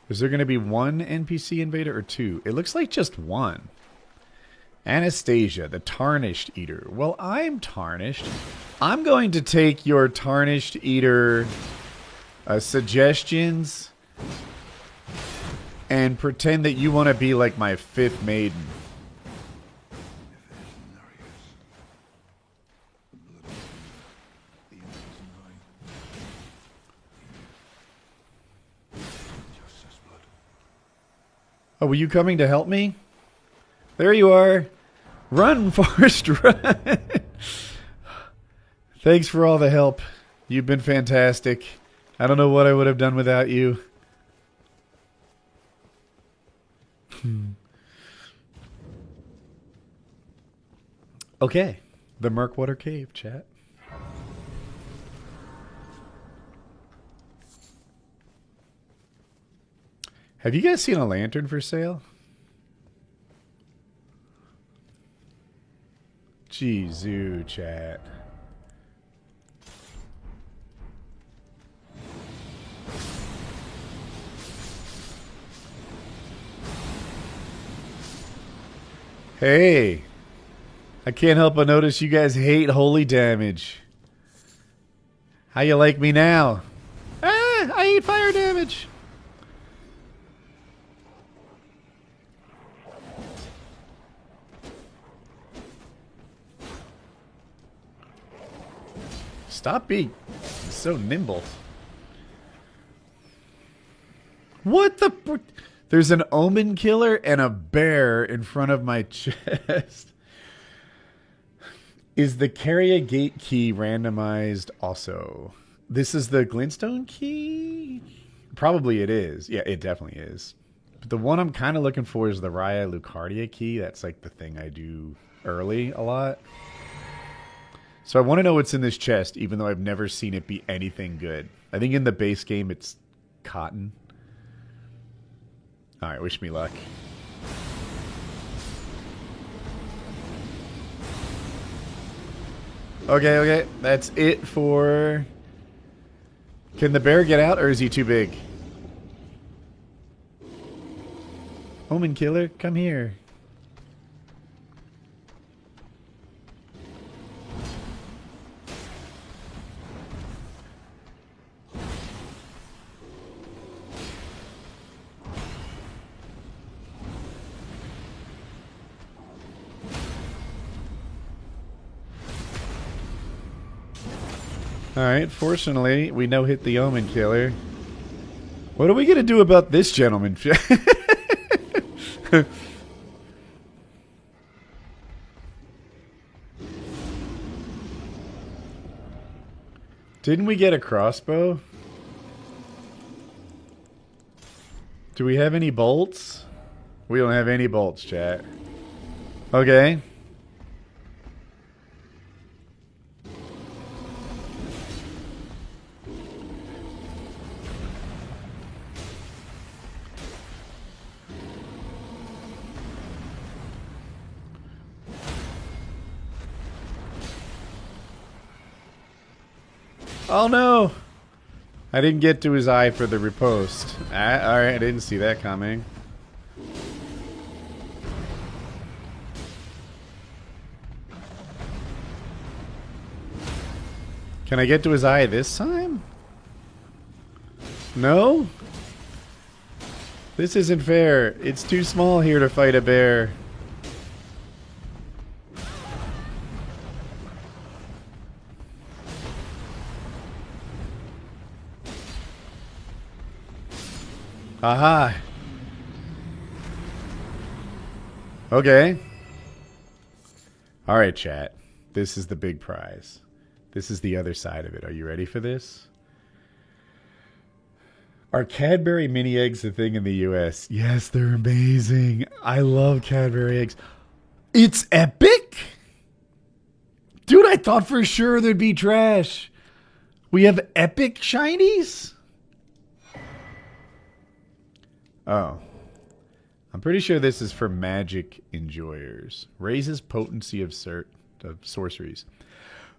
Is there going to be one NPC invader or two? It looks like just one. Anastasia, the Tarnished Eater. Well, I'm tarnished. I'm going to take your Tarnished Eater suggestions and pretend that you want to be like my fifth maiden. Oh, were you coming to help me? There you are. Run, Forrest, run. Thanks for all the help. You've been fantastic. I don't know what I would have done without you. Okay. The Murkwater Cave, chat. Have you guys seen a lantern for sale? Jeez, chat. Hey, I can't help but notice you guys hate holy damage. How you like me now? I hate fire damage. Stop being so nimble. What the? There's an omen killer and a bear in front of my chest. Is the Carrier Gate key randomized also? This is the Glintstone key? Probably it is. Yeah, it definitely is. But the one I'm kind of looking for is the Raya Lucardia key. That's like the thing I do early a lot. So I want to know what's in this chest, even though I've never seen it be anything good. I think in the base game it's cotton. Alright, wish me luck. Okay. That's it for... Can the bear get out, or is he too big? Omen killer, come here. Alright, fortunately, we no-hit the Omen Killer. What are we going to do about this gentleman? Didn't we get a crossbow? Do we have any bolts? We don't have any bolts, chat. Okay. Oh no! I didn't get to his eye for the riposte. Alright, I didn't see that coming. Can I get to his eye this time? No? This isn't fair. It's too small here to fight a bear. Aha. Okay. Alright, chat. This is the big prize. This is the other side of it. Are you ready for this? Are Cadbury mini eggs a thing in the US? Yes, they're amazing. I love Cadbury eggs. It's epic? Dude, I thought for sure there'd be trash. We have epic shinies? Oh. I'm pretty sure this is for magic enjoyers. Raises potency of sorceries.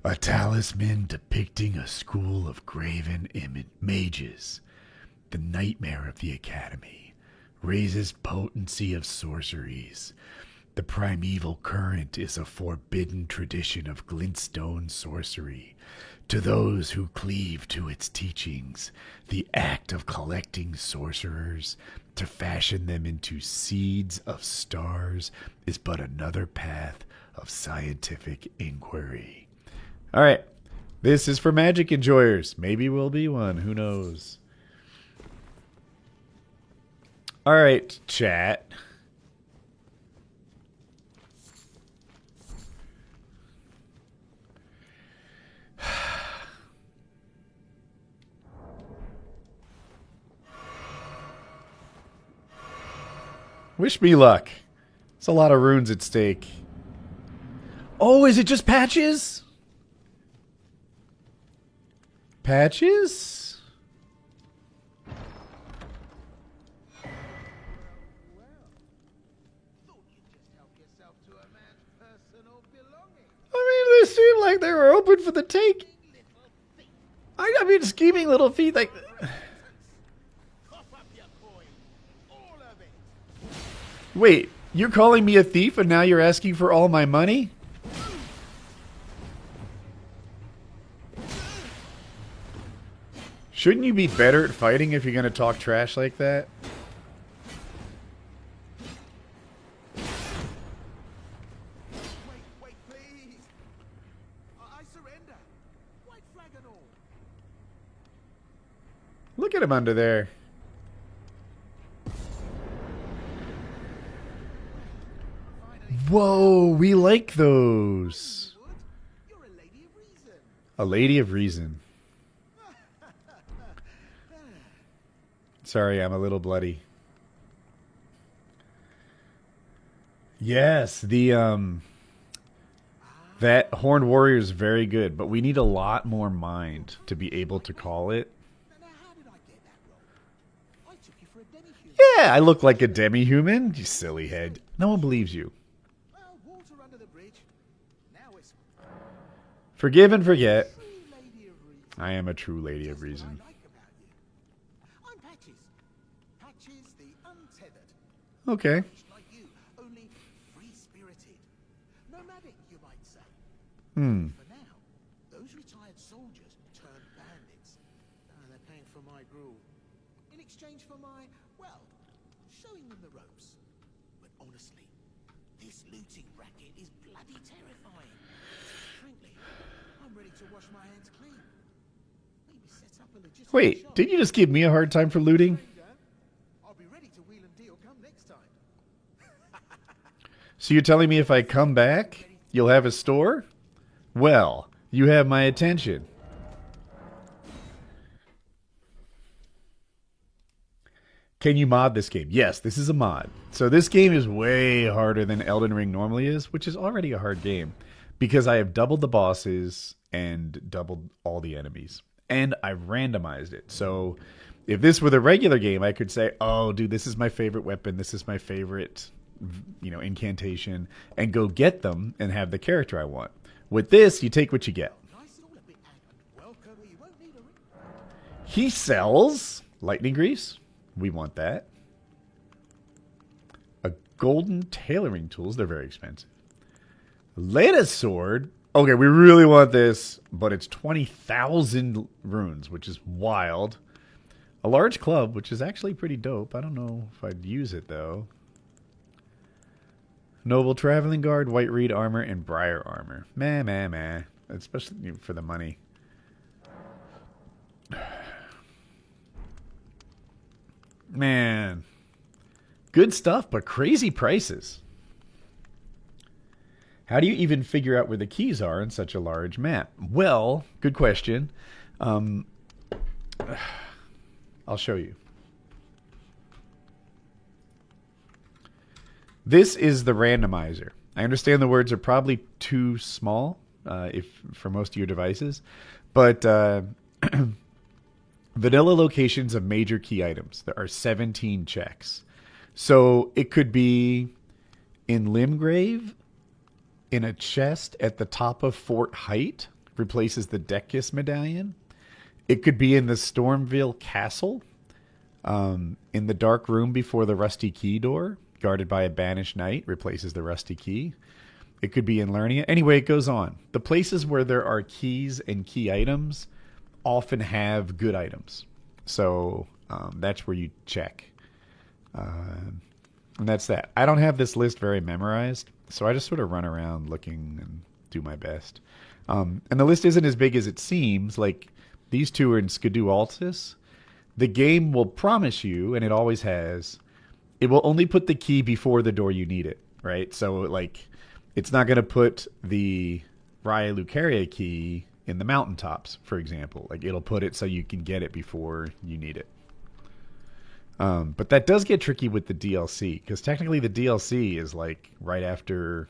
A talisman depicting a school of graven mages. The nightmare of the academy. Raises potency of sorceries. The primeval current is a forbidden tradition of glintstone sorcery. To those who cleave to its teachings, the act of collecting sorcerers to fashion them into seeds of stars is but another path of scientific inquiry. All right, this is for magic enjoyers. Maybe we'll be one. Who knows? All right, chat. Wish me luck. It's a lot of runes at stake. Oh, is it just patches? Patches? I mean, they seemed like they were open for the take. I mean, scheming little feet like... Wait, you're calling me a thief and now you're asking for all my money? Shouldn't you be better at fighting if you're going to talk trash like that? Wait, please. I surrender. White flag and all. Look at him under there. Whoa, we like those. You're a lady of reason. A lady of reason. Sorry, I'm a little bloody. Yes, the that Horned Warrior is very good, but we need a lot more mind to be able to call it. Now, how did I get that wrong? I took you for a demi-human. Yeah, I look like a demi-human, you silly head. No one believes you. Well, water under the bridge. Now it's Forgive and forget. true lady of reason. I am a true lady of That's what reason. I like about you. I'm Patches. Patches the untethered. Okay. Just like you, only free-spirited. Nomadic, you might say. For now, those retired soldiers turned bandits. They're paying for my gruel. In exchange for my, well, showing them the ropes. But honestly, this looting racket is bloody terrifying. Frankly, I'm ready to wash my hands clean. Maybe set up a legitimate Wait, shop. did you just give me a hard time for looting? I'll be ready to wheel and deal come next time. So you're telling me if I come back, you'll have a store? Well, you have my attention. Can you mod this game? Yes, this is a mod. So this game is way harder than Elden Ring normally is, which is already a hard game, because I have doubled the bosses and doubled all the enemies. And I've randomized it. So if this were the regular game, I could say, oh, dude, this is my favorite weapon. This is my favorite, incantation, and go get them and have the character I want. With this, you take what you get. Nice and all a bit welcome. You won't need a ring. He sells lightning grease. We want that. A golden tailoring tools. They're very expensive. Leda sword. Okay, we really want this, but it's 20,000 runes, which is wild. A large club, which is actually pretty dope. I don't know if I'd use it, though. Noble traveling guard, white reed armor, and briar armor. Meh. Especially for the money. Man. Good stuff, but crazy prices. How do you even figure out where the keys are in such a large map? Well, good question. I'll show you. This is the randomizer. I understand the words are probably too small if for most of your devices, but vanilla locations of major key items. There are 17 checks. So it could be in Limgrave, in a chest at the top of Fort Height, replaces the Decus medallion. It could be in the Stormville Castle, in the dark room before the Rusty Key door, guarded by a banished knight, replaces the Rusty Key. It could be in Lernia. Anyway, it goes on. The places where there are keys and key items often have good items. So that's where you check. And that's that. I don't have this list very memorized, so I just sort of run around looking and do my best. And the list isn't as big as it seems. Like, these two are in Skidoo Altus. The game will promise you, and it always has, it will only put the key before the door you need it, right? So, like, it's not going to put the Raya Lucaria key in the mountaintops, for example. Like, it'll put it so you can get it before you need it. But that does get tricky with the DLC, because technically the DLC is like right after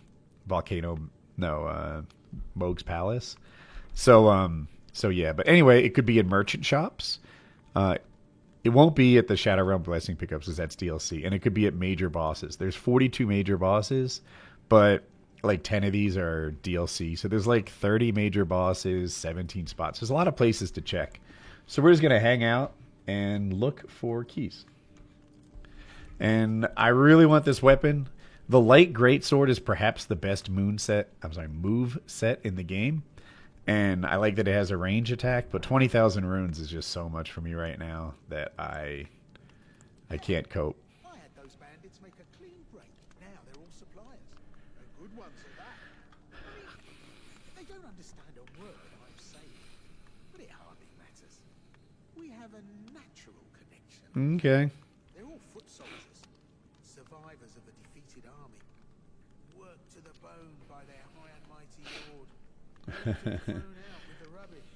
Moog's Palace. So yeah. But anyway, it could be in merchant shops. It won't be at the Shadow Realm Blessing pickups, because that's DLC, and it could be at major bosses. There's 42 major bosses, but like 10 of these are DLC. So there's like 30 major bosses, 17 spots. There's a lot of places to check. So we're just gonna hang out and look for keys. And I really want this weapon. The light greatsword is perhaps the best move set in the game. And I like that it has a range attack, but 20,000 runes is just so much for me right now that I can't cope. I had those bandits make a clean break. Now they're all suppliers. They're good ones at that. I mean, they don't understand a word I'm saying, but it hardly matters. We have a natural connection. Okay. They're all foot soldiers, survivors of a defeated army, worked to the bone by their high and mighty lord, thrown out with the rubbish.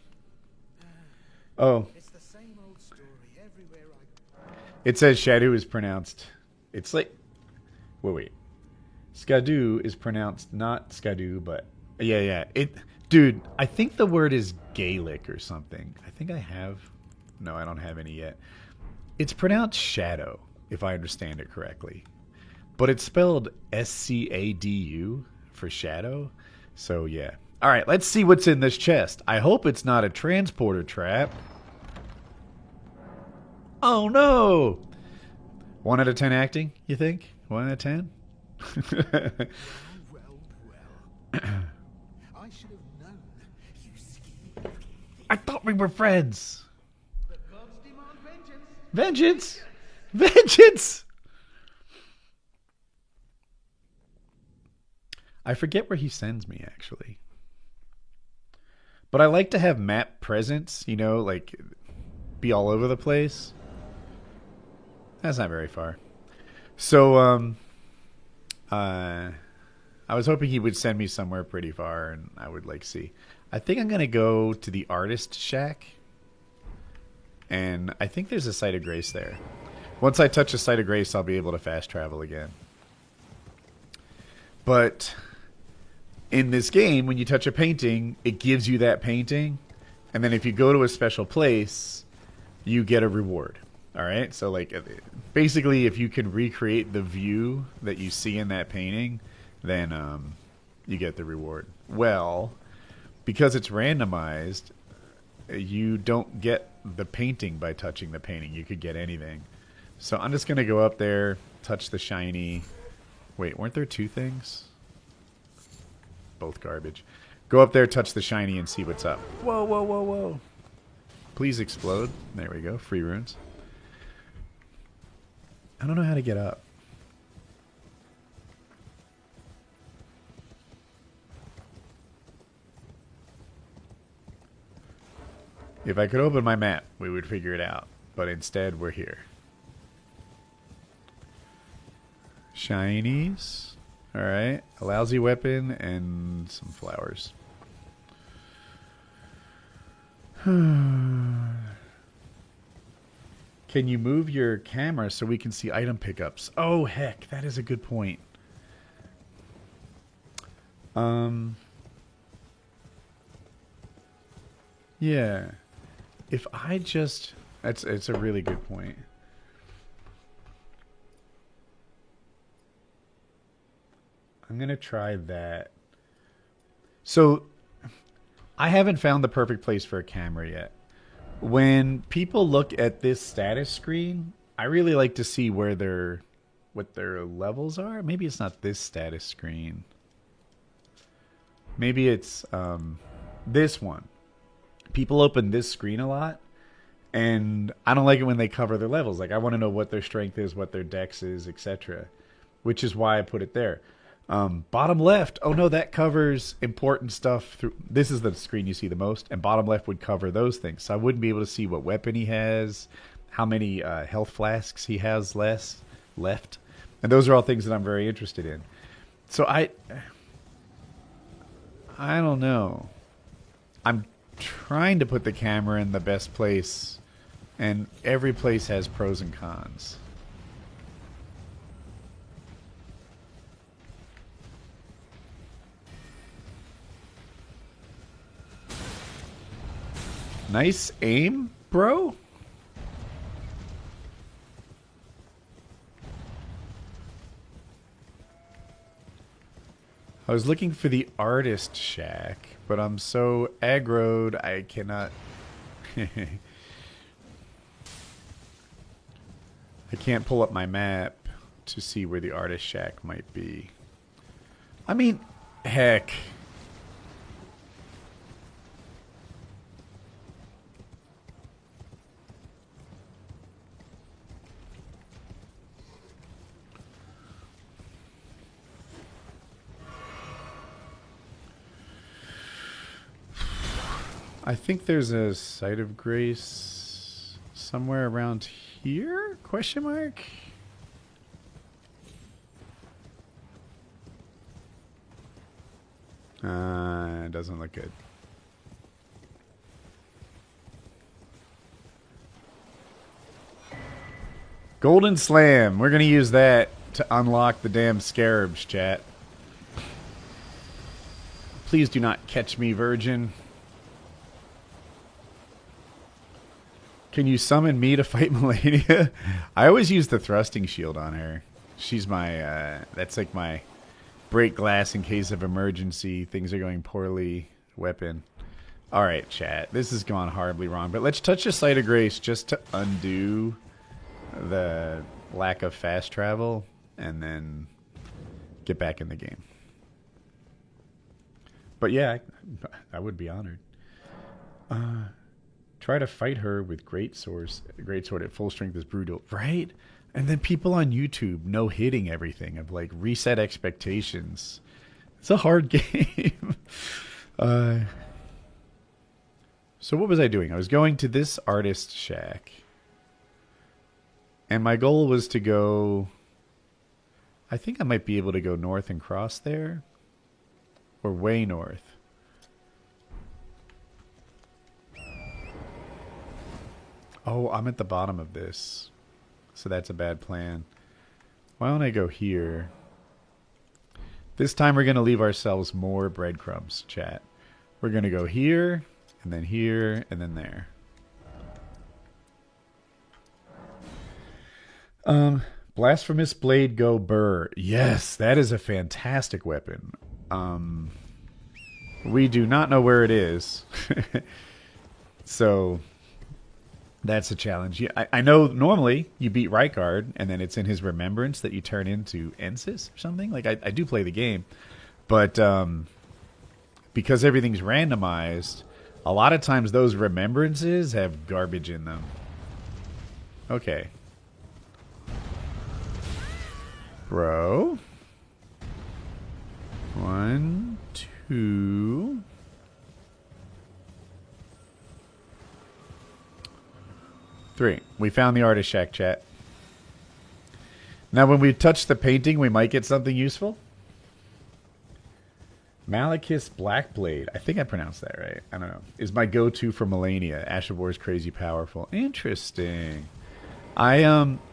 Oh, It's the same old story everywhere I go. it says Shadow is pronounced. It's like, wait. Skadoo is pronounced not Skadoo, but yeah. Dude, I think the word is Gaelic or something. I think I have. No, I don't have any yet. It's pronounced shadow, if I understand it correctly. But it's spelled S-C-A-D-U for shadow. So, yeah. All right, let's see what's in this chest. I hope it's not a transporter trap. Oh, no! 1 out of 10 acting, you think? 1 out of 10? Well. I should have known, you ski. I thought we were friends. The gods demand vengeance. Vengeance! I forget where he sends me, actually. But I like to have map presence, you know, like, be all over the place. That's not very far. So, I was hoping he would send me somewhere pretty far, and I would, like, see. I think I'm going to go to the Artist Shack. And I think there's a Site of Grace there. Once I touch a Site of Grace, I'll be able to fast travel again. But in this game, when you touch a painting, it gives you that painting. And then if you go to a special place, you get a reward. All right? So, like, basically, if you can recreate the view that you see in that painting, then you get the reward. Well, because it's randomized, you don't get the painting by touching the painting. You could get anything. So I'm just going to go up there, touch the shiny. Wait, weren't there 2 things? Both garbage. Go up there, touch the shiny, and see what's up. Whoa. Please explode. There we go. Free runes. I don't know how to get up. If I could open my map, we would figure it out. But instead, we're here. Shinies. Alright. A lousy weapon and some flowers. Can you move your camera so we can see item pickups? Oh, heck. That is a good point. Yeah. If I just... It's a really good point. I'm going to try that. So, I haven't found the perfect place for a camera yet. When people look at this status screen, I really like to see where what their levels are. Maybe it's not this status screen. Maybe it's this one. People open this screen a lot, and I don't like it when they cover their levels. Like, I want to know what their strength is, what their dex is, etc. Which is why I put it there. Bottom left, oh no, that covers important stuff. This is the screen you see the most, and bottom left would cover those things. So I wouldn't be able to see what weapon he has, how many health flasks he has left, and those are all things that I'm very interested in. So I don't know. I'm trying to put the camera in the best place, and every place has pros and cons. Nice aim, bro. I was looking for the artist shack, but I'm so aggroed I cannot... I can't pull up my map to see where the artist shack might be. I mean, heck... I think there's a site of grace somewhere around here? Question mark? It doesn't look good. Golden Slam. We're going to use that to unlock the damn scarabs, chat. Please do not catch me, virgin. Can you summon me to fight Melania? I always use the thrusting shield on her. She's my, that's like my break glass in case of emergency, things are going poorly weapon. Alright, chat. This has gone horribly wrong, but let's touch the site of grace just to undo the lack of fast travel and then get back in the game. But yeah, I would be honored. Try to fight her with great sword at full strength is brutal, right? And then people on YouTube no hitting everything of like reset expectations. It's a hard game. So what was I doing? I was going to this artist shack, and my goal was to go. I think I might be able to go north and cross there, or way north. Oh, I'm at the bottom of this. So that's a bad plan. Why don't I go here? This time we're going to leave ourselves more breadcrumbs, chat. We're going to go here, and then there. Blasphemous Blade Go Burr. Yes, that is a fantastic weapon. We do not know where it is. So... that's a challenge. I know normally you beat Rykard, and then it's in his remembrance that you turn into Ensis or something. Like, I do play the game. But because everything's randomized, a lot of times those remembrances have garbage in them. Okay. Bro. 1, 2... 3. We found the artist shack, chat. Now, when we touch the painting, we might get something useful. Malachus Blackblade. I think I pronounced that right. I don't know. Is my go-to for Melania. Ash of War is crazy powerful. Interesting. I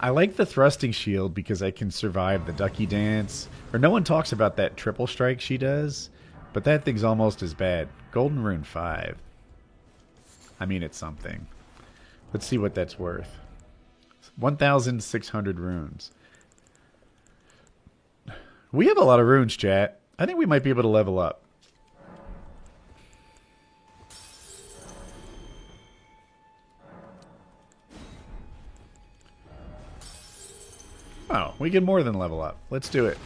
like the thrusting shield because I can survive the ducky dance. Or no one talks about that triple strike she does, but that thing's almost as bad. Golden Rune 5. I mean, it's something. Let's see what that's worth. 1,600 runes. We have a lot of runes, chat. I think we might be able to level up. Oh, we can more than level up. Let's do it.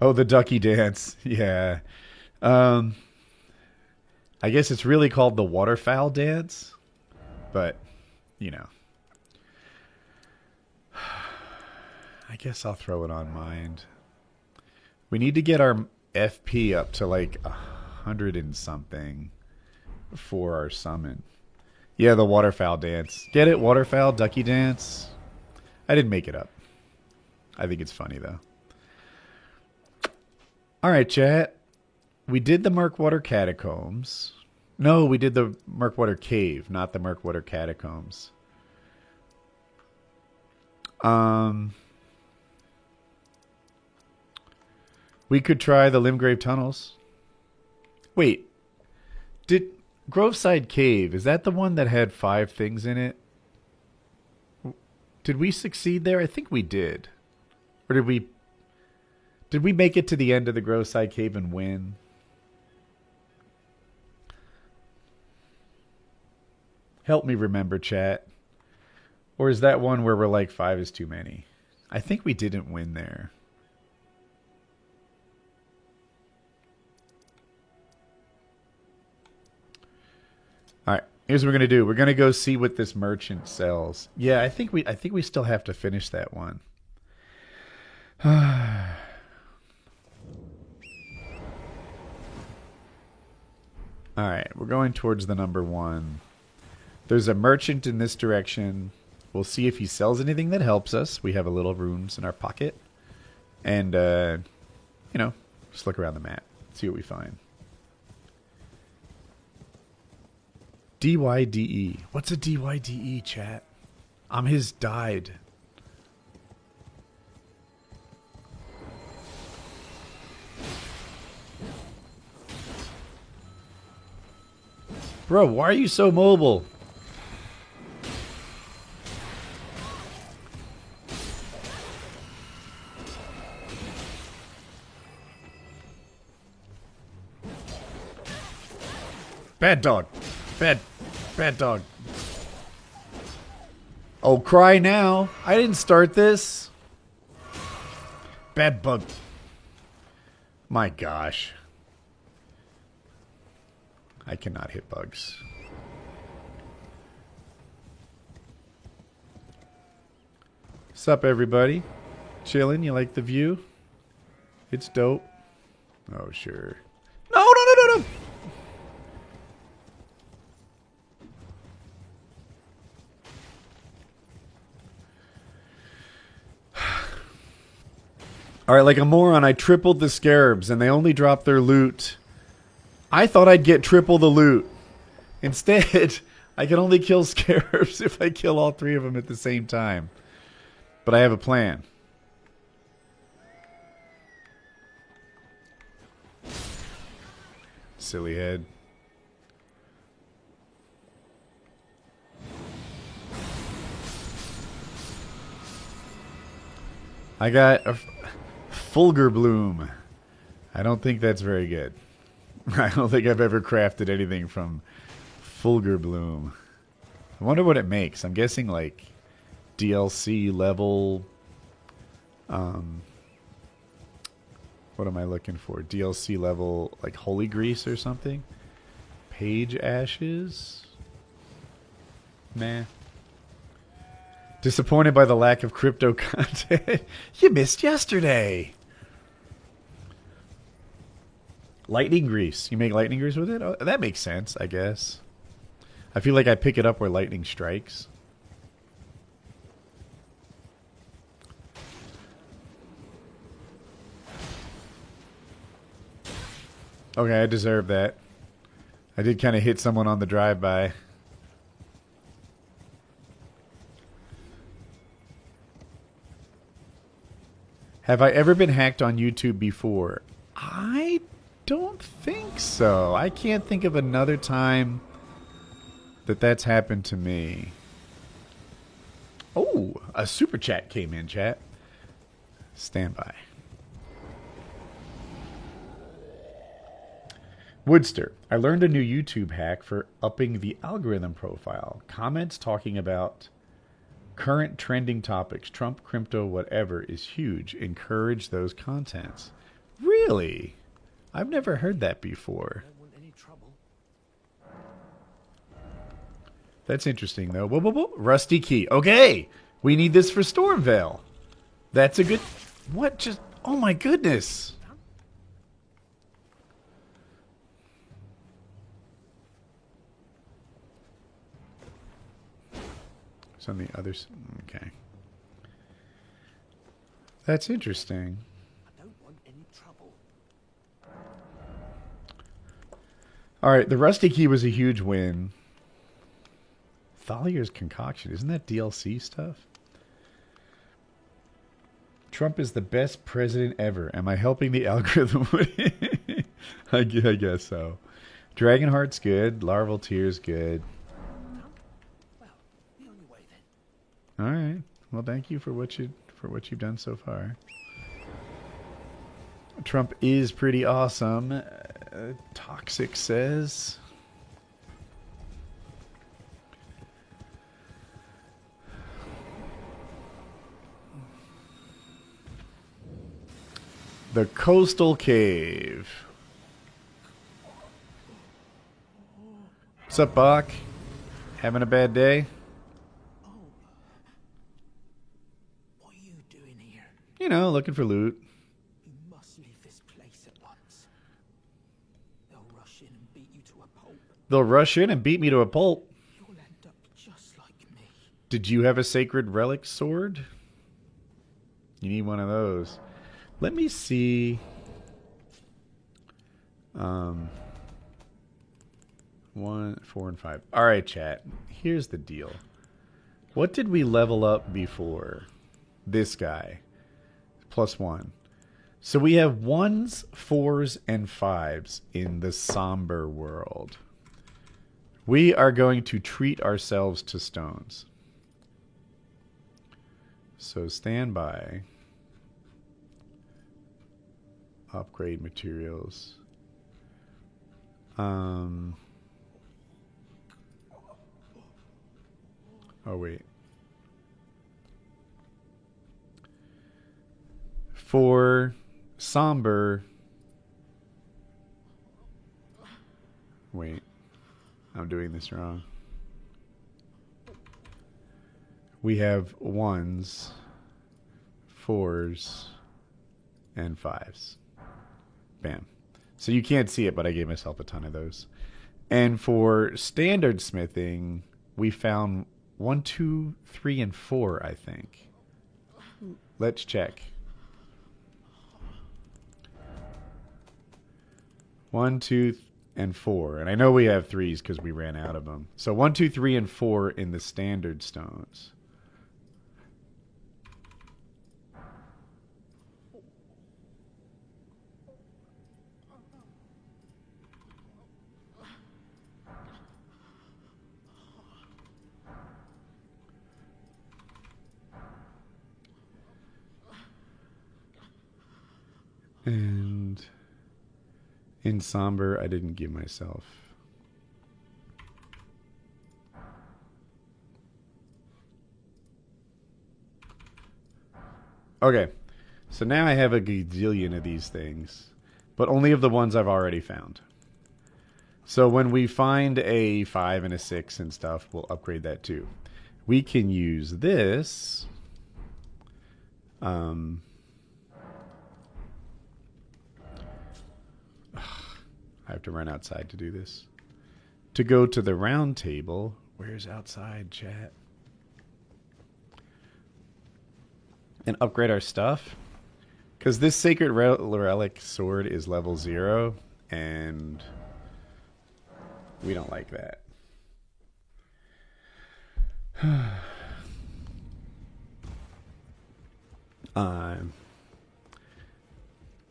Oh, the ducky dance. Yeah. I guess it's really called the waterfowl dance. But, you know. I guess I'll throw it on mind. We need to get our FP up to like 100 and something for our summon. Yeah, the waterfowl dance. Get it? Waterfowl, ducky dance. I didn't make it up. I think it's funny, though. Alright, chat. We did the Murkwater Catacombs. No, we did the Murkwater Cave, not the Murkwater Catacombs. We could try the Limgrave Tunnels. Wait. Did Groveside Cave, is that the one that had 5 things in it? Did we succeed there? I think we did. Or did we make it to the end of the Groveside Cave and win? Help me remember, chat. Or is that one where we're like 5 is too many? I think we didn't win there. Alright, here's what we're gonna do. We're gonna go see what this merchant sells. Yeah, I think we still have to finish that one. Alright, we're going towards the number 1. There's a merchant in this direction. We'll see if he sells anything that helps us. We have a little runes in our pocket. And, you know, just look around the map. See what we find. DYDE. What's a DYDE, chat? I'm his died. Bro, why are you so mobile? Bad dog. Bad dog. Oh, cry now. I didn't start this. Bad bug. My gosh. I cannot hit bugs. Sup, everybody? Chillin'? You like the view? It's dope. Oh, sure. No. Alright, like a moron, I tripled the scarabs and they only dropped their loot. I thought I'd get triple the loot. Instead, I can only kill scarabs if I kill all 3 of them at the same time. But I have a plan. Silly head. I got a Fulgur Bloom. I don't think that's very good. I don't think I've ever crafted anything from Fulgur Bloom. I wonder what it makes. I'm guessing like DLC level. What am I looking for? DLC level like Holy Grease or something? Page Ashes? Nah. Disappointed by the lack of crypto content. You missed yesterday. Lightning grease. You make lightning grease with it? Oh, that makes sense, I guess. I feel like I pick it up where lightning strikes. Okay, I deserve that. I did kind of hit someone on the drive-by. Have I ever been hacked on YouTube before? I don't think so. I can't think of another time that that's happened to me. Oh, a super chat came in, chat. Stand by. Woodster, I learned a new YouTube hack for upping the algorithm profile. Comments talking about current trending topics, Trump, crypto, whatever, is huge. Encourage those contents. Really? I've never heard that before. Don't want any trouble. That's interesting, though. Whoa, whoa, whoa. Rusty key. Okay. We need this for Stormvale. That's a good... What just... Oh, my goodness. It's on the other side. Okay. That's interesting. I don't want any trouble. All right. The Rusty key was a huge win. Thalier's concoction. Isn't that DLC stuff? Trump is the best president ever. Am I helping the algorithm? I guess so. Dragonheart's good. Larval Tear's good. Well, be on your way then. All right. Well, thank you for what you've done so far. Trump is pretty awesome. Toxic says. The Coastal Cave. What's up, Bach? Having a bad day? Oh. What are you doing here? You know, looking for loot. You must leave this place at once. They'll rush in and beat you to a pulp. They'll rush in and beat me to a pulp. You'll end up just like me. Did you have a sacred relic sword? You need one of those. Let me see. 1, 4, and 5. All right, chat. Here's the deal. What did we level up before? This guy. +1. So we have 1s, 4s, and 5s in the somber world. We are going to treat ourselves to stones. So stand by. Upgrade materials. Oh wait. For somber. Wait. I'm doing this wrong. We have 1s, 4s, and 5s. Bam. So you can't see it, but I gave myself a ton of those. And for standard smithing, we found 1, 2, 3, and 4, I think. Let's check. 1, 2, and 4. And I know we have 3s because we ran out of them. So 1, 2, 3, and 4 in the standard stones. And in somber, I didn't give myself. Okay, so now I have a gazillion of these things, but only of the ones I've already found. So when we find a 5 and a 6 and stuff, we'll upgrade that too. We can use this. I have to run outside to do this. To go to the round table. Where's outside, chat? And upgrade our stuff. Because this sacred relic sword is level 0. and we don't like that.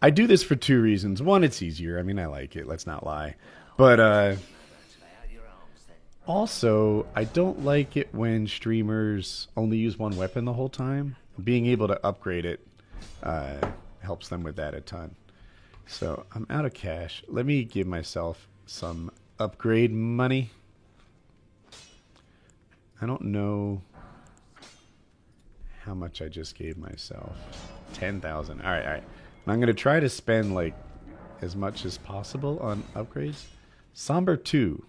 I do this for two reasons. One, it's easier. I mean, I like it. Let's not lie. But also, I don't like it when streamers only use one weapon the whole time. Being able to upgrade it helps them with that a ton. So I'm out of cash. Let me give myself some upgrade money. I don't know how much I just gave myself. 10,000. All right, all right. And I'm going to try to spend like as much as possible on upgrades. Somber 2.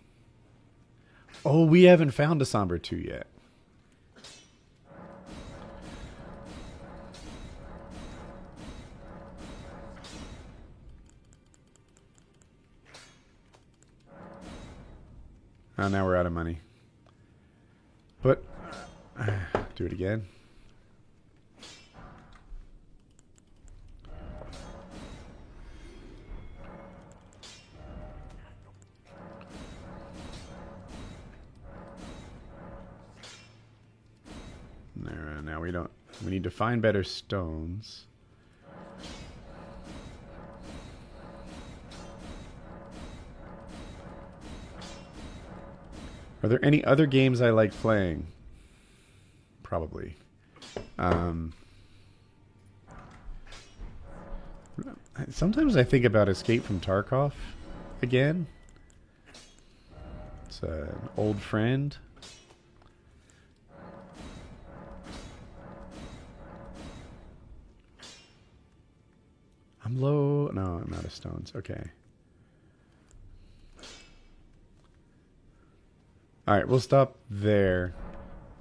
Oh, we haven't found a Somber 2 yet. Oh, now we're out of money. But, do it again. Now we don't. We need to find better stones. Are there any other games I like playing? Probably. Sometimes I think about Escape from Tarkov again. It's an old friend. I'm low. No, I'm out of stones. Okay. All right, we'll stop there.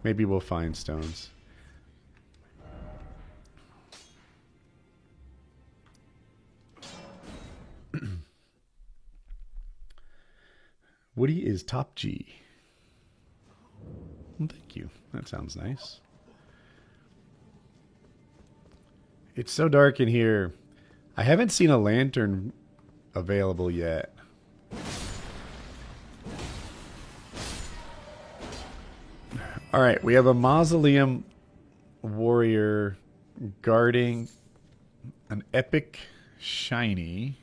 Maybe we'll find stones. Woody is top G. Well, thank you. That sounds nice. It's so dark in here. I haven't seen a lantern available yet. All right, we have a mausoleum warrior guarding an epic shiny.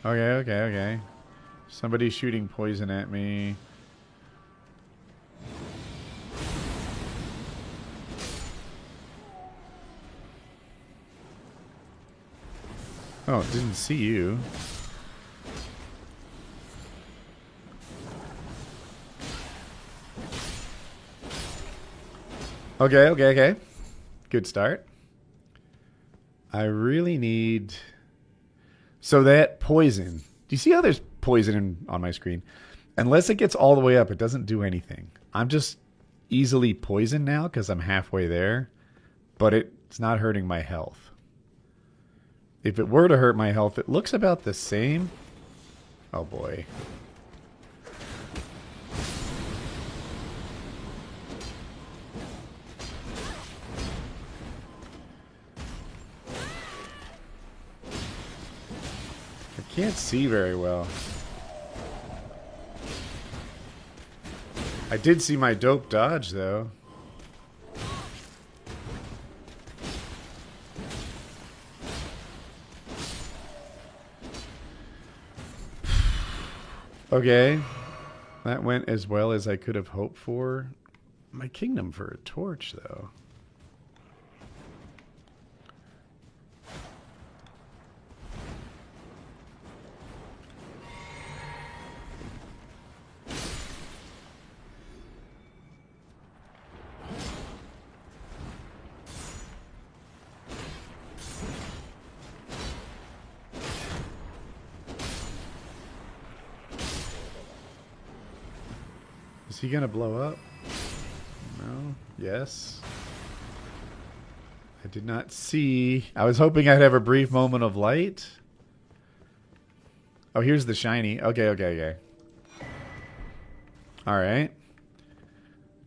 Okay. Somebody's shooting poison at me. Oh, didn't see you. Okay. Good start. I really need... So that poison... Do you see how there's poison on my screen? Unless it gets all the way up, it doesn't do anything. I'm just easily poisoned now because I'm halfway there. But it's not hurting my health. If it were to hurt my health, it looks about the same. Oh boy. I can't see very well. I did see my dope dodge though. Okay, that went as well as I could have hoped for. My kingdom for a torch, though. Is he gonna blow up? No? Yes? I did not see. I was hoping I'd have a brief moment of light. Oh, here's the shiny. Okay. Alright.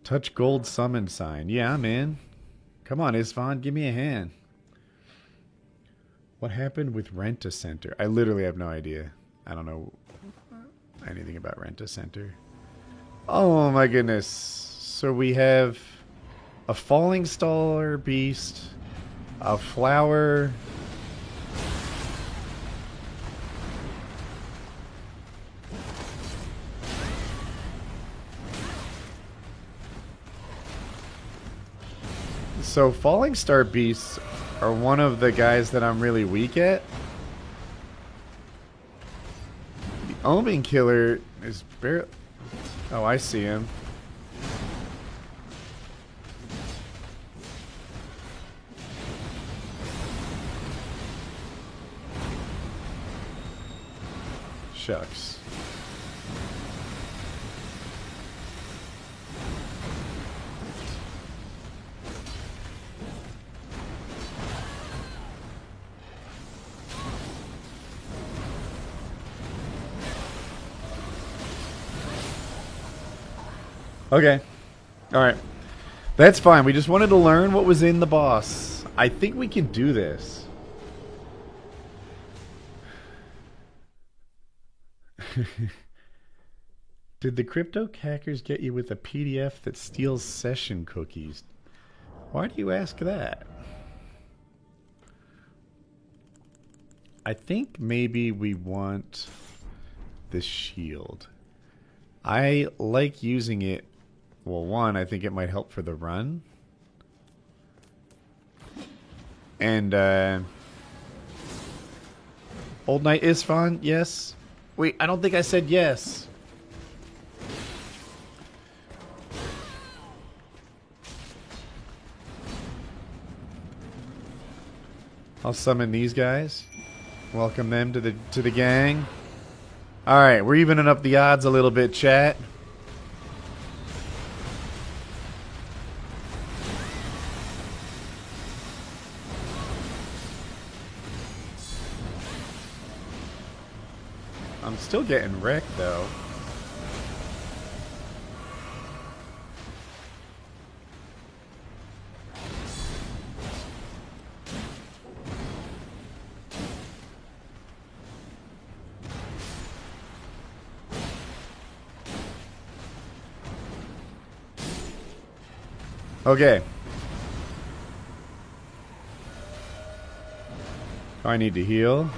Touch gold summon sign. Yeah, I'm in. Come on, Isfan, give me a hand. What happened with Rent-A-Center? I literally have no idea. I don't know anything about Rent-A-Center. Oh my goodness. So we have a falling star beast, a flower. So falling star beasts are one of the guys that I'm really weak at. The Omen Killer is barely... Oh, I see him. Shucks. Okay. Alright. That's fine. We just wanted to learn what was in the boss. I think we can do this. Did the crypto hackers get you with a PDF that steals session cookies? Why do you ask that? I think maybe we want the shield. I like using it. Well, one, I think it might help for the run. And, Old Knight is fun, yes. Wait, I don't think I said yes. I'll summon these guys. Welcome them to the gang. Alright, we're evening up the odds a little bit, chat. I'm still getting wrecked, though. Okay. I need to heal.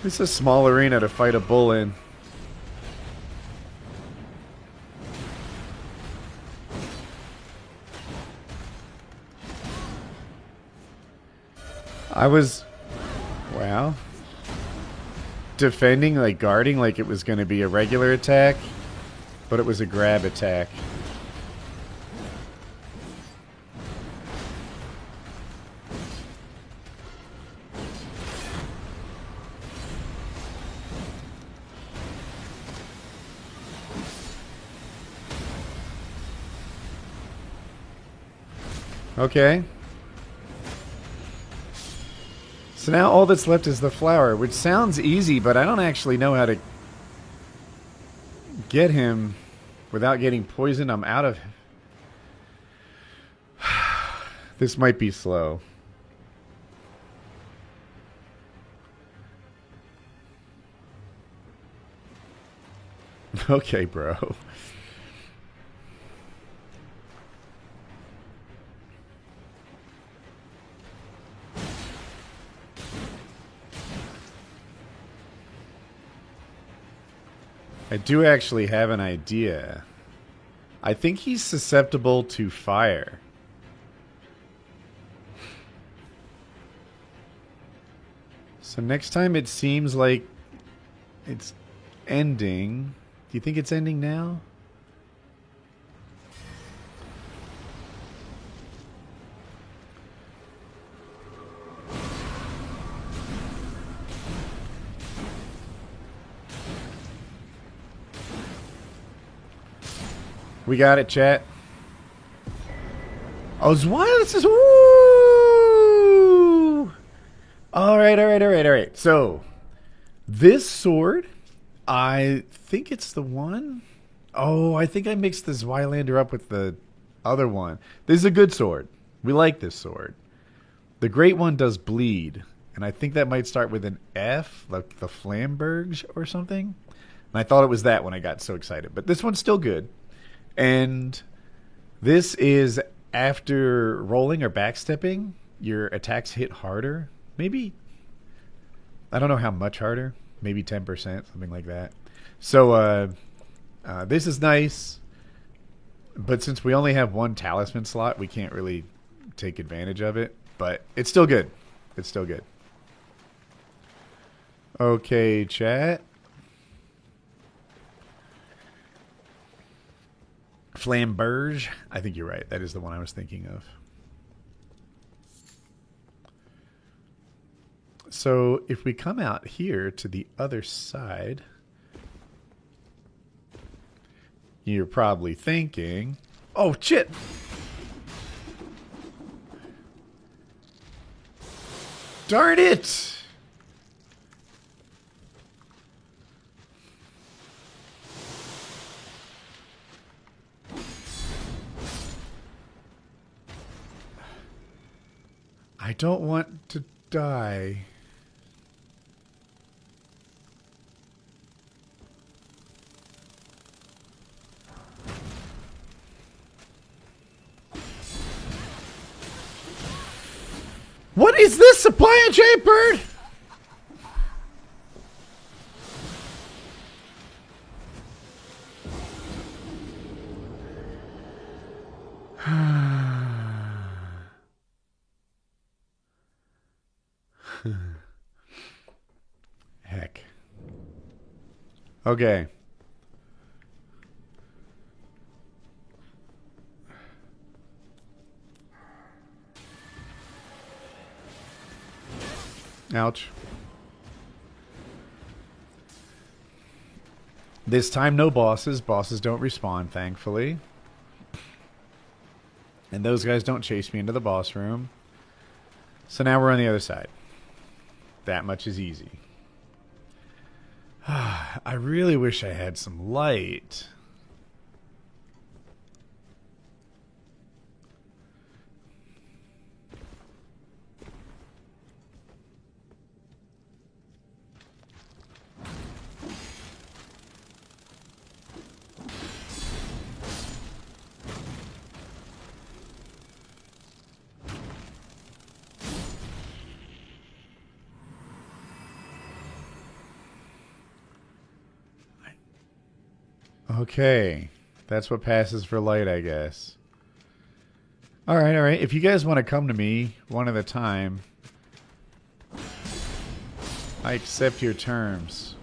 It's a small arena to fight a bull in. I was, wow, defending, like guarding like it was going to be a regular attack, but it was a grab attack. Okay. So now all that's left is the flower, which sounds easy, but I don't actually know how to get him without getting poisoned. I'm out of... This might be slow. Okay, bro. I do actually have an idea. I think he's susceptible to fire. So next time it seems like it's ending. Do you think it's ending now? We got it, chat. Oh, what? This is... Woo! all right. So, this sword, I think it's the one. Oh, I think I mixed the Zweilander up with the other one. This is a good sword. We like this sword. The great one does bleed, and I think that might start with an F, like the Flamberge or something. And I thought it was that when I got so excited. But this one's still good. And this is after rolling or backstepping, your attacks hit harder. Maybe, I don't know how much harder. Maybe 10%, something like that. So this is nice. But since we only have one talisman slot, we can't really take advantage of it. But it's still good. It's still good. Okay, chat. Flamberge. I think you're right. That is the one I was thinking of. So if we come out here to the other side, you're probably thinking, oh, shit. Darn it. I don't want to die. What is this? Supply and chain bird? Heck. Okay. Ouch. This time no bosses. Bosses don't respawn, thankfully. And those guys don't chase me into the boss room. So now we're on the other side. That much is easy. I really wish I had some light. Okay. That's what passes for light, I guess. All right. If you guys want to come to me one at a time, I accept your terms.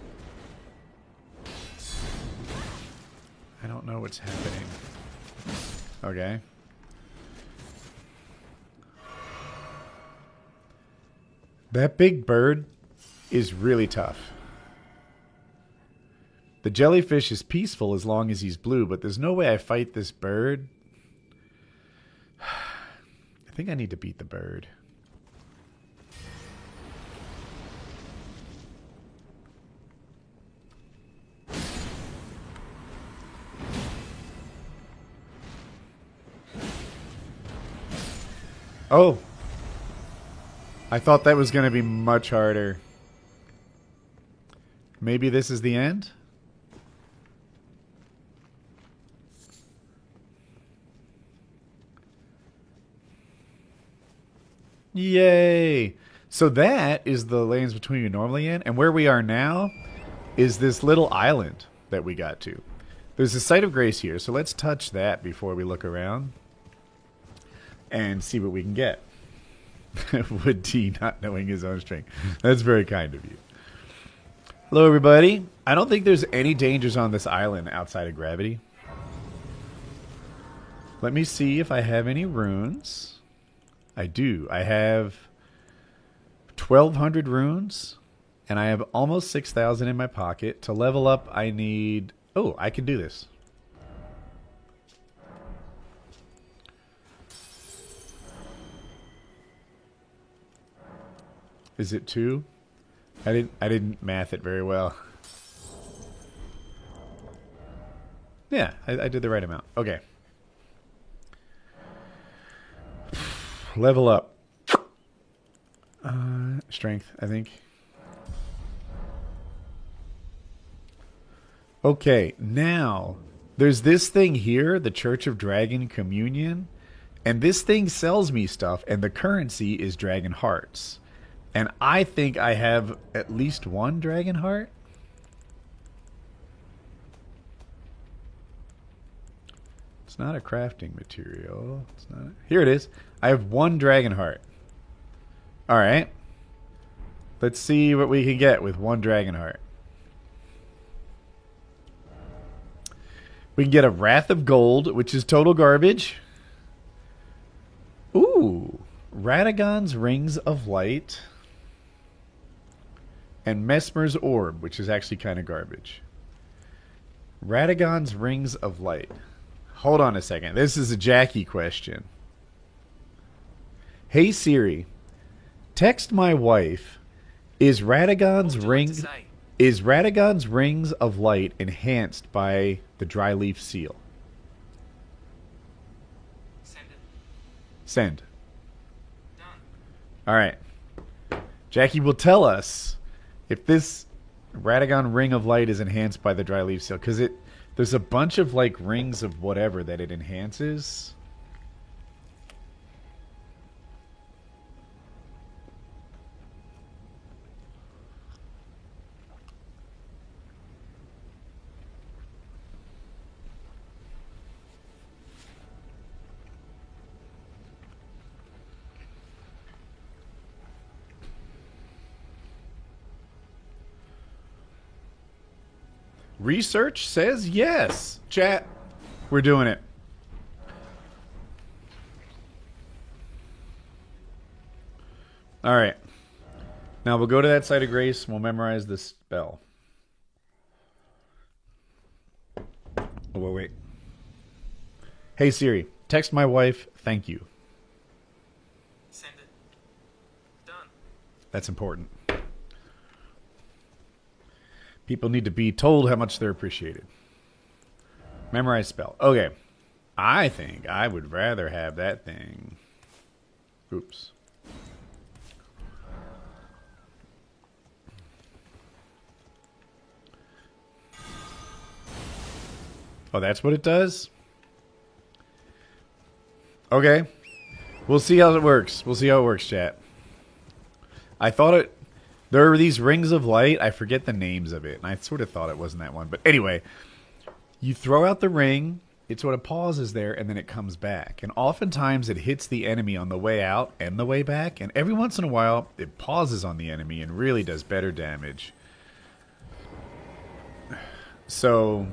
I don't know what's happening. Okay. That big bird is really tough. The jellyfish is peaceful as long as he's blue, but there's no way I fight this bird. I think I need to beat the bird. Oh. I thought that was going to be much harder. Maybe this is the end? Yay! So that is the lanes between you're normally in, and where we are now is this little island that we got to. There's a site of grace here, so let's touch that before we look around and see what we can get. Would T not knowing his own strength. That's very kind of you. Hello, everybody. I don't think there's any dangers on this island outside of gravity. Let me see if I have any runes. I do. I have 1,200 runes, and I have almost 6,000 in my pocket. To level up, I need... Oh, I can do this. Is it 2? I didn't math it very well. Yeah, I did the right amount. Okay. Level up. Strength, I think. Okay, now there's this thing here, the Church of Dragon Communion, and this thing sells me stuff, and the currency is dragon hearts. And I think I have at least one dragon heart. It's not a crafting material. It's not. Here it is. I have one dragon heart. All right. Let's see what we can get with one dragon heart. We can get a Wrath of Gold, which is total garbage. Ooh. Radagon's Rings of Light. And Mesmer's Orb, which is actually kind of garbage. Radagon's Rings of Light. Hold on a second. This is a Jackie question. Hey Siri, text my wife. Is Radagon's Rings of Light enhanced by the dry leaf seal? Send it. Send. Done. All right. Jackie will tell us if this Radagon Ring of Light is enhanced by the dry leaf seal, because there's a bunch of like rings of whatever that it enhances. Research says yes. Chat, we're doing it. All right. Now we'll go to that site of grace and we'll memorize the spell. Oh, wait. Hey Siri, text my wife, thank you. Send it. Done. That's important. People need to be told how much they're appreciated. Memorize spell. Okay. I think I would rather have that thing. Oops. Oh, that's what it does? Okay. We'll see how it works. We'll see how it works, chat. I thought it... There are these rings of light. I forget the names of it. And I sort of thought it wasn't that one. But anyway, you throw out the ring. It sort of pauses there, and then it comes back. And oftentimes it hits the enemy on the way out and the way back. And every once in a while, it pauses on the enemy and really does better damage. So,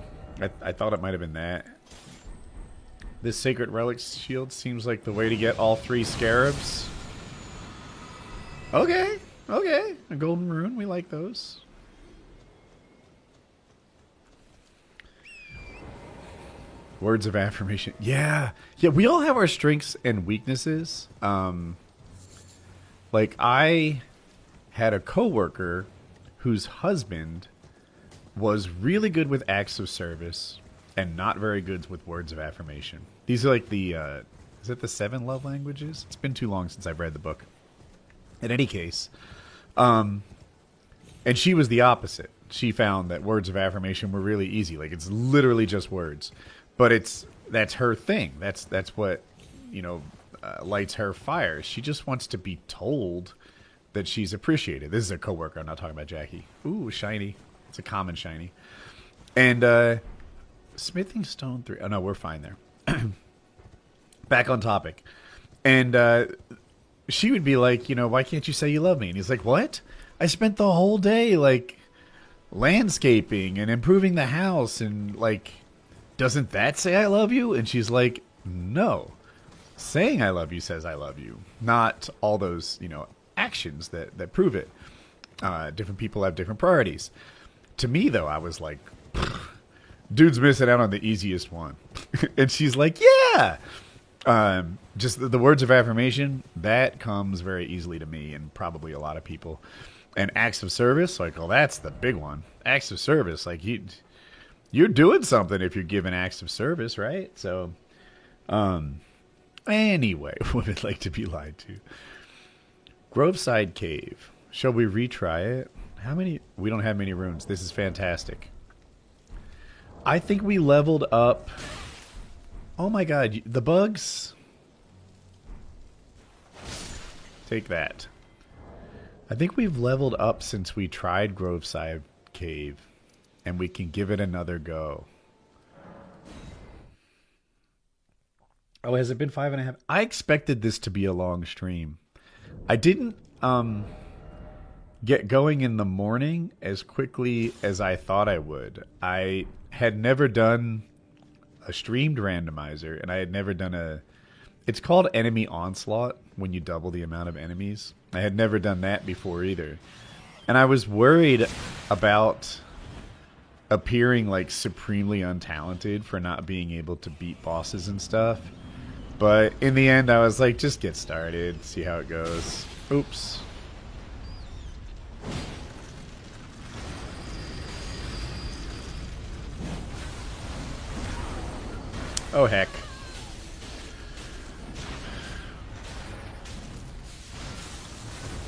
I thought it might have been that. This Sacred Relic Shield seems like the way to get all 3 scarabs. Okay. Okay, a golden rune. We like those. Words of affirmation. Yeah. Yeah, we all have our strengths and weaknesses. Like, I had a coworker whose husband was really good with acts of service and not very good with words of affirmation. These are like the, is it the 7 love languages? It's been too long since I've read the book. In any case... and she was the opposite. She found that words of affirmation were really easy. Like, it's literally just words, but that's her thing. That's what, lights her fire. She just wants to be told that she's appreciated. This is a coworker. I'm not talking about Jackie. Ooh, shiny. It's a common shiny. And, smithing stone 3. Oh no, we're fine there. Back on topic. And, she would be like, why can't you say you love me? And he's like, what? I spent the whole day, like, landscaping and improving the house. And, like, doesn't that say I love you? And she's like, no. Saying I love you says I love you. Not all those, actions that prove it. Different people have different priorities. To me, though, I was like, dude's missing out on the easiest one. And she's like, yeah. Just the words of affirmation, that comes very easily to me and probably a lot of people. And acts of service, like, well, that's the big one. Acts of service, like you're doing something if you're giving acts of service, right? So, anyway, would like to be lied to. Groveside Cave. Shall we retry it? How many? We don't have many runes. This is fantastic. I think we leveled up. Oh my god, the bugs. Take that. I think we've leveled up since we tried Groveside Cave, and we can give it another go. Oh, has it been 5.5? I expected this to be a long stream. I didn't get going in the morning as quickly as I thought I would. I had never done a streamed randomizer, and I had never done a... It's called enemy onslaught when you double the amount of enemies. I had never done that before either. And I was worried about appearing like supremely untalented for not being able to beat bosses and stuff. But in the end, I was like, just get started, see how it goes. Oops. Oh, heck.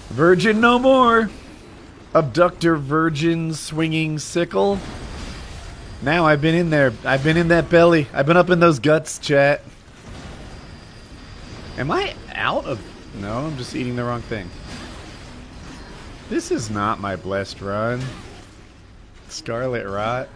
Virgin no more. Abductor virgin swinging sickle. Now I've been in there. I've been in that belly. I've been up in those guts, chat. Am I out of... No, I'm just eating the wrong thing. This is not my blessed run. Scarlet Rot.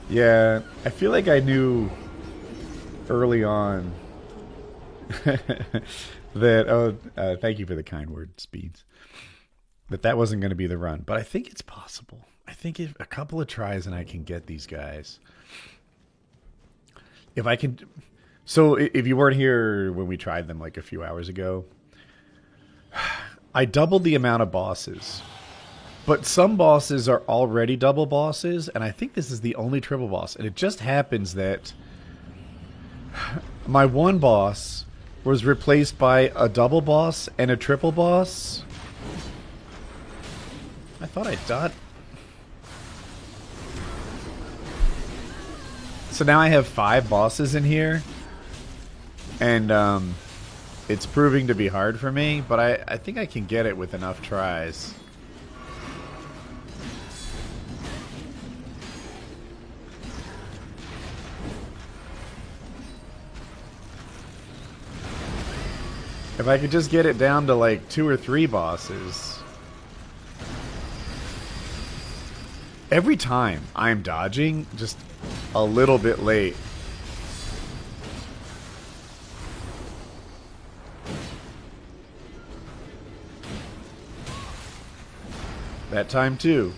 Yeah, I feel like I knew early on that, thank you for the kind words, Beads, that wasn't going to be the run. But I think it's possible. I think if a couple of tries and I can get these guys. If I can... So if you weren't here when we tried them like a few hours ago, I doubled the amount of bosses. But some bosses are already double bosses, and I think this is the only triple boss. And it just happens that my one boss was replaced by a double boss and a triple boss. I thought I died. So now I have 5 bosses in here. And it's proving to be hard for me, but I think I can get it with enough tries. If I could just get it down to like 2 or 3 bosses. Every time I'm dodging just a little bit late. That time too.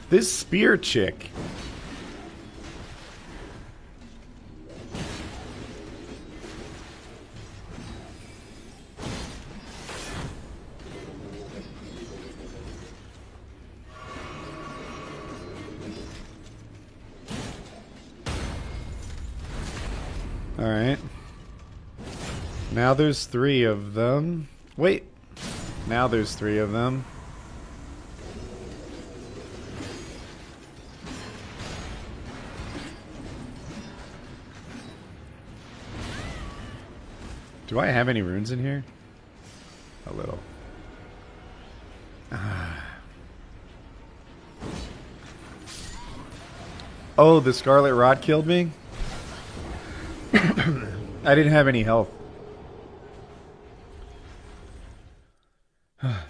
This spear chick. Alright. Now there's 3 of them. Wait. Now there's 3 of them. Do I have any runes in here? A little. Oh, the Scarlet Rot killed me? I didn't have any health.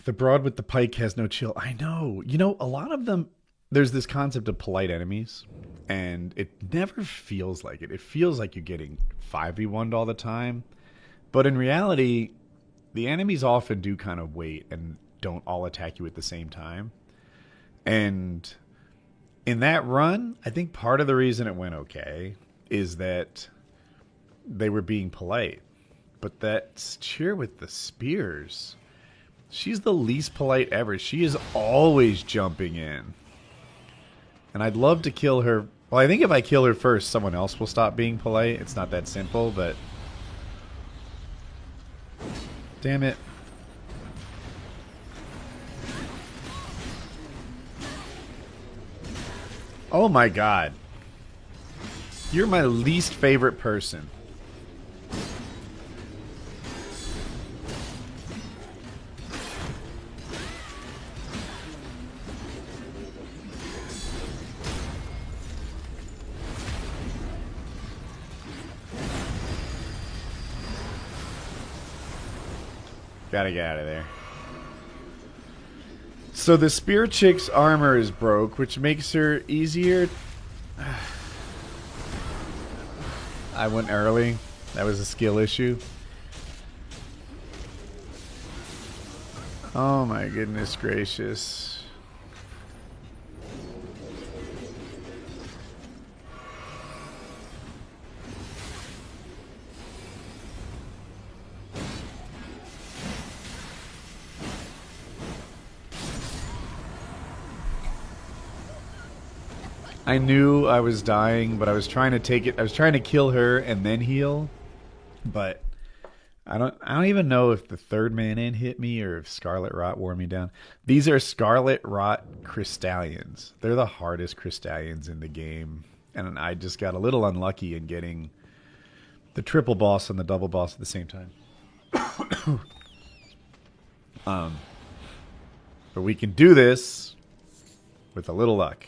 The broad with the pike has no chill. I know. You know, a lot of them, there's this concept of polite enemies, and it never feels like it. It feels like you're getting 5v1'd all the time. But in reality, the enemies often do kind of wait and don't all attack you at the same time. And in that run, I think part of the reason it went okay is that they were being polite. But that cheer with the spears, she's the least polite ever. She is always jumping in. And I'd love to kill her. Well, I think if I kill her first, someone else will stop being polite. It's not that simple, but... Damn it. Oh my god. You're my least favorite person. Gotta get out of there. So the spear chick's armor is broke, which makes her easier. I went early. That was a skill issue. Oh my goodness gracious. I knew I was dying, but I was trying to take it. I was trying to kill her and then heal, but I don't even know if the third man-in hit me or if Scarlet Rot wore me down. These are Scarlet Rot Crystallians. They're the hardest Crystallians in the game, and I just got a little unlucky in getting the triple boss and the double boss at the same time. But we can do this with a little luck.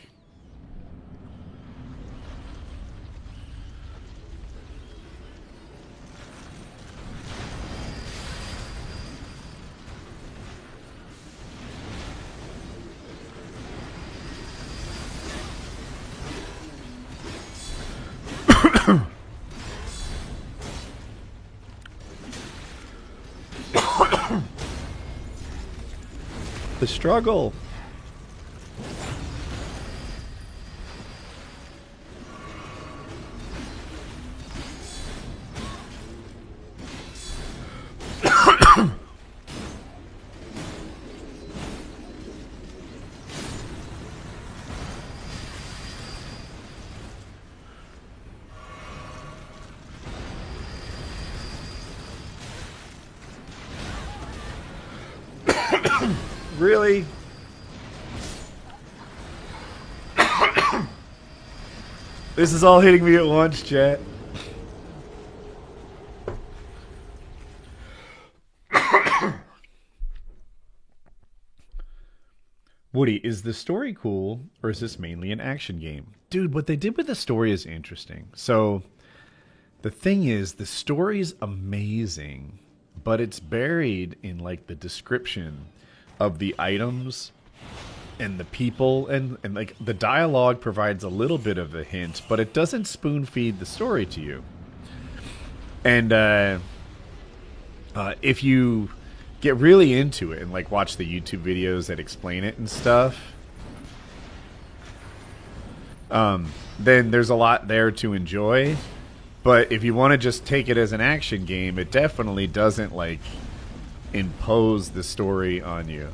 The struggle. Really? This is all hitting me at once, chat. Woody, is the story cool, or is this mainly an action game? Dude, what they did with the story is interesting. So, the thing is, the story's amazing, but it's buried in, like, the description of the items and the people, and like the dialogue provides a little bit of a hint, but it doesn't spoon feed the story to you. And if you get really into it and like watch the YouTube videos that explain it and stuff, then there's a lot there to enjoy. But if you want to just take it as an action game, it definitely doesn't like impose the story on you.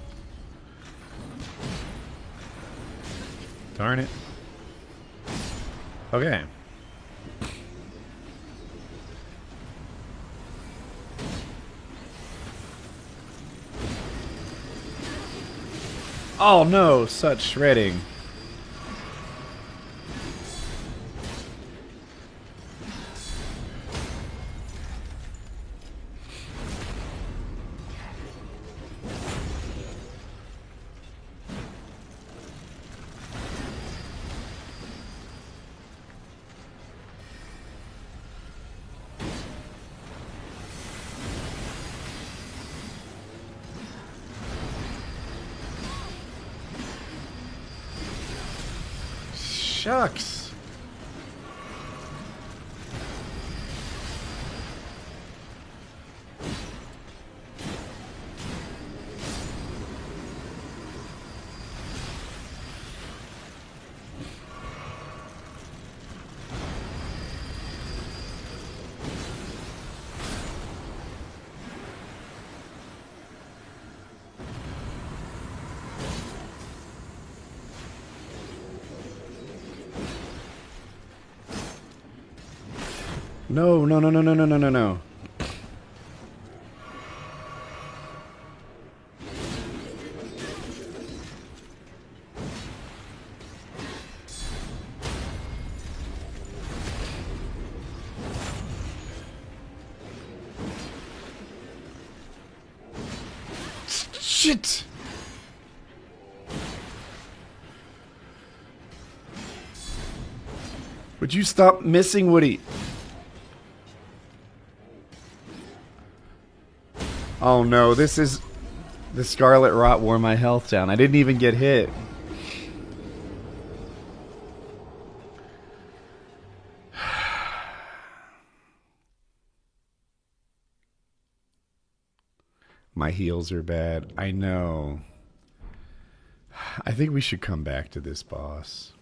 Darn it. Okay. Oh no, such shredding. Shucks. No, no, no, no, no, no, no, no, no. Shit! Would you stop missing, Woody? Oh no, this is... The Scarlet Rot wore my health down. I didn't even get hit. My heals are bad. I know. I think we should come back to this boss.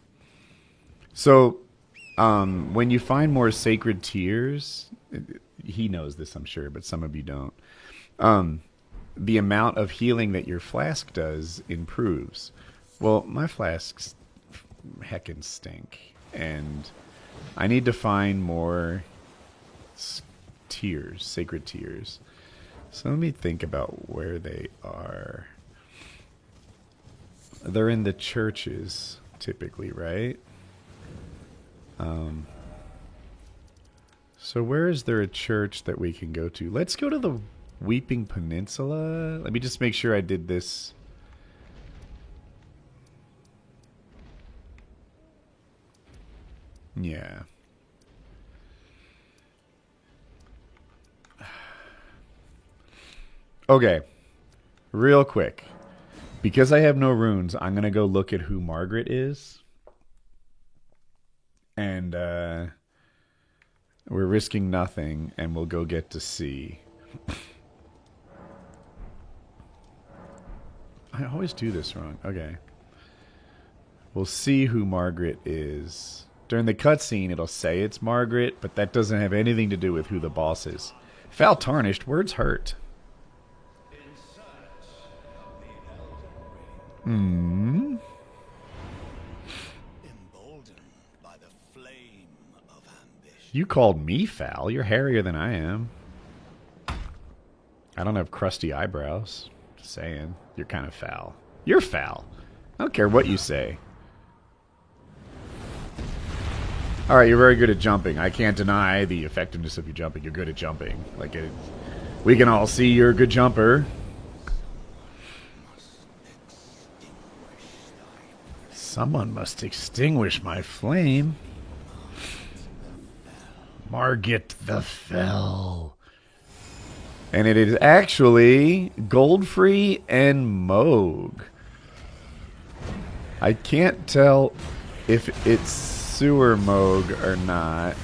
So, when you find more sacred tears, he knows this, I'm sure, but some of you don't. The amount of healing that your flask does improves. Well, my flasks heckin' stink, and I need to find more tears, sacred tears. So let me think about where they are. They're in the churches, typically, right? So where is there a church that we can go to? Let's go to the Weeping Peninsula. Let me just make sure I did this. Yeah. Okay. Real quick. Because I have no runes, I'm going to go look at who Margaret is. And we're risking nothing, and we'll go get to see. I always do this wrong. Okay. We'll see who Margaret is. During the cutscene, it'll say it's Margaret, but that doesn't have anything to do with who the boss is. Foul tarnished, words hurt. Hmm. Emboldened by the flame of ambition. You called me foul. You're hairier than I am. I don't have crusty eyebrows. Just saying. You're kind of foul. You're foul. I don't care what you say. Alright, you're very good at jumping. I can't deny the effectiveness of your jumping. You're good at jumping. We can all see you're a good jumper. Someone must extinguish my flame. Margit the Fell. And it is actually Goldfree and Moog. I can't tell if it's Sewer Moog or not.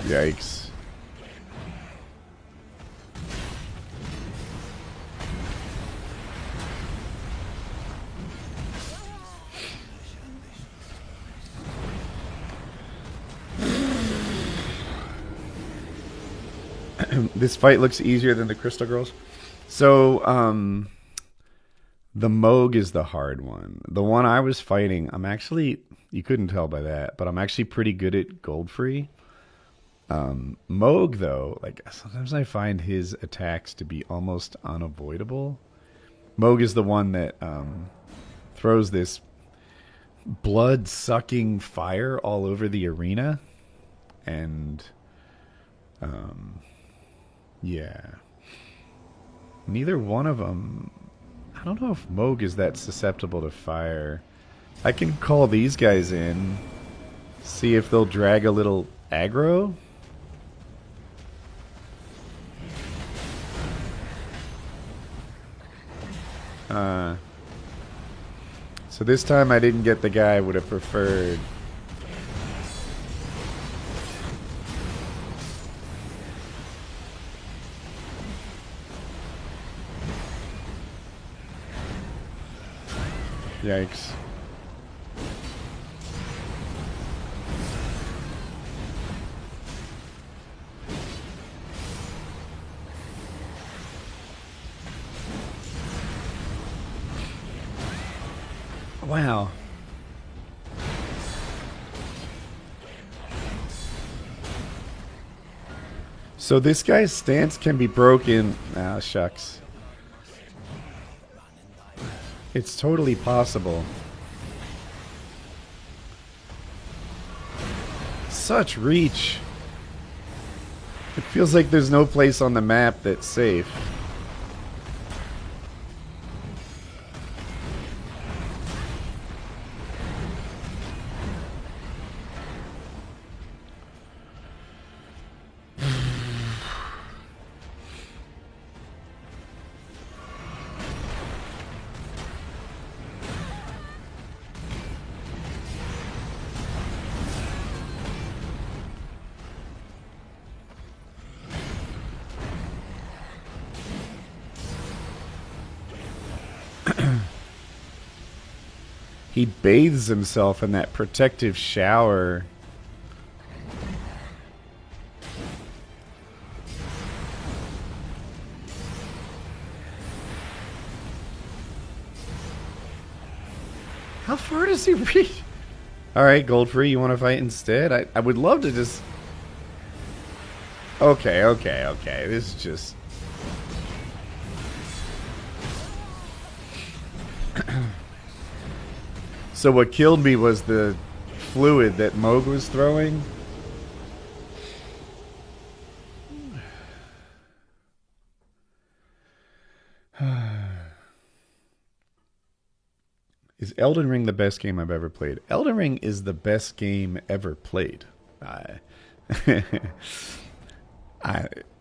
Yikes. This fight looks easier than the Crystal Girls. So, the Moog is the hard one. The one I was fighting, I'm actually, you couldn't tell by that, but I'm actually pretty good at gold free. Moog, though, like sometimes I find his attacks to be almost unavoidable. Moog is the one that throws this blood-sucking fire all over the arena. And, yeah. Neither one of them... I don't know if Moog is that susceptible to fire. I can call these guys in, see if they'll drag a little aggro. So this time I didn't get the guy I would have preferred. Yikes. Wow. So this guy's stance can be broken. Ah, shucks. It's totally possible. Such reach. It feels like there's no place on the map that's safe. He bathes himself in that protective shower. How far does he reach? Alright, Goldfree, you want to fight instead? I would love to just... Okay. This is just... So what killed me was the fluid that Moog was throwing. Is Elden Ring the best game I've ever played? Elden Ring is the best game ever played.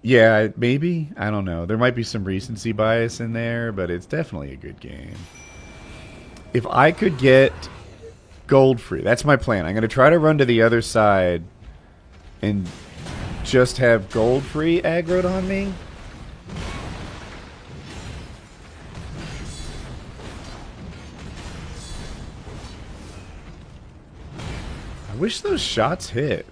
Yeah, maybe. I don't know. There might be some recency bias in there, but it's definitely a good game. If I could get gold free, that's my plan. I'm going to try to run to the other side and just have gold free aggroed on me. I wish those shots hit.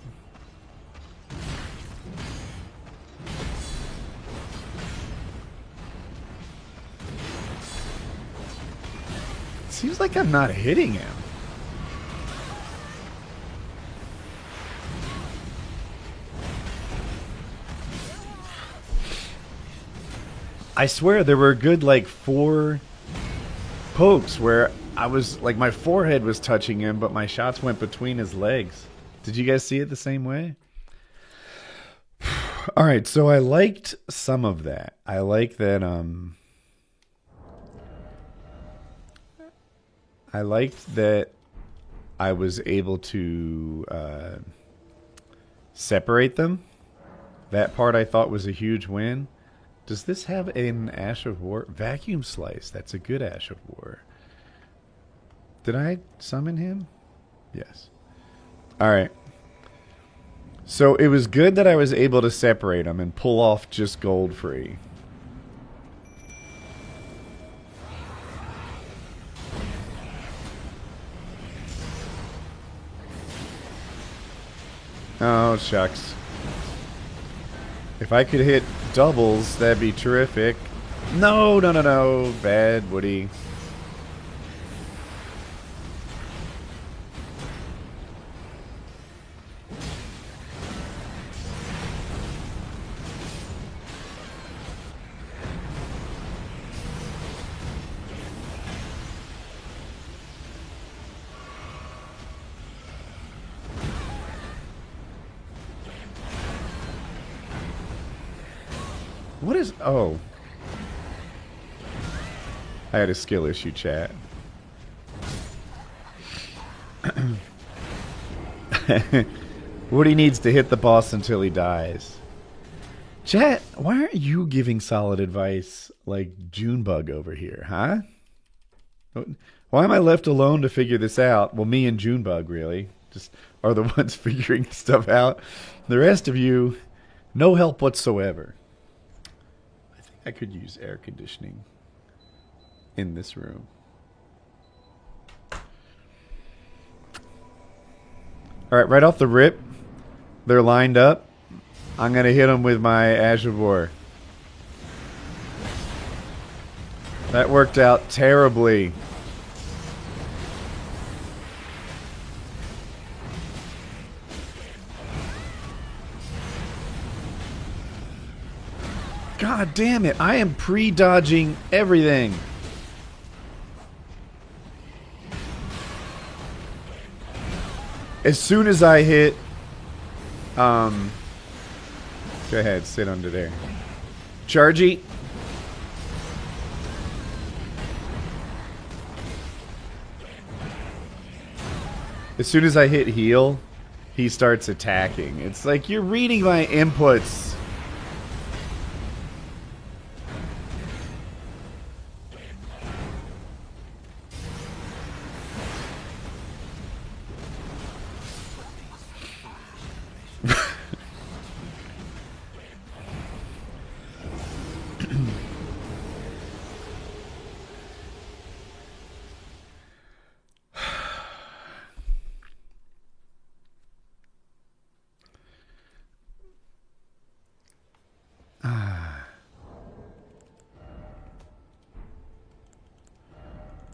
Seems like I'm not hitting him. I swear there were a good like 4 pokes where I was like my forehead was touching him, but my shots went between his legs. Did you guys see it the same way? All right, so I liked some of that. I like that I liked that I was able to separate them. That part I thought was a huge win. Does this have an Ash of War? Vacuum Slice. That's a good Ash of War. Did I summon him? Yes. Alright. So it was good that I was able to separate them and pull off just gold free. Oh, shucks. If I could hit doubles, that'd be terrific. No, no, no, no. Bad, Woody. What is... Oh. I had a skill issue, chat. Woody needs to hit the boss until he dies. Chat, why aren't you giving solid advice like Junebug over here, huh? Why am I left alone to figure this out? Well, me and Junebug, really, just are the ones figuring stuff out. The rest of you, no help whatsoever. I think I could use air conditioning in this room. All right, right off the rip, they're lined up. I'm going to hit them with my Ash of War. That worked out terribly. God damn it, I am pre-dodging everything. As soon as I hit... Go ahead, sit under there. Chargy. As soon as I hit heal, he starts attacking. It's like, you're reading my inputs.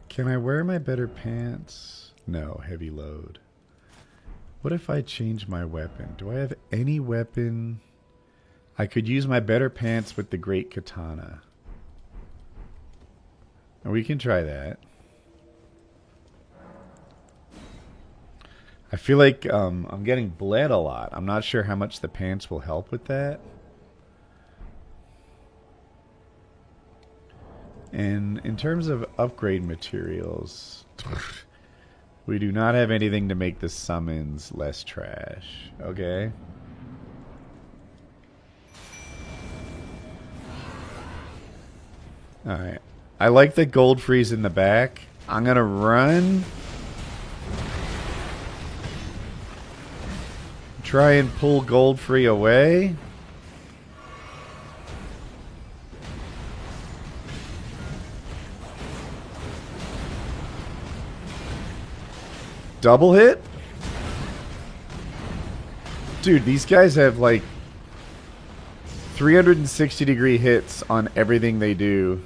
Can I wear my better pants? No, heavy load. What if I change my weapon? Do I have any weapon? I could use my better pants with the great katana. And we can try that. I feel like I'm getting bled a lot. I'm not sure how much the pants will help with that. And in terms of upgrade materials, we do not have anything to make the summons less trash. Okay. Alright. I like the gold freeze in the back. I'm gonna run. Try and pull gold free away. Double hit? Dude, these guys have like 360-degree hits on everything they do.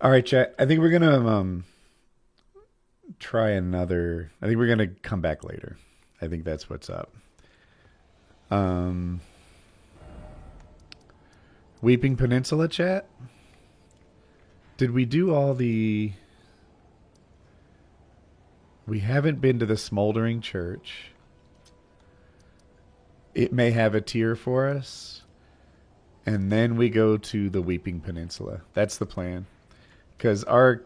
All right, chat. I think we're gonna try another. I think we're gonna come back later. I think that's what's up. Weeping Peninsula, chat. Did we do all the? We haven't been to the Smoldering Church. It may have a tier for us, and then we go to the Weeping Peninsula. That's the plan. Because our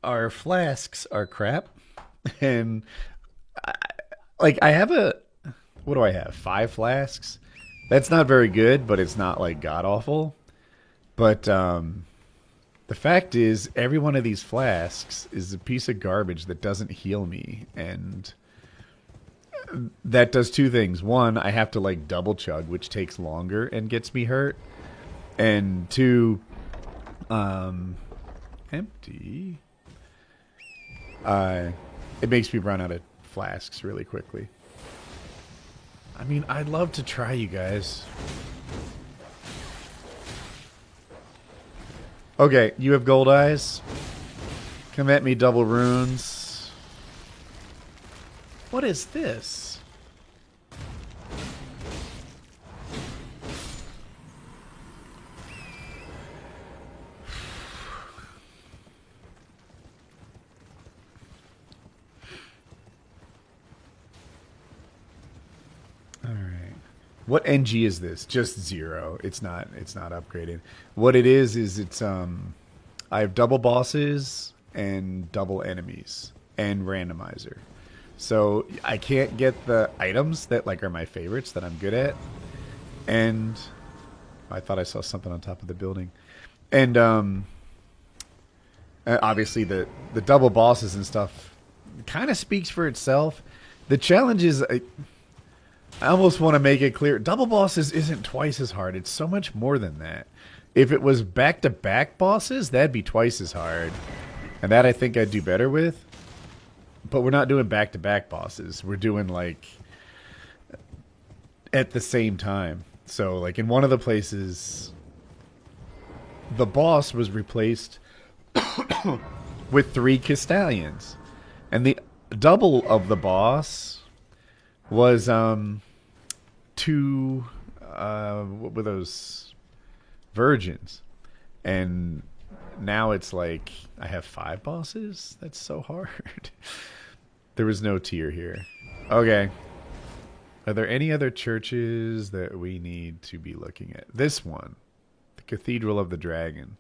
our flasks are crap, and I have a what do I have? 5 flasks. That's not very good, but it's not like god awful. But the fact is, every one of these flasks is a piece of garbage that doesn't heal me, and that does 2 things. One, I have to like double chug, which takes longer and gets me hurt. And 2, empty. It makes me run out of flasks really quickly. I mean, I'd love to try, you guys. Okay, you have gold eyes. Come at me, double runes. What is this? All right. What NG is this? Just 0. It's not upgraded. What it is it's I have double bosses and double enemies and randomizer. So I can't get the items that like are my favorites that I'm good at. And I thought I saw something on top of the building. And obviously the double bosses and stuff kind of speaks for itself. The challenge is I almost want to make it clear. Double bosses isn't twice as hard. It's so much more than that. If it was back-to-back bosses, that'd be twice as hard. And that I think I'd do better with. But we're not doing back-to-back bosses. We're doing, like, at the same time. So, like, in one of the places, the boss was replaced with 3 Castellians. And the double of the boss was, 2, what were those? Virgins. And now it's like, I have 5 bosses? That's so hard. There was no tier here. Okay. Are there any other churches that we need to be looking at? This one. The Cathedral of the Dragon.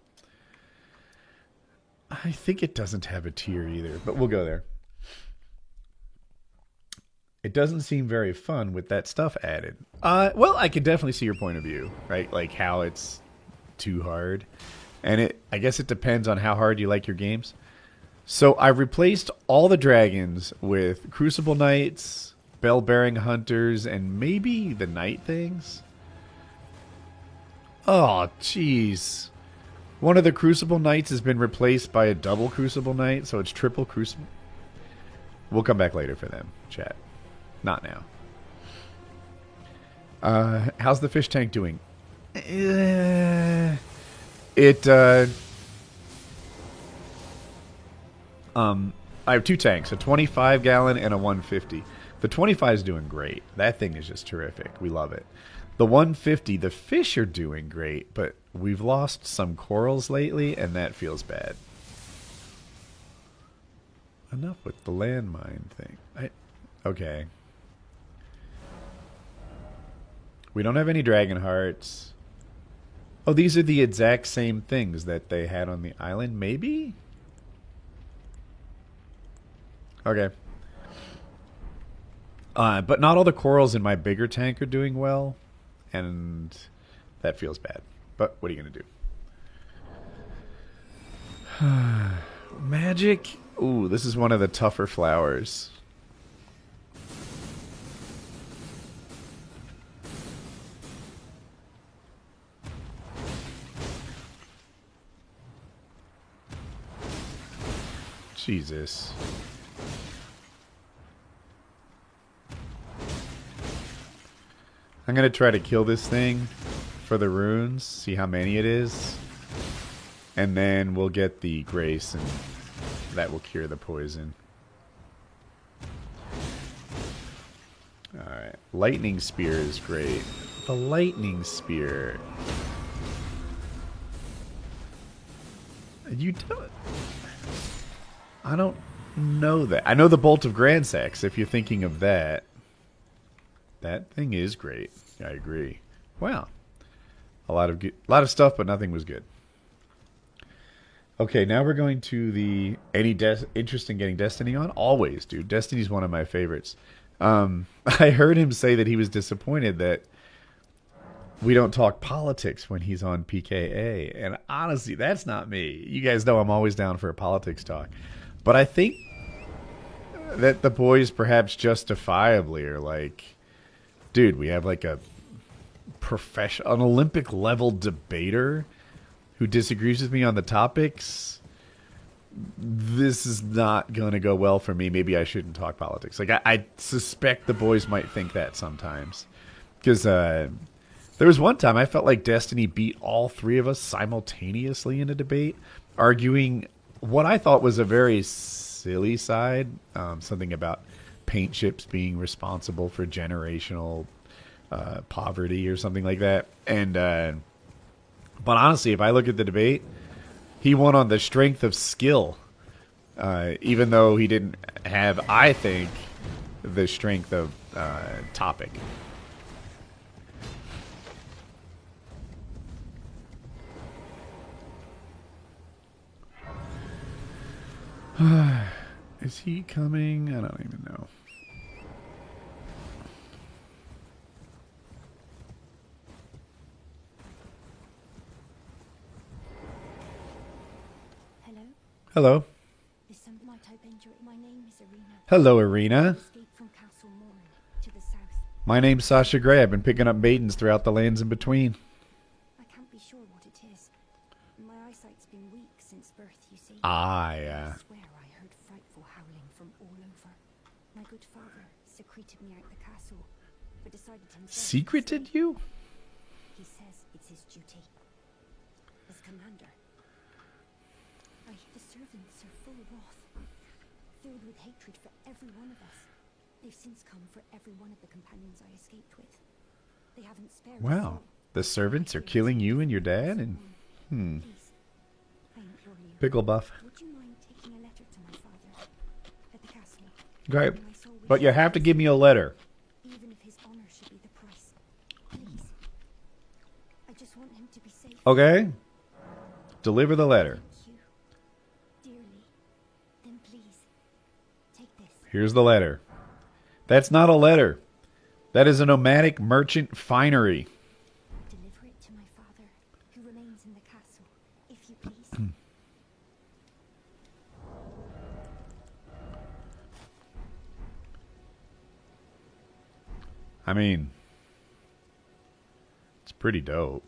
I think it doesn't have a tier either, but we'll go there. It doesn't seem very fun with that stuff added. Well, I could definitely see your point of view, right? Like how it's too hard. And I guess it depends on how hard you like your games. So I replaced all the dragons with Crucible Knights, Bell-bearing Hunters, and maybe the Night Things. Oh, jeez. One of the Crucible Knights has been replaced by a double Crucible Knight, so it's triple Crucible. We'll come back later for them, chat. Not now. How's the fish tank doing? I have 2 tanks, a 25-gallon and a 150. The 25 is doing great. That thing is just terrific. We love it. The 150, the fish are doing great, but we've lost some corals lately, and that feels bad. Enough with the landmine thing. Okay. We don't have any dragon hearts. Oh, these are the exact same things that they had on the island, maybe? Okay. But not all the corals in my bigger tank are doing well, and that feels bad. But what are you going to do? Magic? Ooh, this is one of the tougher flowers. Jesus. I'm going to try to kill this thing for the runes, see how many it is. And then we'll get the grace, and that will cure the poison. Alright. Lightning spear is great. The lightning spear. You don't... I don't know that. I know the Bolt of Grandsex, if you're thinking of that. That thing is great. I agree. Wow. A lot of stuff, but nothing was good. Okay, now we're going to the interest in getting Destiny on? Always, dude. Destiny's one of my favorites. I heard him say that he was disappointed that we don't talk politics when he's on PKA. And honestly, that's not me. You guys know I'm always down for a politics talk. But I think that the boys perhaps justifiably are like, dude, we have like an Olympic level debater who disagrees with me on the topics. This is not going to go well for me. Maybe I shouldn't talk politics. Like I suspect the boys might think that sometimes. Because there was one time I felt like Destiny beat all three of us simultaneously in a debate, arguing what I thought was a very silly side, something about paint chips being responsible for generational poverty or something like that. And but honestly, if I look at the debate, he won on the strength of skill, even though he didn't have, I think, the strength of topic. Is he coming? I don't even know. Hello? Hello. Might I bend your... My name is Arena. Hello, Arena. Escaped from Castle Morn to the south. My name's Sasha Gray. I've been picking up maidens throughout the lands in between. I can't be sure what it is. My eyesight's been weak since birth, you see. Yeah. I swear I heard frightful howling from all over. My good father secreted me out the castle, but decided himself... Secreted you? He says it's his duty. As commander. The servants are full of wrath, filled with hatred for every one of us. They've since come for every one of the companions I escaped with. They haven't spared us Wow. all. The servants are killing you and your dad? And Please, I implore you. Pickle buff. Would you mind taking a letter to my father at the castle? Okay. My soul But you have to give me a letter. even if his honor should be the price. Please. I just want him to be safe. Okay. Deliver the letter. Thank you. Dearly. Then please, take this. Here's the letter. That's not a letter. That is a nomadic merchant finery. Deliver it to my father, who remains in the castle, if you please. I mean, it's pretty dope.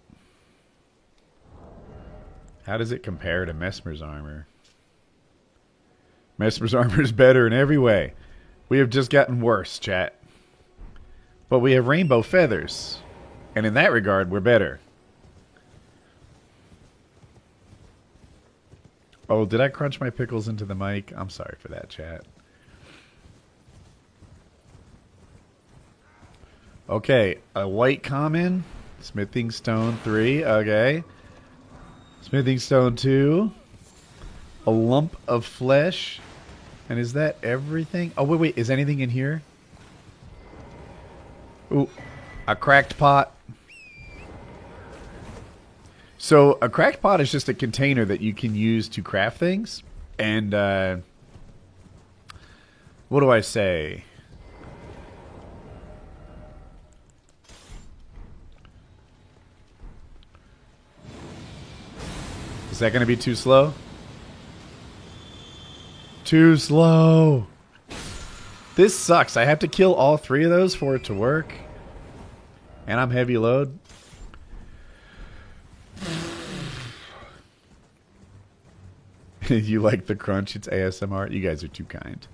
How does it compare to Mesmer's armor? Mesmer's armor is better in every way. We have just gotten worse, chat. But we have rainbow feathers. And in that regard, we're better. Oh, did I crunch my pickles into the mic? I'm sorry for that, chat. Okay, a white common. Smithing stone 3. Okay. Smithing stone 2. A lump of flesh. And is that everything? Oh, wait. Is anything in here? Ooh. A cracked pot. So, a cracked pot is just a container that you can use to craft things. And, what do I say? Is that going to be too slow? Too slow. This sucks. I have to kill all 3 of those for it to work. And I'm heavy load. You like the crunch? It's ASMR. You guys are too kind.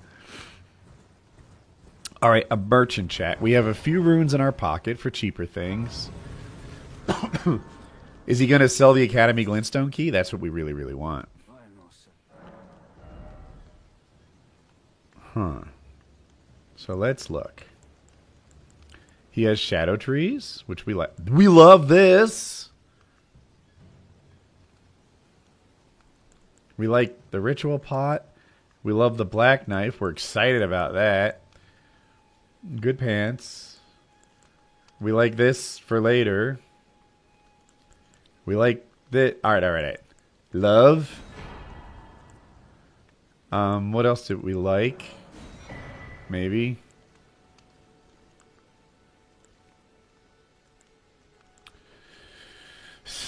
All right, a merchant chat. We have a few runes in our pocket for cheaper things. Is he going to sell the Academy Glintstone key? That's what we really, really want. Huh. So let's look. He has shadow trees, which we like. We love this. We like the ritual pot. We love the black knife. We're excited about that. Good pants. We like this for later. We like that. All right. Love. What else did we like? Maybe.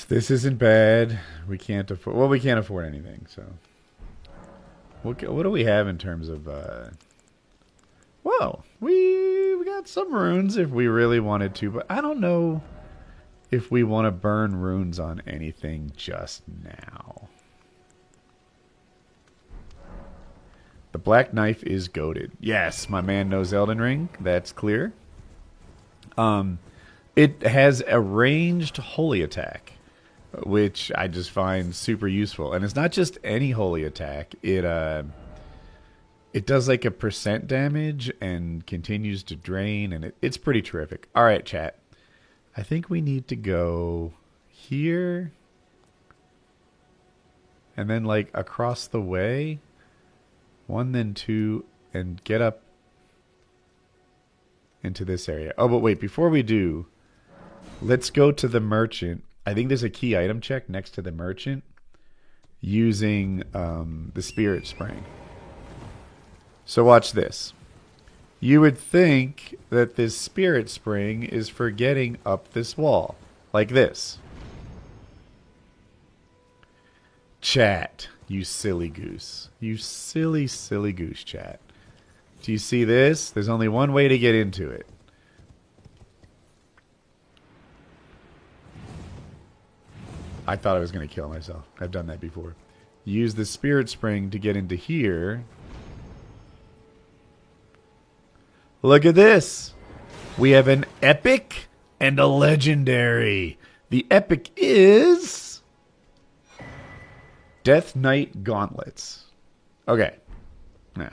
This isn't bad. We can't afford. Well, we can't afford anything. So, what do we have in terms of? Well, we got some runes if we really wanted to, but I don't know if we want to burn runes on anything just now. The black knife is goated. Yes, my man knows Elden Ring. That's clear. It has a ranged holy attack, which I just find super useful. And it's not just any holy attack. It does like a % damage and continues to drain, and it's pretty terrific. All right, chat. I think we need to go here and then like across the way. 1, then 2, and get up into this area. Oh, but wait, before we do, let's go to the merchant. I think there's a key item check next to the merchant using the spirit spring. So watch this. You would think that this spirit spring is for getting up this wall, like this. Chat, you silly goose. You silly, silly goose, chat. Do you see this? There's only one way to get into it. I thought I was going to kill myself. I've done that before. Use the spirit spring to get into here. Look at this. We have an epic and a legendary. The epic is Death Knight Gauntlets. Okay. Nah.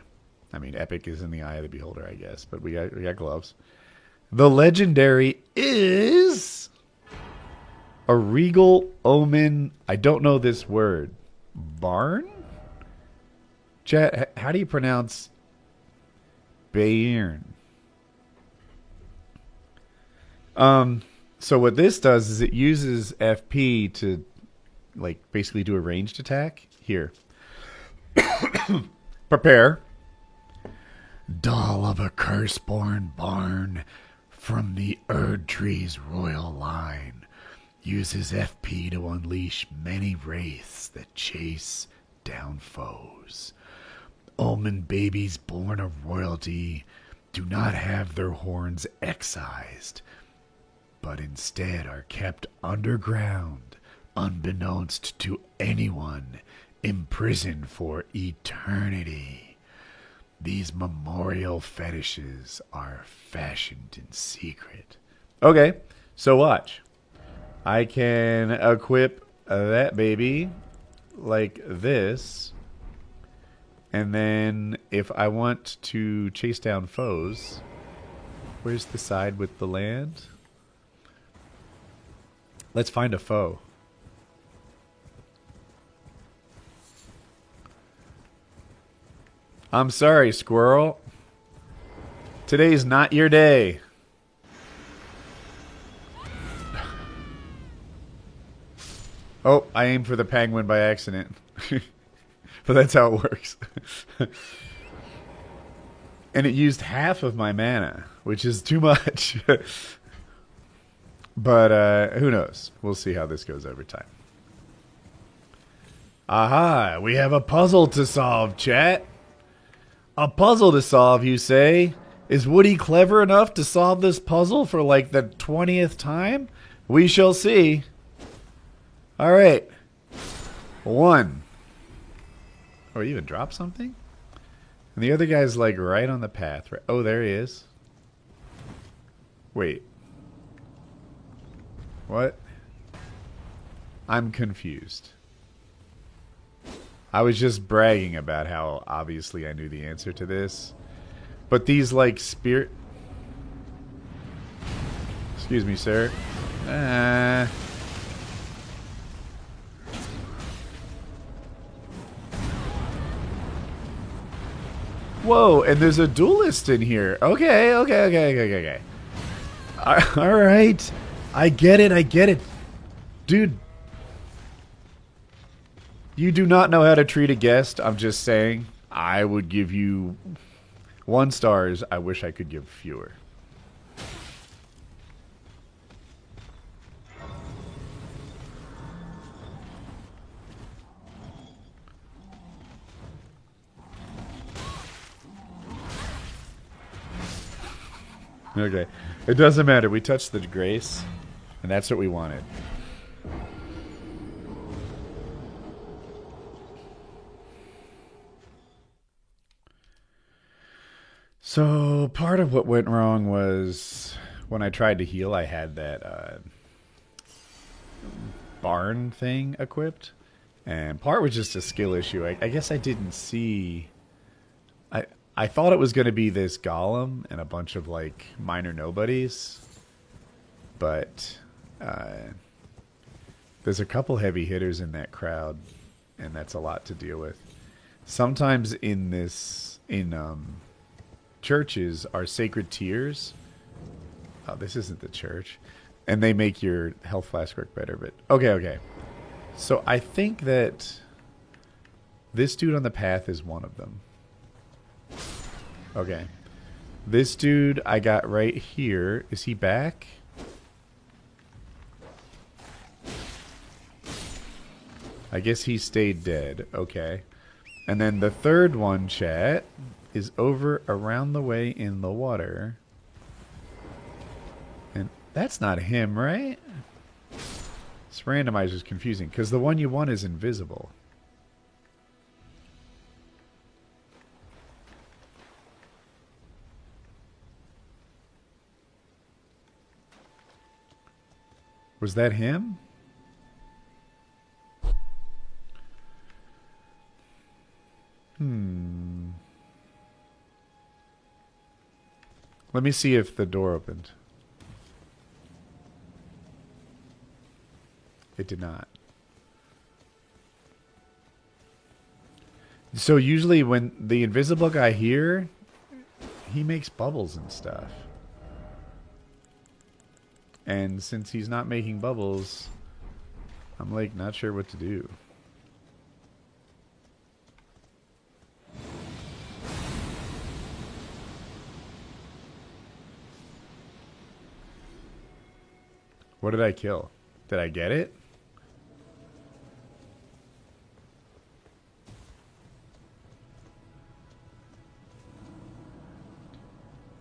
I mean, epic is in the eye of the beholder, I guess. But we got gloves. The legendary is a regal omen. I don't know this word. Barn? Chat, how do you pronounce Bayern? So what this does is it uses FP to like basically do a ranged attack. Here. Prepare. Doll of a curse-born barn from the Erd Tree's royal line uses FP to unleash many wraiths that chase down foes. Omen babies born of royalty do not have their horns excised, but instead are kept underground, unbeknownst to anyone, imprisoned for eternity. These memorial fetishes are fashioned in secret. Okay, so watch. I can equip that baby like this. And then if I want to chase down foes, where's the side with the land? Let's find a foe. I'm sorry, squirrel. Today's not your day. Oh, I aimed for the penguin by accident. But that's how it works. And it used half of my mana, which is too much. But who knows? We'll see how this goes over time. Aha, we have a puzzle to solve, chat. A puzzle to solve, you say? Is Woody clever enough to solve this puzzle for like the 20th time? We shall see. All right. 1. Oh, he even dropped something? And the other guy's like right on the path. Right? Oh, there he is. Wait. What? I'm confused. I was just bragging about how obviously I knew the answer to this. But these like spirit... Excuse me, sir. Whoa, and there's a duelist in here. Okay. Alright. I get it. Dude. You do not know how to treat a guest, I'm just saying. I would give you 1 stars. I wish I could give fewer. Okay. It doesn't matter. We touched the grace, and that's what we wanted. So part of what went wrong was when I tried to heal, I had that barn thing equipped, and part was just a skill issue. I guess I didn't see. I thought it was going to be this golem and a bunch of like minor nobodies, but there's a couple heavy hitters in that crowd, and that's a lot to deal with. Sometimes in churches are sacred tears. Oh, this isn't the church. And they make your health flask work better, but okay. So I think that this dude on the path is one of them. Okay. This dude I got right here. Is he back? I guess he stayed dead. Okay. And then the third one, chat, is over around the way in the water. And that's not him, right? This randomizer is confusing because the one you want is invisible. Was that him? Let me see if the door opened. It did not. So usually when the invisible guy here, he makes bubbles and stuff. And since he's not making bubbles, I'm like not sure what to do. What did I kill? Did I get it?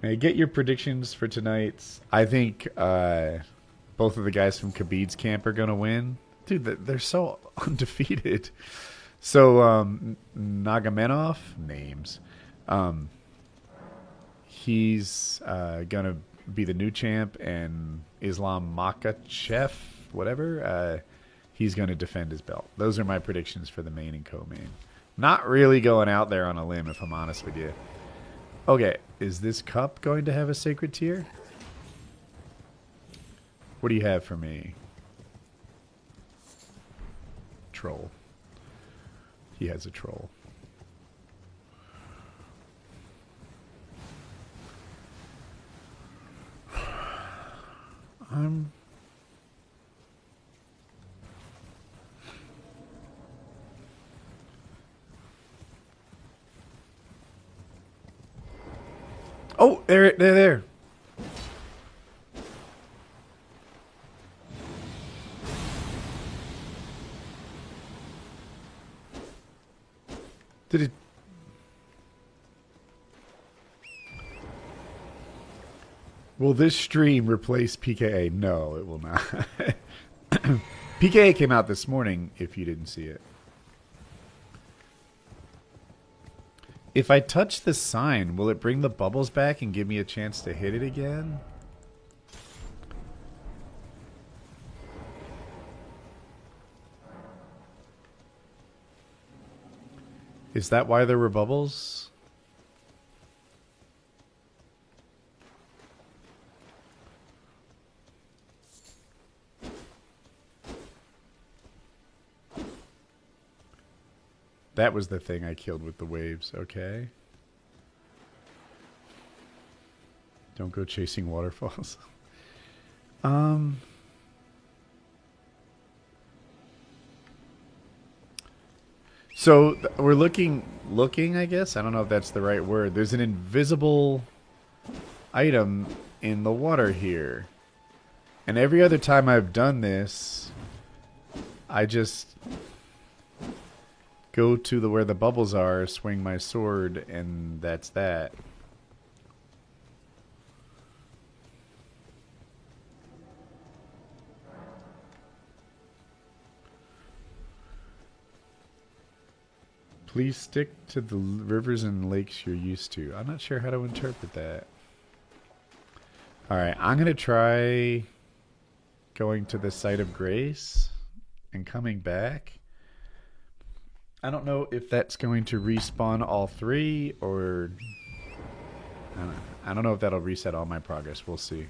Hey, get your predictions for tonight's. I think both of the guys from Khabib's camp are going to win. Dude, they're so undefeated. So, Nagamenov, names. He's going to be the new champ, and Islam Makhachev, whatever, he's going to defend his belt. Those are my predictions for the main and co-main. Not really going out there on a limb, if I'm honest with you. Okay, is this cup going to have a sacred tier? What do you have for me? Troll. He has a troll. Oh, they're there. Did it? Will this stream replace PKA? No, it will not. PKA came out this morning, if you didn't see it. If I touch the sign, will it bring the bubbles back and give me a chance to hit it again? Is that why there were bubbles? That was the thing I killed with the waves, okay. Don't go chasing waterfalls. So we're looking, I guess. I don't know if that's the right word. There's an invisible item in the water here. And every other time I've done this, I just go to where the bubbles are, swing my sword, and that's that. Please stick to the rivers and lakes you're used to. I'm not sure how to interpret that. Alright, I'm going to try going to the site of grace and coming back. I don't know if that's going to respawn all three or... I don't know if that'll reset all my progress. We'll see.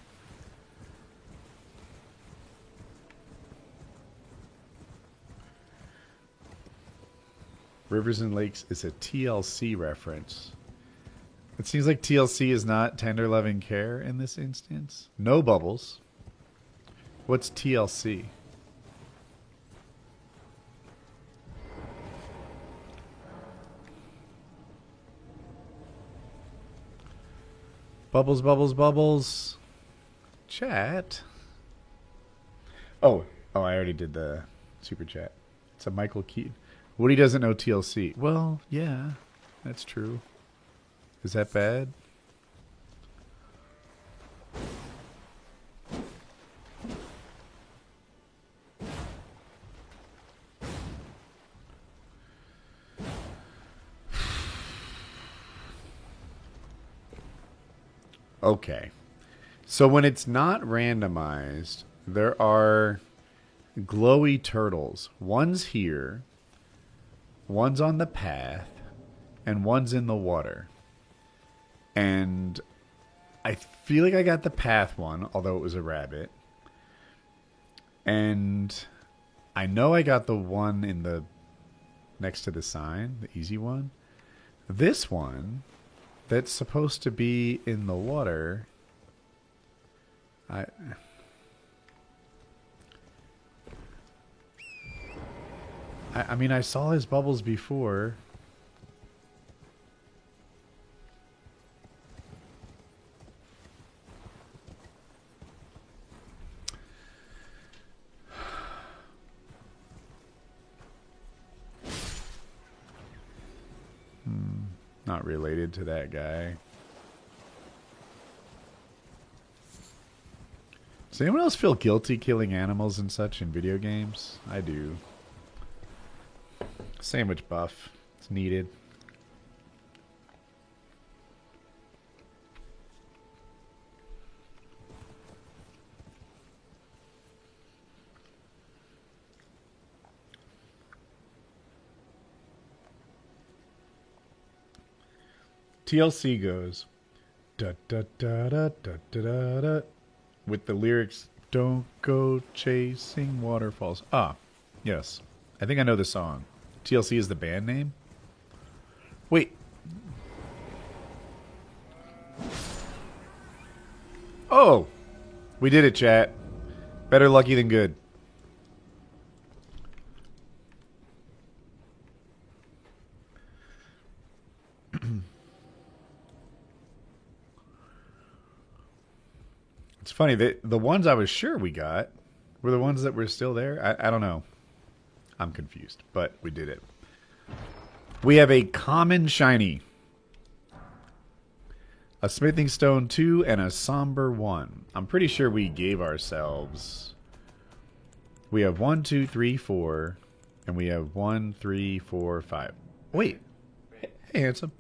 Rivers and Lakes is a TLC reference. It seems like TLC is not tender loving care in this instance. No bubbles. What's TLC? Bubbles, bubbles, bubbles. Chat. Oh, I already did the super chat. It's a Michael Keaton. Woody doesn't know TLC. Well, yeah, that's true. Is that bad? Okay. So when it's not randomized, there are glowy turtles. One's here, one's on the path, and one's in the water. And I feel like I got the path one, although it was a rabbit. And I know I got the one in the next to the sign, the easy one. This one that's supposed to be in the water, I mean, I saw his bubbles before. Not related to that guy. Does anyone else feel guilty killing animals and such in video games? I do. Sandwich buff. It's needed. TLC goes da da da da da da da da with the lyrics, "Don't go chasing waterfalls." Ah, yes. I think I know the song. TLC is the band name? Wait. Oh! We did it, chat. Better lucky than good. It's funny, the ones I was sure we got were the ones that were still there. I don't know. I'm confused, but we did it. We have a common shiny, a smithing stone 2, and a somber 1. I'm pretty sure we gave ourselves... We have 1, 2, 3, 4, and we have 1, 3, 4, 5. Wait. Hey, handsome.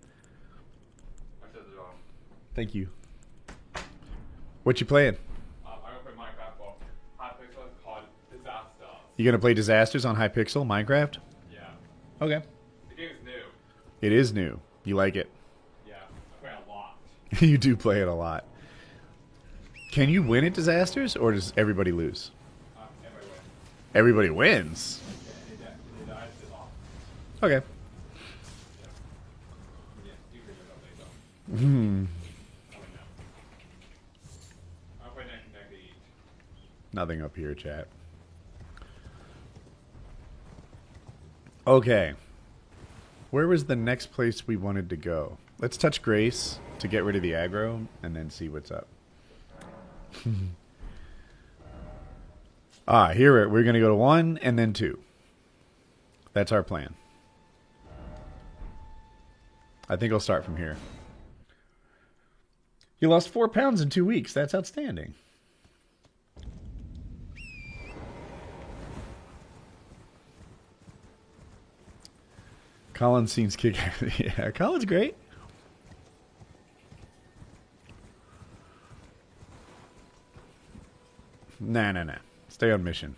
Thank you. What you playing? I'm gonna play Minecraft for Hypixel called Disaster. You gonna play Disasters on Hypixel Minecraft? Yeah. Okay. The game is new. It is new. You like it? Yeah. I play a lot. You do play it a lot. Can you win at Disasters, or does everybody lose? Everybody wins. Everybody wins. It dies is off. Okay. Yeah, you figure it out later. Hmm. I'll play next to eat. Nothing up here, chat. Okay. Where was the next place we wanted to go? Let's touch Grace to get rid of the aggro and then see what's up. Here we're going to go to 1 and then 2. That's our plan. I think I'll start from here. You lost 4 pounds in 2 weeks. That's outstanding. Colin seems kick. Yeah, Colin's great. Nah. Stay on mission.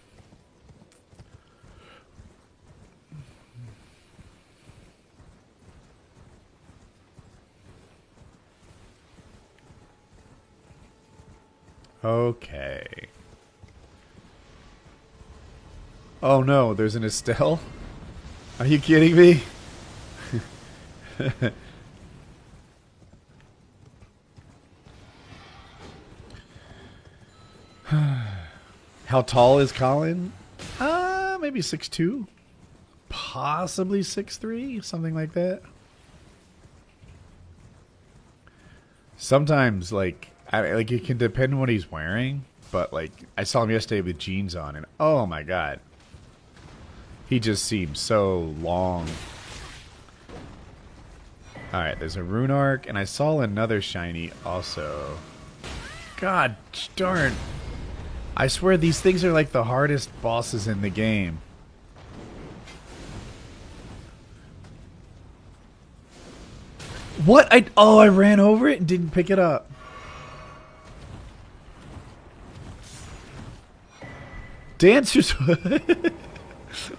Okay. Oh no, there's an Estelle? Are you kidding me? How tall is Colin? Maybe 6'2", possibly 6'3", something like that. Sometimes, like it can depend on what he's wearing, but like I saw him yesterday with jeans on, and oh my god, he just seems so long. All right, there's a rune arc, and I saw another shiny also. God darn. I swear these things are like the hardest bosses in the game. What? I ran over it and didn't pick it up. Dancers.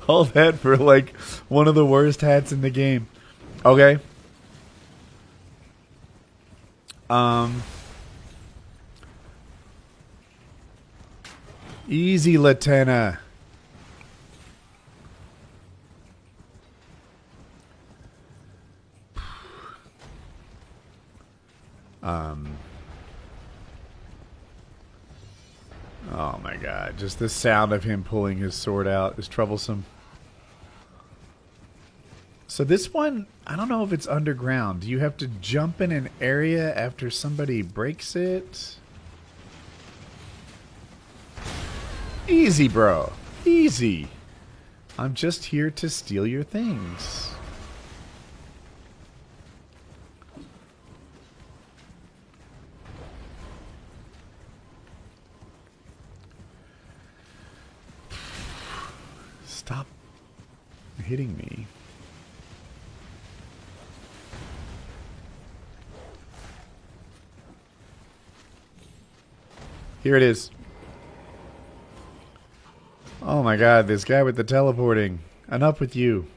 All that for like one of the worst hats in the game. Okay. Easy, Latena. Oh my god, just the sound of him pulling his sword out is troublesome. So this one, I don't know if it's underground. Do you have to jump in an area after somebody breaks it? Easy, bro. Easy. I'm just here to steal your things. Stop hitting me. Here it is. Oh my god, this guy with the teleporting. Enough with you.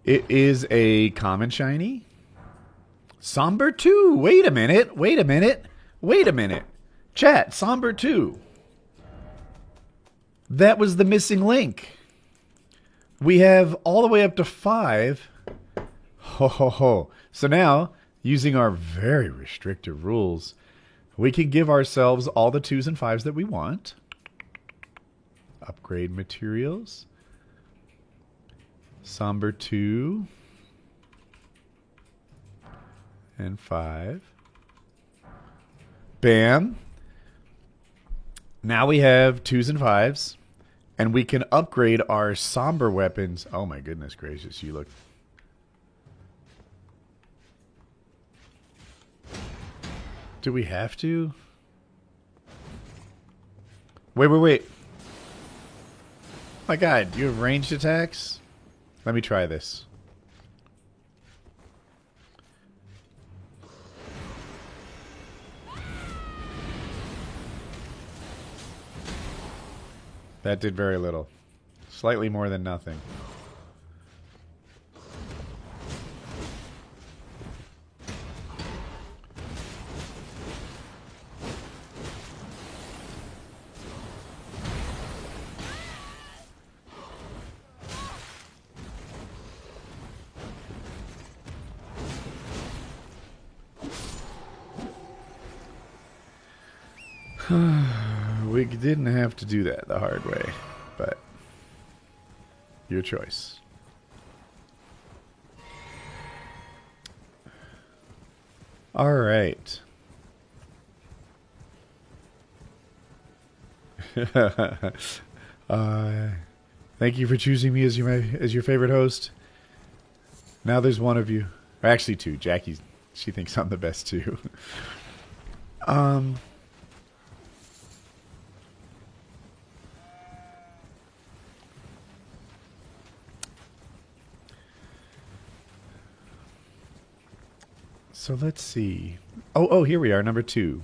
It is a common shiny. Somber 2. Wait a minute. Wait a minute. Wait a minute. Chat, Somber 2. That was the missing link. We have all the way up to 5. Ho ho ho. So now, using our very restrictive rules, we can give ourselves all the 2s and 5s that we want. Upgrade materials. Somber 2. And 5. Bam. Now we have 2s and 5s. And we can upgrade our somber weapons. Oh my goodness gracious, you look... Do we have to? Wait. My god, you have ranged attacks? Let me try this. That did very little. Slightly more than nothing. We didn't have to do that the hard way, but Your choice. All right. Thank you for choosing me as your favorite host. Now there's one of you, or actually two. Jackie, she thinks I'm the best too. So let's see. Oh, here we are, number 2.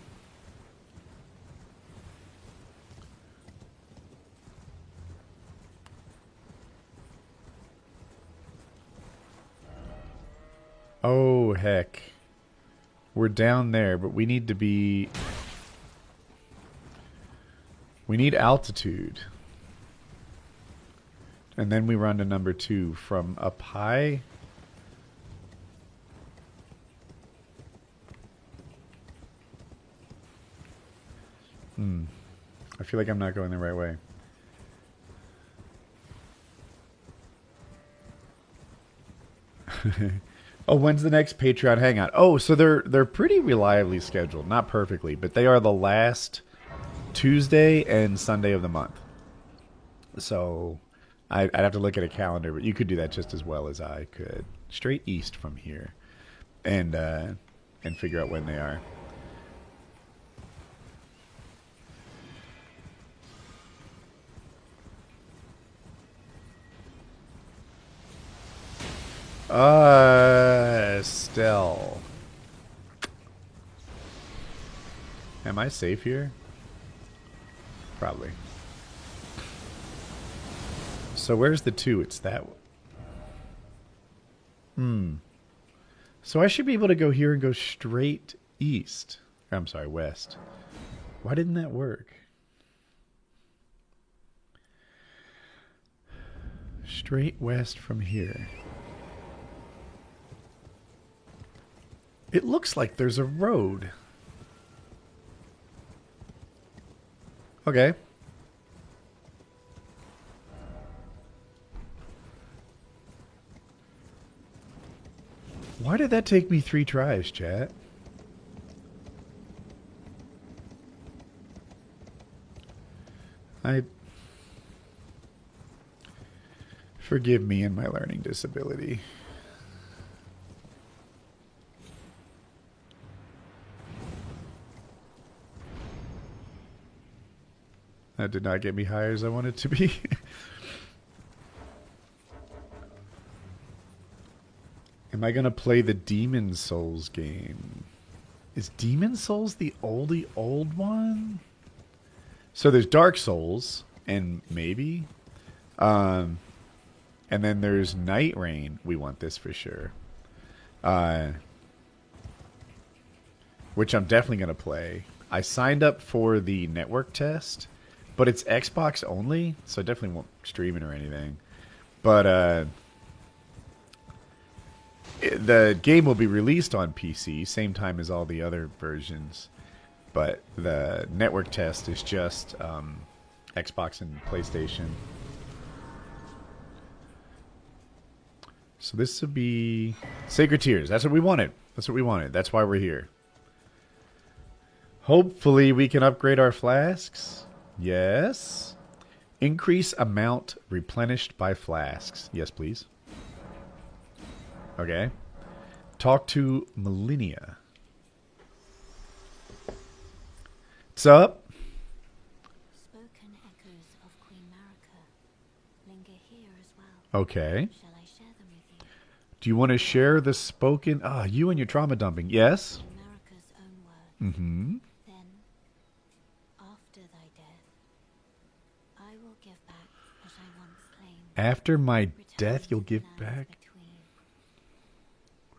Oh, heck. We're down there, but we need to be... We need altitude. And then we run to number 2 from up high. I feel like I'm not going the right way. Oh, when's the next Patreon hangout? Oh, so they're pretty reliably scheduled. Not perfectly, but they are the last Tuesday and Sunday of the month. So I'd have to look at a calendar, but you could do that just as well as I could. Straight east from here, and figure out when they are. Estelle. Am I safe here? Probably. So where's the 2? It's that one. So I should be able to go here and go straight east. I'm sorry, west. Why didn't that work? Straight west from here. It looks like there's a road. Okay. Why did that take me 3 tries, chat? Forgive me and my learning disability. That did not get me high as I wanted to be. Am I going to play the Demon Souls game? Is Demon Souls the old one? So there's Dark Souls, and maybe. And then there's Night Rain. We want this for sure. Which I'm definitely going to play. I signed up for the network test, but it's Xbox only, so I definitely won't stream it or anything. But the game will be released on PC, same time as all the other versions. But the network test is just Xbox and PlayStation. So this would be Sacred Tears. That's what we wanted. That's why we're here. Hopefully we can upgrade our flasks. Yes. Increase amount replenished by flasks. Yes, please. Okay. Talk to Millennia. What's up? Spoken echoes of Queen Marika linger here as well. Okay. Shall I share them with you? Do you want to share the spoken... you and your trauma dumping. Yes. In Marika's own words. Mm-hmm. Then, after thy death, I will give back what I once claimed. After my Return death, you'll to give lands back... between.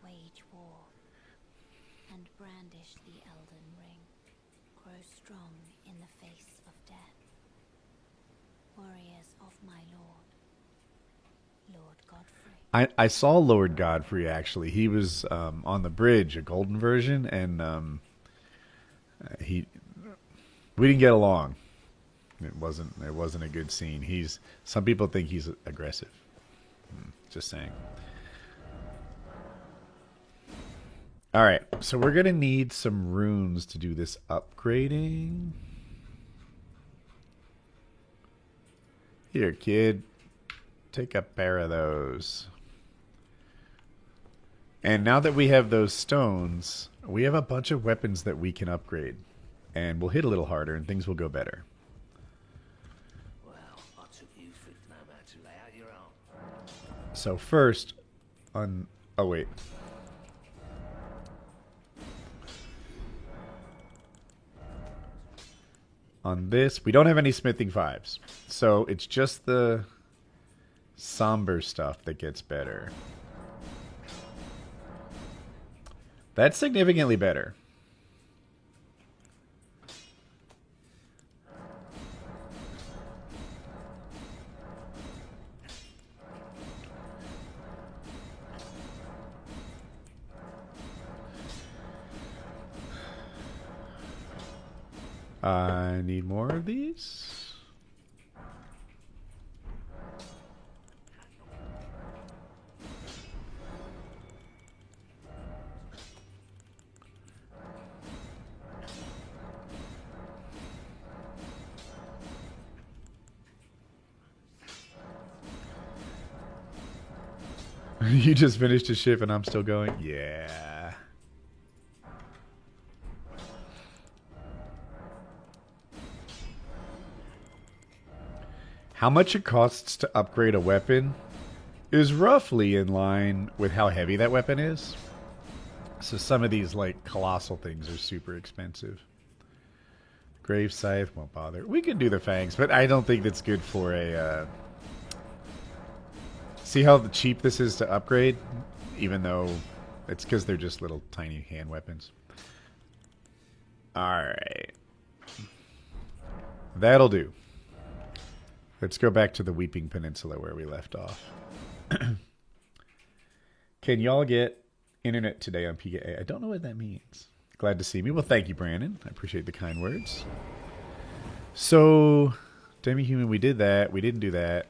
Wage war and brandish the Elden ring. Grow strong in the face of death. Warriors of my lord, Lord Godfrey. I saw Lord Godfrey, actually. He was on the bridge, a golden version, and we didn't get along. It wasn't a good scene. Some people think he's aggressive. Just saying. All right, so we're going to need some runes to do this upgrading. Here, kid. Take a pair of those. And now that we have those stones, we have a bunch of weapons that we can upgrade. And we'll hit a little harder and things will go better. Well, I took you for no man to lay out your own. So first, oh wait. On this, we don't have any smithing 5s. So it's just the somber stuff that gets better. That's significantly better. I need more of these. You just finished a ship and I'm still going? Yeah. How much it costs to upgrade a weapon is roughly in line with how heavy that weapon is. So some of these like colossal things are super expensive. Grave Scythe won't bother. We can do the fangs, but I don't think that's good for a... See how cheap this is to upgrade? Even though it's because they're just little tiny hand weapons. Alright. That'll do. Let's go back to the Weeping Peninsula where we left off. Can y'all get internet today on PKA? I don't know what that means. Glad to see me. Well, thank you, Brandon. I appreciate the kind words. So, Demi-Human, we did that. We didn't do that.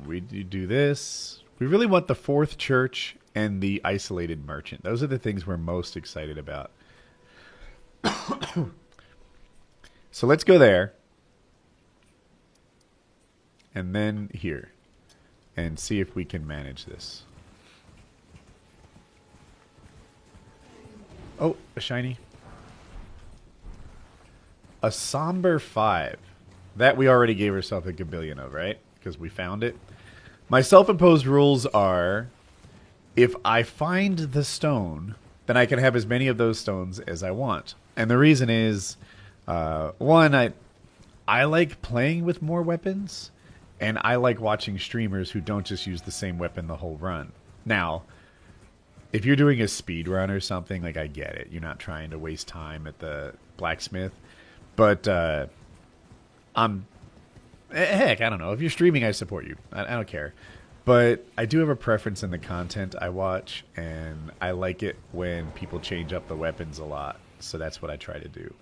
We do this. We really want the 4th Church and the Isolated Merchant. Those are the things we're most excited about. So let's go there. And then here. And see if we can manage this. Oh, a shiny. A somber 5. That we already gave ourselves a gabillion of, right? Because we found it. My self-imposed rules are, if I find the stone, then I can have as many of those stones as I want. And the reason is, one, I like playing with more weapons, and I like watching streamers who don't just use the same weapon the whole run. Now, if you're doing a speed run or something, like, I get it. You're not trying to waste time at the blacksmith. But heck, I don't know. If you're streaming, I support you. I don't care. But I do have a preference in the content I watch, and I like it when people change up the weapons a lot. So that's what I try to do.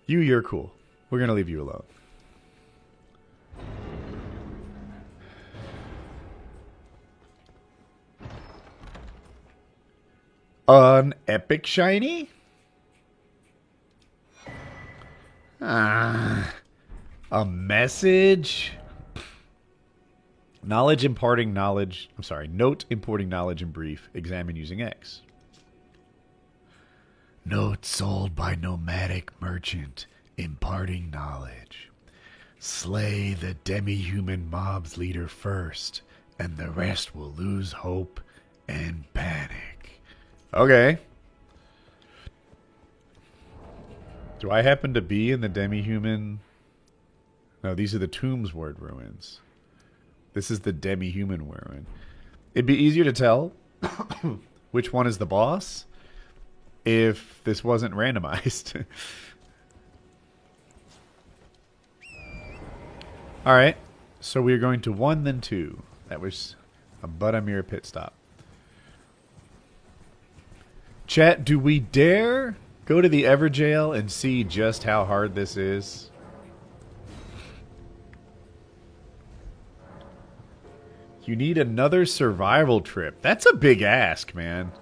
You're cool. We're going to leave you alone. An epic shiny? A message? Knowledge imparting knowledge. I'm sorry. Note importing knowledge in brief. Examine using X. Note sold by nomadic merchant, imparting knowledge. Slay the demi-human mob's leader first, and the rest will lose hope and panic. Okay. Do I happen to be in the demi-human? No, these are the Tombsward ruins. This is the demi-human ruin. It'd be easier to tell which one is the boss if this wasn't randomized. All right. So we are going to 1, then 2. That was a Buttermere pit stop. Chat, do we dare go to the Everjail and see just how hard this is? You need another survival trip. That's a big ask, man.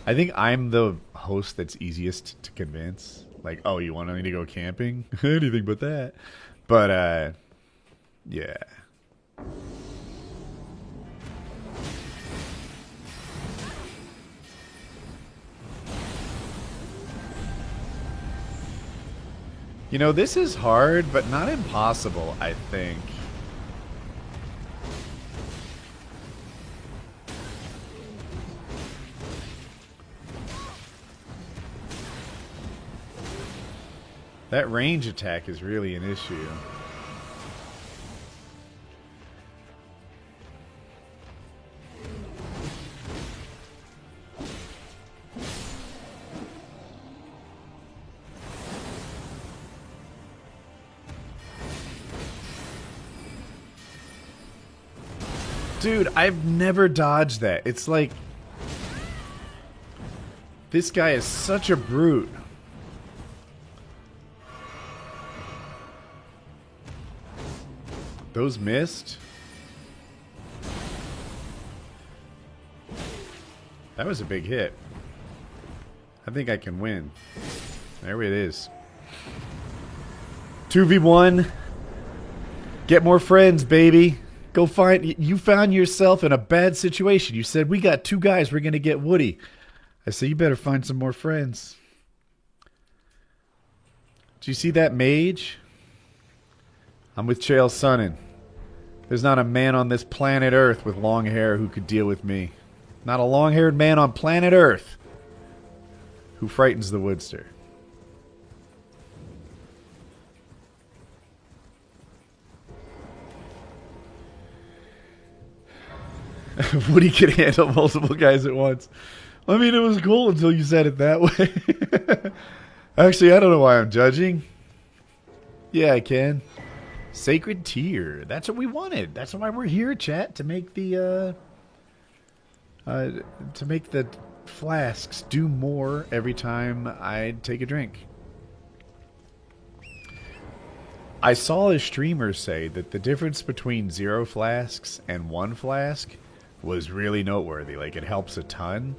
I think I'm the host that's easiest to convince. Like, oh, you want me to go camping? Anything but that. But, yeah. You know, this is hard, but not impossible, I think. That range attack is really an issue. Dude, I've never dodged that. It's like... This guy is such a brute. Those missed? That was a big hit. I think I can win. There it is. 2v1. Get more friends, baby. Go find... You found yourself in a bad situation. You said, we got 2 guys. We're going to get Woody. I said, you better find some more friends. Do you see that mage? I'm with Chael Sonnen. There's not a man on this planet Earth with long hair who could deal with me. Not a long-haired man on planet Earth who frightens the Woodster. Woody could handle multiple guys at once. I mean, it was cool until you said it that way. Actually, I don't know why I'm judging. Yeah, I can. Sacred tier. That's what we wanted. That's why we're here, chat, to make the flasks do more every time I take a drink. I saw a streamer say that the difference between 0 flasks and 1 flask was really noteworthy. Like, it helps a ton.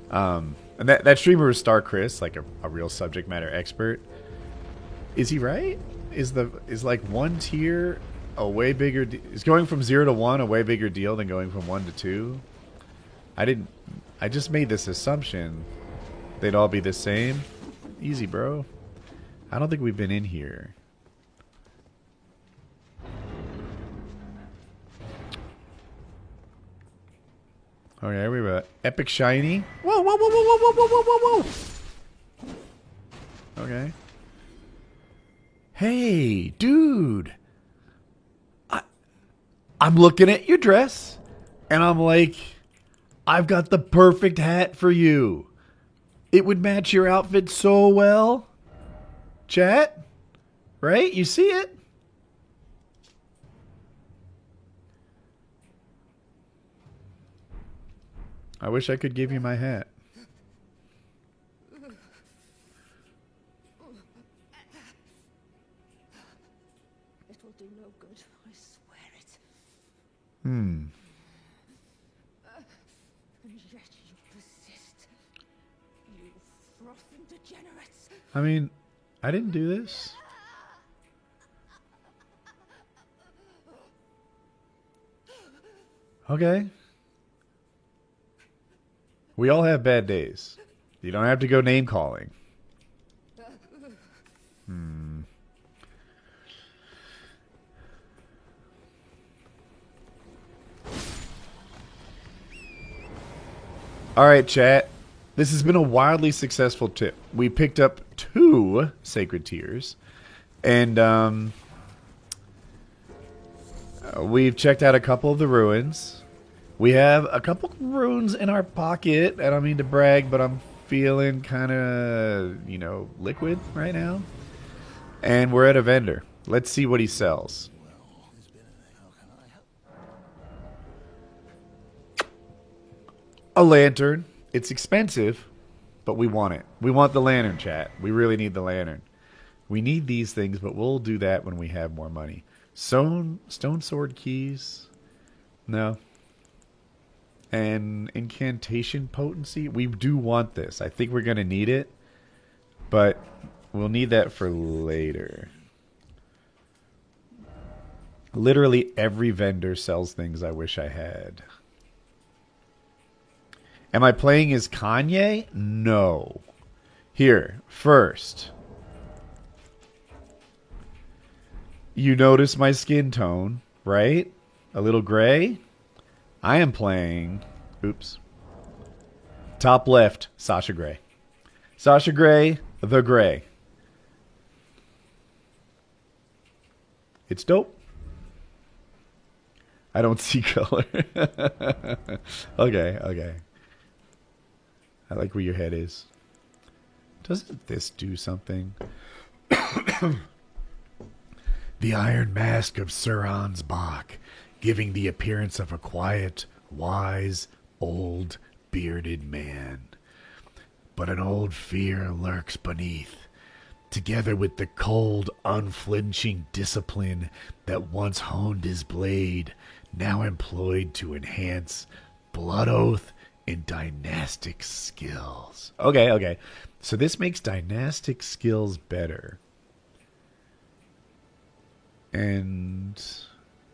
And that streamer was Star Chris, like a real subject matter expert. Is he right? Is like 1 tier a way bigger? Is going from 0 to 1 a way bigger deal than going from 1 to 2? I just made this assumption they'd all be the same. Easy, bro. I don't think we've been in here. Okay, we were epic shiny. Whoa, whoa, whoa, whoa, whoa, whoa, whoa, whoa, whoa. Okay. Hey, dude. I'm looking at your dress, and I'm like, I've got the perfect hat for you. It would match your outfit so well. Chat? Right? You see it? I wish I could give you my hat. It will do no good, I swear it. Hmm. And yet you persist. You frothing degenerates. I mean, I didn't do this. Okay. We all have bad days. You don't have to go name calling. All right, chat. This has been a wildly successful tip. We picked up 2 sacred tiers, and we've checked out a couple of the ruins. We have a couple runes in our pocket. I don't mean to brag, but I'm feeling kind of, liquid right now. And we're at a vendor. Let's see what he sells. There's been a lantern. It's expensive, but we want it. We want the lantern, chat. We really need the lantern. We need these things, but we'll do that when we have more money. Stone sword keys. No. And incantation potency. We do want this. I think we're going to need it, but we'll need that for later. Literally every vendor sells things I wish I had. Am I playing as Kanye? No. Here, first. You notice my skin tone, right? A little gray. I am playing... Oops. Top left, Sasha Grey. Sasha Grey, the Grey. It's dope. I don't see color. Okay. I like where your head is. Doesn't this do something? The iron mask of Sir Hans Bach, giving the appearance of a quiet, wise, old, bearded man. But an old fear lurks beneath, together with the cold, unflinching discipline that once honed his blade, now employed to enhance blood oath and dynastic skills. Okay. So this makes dynastic skills better. And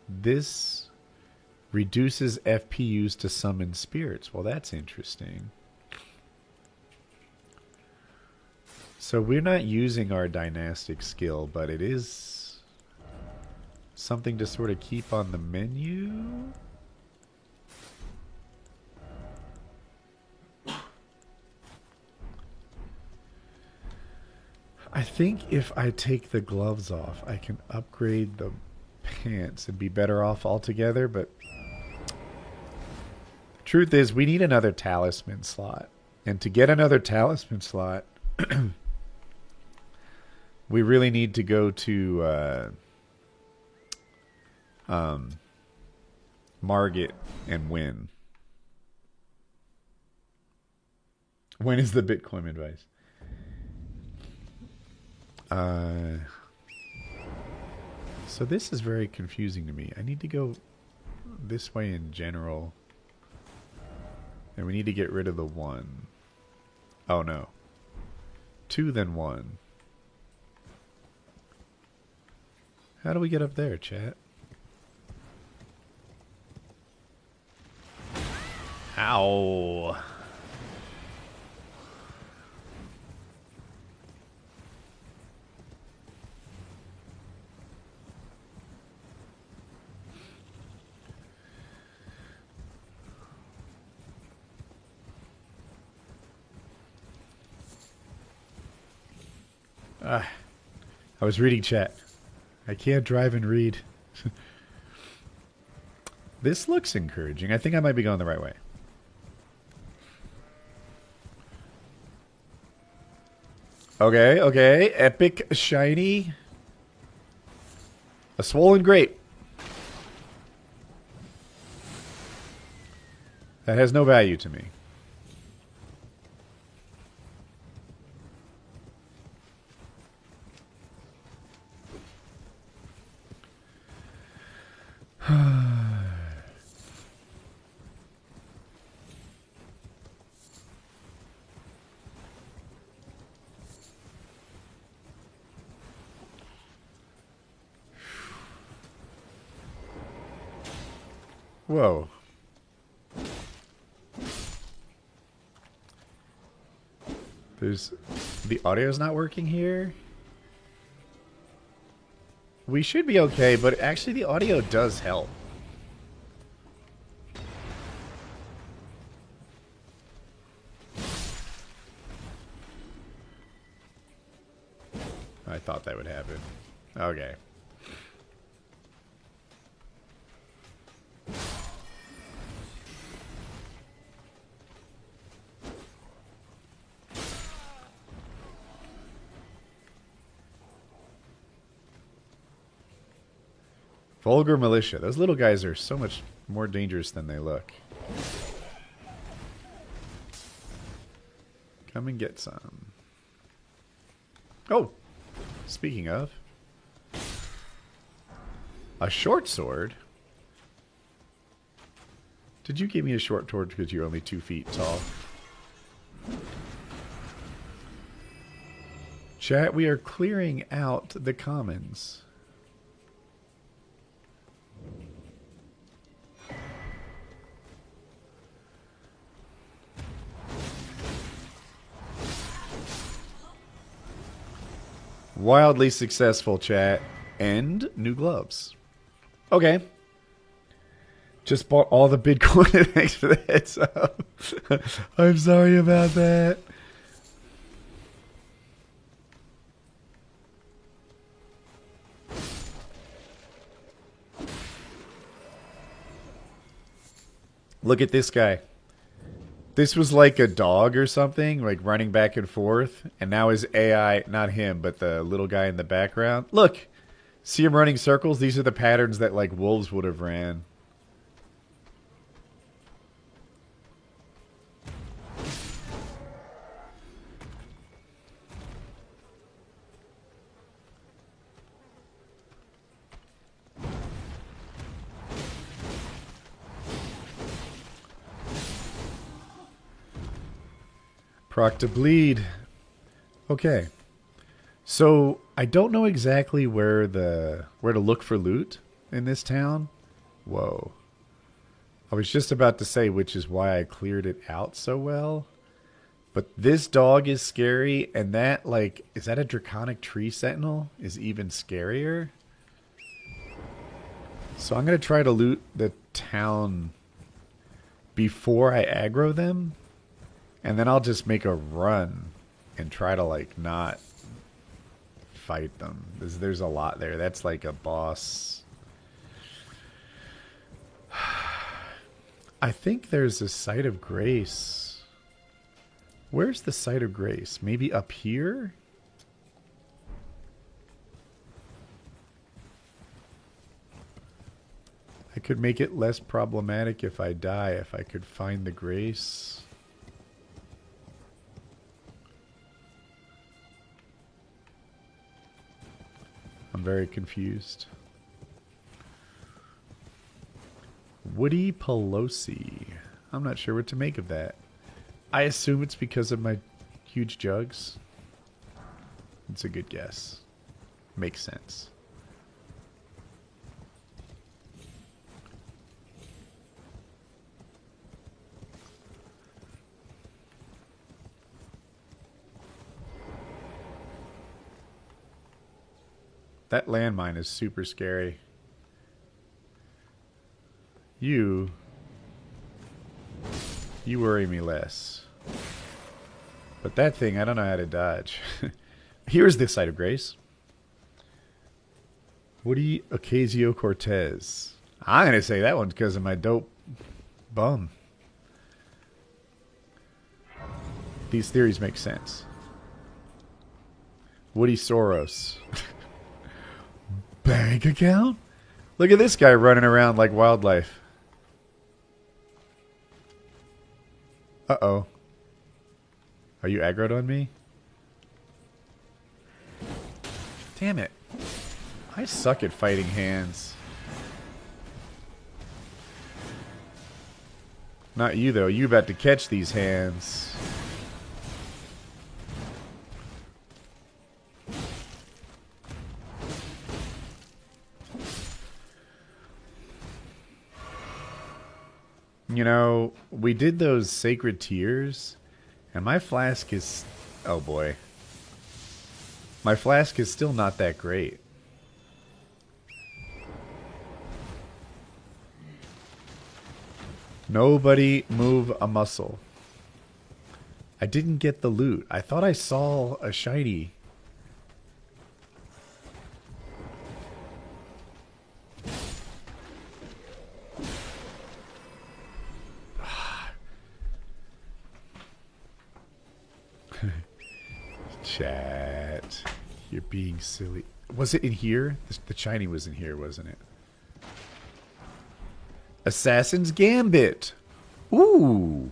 this reduces FP used to summon spirits. Well, that's interesting. So we're not using our dynastic skill, but it is something to sort of keep on the menu. I think if I take the gloves off, I can upgrade the pants and be better off altogether, but truth is, we need another talisman slot. And to get another talisman slot, we really need to go to Margit and win. When is the Bitcoin advice? So this is very confusing to me. I need to go this way in general. And we need to get rid of the 1. Oh no. 2 then 1. How do we get up there, chat? Ow. I was reading chat. I can't drive and read. This looks encouraging. I think I might be going the right way. Okay. Epic shiny. A swollen grape. That has no value to me. Whoa. The audio's not working here. We should be okay, but actually the audio does help. I thought that would happen. Okay. Vulgar militia. Those little guys are so much more dangerous than they look. Come and get some. Oh, speaking of. A short sword? Did you give me a short sword because you're only 2 feet tall? Chat, we are clearing out the commons. Wildly successful, chat. And new gloves. Okay. Just bought all the Bitcoin. Thanks for the heads up. I'm sorry about that. Look at this guy. This was like a dog or something, like running back and forth. And now his AI, not him, but the little guy in the background. Look, see him running circles? These are the patterns that like wolves would have ran. Proc to bleed. Okay. So I don't know exactly where to look for loot in this town. Whoa. I was just about to say, which is why I cleared it out so well. But this dog is scary, and that, like, is that a draconic tree sentinel? Is even scarier. So I'm going to try to loot the town before I aggro them. And then I'll just make a run and try to, like, not fight them. There's a lot there. That's like a boss. I think there's a site of grace. Where's the site of grace? Maybe up here? I could make it less problematic if I die, if I could find the grace. I'm very confused. Woody Pelosi. I'm not sure what to make of that. I assume it's because of my huge jugs. It's a good guess. Makes sense. That landmine is super scary. You worry me less. But that thing, I don't know how to dodge. Here's the site of grace. Woody Ocasio-Cortez. I'm going to say that one because of my dope bum. These theories make sense. Woody Soros. Bank account? Look at this guy running around like wildlife. Uh-oh. Are you aggroed on me? Damn it. I suck at fighting hands. Not you, though. You about to catch these hands. You know, we did those sacred tears, and my flask is... Oh, boy. My flask is still not that great. Nobody move a muscle. I didn't get the loot. I thought I saw a shiny. Chat. You're being silly. Was it in here? The shiny was in here, wasn't it? Assassin's Gambit. Ooh.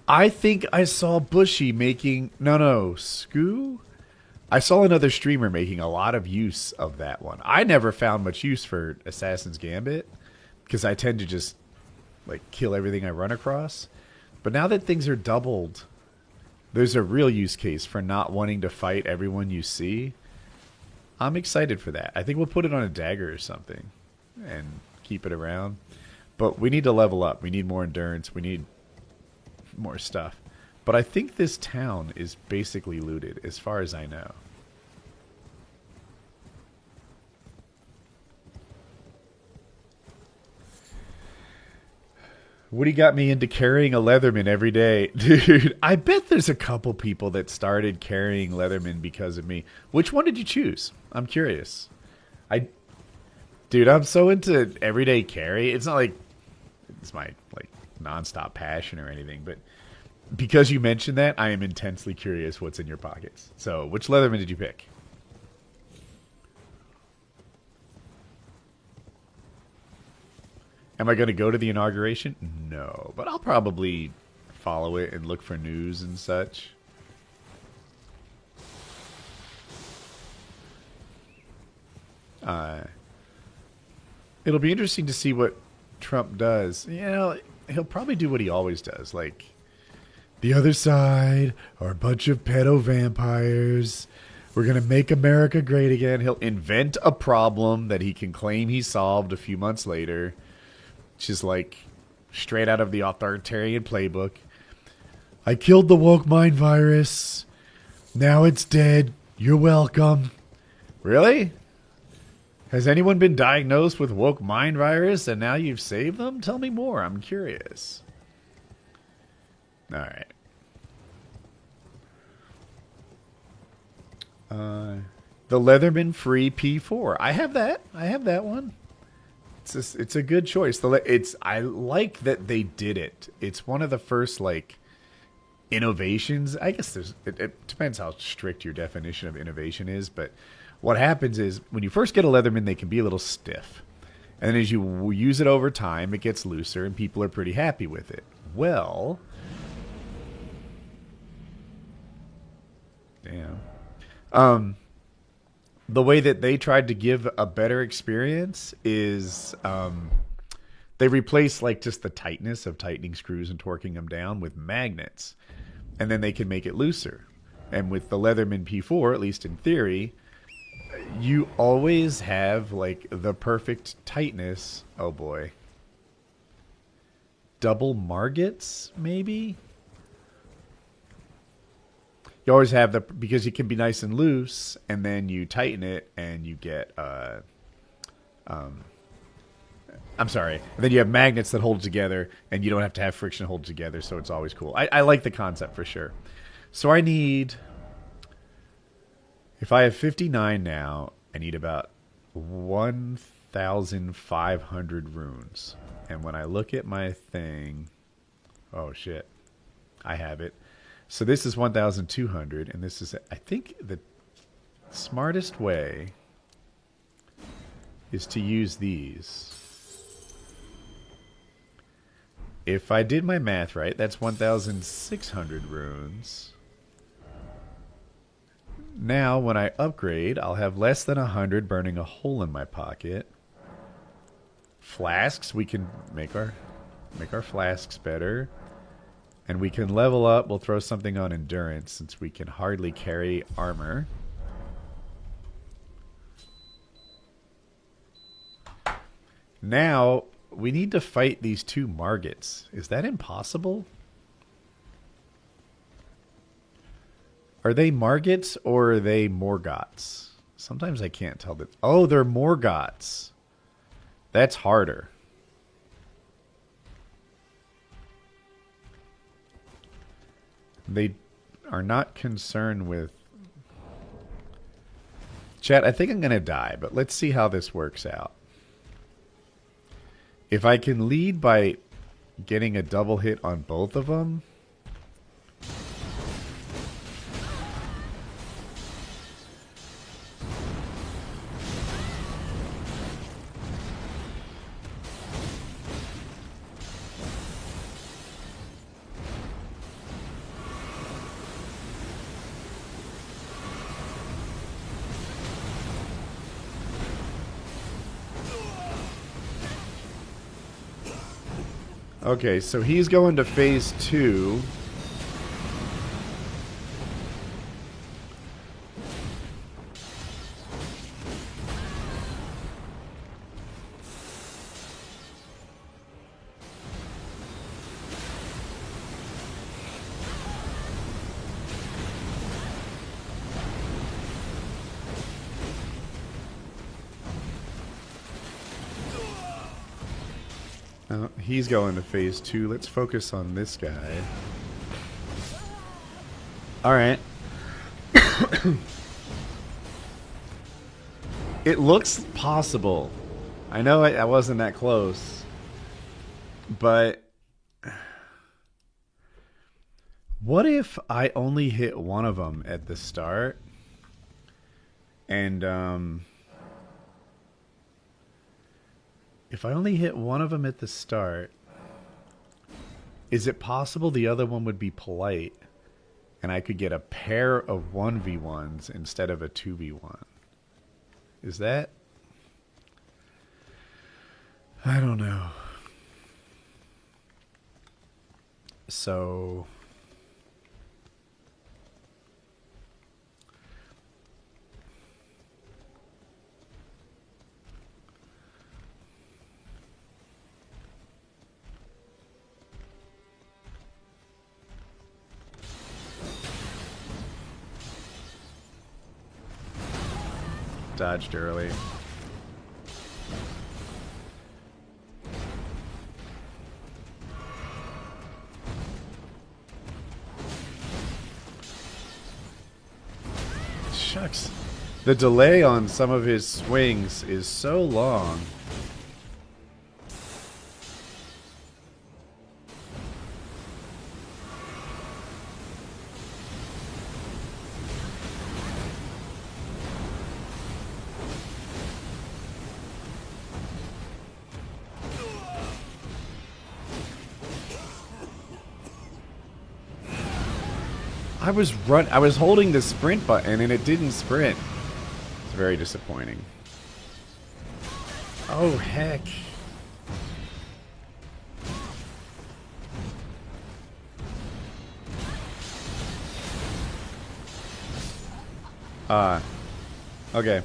I think I saw Bushy making no Scoo. I saw another streamer making a lot of use of that one. I never found much use for Assassin's Gambit because I tend to just like kill everything I run across. But now that things are doubled, there's a real use case for not wanting to fight everyone you see. I'm excited for that. I think we'll put it on a dagger or something and keep it around. But we need to level up. We need more endurance. We need more stuff. But I think this town is basically looted, as far as I know. Woody got me into carrying a Leatherman every day. Dude, I bet there's a couple people that started carrying Leatherman because of me. Which one did you choose? I'm curious. Dude, I'm so into everyday carry. It's not like it's my like nonstop passion or anything, but because you mentioned that, I am intensely curious what's in your pockets. So, which Leatherman did you pick? Am I going to go to the inauguration? No, but I'll probably follow it and look for news and such. It'll be interesting to see what Trump does. You know, he'll probably do what he always does. Like, the other side are a bunch of pedo vampires. We're going to make America great again. He'll invent a problem that he can claim he solved a few months later. Which is like straight out of the authoritarian playbook. I killed the woke mind virus. Now it's dead. You're welcome. Really? Has anyone been diagnosed with woke mind virus and now you've saved them? Tell me more. I'm curious. All right. The Leatherman Free P4. I have that. I have that one. It's a good choice. I like that they did it. It's one of the first like innovations. I guess it depends how strict your definition of innovation is, but what happens is when you first get a Leatherman, they can be a little stiff. And then as you use it over time, it gets looser and people are pretty happy with it. Well, damn. The way that they tried to give a better experience is they replace like just the tightness of tightening screws and torquing them down with magnets. And then they can make it looser. And with the Leatherman P4, at least in theory, you always have like the perfect tightness. Oh boy. Double margets, maybe? You always have the, because it can be nice and loose, and then you tighten it and you get I'm sorry. And then you have magnets that hold together, and you don't have to have friction hold together, so it's always cool. I like the concept for sure. So I need, if I have 59 now, I need about 1,500 runes. And when I look at my thing, oh shit, I have it. So this is 1,200, and this is, I think the smartest way is to use these. If I did my math right, that's 1,600 runes. Now, when I upgrade, I'll have less than 100 burning a hole in my pocket. Flasks, we can make our flasks better. And we can level up. We'll throw something on endurance since we can hardly carry armor. Now, we need to fight these two Margits. Is that impossible? Are they Margits or are they Morgoths? Sometimes I can't tell that. Oh, they're Morgoths. That's harder. They are not concerned with... Chat, I think I'm going to die, but let's see how this works out. If I can lead by getting a double hit on both of them... Okay, so he's going to phase 2. He's going to phase 2. Let's focus on this guy. Alright. It looks possible. I know I wasn't that close. But what if I only hit one of them at the start? And, if I only hit one of them at the start, is it possible the other one would be polite and I could get a pair of 1v1s instead of a 2v1? Is that? I don't know. So dodged early. Shucks. The delay on some of his swings is so long. I was holding the sprint button and it didn't sprint. It's very disappointing. Oh heck. Okay.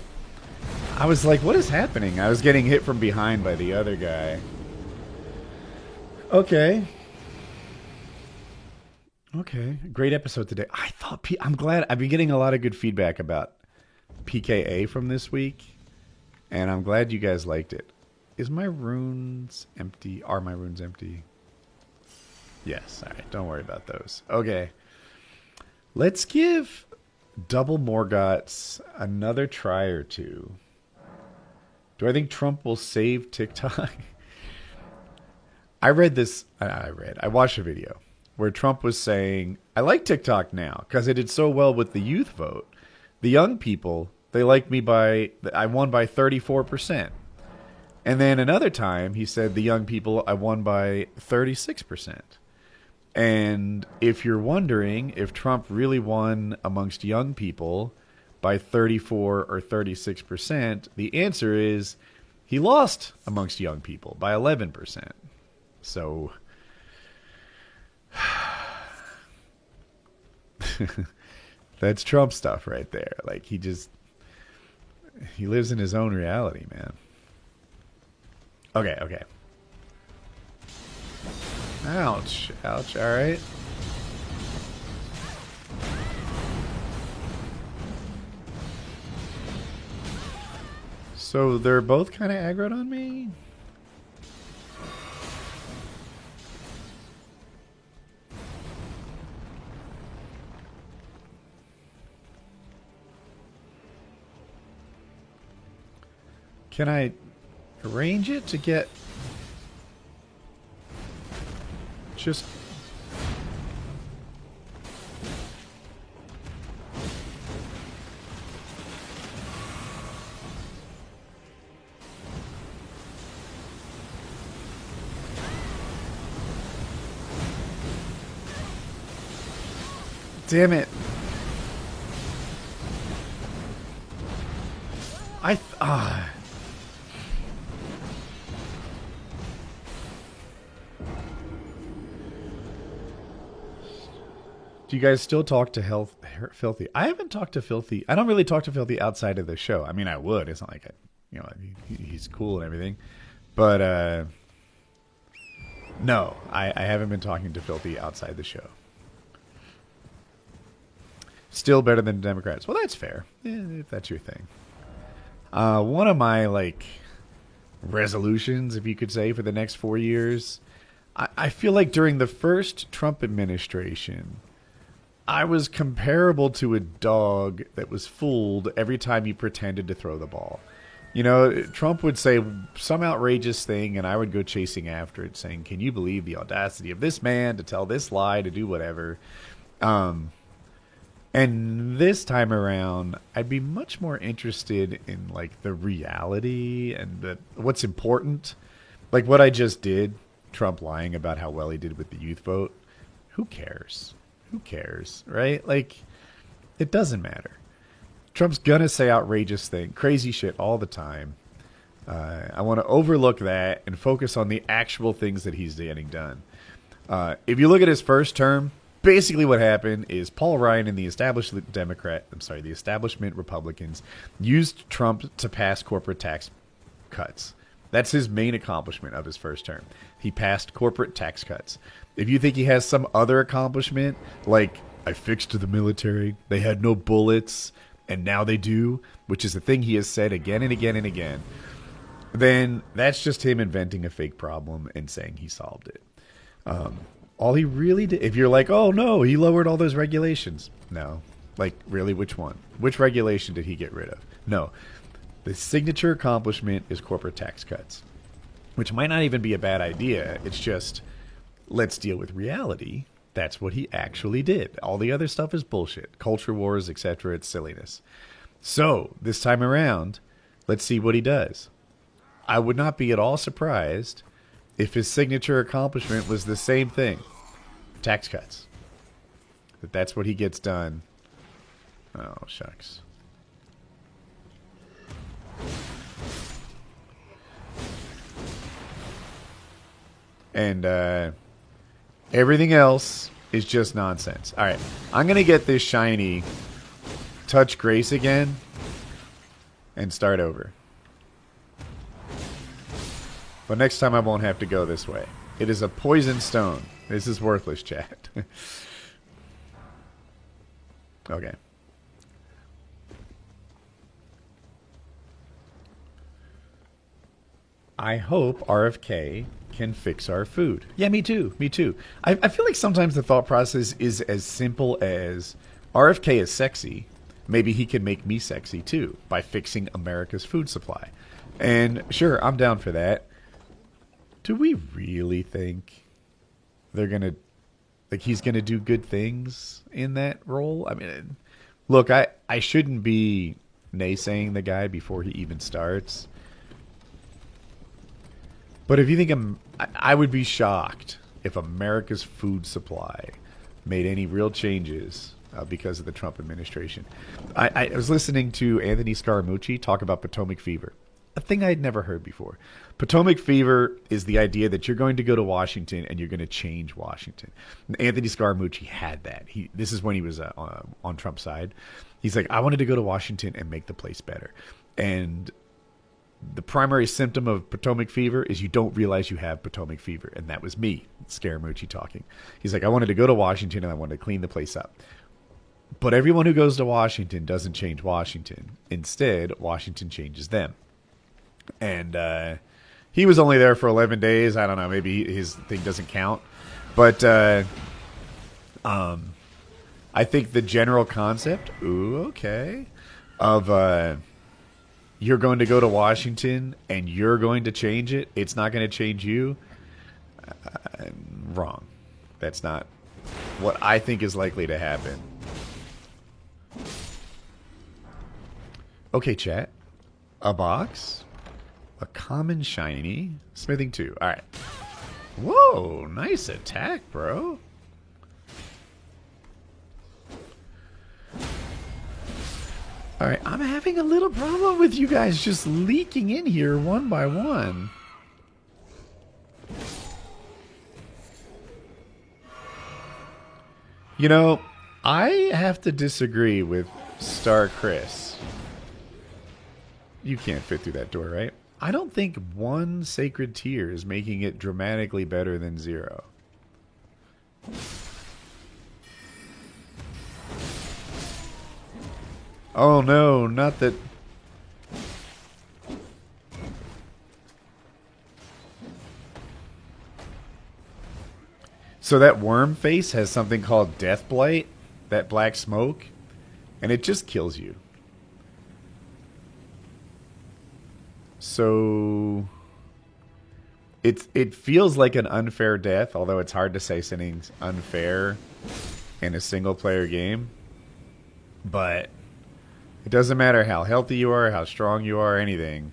I was like, what is happening? I was getting hit from behind by the other guy. Okay. Okay, great episode today. I'm glad I've been getting a lot of good feedback about PKA from this week, and I'm glad you guys liked it. Is my runes empty? Are my runes empty? Yes, alright, don't worry about those. Okay, let's give Double Morgoth's another try or two. Do I think Trump will save TikTok? I watched a video where Trump was saying, I like TikTok now because it did so well with the youth vote. The young people, they like me I won by 34%. And then another time he said the young people, I won by 36%. And if you're wondering if Trump really won amongst young people by 34 or 36%, the answer is he lost amongst young people by 11%. So that's Trump stuff right there. Like he lives in his own reality, man. Okay. Ouch. All right. So they're both kind of aggroed on me? Can I arrange it to get just... Damn it. Do you guys still talk to Filthy? I haven't talked to Filthy. I don't really talk to Filthy outside of the show. I mean, I would. It's not like he's cool and everything, but no, I haven't been talking to Filthy outside the show. Still better than Democrats. Well, that's fair. Yeah, if that's your thing. One of my resolutions, if you could say, for the next 4 years, I feel like during the first Trump administration, I was comparable to a dog that was fooled every time he pretended to throw the ball. You know, Trump would say some outrageous thing, and I would go chasing after it, saying, "Can you believe the audacity of this man to tell this lie, to do whatever?" And this time around, I'd be much more interested in the reality and what's important. Like what I just did, Trump lying about how well he did with the youth vote. Who cares? Who cares, right? It doesn't matter. Trump's gonna say outrageous things, crazy shit all the time. I want to overlook that and focus on the actual things that he's getting done. If you look at his first term, basically what happened is Paul Ryan and the establishment Republicans used Trump to pass corporate tax cuts. That's his main accomplishment of his first term. He passed corporate tax cuts. If you think he has some other accomplishment, like I fixed the military, they had no bullets, and now they do, which is the thing he has said again and again and again, then that's just him inventing a fake problem and saying he solved it. All he really did, if you're like, oh no, he lowered all those regulations. No. Really, which one? Which regulation did he get rid of? No. The signature accomplishment is corporate tax cuts, which might not even be a bad idea. It's just, let's deal with reality. That's what he actually did. All the other stuff is bullshit. Culture wars, etc. It's silliness. So, this time around, let's see what he does. I would not be at all surprised if his signature accomplishment was the same thing. Tax cuts. That's what he gets done. Oh, shucks. And everything else is just nonsense. All right. I'm going to get this shiny touch grace again and start over. But next time I won't have to go this way. It is a poison stone. This is worthless, chat. Okay. I hope RFK can fix our food. Yeah, me too. Me too. I feel like sometimes the thought process is as simple as RFK is sexy. Maybe he can make me sexy too by fixing America's food supply. And sure, I'm down for that. Do we really think they're going to, he's going to do good things in that role? I mean, look, I shouldn't be naysaying the guy before he even starts. But if you think I would be shocked if America's food supply made any real changes because of the Trump administration. I was listening to Anthony Scaramucci talk about Potomac fever, a thing I had never heard before. Potomac fever is the idea that you're going to go to Washington and you're going to change Washington. And Anthony Scaramucci had that. This is when he was on Trump's side. He's like, I wanted to go to Washington and make the place better. And the primary symptom of Potomac fever is you don't realize you have Potomac fever. And that was me, Scaramucci talking. He's like, I wanted to go to Washington and I wanted to clean the place up. But everyone who goes to Washington doesn't change Washington. Instead, Washington changes them. And he was only there for 11 days. I don't know. Maybe his thing doesn't count. But I think the general concept, of you're going to go to Washington and you're going to change it. It's not going to change you. Wrong. That's not what I think is likely to happen. Okay, chat. A box. A common shiny. Smithing 2. All right. Whoa, nice attack, bro. All right, I'm having a little problem with you guys just leaking in here one by one. You know, I have to disagree with Star Chris. You can't fit through that door, right? I don't think one sacred tier is making it dramatically better than 0. Oh no, not that. So that worm face has something called Death Blight, that black smoke, and it just kills you. So it feels like an unfair death, although it's hard to say something's unfair in a single player game. But it doesn't matter how healthy you are, how strong you are, anything.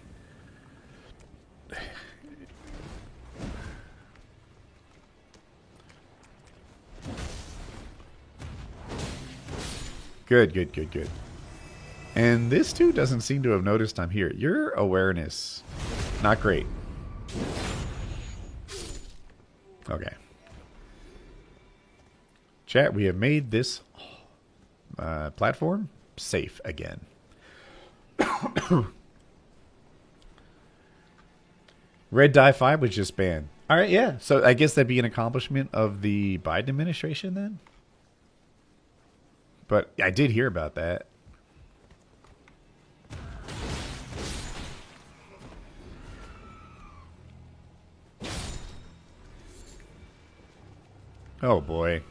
Good, good, good, good. And this too doesn't seem to have noticed I'm here. Your awareness, not great. Okay. Chat, we have made this platform safe again. Red Dye 5 was just banned. All right, yeah. So I guess that'd be an accomplishment of the Biden administration then? But I did hear about that. Oh boy.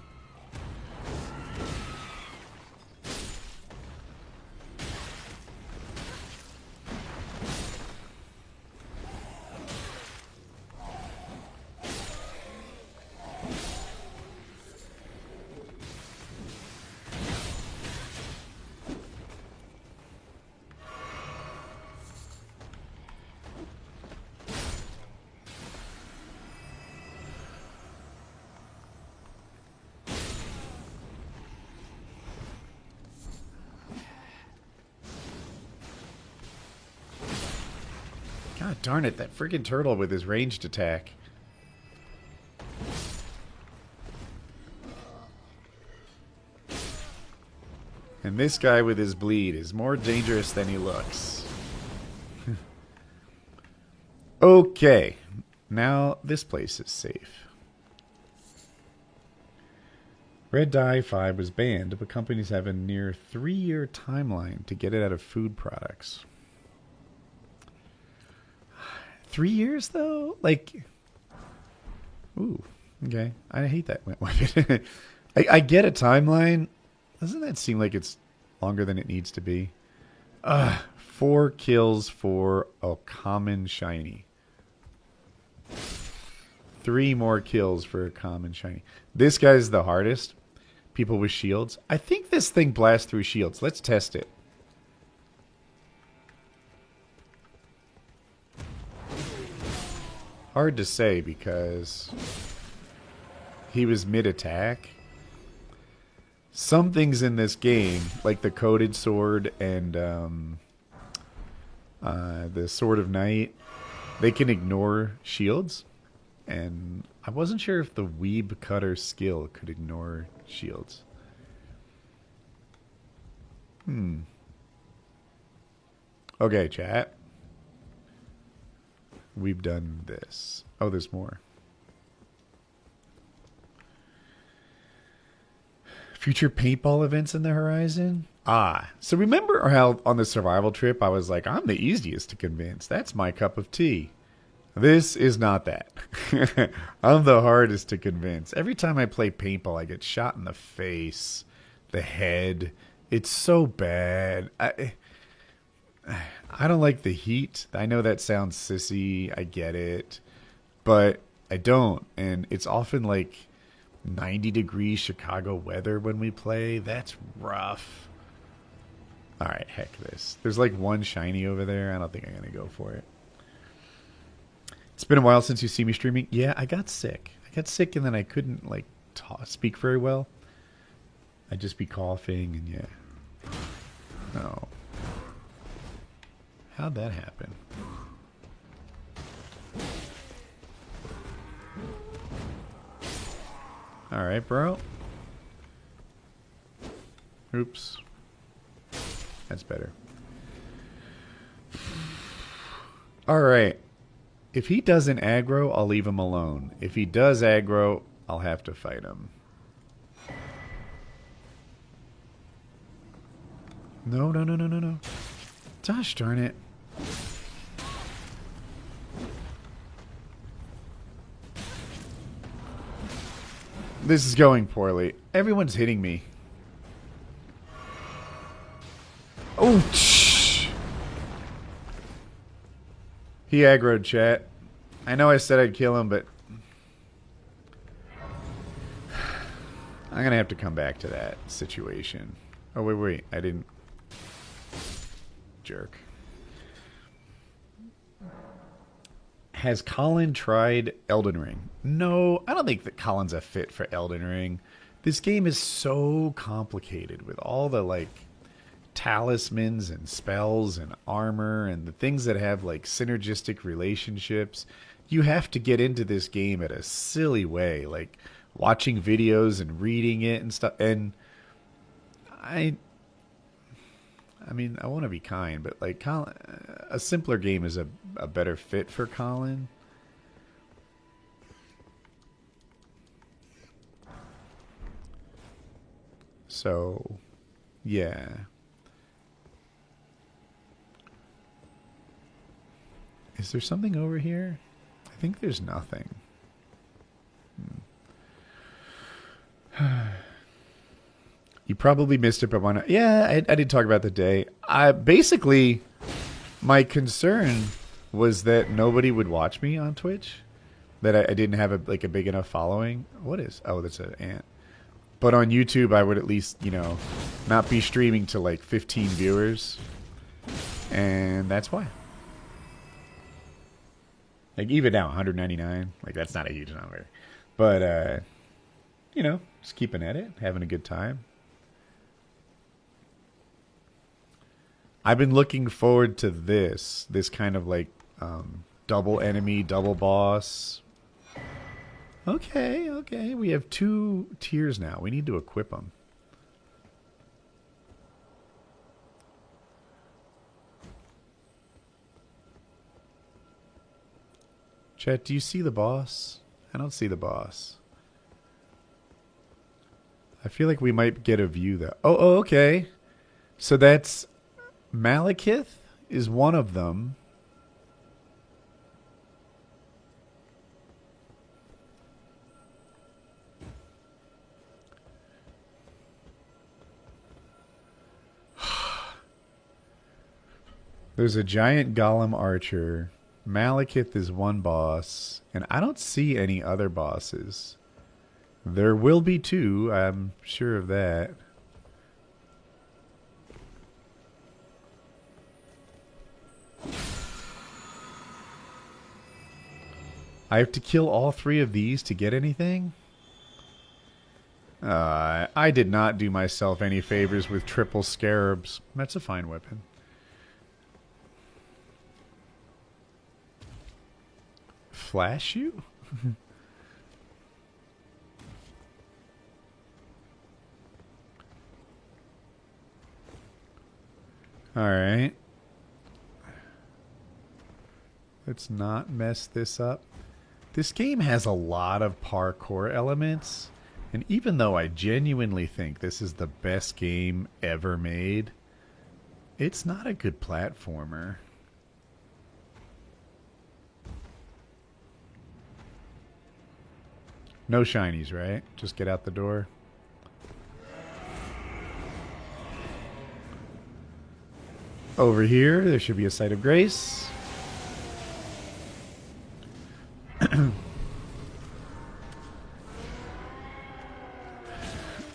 God darn it, that friggin' turtle with his ranged attack. And this guy with his bleed is more dangerous than he looks. Okay, now this place is safe. Red Dye 5 was banned, but companies have a near 3-year timeline to get it out of food products. 3 years though? Like, ooh, okay. I hate that weapon. I get a timeline. Doesn't that seem like it's longer than it needs to be? 4 kills for a common shiny. 3 more kills for a common shiny. This guy's the hardest. People with shields. I think this thing blasts through shields. Let's test it. Hard to say because he was mid-attack. Some things in this game, like the Coated Sword and the Sword of Night, they can ignore shields. And I wasn't sure if the Weeb Cutter skill could ignore shields. Okay, chat. We've done this. Oh, there's more. Future paintball events in the horizon? So remember how on the survival trip I was like, I'm the easiest to convince. That's my cup of tea. This is not that. I'm the hardest to convince. Every time I play paintball, I get shot in the face, the head. It's so bad. I don't like the heat. I know that sounds sissy. I get it. But I don't. And it's often like 90-degree Chicago weather when we play. That's rough. All right, heck this. There's like one shiny over there. I don't think I'm going to go for it. It's been a while since you see me streaming. Yeah, I got sick. And then I couldn't like speak very well. I'd just be coughing and yeah. No. How'd that happen? All right, bro. Oops. That's better. Alright. If he doesn't aggro, I'll leave him alone. If he does aggro, I'll have to fight him. No, no, no, no, no, no. Gosh darn it. This is going poorly. Everyone's hitting me. Oh, shh. He aggroed, chat. I know I said I'd kill him, but I'm going to have to come back to that situation. Oh, wait. I didn't. Jerk. Has Colin tried Elden Ring? No, I don't think that Colin's a fit for Elden Ring. This game is so complicated with all the, like, talismans and spells and armor and the things that have, like, synergistic relationships. You have to get into this game at a silly way, like watching videos and reading it and stuff. And I mean, I want to be kind, but like Colin, a simpler game is a better fit for Colin. So, yeah. Is there something over here? I think there's nothing. You probably missed it, but why not? Yeah, I did talk about the day. Basically, my concern was that nobody would watch me on Twitch. That I didn't have a big enough following. What is? Oh, that's an ant. But on YouTube, I would at least, not be streaming to like 15 viewers. And that's why. Like, even now, 199. Like, that's not a huge number. But, just keeping at it, having a good time. I've been looking forward to this kind of like double enemy, double boss. Okay. We have 2 tiers now. We need to equip them. Chat, do you see the boss? I don't see the boss. I feel like we might get a view though. Oh, okay. So that's Malekith is one of them. There's a giant golem archer. Malekith is one boss, and I don't see any other bosses. There will be 2, I'm sure of that. I have to kill all 3 of these to get anything? I did not do myself any favors with triple scarabs. That's a fine weapon. Flash you? Alright. Let's not mess this up. This game has a lot of parkour elements, and even though I genuinely think this is the best game ever made, it's not a good platformer. No shinies, right? Just get out the door. Over here, there should be a site of grace.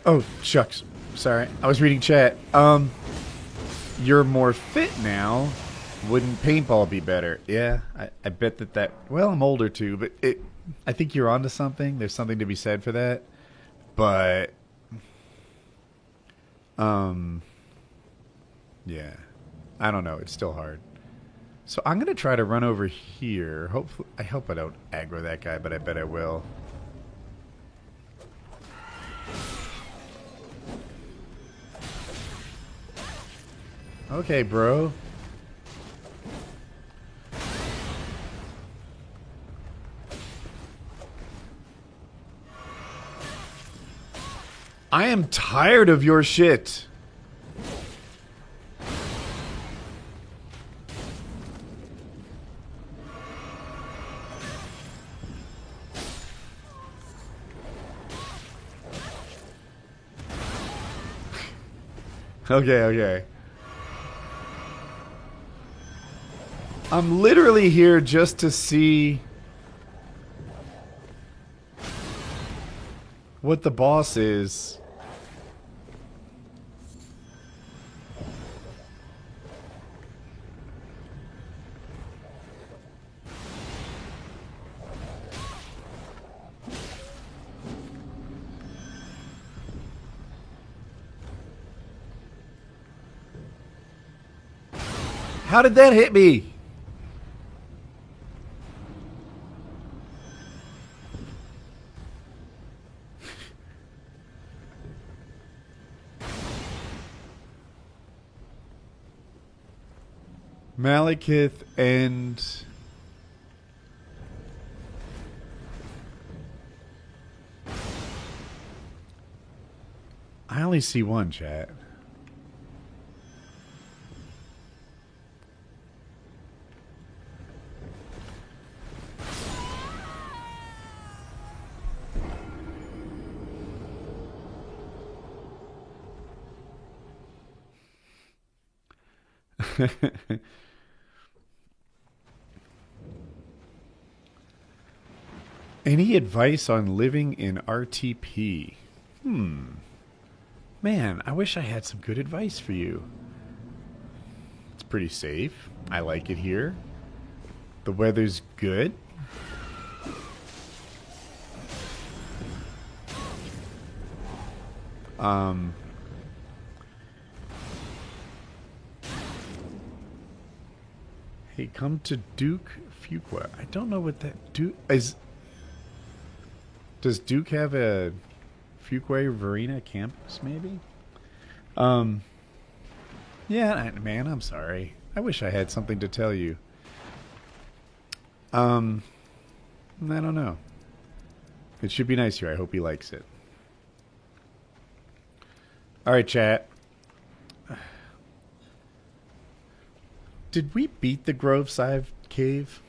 Oh, shucks. Sorry. I was reading chat. You're more fit now. Wouldn't paintball be better? Yeah, I bet that... Well, I'm older too, but I think you're onto something. There's something to be said for that. But... yeah. I don't know. It's still hard. So I'm going to try to run over here. Hopefully, I hope I don't aggro that guy, but I bet I will. Okay, bro. I am tired of your shit. Okay, okay. I'm literally here just to see what the boss is. How did that hit me? Malekith and I only see one, chat. Any advice on living in RTP? Man, I wish I had some good advice for you. It's pretty safe. I like it here. The weather's good. Hey, come to Duke Fuqua. I don't know what that Duke is. Does Duke have a Fuquay Verena campus, maybe? Yeah, man, I'm sorry. I wish I had something to tell you. I don't know. It should be nice here. I hope he likes it. All right, chat. Did we beat the Groveside Cave?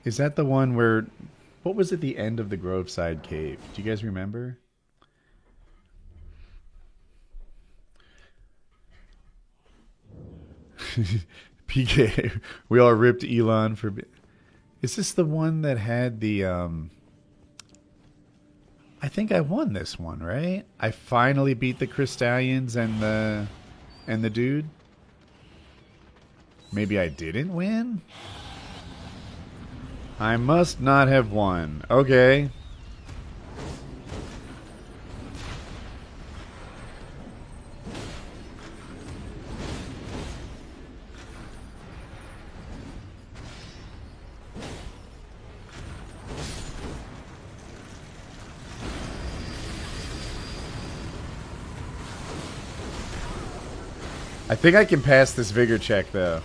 Is that the one where... What was at the end of the Groveside Cave? Do you guys remember? PK, we all ripped Elon for... Is this the one that had the... I think I won this one, right? I finally beat the Crystallians and the dude. Maybe I didn't win? I must not have won. Okay. I think I can pass this vigor check, though.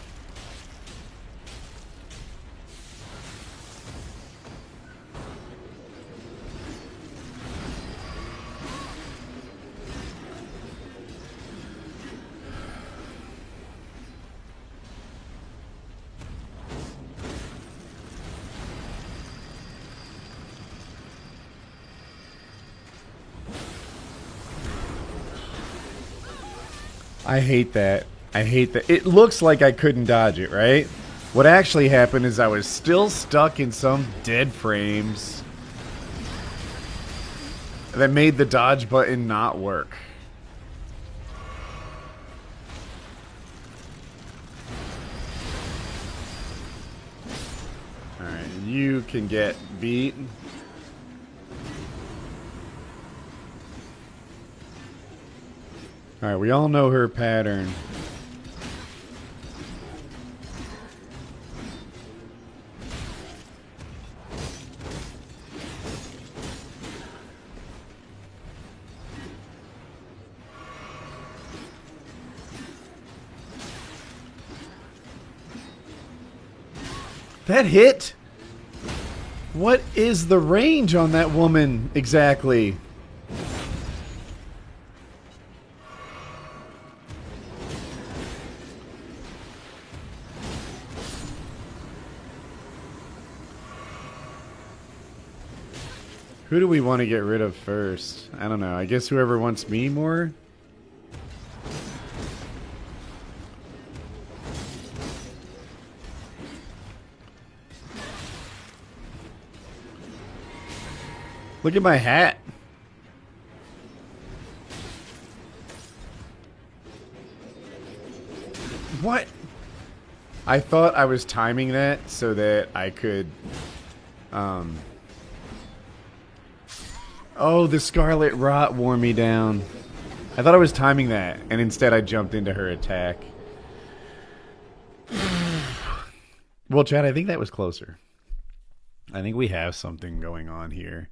I hate that. I hate that. It looks like I couldn't dodge it, right? What actually happened is I was still stuck in some dead frames that made the dodge button not work. Alright, you can get beat. Alright, we all know her pattern. That hit? What is the range on that woman exactly? Who do we want to get rid of first? I don't know. I guess whoever wants me more? Look at my hat. What? I thought I was timing that so that I could... Oh, the Scarlet Rot wore me down. I thought I was timing that, and instead I jumped into her attack. Well, Chad, I think that was closer. I think we have something going on here.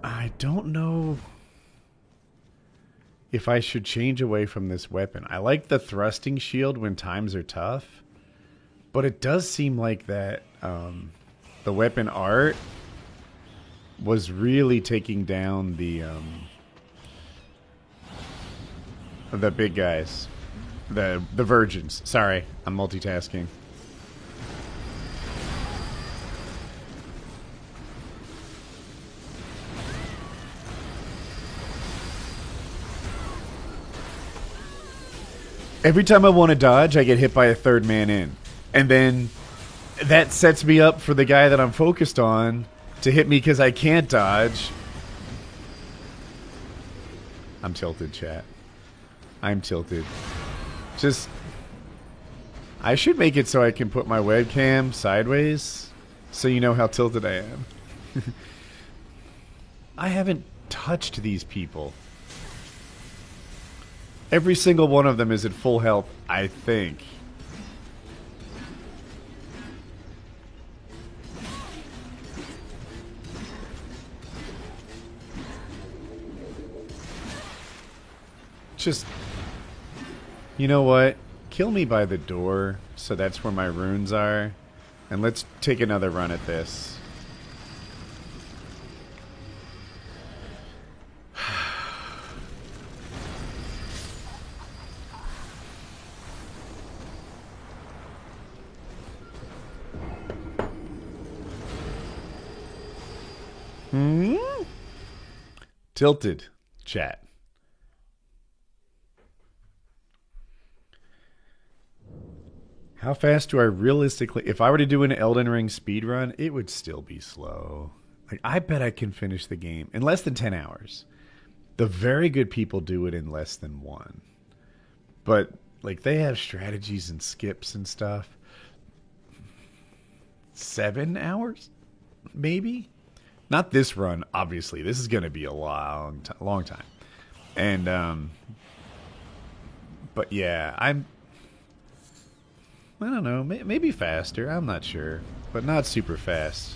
I don't know if I should change away from this weapon. I like the thrusting shield when times are tough, but it does seem like that the weapon art was really taking down the big guys, the virgins. Sorry, I'm multitasking. Every time I want to dodge, I get hit by a third man in, and then that sets me up for the guy that I'm focused on to hit me because I can't dodge. I'm tilted, chat. I'm tilted. Just... I should make it so I can put my webcam sideways so you know how tilted I am. I haven't touched these people. Every single one of them is at full health, I think. Just, you know what? Kill me by the door, so that's where my runes are. And let's take another run at this. Tilted, chat. How fast do I realistically... If I were to do an Elden Ring speedrun, it would still be slow. Like, I bet I can finish the game in less than 10 hours. The very good people do it in less than 1. But, like, they have strategies and skips and stuff. 7 hours? Maybe? Not this run, obviously. This is going to be a long time. And, but yeah, I don't know, maybe faster. I'm not sure, but not super fast.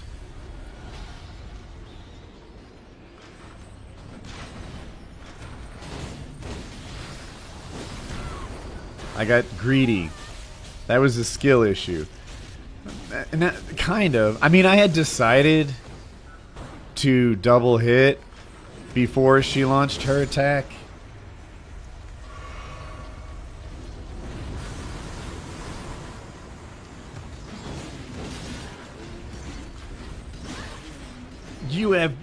I got greedy. That was a skill issue. And that, kind of. I mean, I had decided to double hit before she launched her attack. You have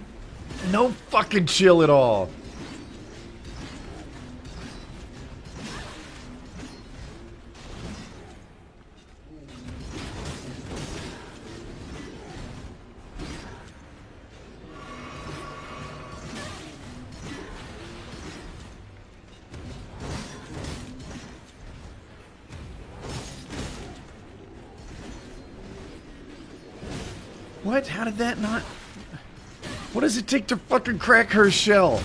no fucking chill at all. What? How did that not... What does it take to fucking crack her shell?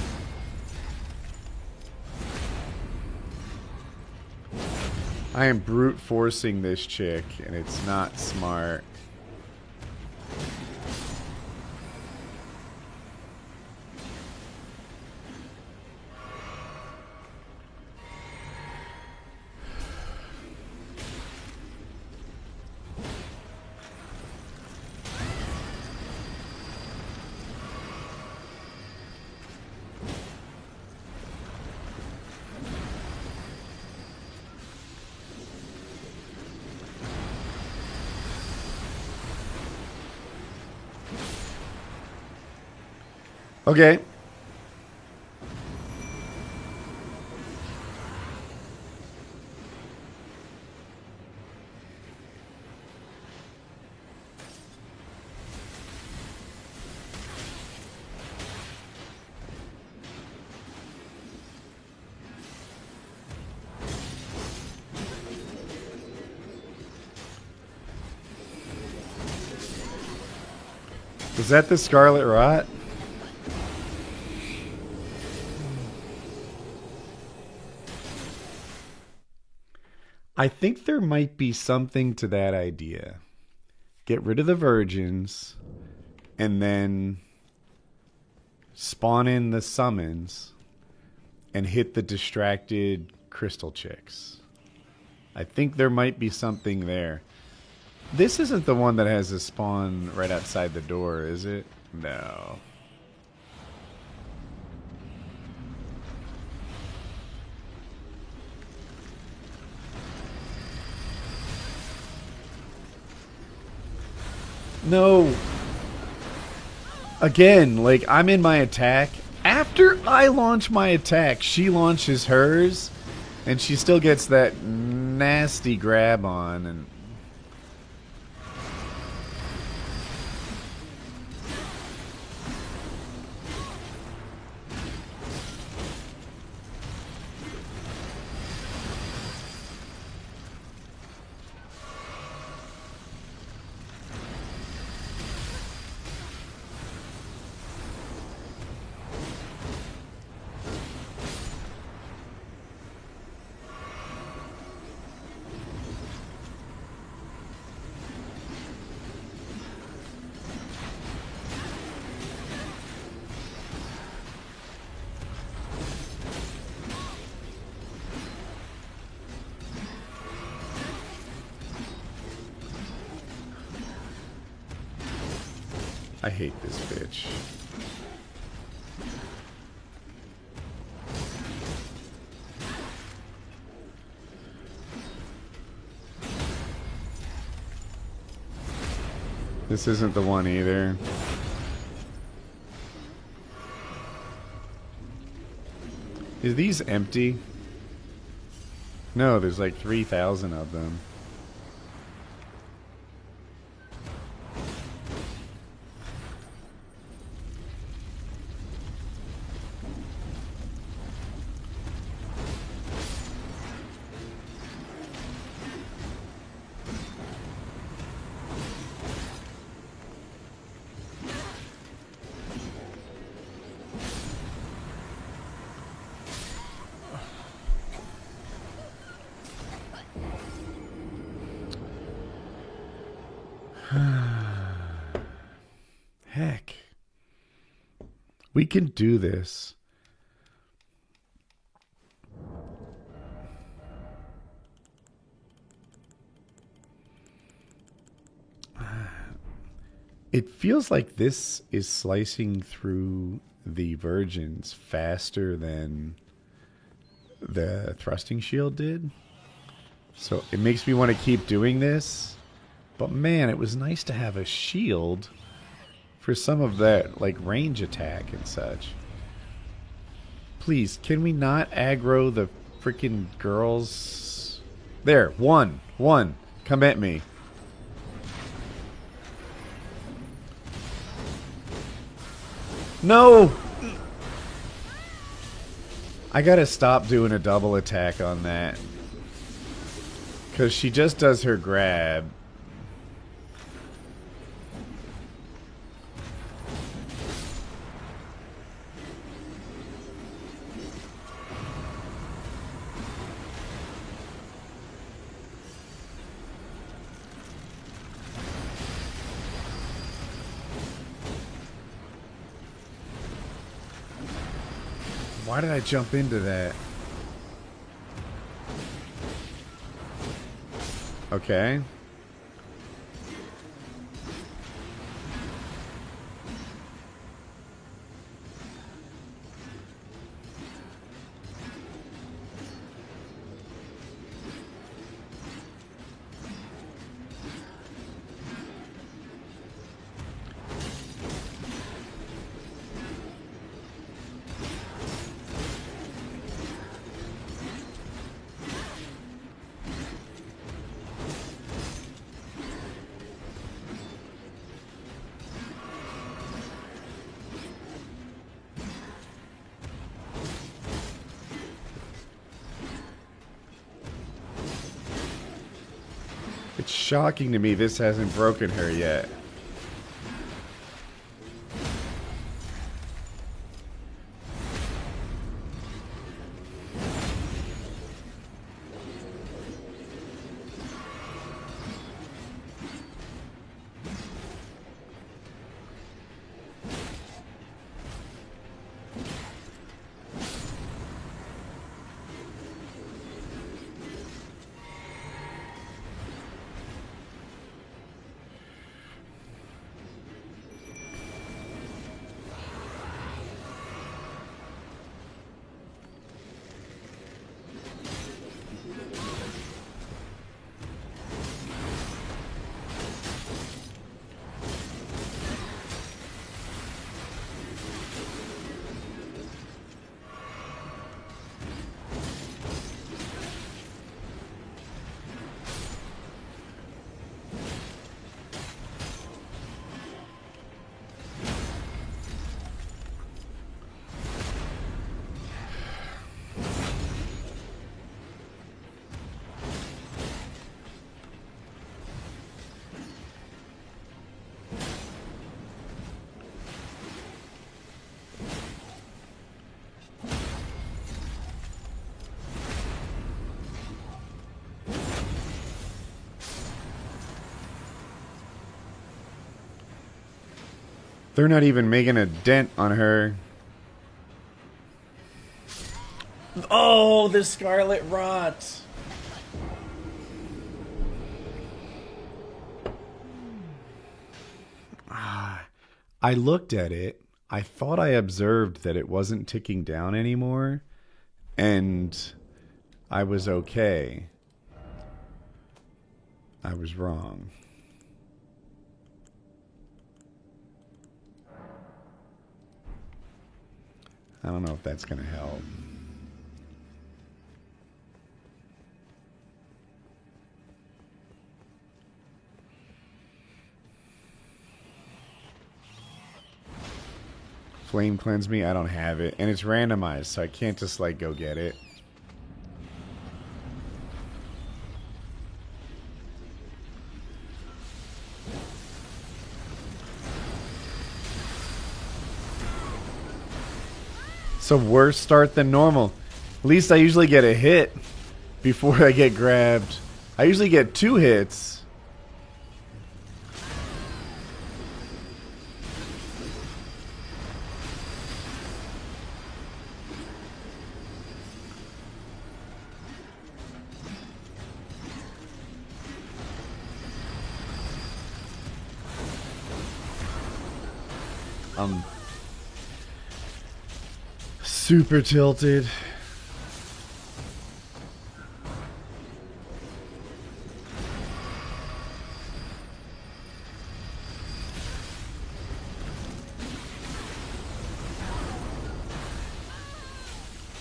I am brute forcing this chick, and it's not smart. Okay. Is that the Scarlet Rot? I think there might be something to that idea. Get rid of the virgins and then spawn in the summons and hit the distracted crystal chicks. I think there might be something there. This isn't the one that has a spawn right outside the door, is it? No. No. Again, like, I'm in my attack. After I launch my attack, she launches hers, and she still gets that nasty grab on, and... I hate this bitch. This isn't the one either. Is these empty? No, there's like 3,000 of them. Heck. We can do this. It feels like this is slicing through the virgins faster than the thrusting shield did. So it makes me want to keep doing this. But man, it was nice to have a shield for some of that, like, range attack and such. Please, can we not aggro the freaking girls? There, one. Come at me. No! I gotta stop doing a double attack on that. Because she just does her grab. Why did I jump into that? Okay. It's shocking to me this hasn't broken her yet. They're not even making a dent on her. Oh, the Scarlet Rot. I looked at it. I thought I observed that it wasn't ticking down anymore. And I was okay. I was wrong. I don't know if that's going to help. Flame cleanse me? I don't have it. And it's randomized, so I can't just like go get it. It's a worse start than normal. At least I usually get a hit before I get grabbed. I usually get 2 hits. Super tilted.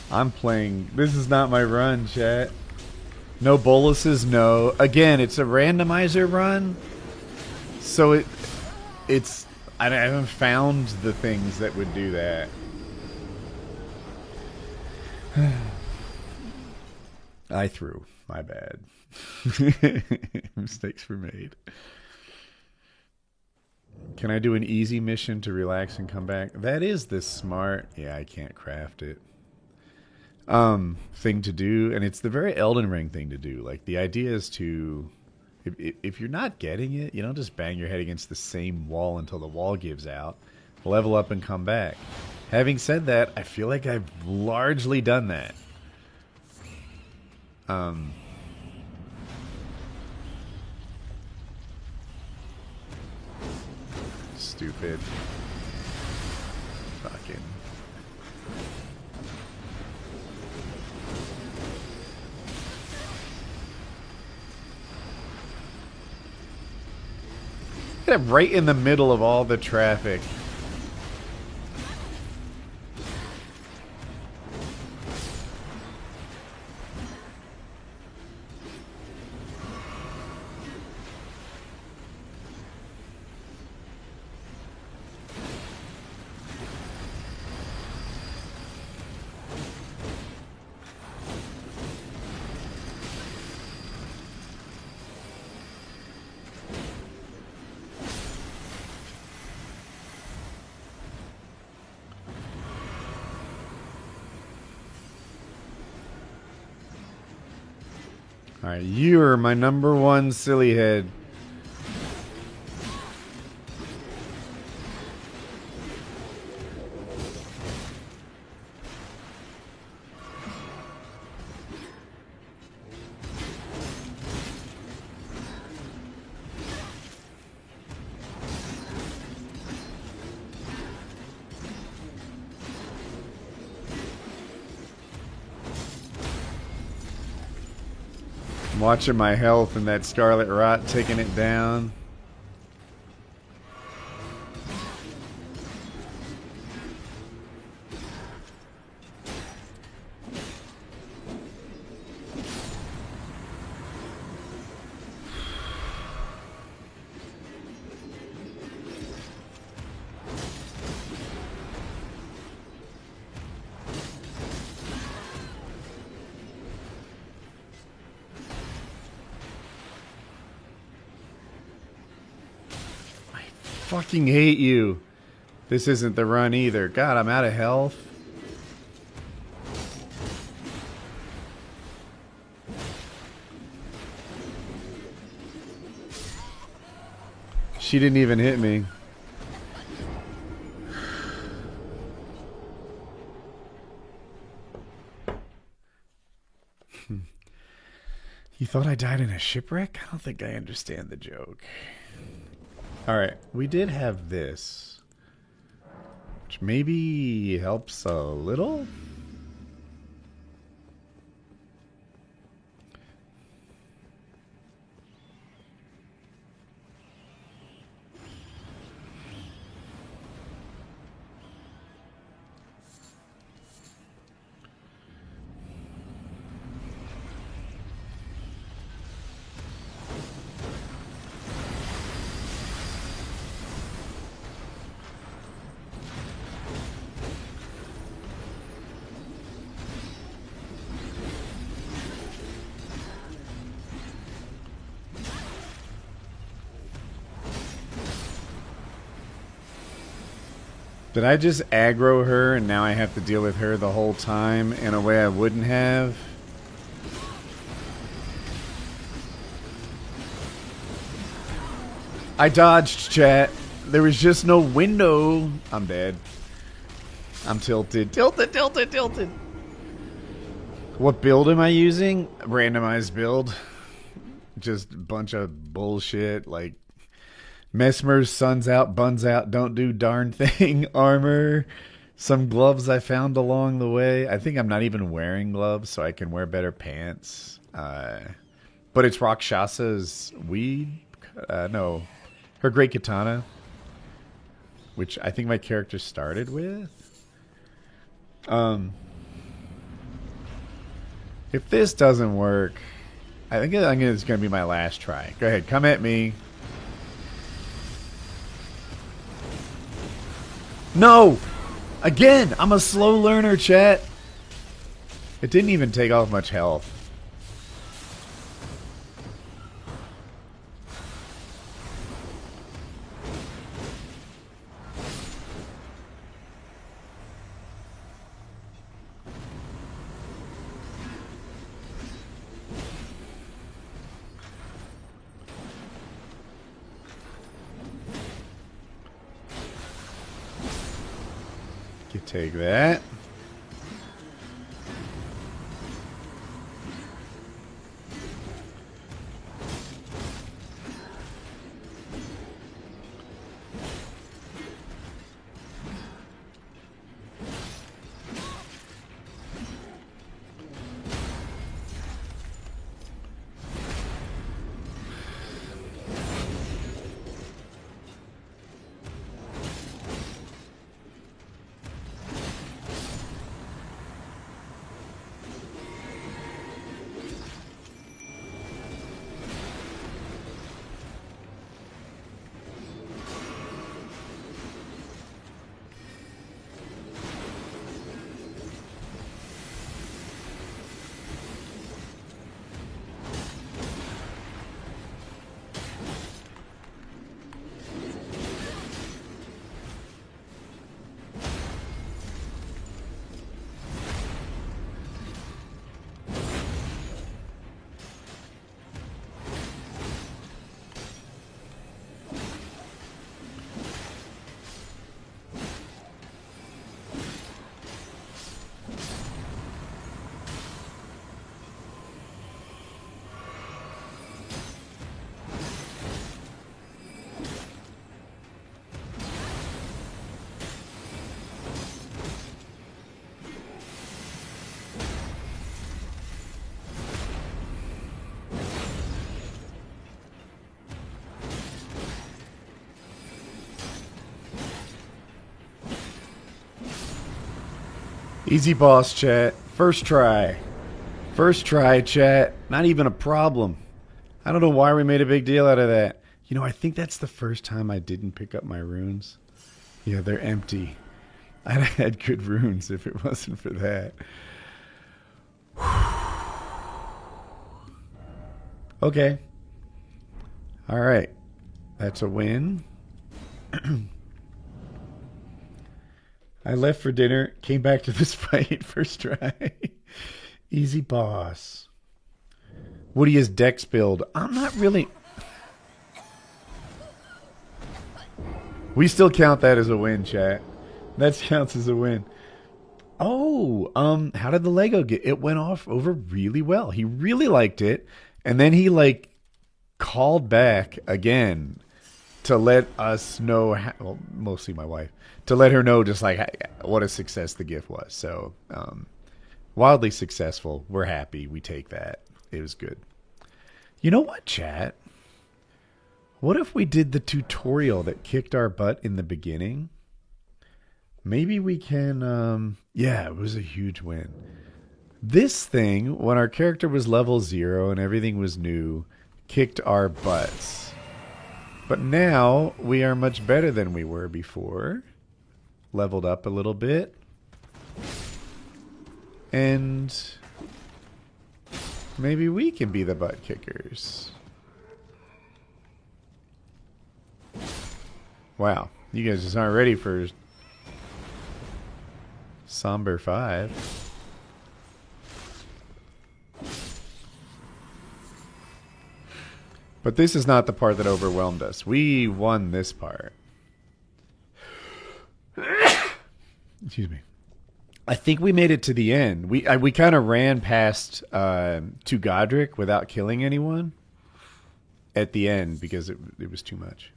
I'm playing. This is not my run, chat. No boluses, no. Again, it's a randomizer run. So it's I haven't found the things that would do that. I threw. My bad. Mistakes were made. Can I do an easy mission to relax and come back? That is the smart. Yeah, I can't craft it. Thing to do, and it's the very Elden Ring thing to do. Like, the idea is to, if you're not getting it, you don't just bang your head against the same wall until the wall gives out. Level up and come back. Having said that, I feel like I've largely done that. Stupid. Fucking. Get it right in the middle of all the traffic. Alright, you're my number one silly head. I'm watching my health and that Scarlet Rot taking it down. Fucking hate you. This isn't the run either. God, I'm out of health. She didn't even hit me. You thought I died in a shipwreck? I don't think I understand the joke. Alright, we did have this, which maybe helps a little? Did I just aggro her and now I have to deal with her the whole time in a way I wouldn't have? I dodged, chat. There was just no window. I'm dead. I'm tilted. Tilted, tilted, tilted. What build am I using? Randomized build. Just a bunch of bullshit like Mesmer's suns out, buns out, don't do darn thing, armor, some gloves I found along the way. I think I'm not even wearing gloves, so I can wear better pants. But it's Rakshasa's weed? No, her great katana, which I think my character started with. If this doesn't work, I think it's going to be my last try. Go ahead, come at me. No! Again! I'm a slow learner, chat. It didn't even take off much health. You take that. Easy boss, chat. First try. First try, chat. Not even a problem. I don't know why we made a big deal out of that. You know, I think that's the first time I didn't pick up my runes. Yeah, they're empty. I'd have had good runes if it wasn't for that. Okay. All right. That's a win. I left for dinner, came back to this fight first try. Easy boss. Woody is Dex build. I'm not really... We still count that as a win, chat. That counts as a win. Oh, how did the Lego get? It went off over really well. He really liked it. And then he, like, called back again to let us know, well, mostly my wife, to let her know just, like, what a success the gift was. So, wildly successful. We're happy. We take that. It was good. You know what, chat? What if we did the tutorial that kicked our butt in the beginning? Maybe we can, yeah, it was a huge win. This thing, when our character was level 0 and everything was new, kicked our butts. But now we are much better than we were before. Leveled up a little bit. And maybe we can be the butt kickers. Wow, you guys just aren't ready for Somber 5. But this is not the part that overwhelmed us. We won this part. Excuse me. I think we made it to the end. We kind of ran past to Godric without killing anyone at the end because it was too much.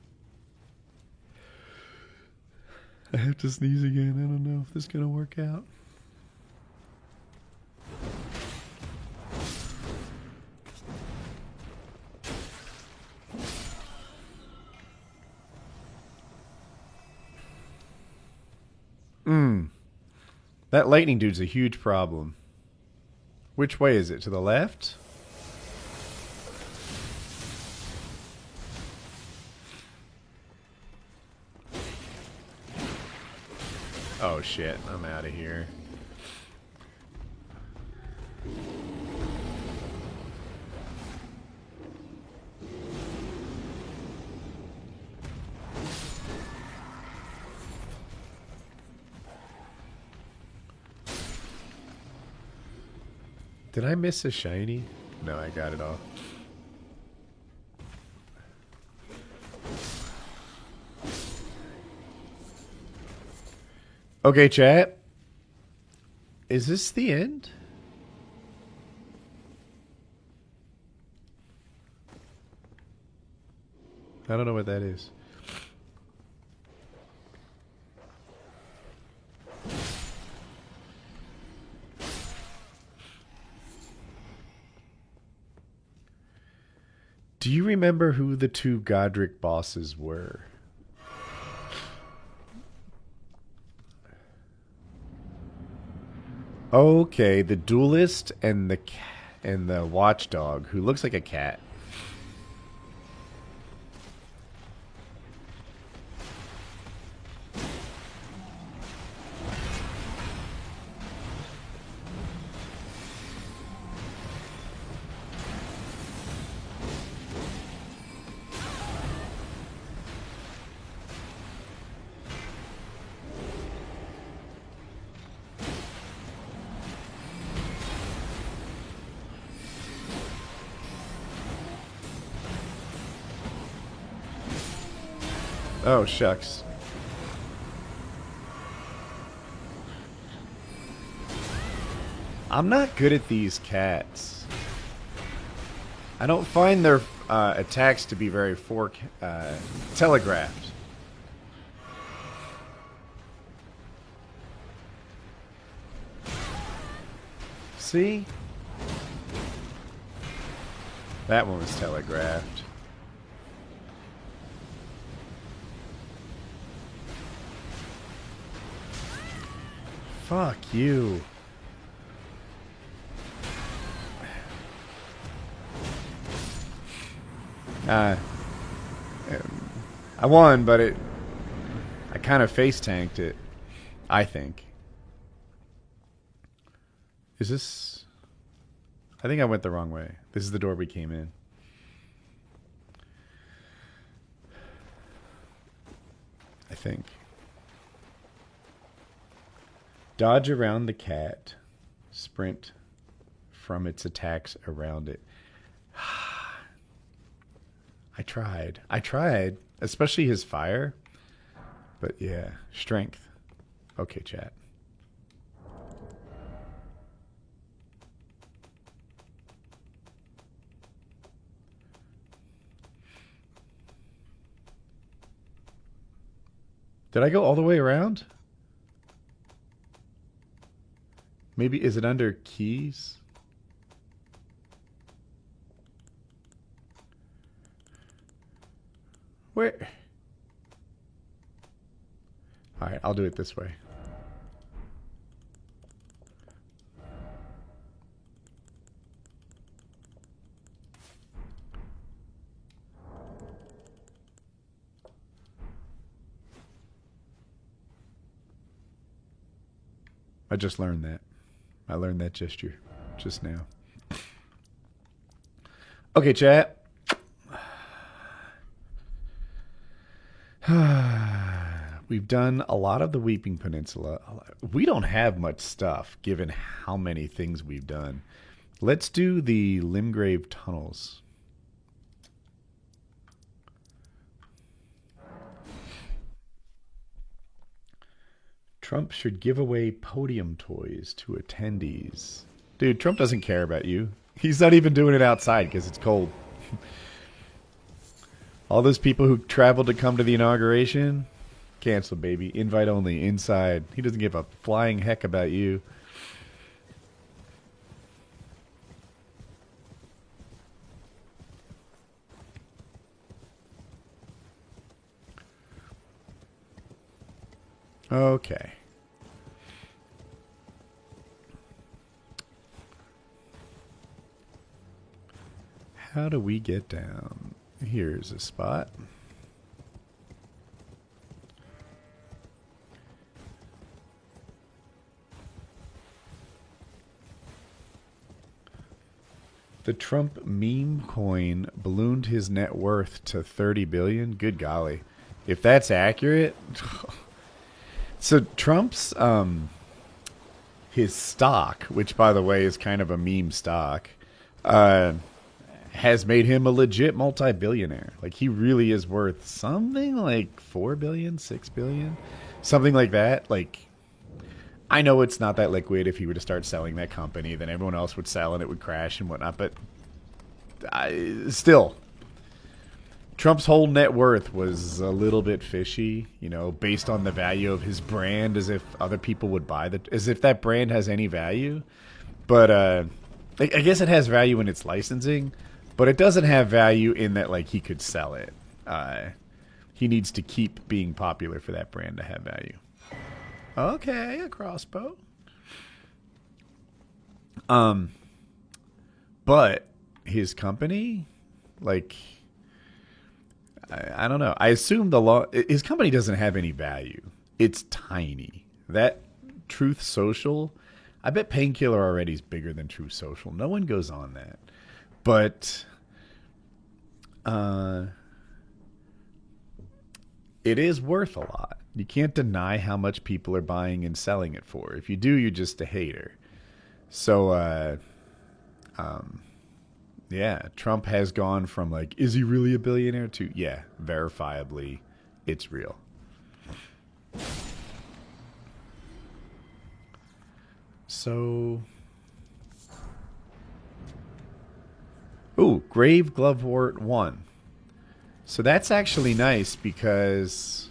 I have to sneeze again. I don't know if this is going to work out. That lightning dude's a huge problem. Which way is it? To the left? Oh shit, I'm out of here. Did I miss a shiny? No, I got it all. Okay, chat. Is this the end? I don't know what that is. Do you remember who the two Godric bosses were? Okay, the duelist and the watchdog, who looks like a cat. Oh, shucks. I'm not good at these cats. I don't find their attacks to be very telegraphed. See? That one was telegraphed. Fuck you. I won, but I kind of face tanked it. I think. Is this? I think I went the wrong way. This is the door we came in. I think. Dodge around the cat. Sprint from its attacks around it. I tried. Especially his fire. But yeah, strength. Okay, chat. Did I go all the way around? Maybe, is it under keys? Where? Alright, I'll do it this way. I just learned that. I learned that gesture just now. Okay, chat. We've done a lot of the Weeping Peninsula. We don't have much stuff, given how many things we've done. Let's do the Limgrave Tunnels. Trump should give away podium toys to attendees. Dude, Trump doesn't care about you. He's not even doing it outside because it's cold. All those people who traveled to come to the inauguration, cancel, baby. Invite only, inside. He doesn't give a flying heck about you. Okay. How do we get down? Here's a spot. The Trump meme coin ballooned his net worth to 30 billion. Good golly. If that's accurate. So Trump's his stock, which by the way is kind of a meme stock, has made him a legit multi-billionaire. Like, he really is worth something like 4 billion, 6 billion, something like that. Like, I know it's not that liquid. If he were to start selling that company, then everyone else would sell and it would crash and whatnot. But still, Trump's whole net worth was a little bit fishy, you know, based on the value of his brand, as if other people would buy that, as if that brand has any value. But I guess it has value in its licensing, but it doesn't have value in that, like, he could sell it. He needs to keep being popular for that brand to have value. Okay, a crossbow. But his company, like, I don't know. I assume his company doesn't have any value. It's tiny. That Truth Social, I bet Painkiller already is bigger than Truth Social. No one goes on that. But it is worth a lot. You can't deny how much people are buying and selling it for. If you do, you're just a hater. So, yeah, Trump has gone from, like, is he really a billionaire, to, yeah, verifiably, it's real. So, ooh, Grave Glovewort 1. So that's actually nice because,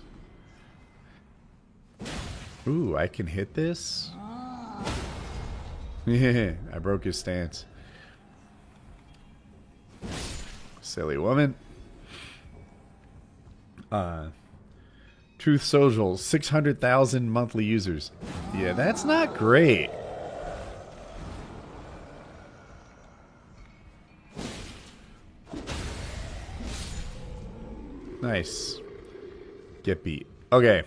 ooh, I can hit this. Yeah, I broke his stance. Silly woman. Truth Social, 600,000 monthly users. Yeah, that's not great. Nice. Get beat. Okay.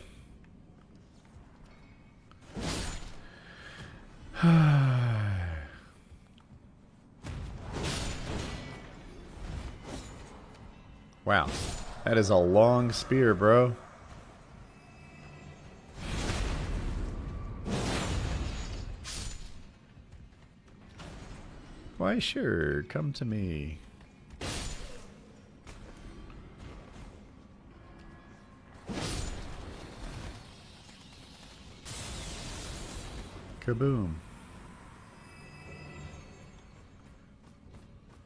Wow. That is a long spear, bro. Why, sure. Come to me. Kaboom.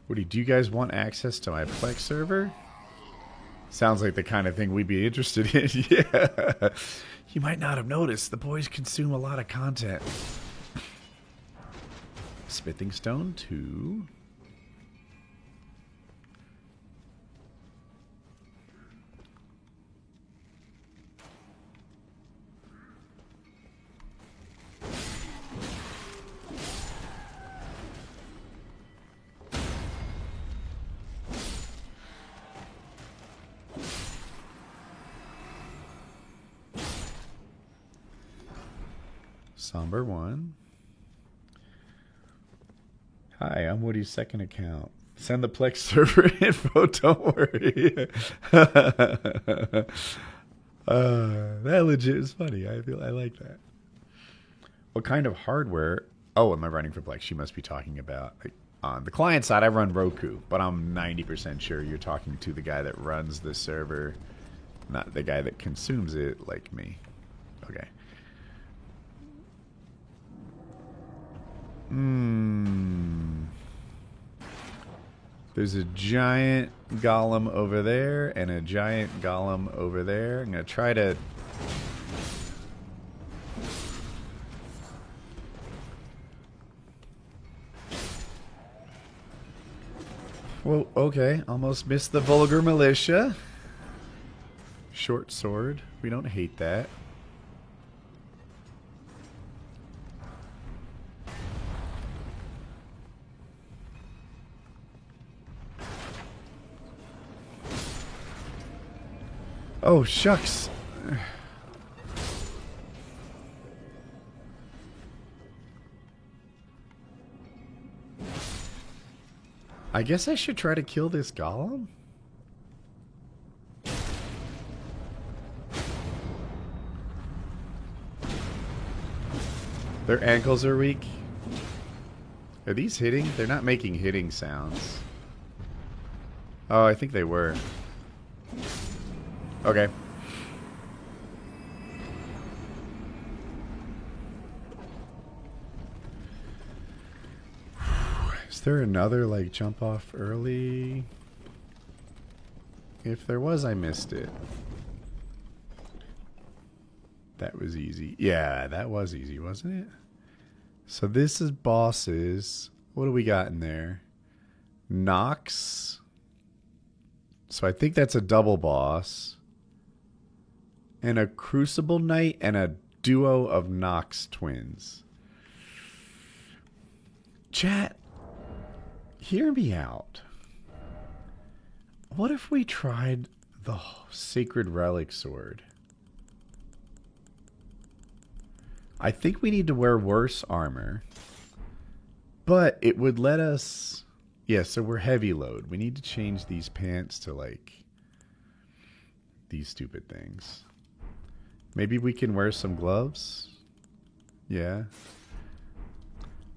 Woody, do you guys want access to my Plex server? Sounds like the kind of thing we'd be interested in. Yeah. You might not have noticed, the boys consume a lot of content. Smithing Stone 2. Somber 1. Hi, I'm Woody's second account. Send the Plex server info, don't worry. That legit is funny. I like that. What kind of hardware? Oh, am I running for Plex? You must be talking about on the client side. I run Roku, but I'm 90% sure you're talking to the guy that runs the server, not the guy that consumes it like me. Okay. There's a giant golem over there and a giant golem over there. I'm going to try to... Whoa, okay. Almost missed the vulgar militia. Short sword. We don't hate that. Oh, shucks. I guess I should try to kill this golem? Their ankles are weak. Are these hitting? They're not making hitting sounds. Oh, I think they were. Okay. Is there another, like, jump off early? If there was, I missed it. That was easy. Yeah, that was easy, wasn't it? So this is bosses. What do we got in there? Nox. So I think that's a double boss. And a Crucible Knight and a duo of Nox twins. Chat, hear me out. What if we tried the Sacred Relic Sword? I think we need to wear worse armor. But it would let us... Yeah, so we're heavy load. We need to change these pants to, like, these stupid things. Maybe we can wear some gloves? Yeah.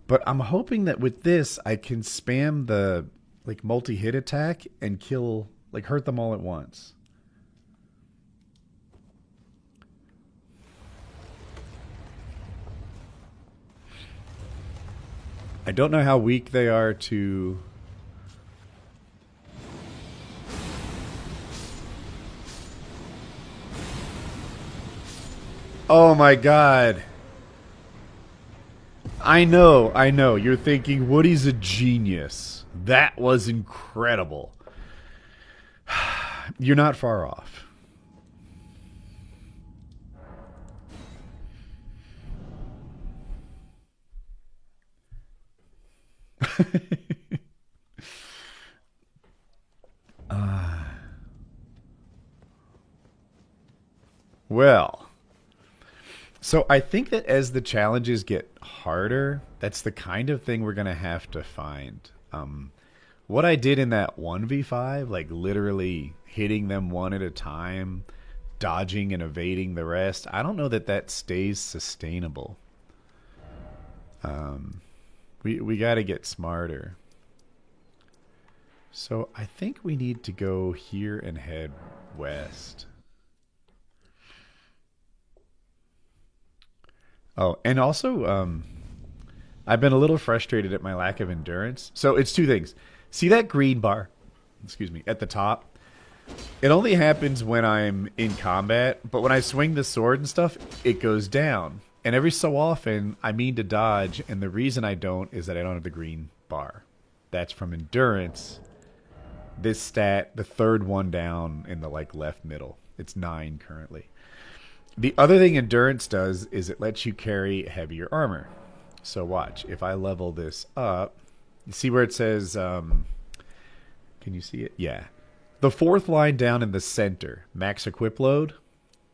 But I'm hoping that with this, I can spam the, like, multi-hit attack and kill, like, hurt them all at once. I don't know how weak they are to... Oh my god. I know. You're thinking, Woody's a genius. That was incredible. You're not far off. Well, so I think that as the challenges get harder, that's the kind of thing we're gonna have to find. What I did in that 1v5, like literally hitting them one at a time, dodging and evading the rest, I don't know that that stays sustainable. We got to get smarter. So I think we need to go here and head west. Oh, and also, I've been a little frustrated at my lack of endurance. So it's two things. See that green bar, excuse me, at the top? It only happens when I'm in combat, but when I swing the sword and stuff, it goes down. And every so often, I mean to dodge, and the reason I don't is that I don't have the green bar. That's from endurance. This stat, the third one down in the like left middle. It's 9 currently. The other thing endurance does is it lets you carry heavier armor. So watch, if I level this up, you see where it says, can you see it? Yeah. The fourth line down in the center, max equip load,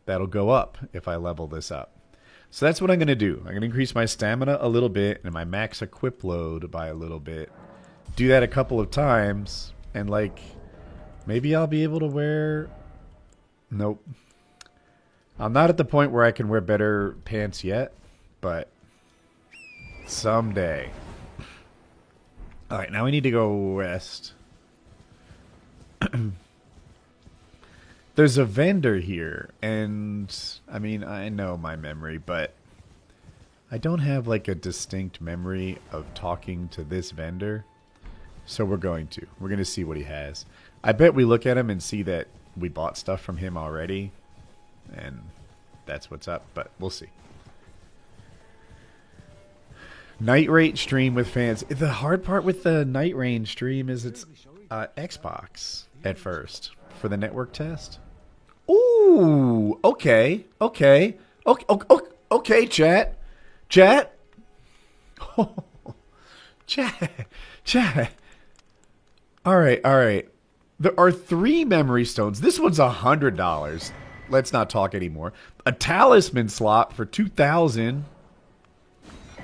that'll go up if I level this up. So that's what I'm going to do. I'm going to increase my stamina a little bit and my max equip load by a little bit. Do that a couple of times, and like, maybe I'll be able to wear... Nope. I'm not at the point where I can wear better pants yet, but someday. Alright, now we need to go west. There's a vendor here, and I mean, I know my memory, but I don't have like a distinct memory of talking to this vendor. So we're going to see what he has. I bet we look at him and see that we bought stuff from him already, and that's what's up, but we'll see. Night rate stream with fans. The hard part with the night range stream is it's Xbox at first for the network test. Ooh, okay, chat. Chat. All right. There are 3 memory stones. This one's $100. Let's not talk anymore. A talisman slot for 2,000.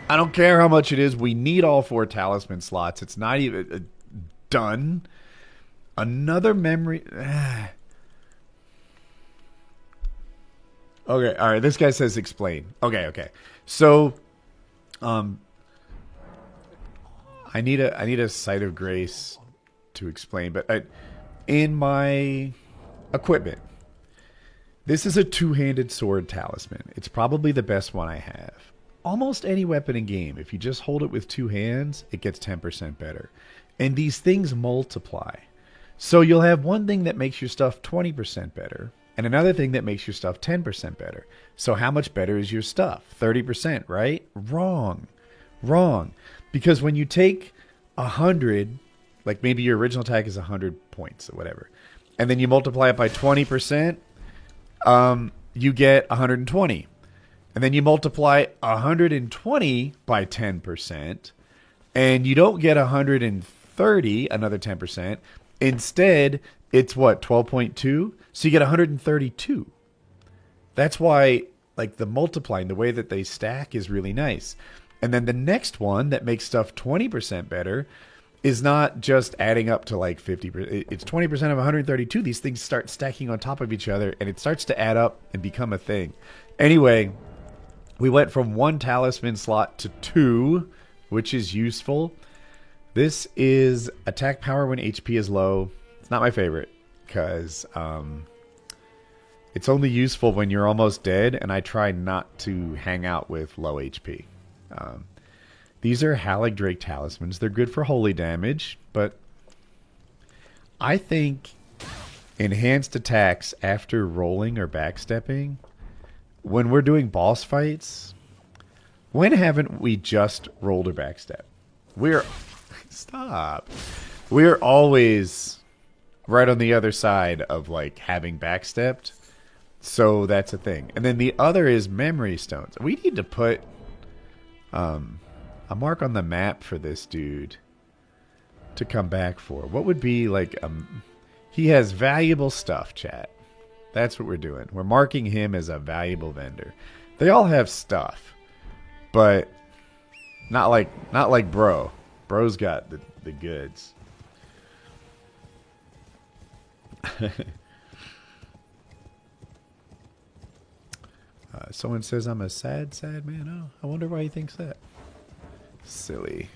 I don't care how much it is. We need all 4 talisman slots. It's not even done. Another memory. Okay, all right. This guy says explain. Okay. So, I need a sight of grace to explain, but in my equipment, this is a 2-handed sword talisman. It's probably the best one I have. Almost any weapon in game, if you just hold it with 2 hands, it gets 10% better. And these things multiply. So you'll have one thing that makes your stuff 20% better, and another thing that makes your stuff 10% better. So how much better is your stuff? 30%, right? Wrong. Because when you take 100, like maybe your original attack is 100 points or whatever, and then you multiply it by 20%, you get 120. And then you multiply 120 by 10%, and you don't get 130, another 10%. Instead, it's what, 12.2? So you get 132. That's why, like, the multiplying, the way that they stack is really nice. And then the next one that makes stuff 20% better is not just adding up to like 50%. It's 20% of 132. These things start stacking on top of each other, and it starts to add up and become a thing. Anyway, we went from 1 talisman slot to 2, which is useful. This is attack power when HP is low. It's not my favorite because it's only useful when you're almost dead, and I try not to hang out with low HP. These are Haligdrake talismans. They're good for holy damage, but I think enhanced attacks after rolling or backstepping, when we're doing boss fights, when haven't we just rolled or backstep? We're always right on the other side of like having backstepped. So that's a thing. And then the other is memory stones. We need to put a mark on the map for this dude. to come back for? What would be like he has valuable stuff, chat. That's what we're doing. We're marking him as a valuable vendor. They all have stuff, but not like bro. Bro's got the goods. Someone says I'm a sad man. Oh, I wonder why he thinks that. Silly.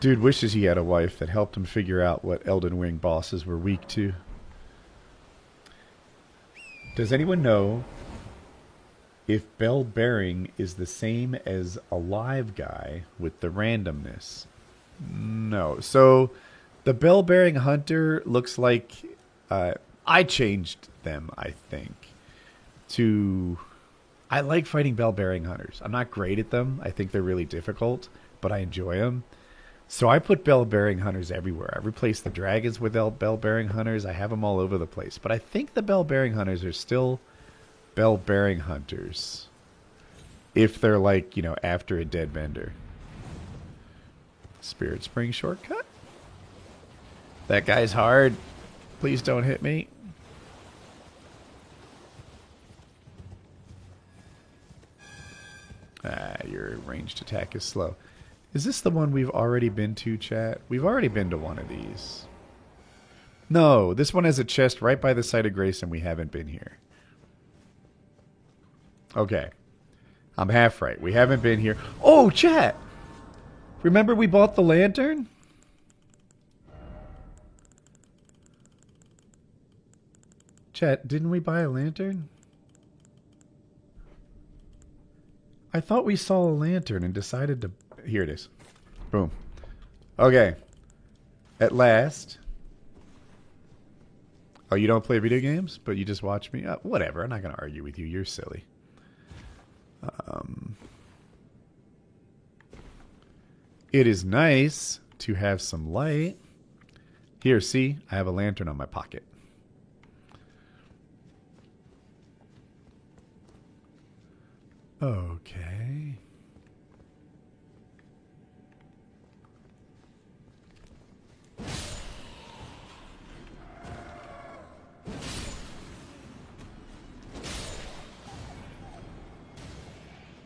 Dude wishes he had a wife that helped him figure out what Elden Ring bosses were weak to. Does anyone know if bell bearing is the same as a live guy with the randomness? No. So the bell bearing hunter looks like I changed them, I think, to... I like fighting bell bearing hunters. I'm not great at them. I think they're really difficult, but I enjoy them. So I put bell bearing hunters everywhere. I replace the dragons with bell bearing hunters. I have them all over the place. But I think the bell bearing hunters are still bell bearing hunters. If they're like, you know, after a dead vendor. Spirit Spring shortcut? That guy's hard. Please don't hit me. Your ranged attack is slow. Is this the one we've already been to, chat? We've already been to one of these. No, this one has a chest right by the site of grace and we haven't been here. Okay. I'm half right. We haven't been here. Oh, chat! Remember we bought the lantern? Chat, didn't we buy a lantern? I thought we saw a lantern and decided to... Here it is. Boom. Okay. At last. Oh, you don't play video games? But you just watch me? Whatever. I'm not going to argue with you. You're silly. It is nice to have some light. Here, see? I have a lantern on my pocket. Okay.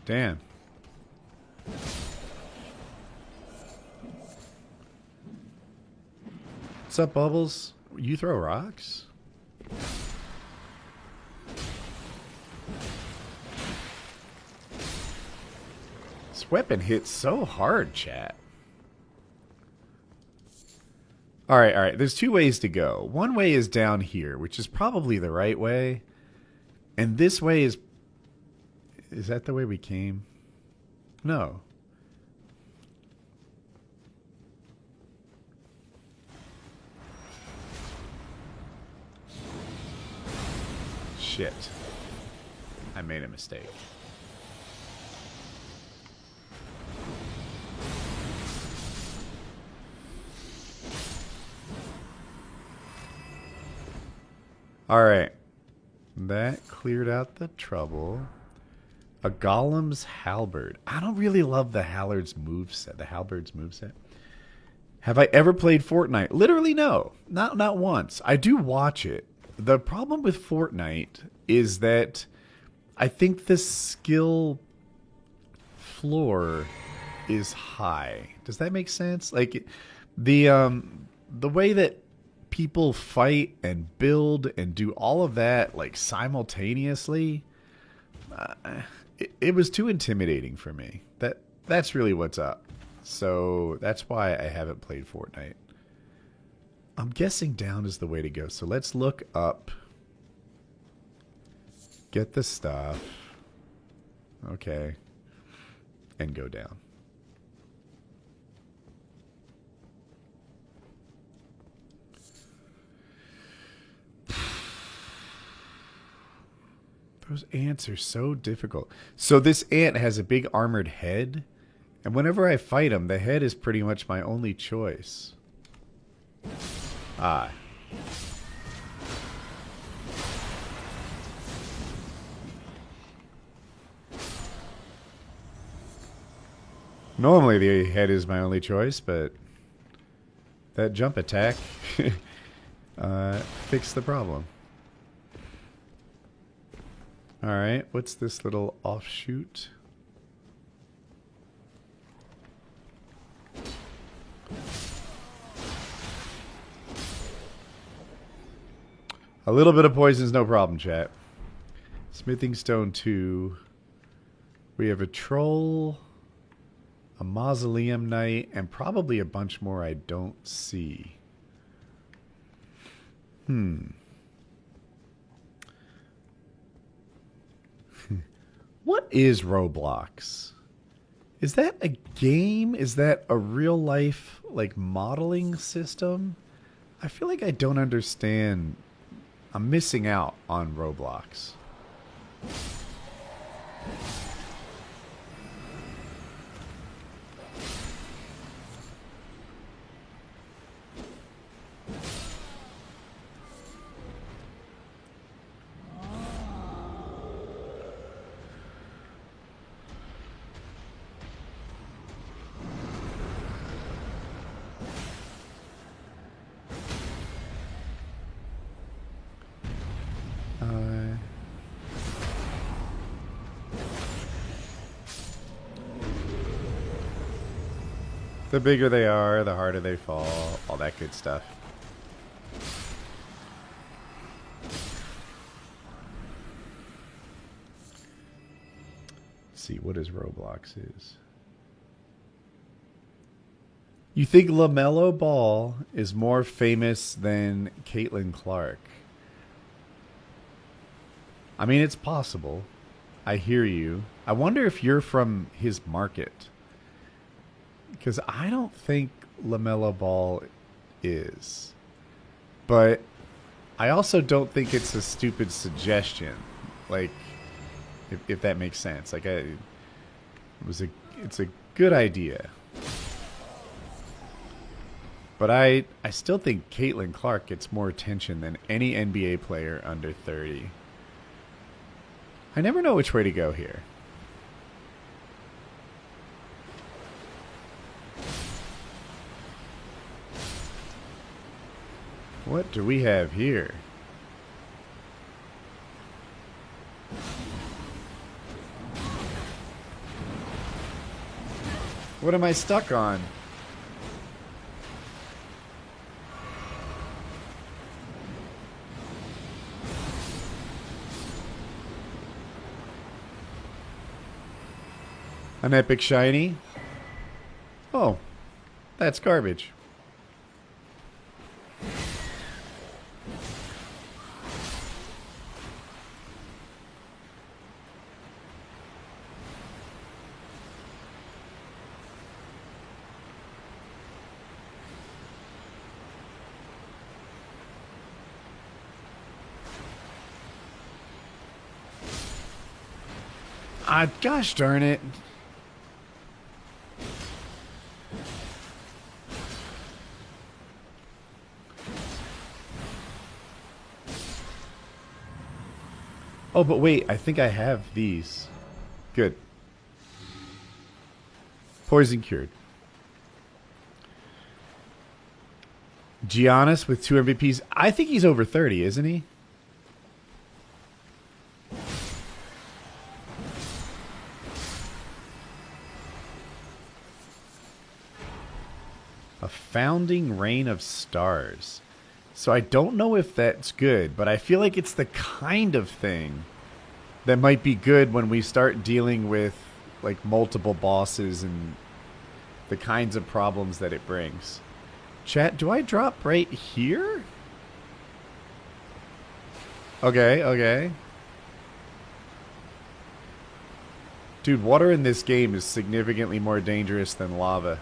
Damn. What's up, Bubbles? You throw rocks? This weapon hits so hard, chat. Alright, alright. There's two ways to go. One way is down here, which is probably the right way. And this way is... Is that the way we came? No. Shit. I made a mistake. Alright. That cleared out the trouble. A Golem's Halberd. I don't really love the Halberd's moveset. Have I ever played Fortnite? Literally no. Not once. I do watch it. The problem with Fortnite is that I think the skill floor is high. Does that make sense? Like the way that people fight and build and do all of that like simultaneously, it was too intimidating for me. That's really what's up. So that's why I haven't played Fortnite. I'm guessing down is the way to go. So let's look up. Get the stuff. Okay. And go down. Those ants are so difficult. So this ant has a big armored head. And whenever I fight him, the head is pretty much my only choice. Ah. Normally the head is my only choice, but that jump attack fixed the problem. Alright, what's this little offshoot? A little bit of poison's no problem, chat. Smithing stone 2. We have a troll, a mausoleum knight, and probably a bunch more I don't see. What is Roblox? Is that a game? Is that a real life like modeling system? I feel like I don't understand. I'm missing out on Roblox. The bigger they are, the harder they fall, all that good stuff. Let's see, what is Roblox is? You think LaMelo Ball is more famous than Caitlin Clark? I mean, it's possible. I hear you. I wonder if you're from his market. Because I don't think LaMelo Ball is. But I also don't think it's a stupid suggestion. Like, if that makes sense. Like, it's a good idea. But I still think Caitlin Clark gets more attention than any NBA player under 30. I never know which way to go here. What do we have here? What am I stuck on? An epic shiny? Oh, that's garbage. Ah, gosh darn it. Oh, but wait, I think I have these. Good. Poison cured. Giannis with 2 MVPs. I think he's over 30, isn't he? A founding reign of stars. So I don't know if that's good, but I feel like it's the kind of thing that might be good when we start dealing with like multiple bosses and the kinds of problems that it brings. Chat, do I drop right here? Okay, okay. Dude, water in this game is significantly more dangerous than lava.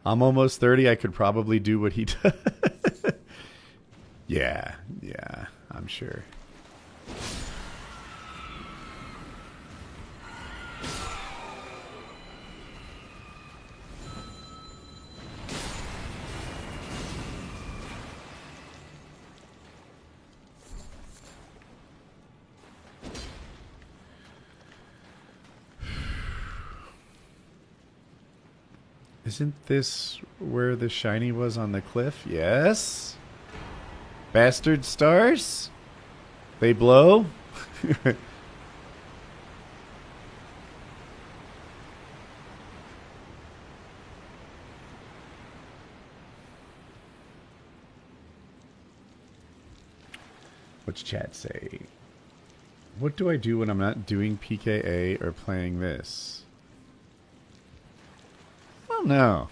I'm almost 30. I could probably do what he does. Yeah, I'm sure. Isn't this where the shiny was on the cliff? Yes. Bastard stars? They blow? What's chat say? What do I do when I'm not doing PKA or playing this? Well, no.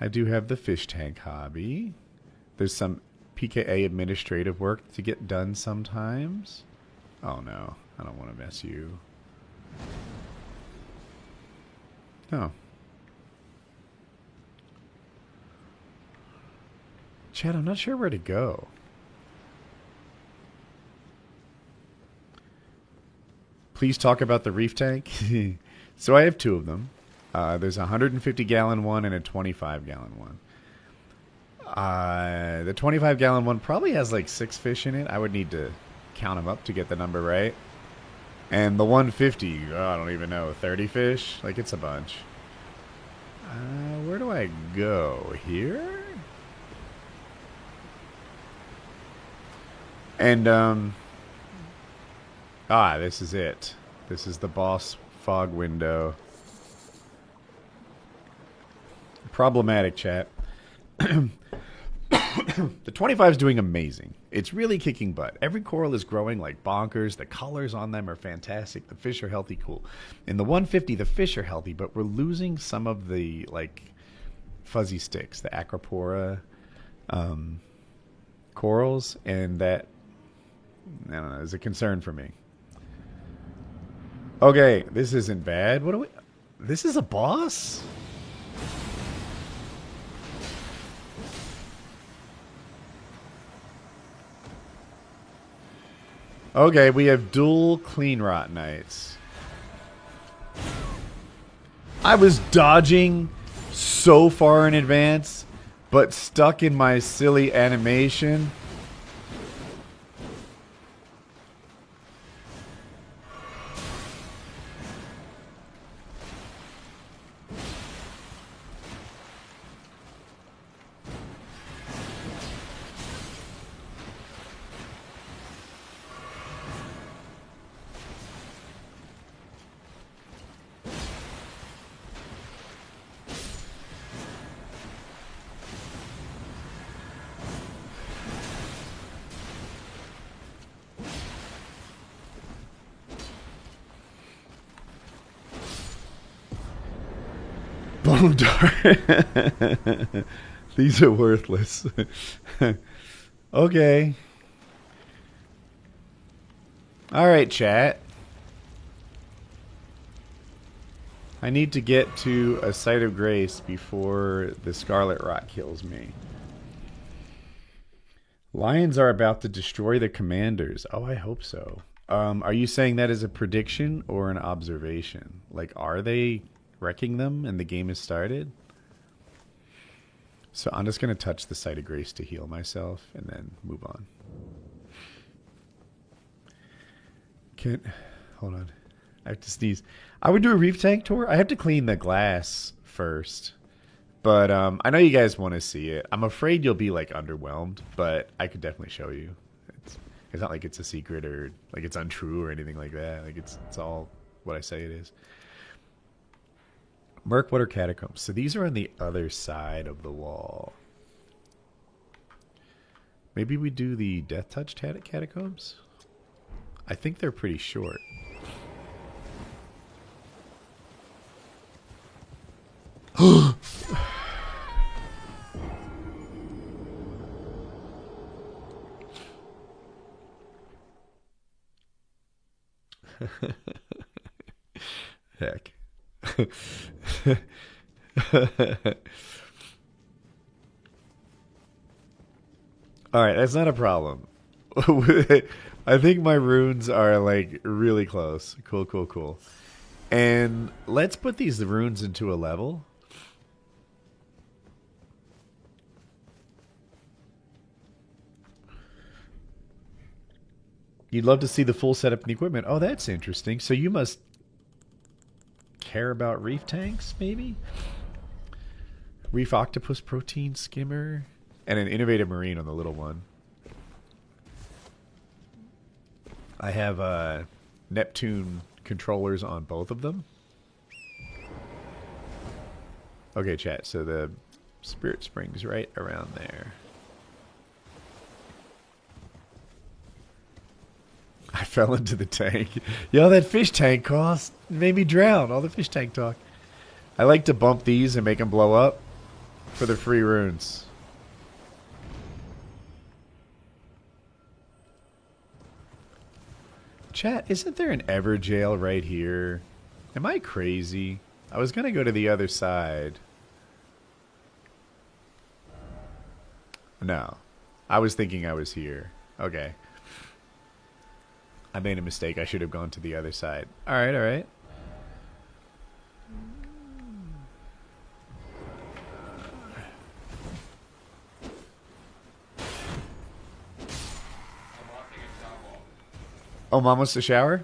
I do have the fish tank hobby. There's some PKA administrative work to get done sometimes. Oh no, I don't want to mess you. No. Chad, I'm not sure where to go. Please talk about the reef tank. So I have two of them. There's a 150 gallon one and a 25 gallon one. The 25 gallon one probably has like 6 fish in it. I would need to count them up to get the number right. And the 150, I don't even know, 30 fish? Like, it's a bunch. Where do I go? Here? And, this is it. This is the boss fog window. Problematic, chat. The 25 is doing amazing. It's really kicking butt. Every coral is growing like bonkers. The colors on them are fantastic. The fish are healthy, cool. In the 150, the fish are healthy, but we're losing some of the like fuzzy sticks, the acropora corals, and that, I don't know, is a concern for me. Okay, this isn't bad. What do we... This is a boss? Okay, we have dual clean rot knights. I was dodging so far in advance, but stuck in my silly animation. Bone dart. These are worthless. Okay. All right, chat. I need to get to a site of grace before the scarlet rot kills me. Lions are about to destroy the commanders. Oh, I hope so. Are you saying that as a prediction or an observation? Like, are they wrecking them and the game has started? So I'm just going to touch the site of grace to heal myself and then move on. Hold on. I have to sneeze. I would do a reef tank tour. I have to clean the glass first. But I know you guys want to see it. I'm afraid you'll be like underwhelmed, but I could definitely show you. It's not like it's a secret or like it's untrue or anything like that. Like it's all what I say it is. Murkwater Catacombs. So these are on the other side of the wall. Maybe we do the Death Touch Catacombs? I think they're pretty short. Heck. Alright, that's not a problem. I think my runes are like really close. Cool, cool, cool. And let's put these runes into a level. You'd love to see the full setup and equipment. Oh, that's interesting. So you must care about reef tanks, maybe? Reef Octopus Protein Skimmer. And an Innovative Marine on the little one. I have Neptune controllers on both of them. Okay, chat. So the Spirit Spring's right around there. I fell into the tank. Yo, that fish tank cost made me drown. All the fish tank talk. I like to bump these and make them blow up for the free runes. Chat, isn't there an Ever Jail right here? Am I crazy? I was going to go to the other side. No. I was thinking I was here. Okay. I made a mistake. I should have gone to the other side. Alright, alright. Oh, Mom wants to shower?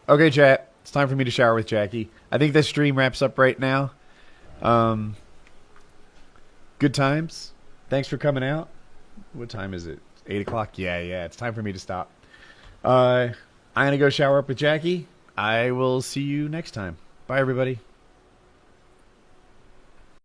Okay, chat. It's time for me to shower with Jackie. I think this stream wraps up right now. Good times. Thanks for coming out. What time is it? 8 o'clock? Yeah. It's time for me to stop. I'm going to go shower up with Jackie. I will see you next time. Bye, everybody.